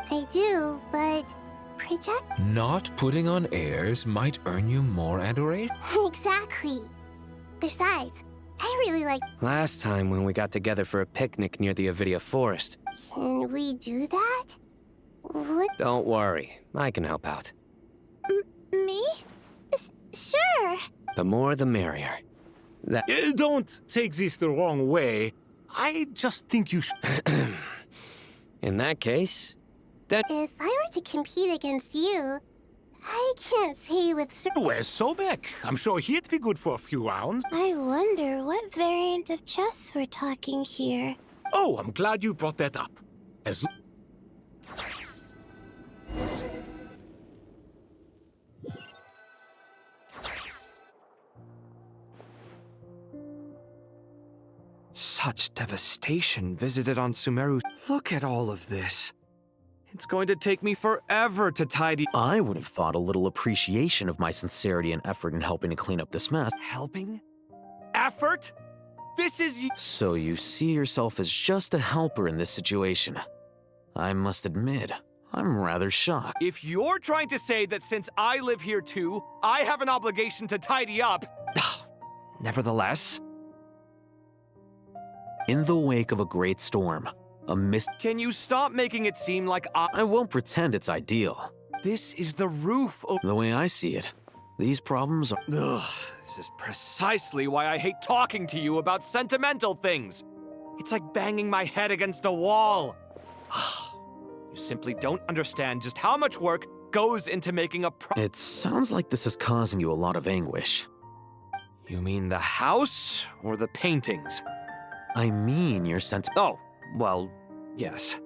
I do, but... project? Not putting on airs might earn you more adoration. Exactly. Besides, I really like... Last time when we got together for a picnic near the Avidia Forest. Can we do that? What? Don't worry, I can help out. Me? Sure. The more the merrier. Don't take this the wrong way. I just think you should... In that case... If I were to compete against you, I can't say with Where's Sobek? I'm sure he'd be good for a few rounds. I wonder what variant of chess we're talking here. Oh, I'm glad you brought that up. Such devastation visited on Sumeru. Look at all of this. It's going to take me forever to tidy. I would have thought a little appreciation of my sincerity and effort in helping to clean up this mess. Helping? Effort? This is... So you see yourself as just a helper in this situation. I must admit, I'm rather shocked. If you're trying to say that since I live here too, I have an obligation to tidy up... Nevertheless... In the wake of a great storm, a mist... Can you stop making it seem like I won't pretend it's ideal. This is the roof of... The way I see it, these problems are... Ugh, this is precisely why I hate talking to you about sentimental things. It's like banging my head against a wall. You simply don't understand just how much work goes into making a It sounds like this is causing you a lot of anguish. You mean the house or the paintings? I mean your Oh, well, yes.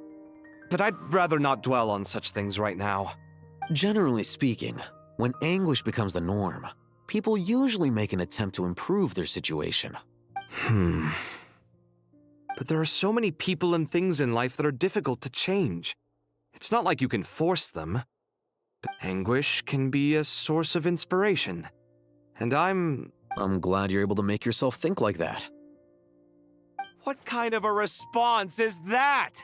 But I'd rather not dwell on such things right now. Generally speaking, when anguish becomes the norm, people usually make an attempt to improve their situation. But there are so many people and things in life that are difficult to change. It's not like you can force them. But anguish can be a source of inspiration. And I'm glad you're able to make yourself think like that. What kind of a response is that?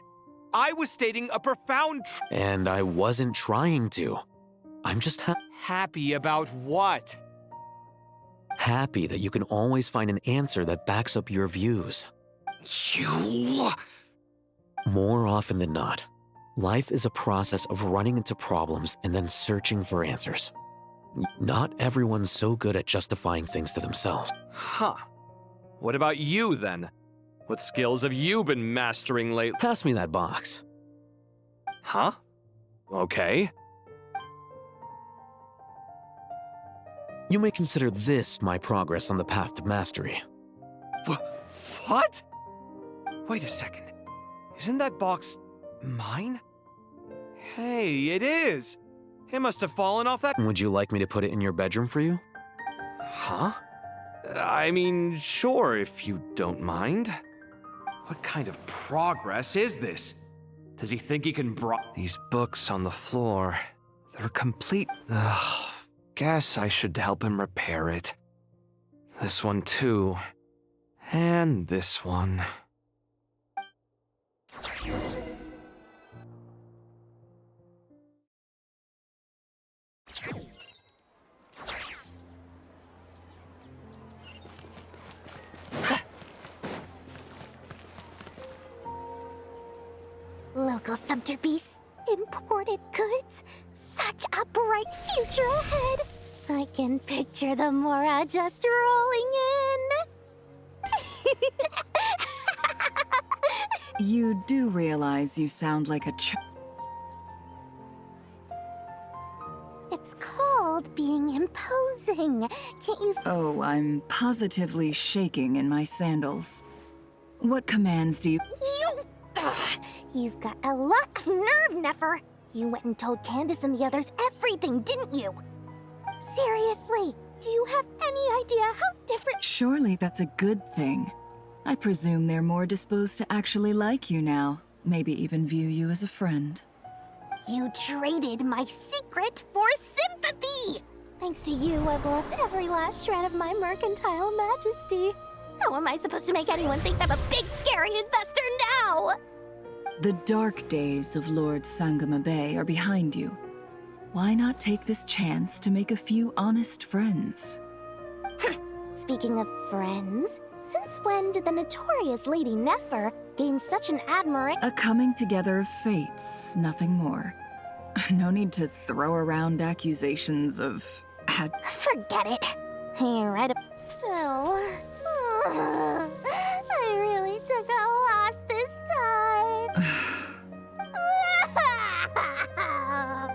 I was stating a profound And I wasn't trying to. I'm just happy about what? Happy that you can always find an answer that backs up your views. You... More often than not, life is a process of running into problems and then searching for answers. Not everyone's so good at justifying things to themselves. Huh. What about you, then? What skills have you been mastering lately? Pass me that box. Huh? Okay. You may consider this my progress on the path to mastery. What? Wait a second. Isn't that box mine? Hey, it is! It must have fallen off that— Would you like me to put it in your bedroom for you? Huh? I mean, sure, if you don't mind. What kind of progress is this? Does he think he can These books on the floor, they're complete— Ugh, guess I should help him repair it. This one too. And this one. Local subter beasts, imported goods, such a bright future ahead. I can picture the Mora just rolling in. You do realize you sound like a It's called being imposing. Can't you— Oh, I'm positively shaking in my sandals. What commands do you— You've got a lot of nerve, Nefer. You went and told Candace and the others everything, didn't you? Seriously, do you have any idea how different— Surely that's a good thing. I presume they're more disposed to actually like you now. Maybe even view you as a friend. You traded my secret for sympathy! Thanks to you, I've lost every last shred of my mercantile majesty. How am I supposed to make anyone think I'm a big, scary investor now? The dark days of Lord Sangama Bay are behind you. Why not take this chance to make a few honest friends? Speaking of friends, since when did the notorious Lady Nefer gain such an admiration? A coming together of fates, nothing more. No need to throw around accusations of Forget it. You're right up. Still, I really took a loss this time.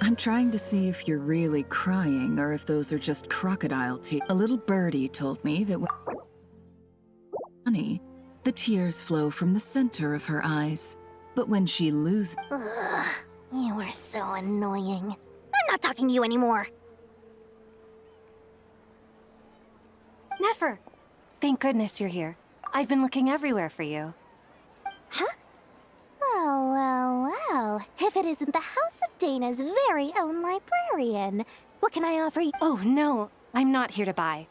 I'm trying to see if you're really crying or if those are just crocodile tears. A little birdie told me that when honey, the tears flow from the center of her eyes. But when she loses— You are so annoying. I'm not talking to you anymore. Nefer! Thank goodness you're here. I've been looking everywhere for you. Huh? Well. If it isn't the House of Dana's very own librarian, what can I offer you? Oh, no. I'm not here to buy.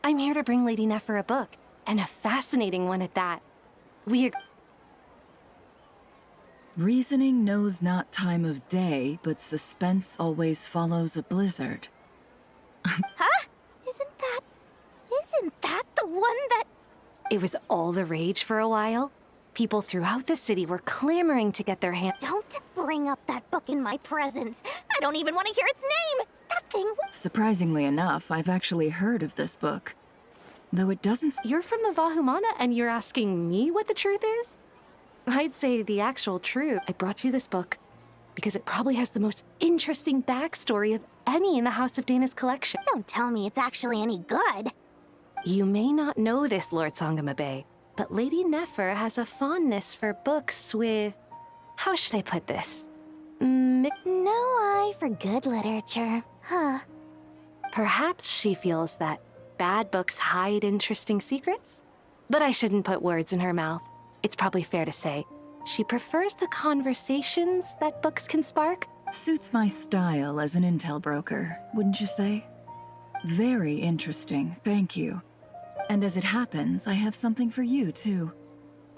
I'm here to bring Lady Nefer a book, and a fascinating one at that. Reasoning knows not time of day, but suspense always follows a blizzard. Huh? Isn't that the one that— It was all the rage for a while. People throughout the city were clamoring to get their hands— Don't bring up that book in my presence. I don't even want to hear its name. That thing— Surprisingly enough, I've actually heard of this book. Though it doesn't— You're from the Vahumana and you're asking me what the truth is? I'd say the actual truth. I brought you this book because it probably has the most interesting backstory of any in the House of Dana's collection. Don't tell me it's actually any good. You may not know this, Lord Sangama Bay, but Lady Nefer has a fondness for books with— how should I put this? No eye for good literature, huh? Perhaps she feels that bad books hide interesting secrets? But I shouldn't put words in her mouth. It's probably fair to say she prefers the conversations that books can spark. Suits my style as an intel broker, wouldn't you say? Very interesting, thank you. And as it happens, I have something for you, too.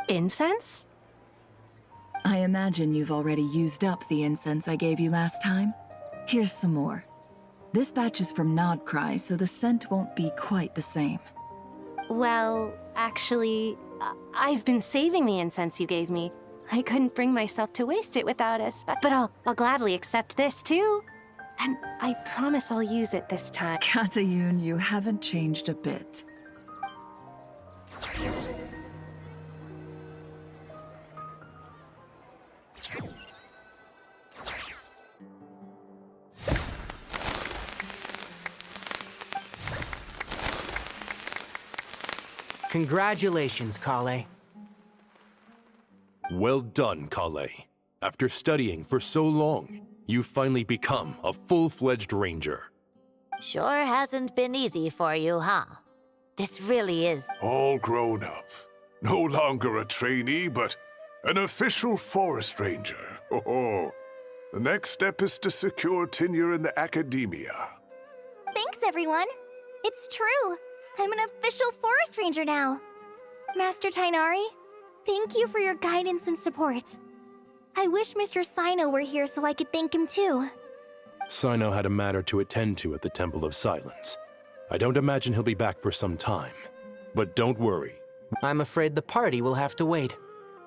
Incense? I imagine you've already used up the incense I gave you last time. Here's some more. This batch is from Nodcry, so the scent won't be quite the same. Well, actually, I've been saving the incense you gave me. I couldn't bring myself to waste it without but I'll gladly accept this too. And I promise I'll use it this time. Katayun, you haven't changed a bit. Congratulations, Kale. Well done, Kale. After studying for so long, you've finally become a full-fledged ranger. Sure hasn't been easy for you, huh? This really is... All grown up. No longer a trainee, but an official forest ranger. Oh, the next step is to secure tenure in the academia. Thanks, everyone. It's true. I'm an official forest ranger now. Master Tainari, thank you for your guidance and support. I wish Mr. Sino were here so I could thank him too. Sino had a matter to attend to at the Temple of Silence. I don't imagine he'll be back for some time. But don't worry. I'm afraid the party will have to wait.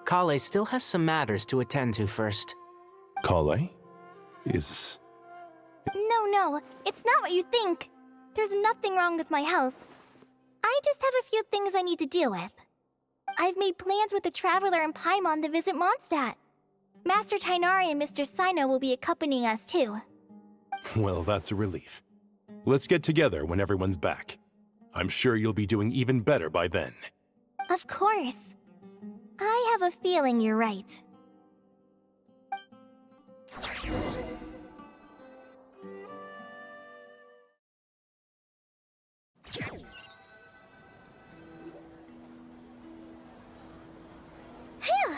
Kale still has some matters to attend to first. Kale? Is... No, it's not what you think. There's nothing wrong with my health. I just have a few things I need to deal with. I've made plans with the Traveler and Paimon to visit Mondstadt. Master Tainari and Mr. Sino will be accompanying us too. Well, that's a relief. Let's get together when everyone's back. I'm sure you'll be doing even better by then. Of course. I have a feeling you're right. Phew!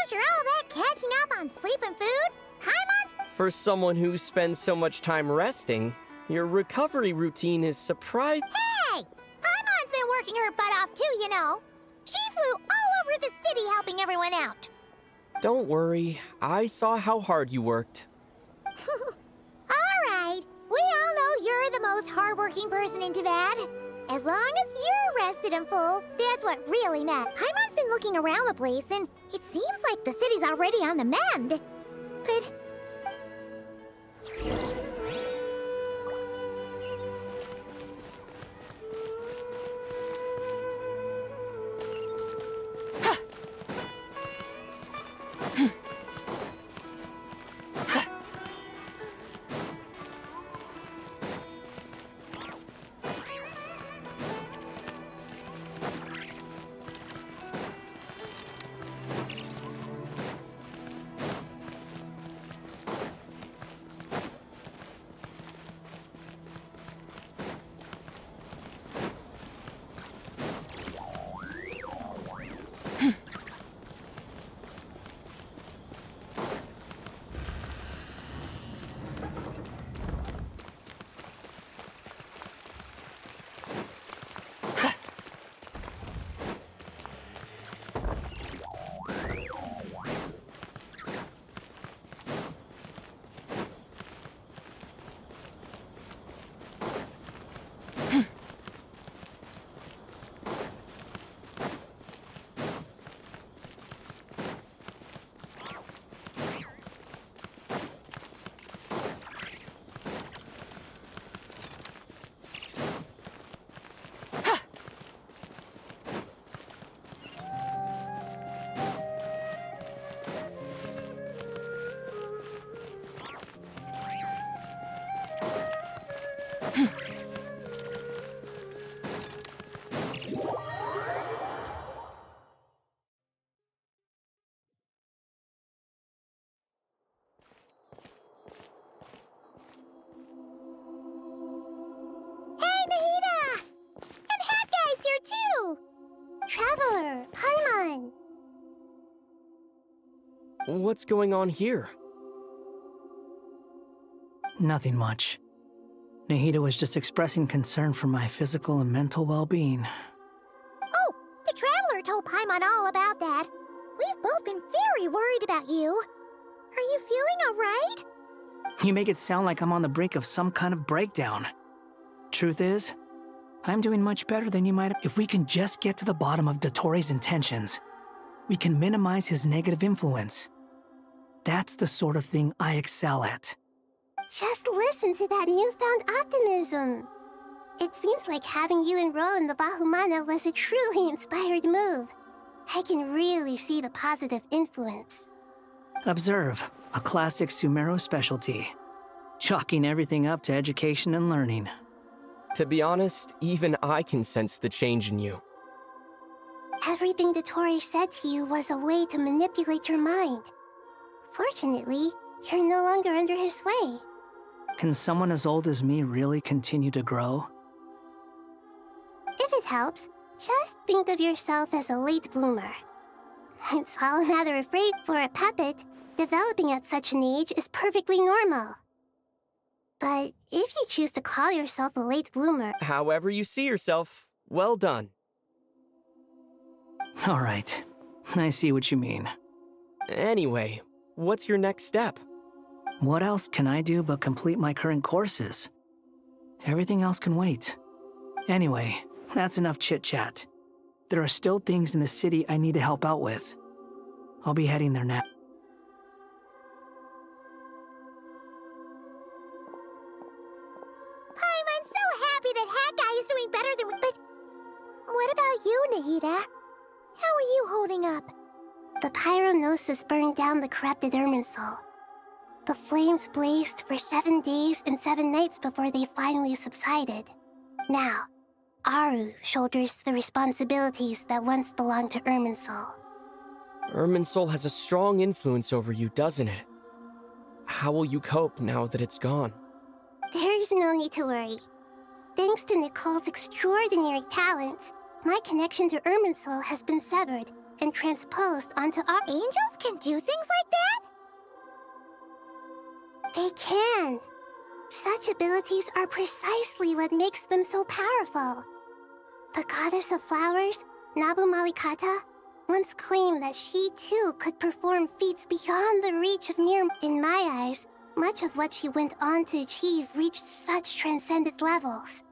After all that catching up on sleep and food, Paimon's... For someone who spends so much time resting, your recovery routine is surprising. Hey! Paimon's been working her butt off too, you know. She flew all over the city helping everyone out. Don't worry, I saw how hard you worked. Alright, we all know you're the most hardworking person in Tavad. As long as you're rested and full, that's what really matters. Paimon's been looking around the place, and it seems like the city's already on the mend. But... What's going on here? Nothing much. Nahida was just expressing concern for my physical and mental well-being. Oh, the Traveler told Paimon all about that. We've both been very worried about you. Are you feeling alright? You make it sound like I'm on the brink of some kind of breakdown. Truth is, I'm doing much better than you might have. If we can just get to the bottom of Dottoro's intentions, we can minimize his negative influence. That's the sort of thing I excel at. Just listen to that newfound optimism. It seems like having you enroll in the Vahumana was a truly inspired move. I can really see the positive influence. Observe, a classic Sumero specialty. Chalking everything up to education and learning. To be honest, even I can sense the change in you. Everything Dottore said to you was a way to manipulate your mind. Fortunately, you're no longer under his sway. Can someone as old as me really continue to grow? If it helps, just think of yourself as a late bloomer. It's all a matter of faith for a puppet. Developing at such an age is perfectly normal. But if you choose to call yourself a late bloomer... However you see yourself, well done. All right. I see what you mean. Anyway, what's your next step? What else can I do but complete my current courses? Everything else can wait. Anyway, that's enough chit-chat. There are still things in the city I need to help out with. I'll be heading there now. I'm so happy that Hat Guy is doing better than we... But what about you, Nahida? How are you holding up? The pyronosis burned down the corrupted Irminsul. The flames blazed for 7 days and 7 nights before they finally subsided. Now, Aru shoulders the responsibilities that once belonged to Irminsul. Irminsul has a strong influence over you, doesn't it? How will you cope now that it's gone? There is no need to worry. Thanks to Nicole's extraordinary talents, my connection to Irminsul has been severed and transposed onto our... Angels can do things like that? They can. Such abilities are precisely what makes them so powerful. The goddess of flowers, Nabu Malikata, once claimed that she too could perform feats beyond the reach of mere... In my eyes, much of what she went on to achieve reached such transcendent levels.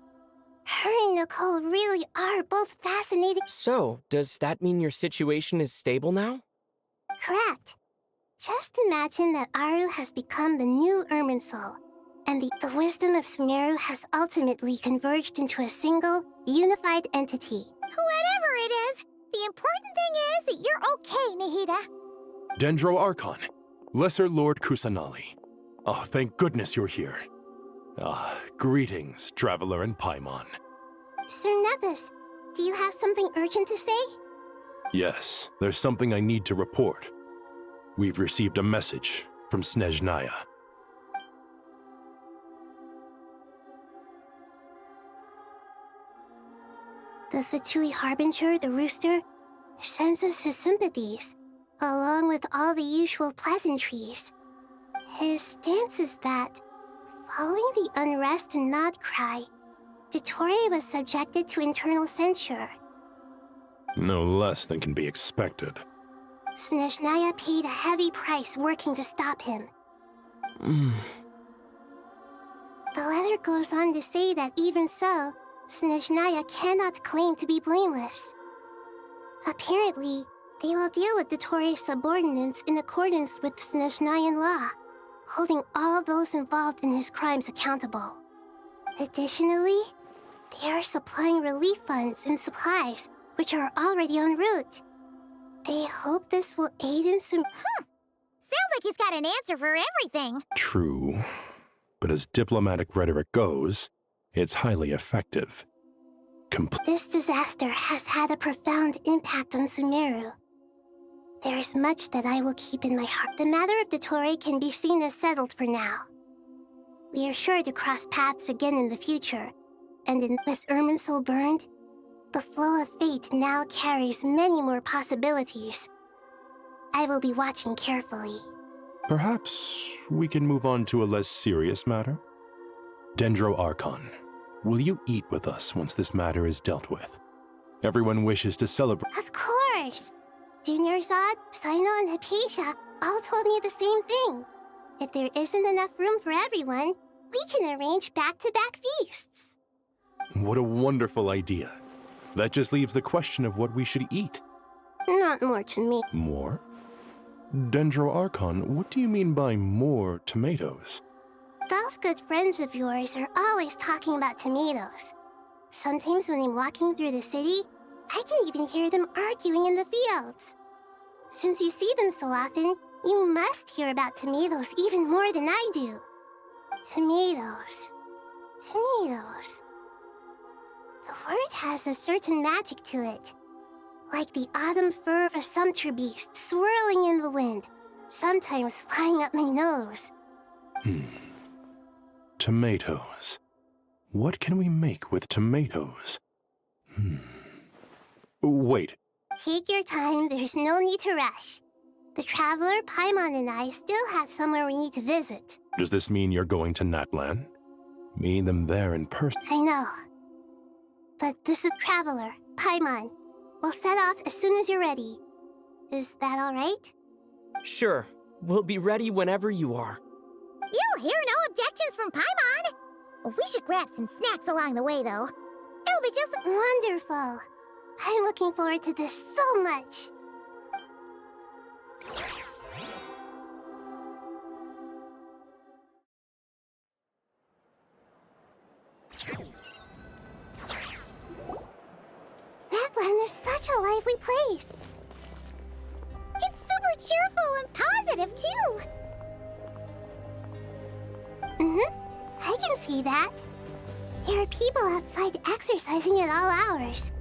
Her and Nicole really are both fascinating. So, does that mean your situation is stable now? Correct. Just imagine that Aru has become the new Irminsul, and the wisdom of Sumeru has ultimately converged into a single, unified entity. Whatever it is, the important thing is that you're okay, Nahida. Dendro Archon, Lesser Lord Kusanali. Oh, thank goodness you're here. Greetings, Traveler and Paimon. Sir Nevis, do you have something urgent to say? Yes, there's something I need to report. We've received a message from Snezhnaya. The Fatui Harbinger, the rooster, sends us his sympathies, along with all the usual pleasantries. His stance is that, following the unrest and Nod cry, Dottore was subjected to internal censure. No less than can be expected. Snezhnaya paid a heavy price working to stop him. The letter goes on to say that even so, Snezhnaya cannot claim to be blameless. Apparently, they will deal with Dottore's subordinates in accordance with Snezhnayan law, holding all those involved in his crimes accountable. Additionally, they are supplying relief funds and supplies, which are already en route. They hope this will aid in some... Sounds like he's got an answer for everything. True. But as diplomatic rhetoric goes, it's highly effective. This disaster has had a profound impact on Sumeru. There is much that I will keep in my heart. The matter of Dottore can be seen as settled for now. We are sure to cross paths again in the future, and with Irminsul burned, the flow of fate now carries many more possibilities. I will be watching carefully. Perhaps we can move on to a less serious matter? Dendro Archon, will you eat with us once this matter is dealt with? Everyone wishes to celebrate. Of course! Junior Zod, Sino, and Hypatia all told me the same thing. If there isn't enough room for everyone, we can arrange back-to-back feasts. What a wonderful idea. That just leaves the question of what we should eat. Not more to me. More? Dendro Archon, what do you mean by more tomatoes? Those good friends of yours are always talking about tomatoes. Sometimes when I'm walking through the city, I can even hear them arguing in the fields. Since you see them so often, you must hear about tomatoes even more than I do. Tomatoes. Tomatoes. The word has a certain magic to it. Like the autumn fur of a sumpter beast swirling in the wind, sometimes flying up my nose. Tomatoes. What can we make with tomatoes? Wait. Take your time, there's no need to rush. The Traveler, Paimon, and I still have somewhere we need to visit. Does this mean you're going to Natlan? Meet them there in person? I know. But this is Traveler, Paimon. We'll set off as soon as you're ready. Is that all right? Sure. We'll be ready whenever you are. You'll hear no objections from Paimon. We should grab some snacks along the way, though. It'll be just wonderful. I'm looking forward to this so much. Natlan is such a lively place. It's super cheerful and positive, too. I can see that. There are people outside exercising at all hours.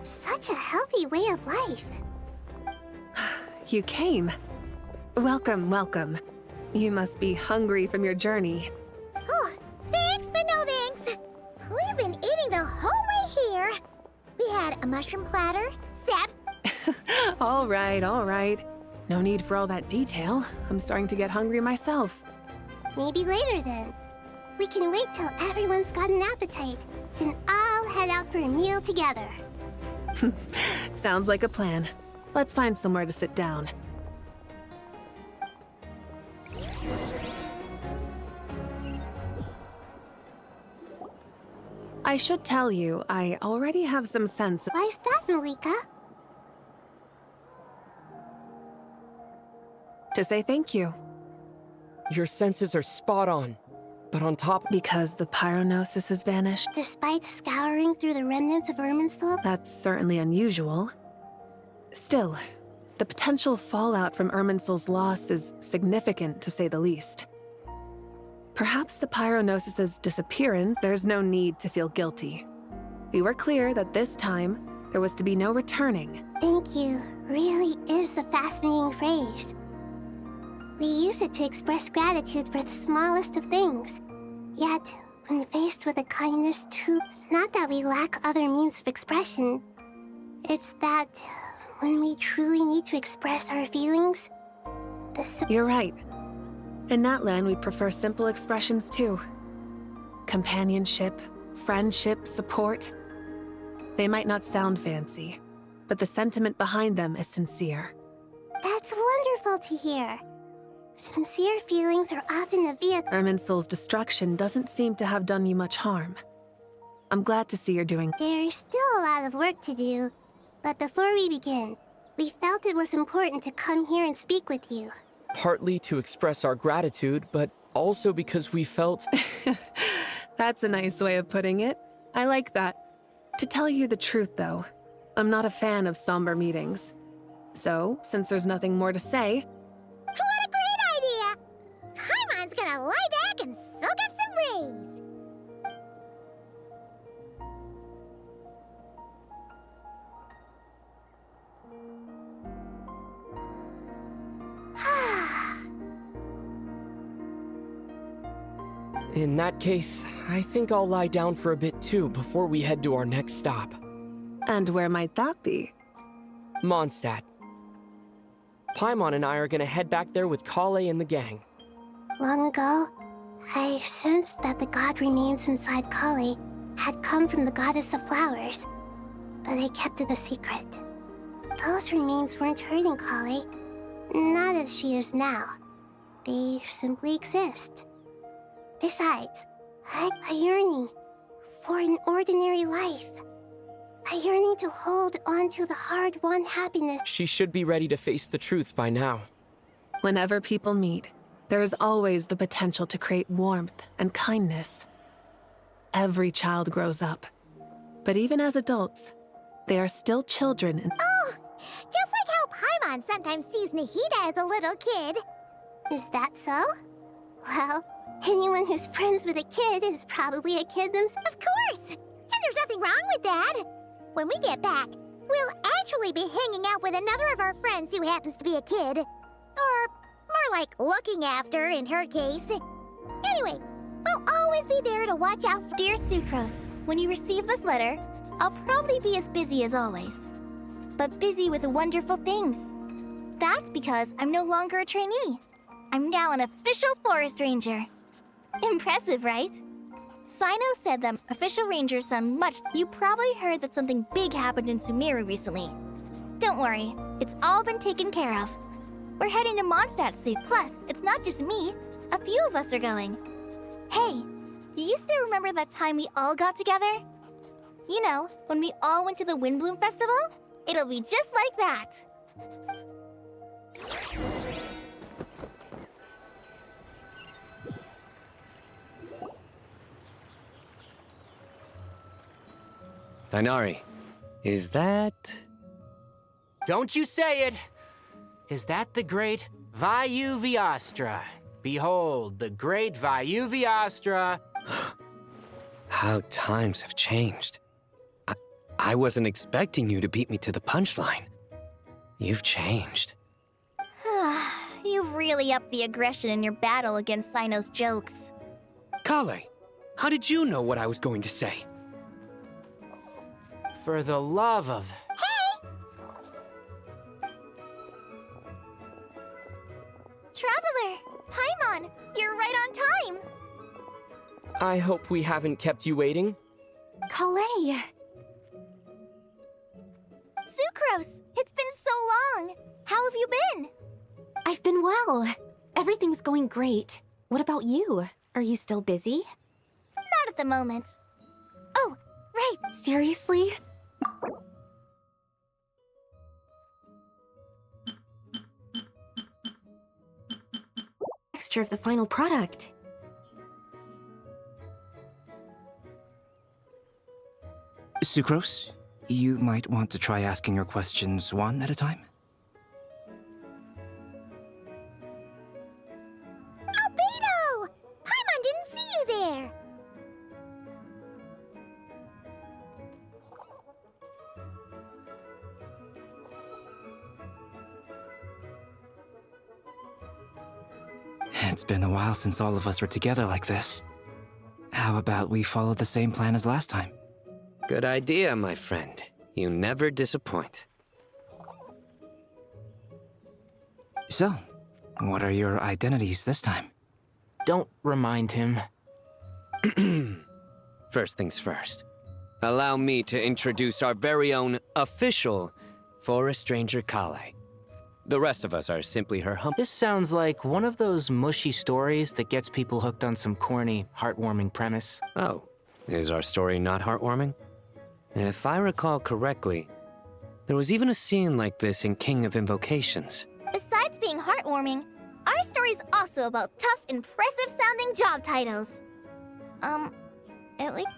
Such a healthy way of life. You came. Welcome, welcome. You must be hungry from your journey. Oh, thanks, but no thanks. We've been eating the whole way here. We had a mushroom platter, saps. All right, all right. No need for all that detail. I'm starting to get hungry myself. Maybe later then. We can wait till everyone's got an appetite, then all head out for a meal together. Sounds like a plan. Let's find somewhere to sit down. I should tell you, I already have some sense. Why's that, Malika? To say thank you. Your senses are spot on. But on top... Because the pyronosis has vanished? Despite scouring through the remnants of Irminsul? That's certainly unusual. Still, the potential fallout from Irminsul's loss is significant, to say the least. Perhaps the pyronosis's disappearance, there's no need to feel guilty. We were clear that this time, there was to be no returning. Thank you really is a fascinating phrase. We use it to express gratitude for the smallest of things. Yet, when faced with a kindness too, it's not that we lack other means of expression. It's that when we truly need to express our feelings, You're right. In Natlan, we prefer simple expressions too. Companionship, friendship, support. They might not sound fancy, but the sentiment behind them is sincere. That's wonderful to hear. Sincere feelings are often a vehicle. Irminsul's destruction doesn't seem to have done you much harm. I'm glad to see you're doing... There's still a lot of work to do, but before we begin, we felt it was important to come here and speak with you. Partly to express our gratitude, but also because we felt... That's a nice way of putting it. I like that. To tell you the truth, though, I'm not a fan of somber meetings. So, since there's nothing more to say... What a great idea! Paimon's gonna lie back and soak up some breeze. In that case, I think I'll lie down for a bit too before we head to our next stop. And where might that be? Mondstadt. Paimon and I are gonna head back there with Kale and the gang. Long ago, I sensed that the god remains inside Kali had come from the goddess of flowers, but I kept it a secret. Those remains weren't hurting Kali, not as she is now. They simply exist. Besides, a yearning for an ordinary life. A yearning to hold on to the hard-won happiness. She should be ready to face the truth by now. Whenever people meet, there is always the potential to create warmth and kindness. Every child grows up, but even as adults, they are still children. Oh, just like how Paimon sometimes sees Nahida as a little kid. Is that so? Well, anyone who's friends with a kid is probably a kid themselves. Of course! And there's nothing wrong with that. When we get back, we'll actually be hanging out with another of our friends who happens to be a kid. Or more like looking after, in her case. Anyway, we'll always be there to watch out for— Dear Sucrose, when you receive this letter, I'll probably be as busy as always. But busy with wonderful things. That's because I'm no longer a trainee. I'm now an official forest ranger. Impressive, right? Sino said that official rangers sound much— You probably heard that something big happened in Sumeru recently. Don't worry, it's all been taken care of. We're heading to Mondstadt soon. Plus, it's not just me. A few of us are going. Hey, do you still remember that time we all got together? You know, when we all went to the Windbloom Festival? It'll be just like that. Dainari, is that... Don't you say it! Is that the great Vayuviastra? Behold, the great Vayuviastra. How times have changed. I wasn't expecting you to beat me to the punchline. You've changed. You've really upped the aggression in your battle against Sino's jokes. Kale, how did you know what I was going to say? For the love of... Hey! Traveler! Paimon, you're right on time! I hope we haven't kept you waiting. Kale! Sucrose, it's been so long! How have you been? I've been well. Everything's going great. What about you? Are you still busy? Not at the moment. Oh, right! Seriously? Texture of the final product. Sucrose, you might want to try asking your questions one at a time. Albedo! Paimon didn't see you there! It's been a while since all of us were together like this. How about we follow the same plan as last time? Good idea, my friend. You never disappoint. So, what are your identities this time? Don't remind him. First things first. Allow me to introduce our very own official Forest Ranger Kale. The rest of us are simply her This sounds like one of those mushy stories that gets people hooked on some corny, heartwarming premise. Oh, is our story not heartwarming? If I recall correctly, there was even a scene like this in King of Invocations. Besides being heartwarming, our story's also about tough, impressive-sounding job titles. At least...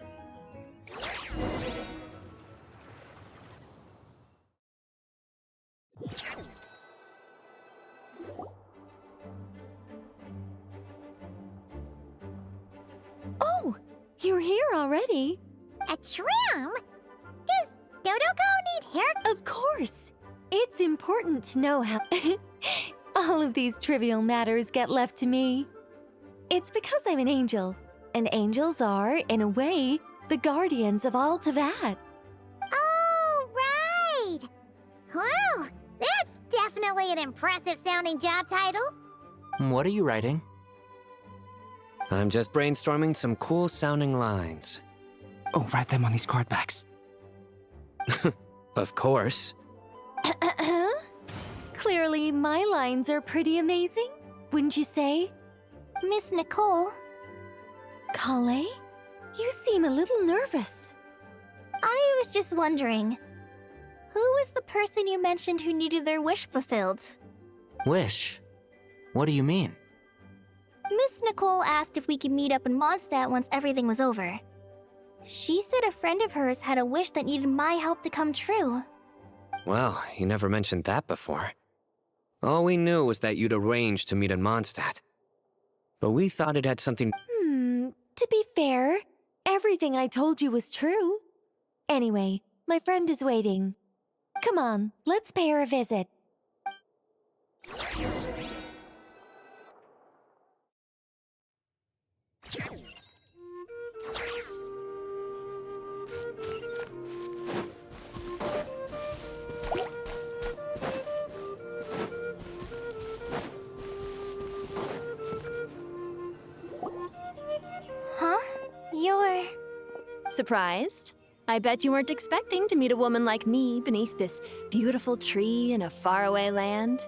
Oh, you're here already. A trim? Does Dodoko need hair? Of course. It's important to know how all of these trivial matters get left to me. It's because I'm an angel, and angels are, in a way, the guardians of all Teyvat. Oh, right! Well, that's definitely definitely an impressive sounding job title. What are you writing? I'm just brainstorming some cool sounding lines. Oh, write them on these card backs. Of course. Clearly, my lines are pretty amazing, wouldn't you say? Miss Nicole, Kale? You seem a little nervous. I was just wondering, who was the person you mentioned who needed their wish fulfilled? Wish? What do you mean? Miss Nicole asked if we could meet up in Mondstadt once everything was over. She said a friend of hers had a wish that needed my help to come true. Well, you never mentioned that before. All we knew was that you'd arranged to meet in Mondstadt. But we thought it had something... To be fair, everything I told you was true. Anyway, my friend is waiting. Come on, let's pay her a visit. Huh? You're... Surprised? I bet you weren't expecting to meet a woman like me beneath this beautiful tree in a faraway land.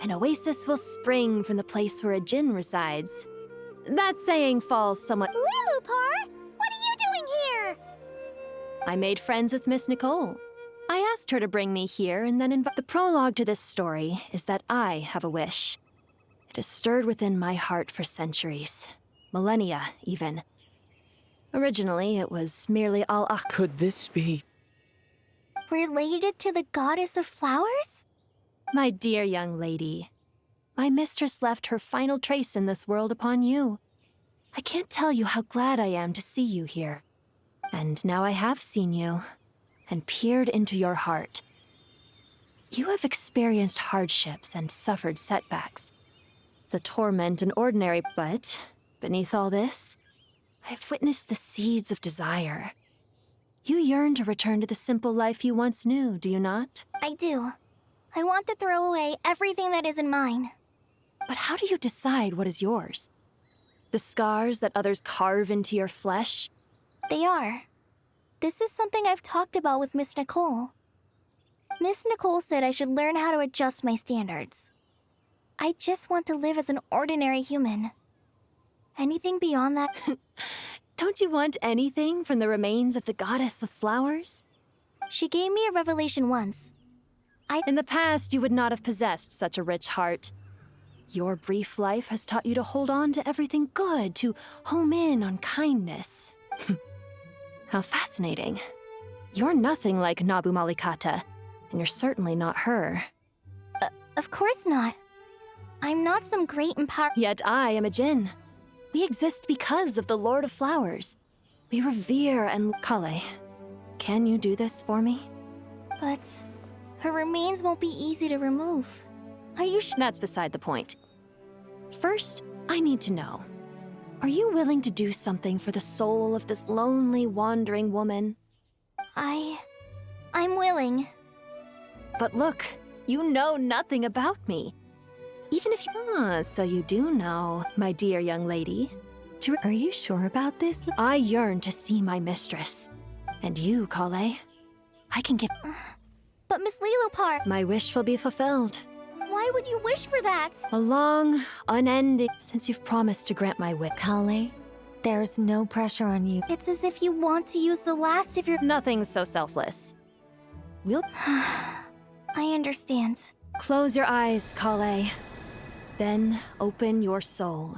An oasis will spring from the place where a djinn resides. That saying falls somewhat... Lilupar, what are you doing here? I made friends with Miss Nicole. I asked her to bring me here and then invite... The prologue to this story is that I have a wish. It has stirred within my heart for centuries. Millennia, even. Originally, it was merely Could this be... related to the goddess of flowers? My dear young lady, my mistress left her final trace in this world upon you. I can't tell you how glad I am to see you here. And now I have seen you, and peered into your heart. You have experienced hardships and suffered setbacks. The torment and ordinary, but beneath all this, I've witnessed the seeds of desire. You yearn to return to the simple life you once knew, do you not? I do. I want to throw away everything that isn't mine. But how do you decide what is yours? The scars that others carve into your flesh? They are. This is something I've talked about with Miss Nicole. Miss Nicole said I should learn how to adjust my standards. I just want to live as an ordinary human. Anything beyond that? Don't you want anything from the remains of the goddess of flowers? She gave me a revelation once. In the past, you would not have possessed such a rich heart. Your brief life has taught you to hold on to everything good, to home in on kindness. How fascinating. You're nothing like Nabu Malikata, and you're certainly not her. Of course not. I'm not some great and powerful... Yet I am a djinn. We exist because of the Lord of Flowers. We revere and... Kale, can you do this for me? But her remains won't be easy to remove. Are you sure? That's beside the point. First, I need to know. Are you willing to do something for the soul of this lonely, wandering woman? I'm willing. But look, you know nothing about me. Even if you... so you do know, my dear young lady. Are you sure about this? I yearn to see my mistress. And you, Kale, I can give... But Miss Lilupar... My wish will be fulfilled. Why would you wish for that? A long, unending... Since you've promised to grant my wish. Kale, there's no pressure on you. It's as if you want to use the last of your... Nothing so selfless. We'll... I understand. Close your eyes, Kale. Then open your soul.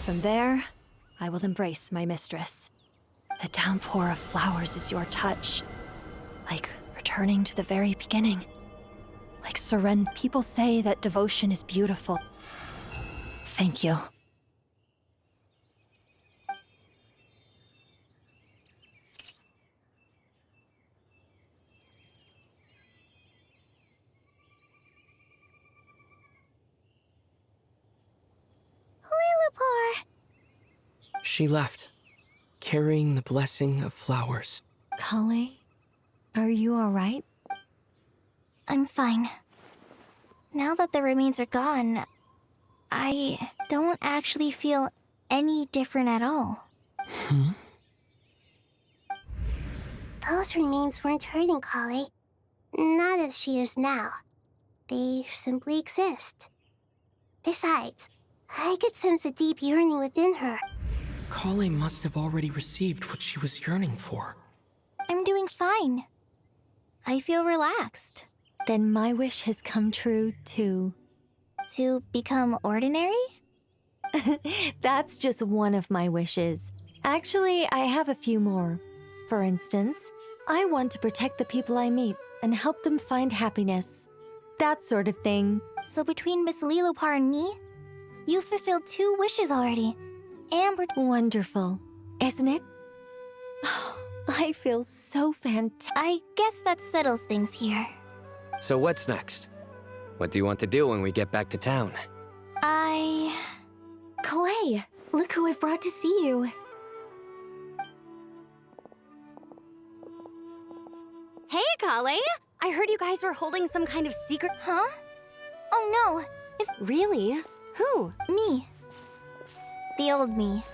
From there, I will embrace my mistress. The downpour of flowers is your touch. Like returning to the very beginning. Like surrender. People say that devotion is beautiful. Thank you. She left, carrying the blessing of flowers. Kale, are you all right? I'm fine. Now that the remains are gone, I don't actually feel any different at all. Those remains weren't hurting Kali. Not as she is now. They simply exist. Besides, I could sense a deep yearning within her. Kali must have already received what she was yearning for. I'm doing fine. I feel relaxed. Then my wish has come true, too. To become ordinary? That's just one of my wishes. Actually, I have a few more. For instance, I want to protect the people I meet and help them find happiness. That sort of thing. So between Miss Lilopar and me, you fulfilled 2 wishes already. Wonderful, isn't it? I feel so fantastic. I guess that settles things here. So what's next? What do you want to do when we get back to town? Clay, look who I've brought to see you. Hey, Kale! I heard you guys were holding some kind of secret— Huh? Oh no! It's— Really? Who? Me. The old me.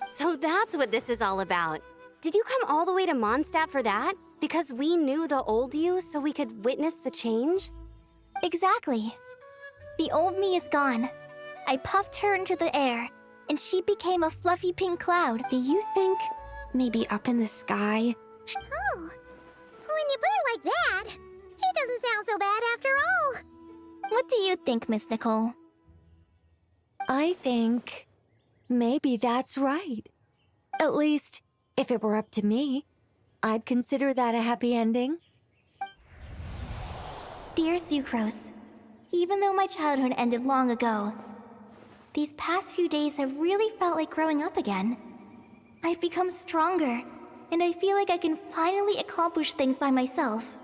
So that's what this is all about. Did you come all the way to Mondstadt for that? Because we knew the old you so we could witness the change? Exactly. The old me is gone. I puffed her into the air, and she became a fluffy pink cloud. Do you think maybe up in the sky? Oh, when you put it like that, it doesn't sound so bad after all. What do you think, Miss Nicole? I think maybe that's right. At least, if it were up to me, I'd consider that a happy ending. Dear Sucrose, even though my childhood ended long ago, these past few days have really felt like growing up again. I've become stronger, and I feel like I can finally accomplish things by myself.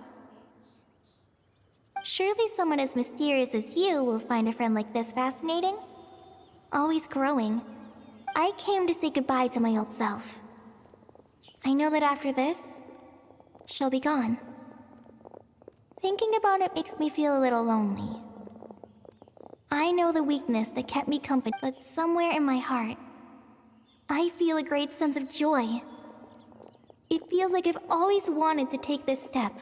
Surely someone as mysterious as you will find a friend like this fascinating? Always growing, I came to say goodbye to my old self. I know that after this, she'll be gone. Thinking about it makes me feel a little lonely. I know the weakness that kept me company, but somewhere in my heart, I feel a great sense of joy. It feels like I've always wanted to take this step,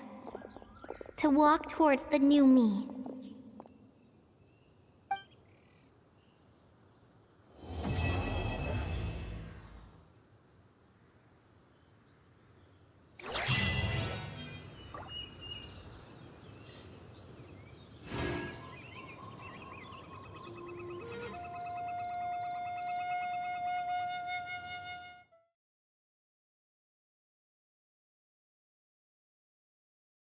to walk towards the new me.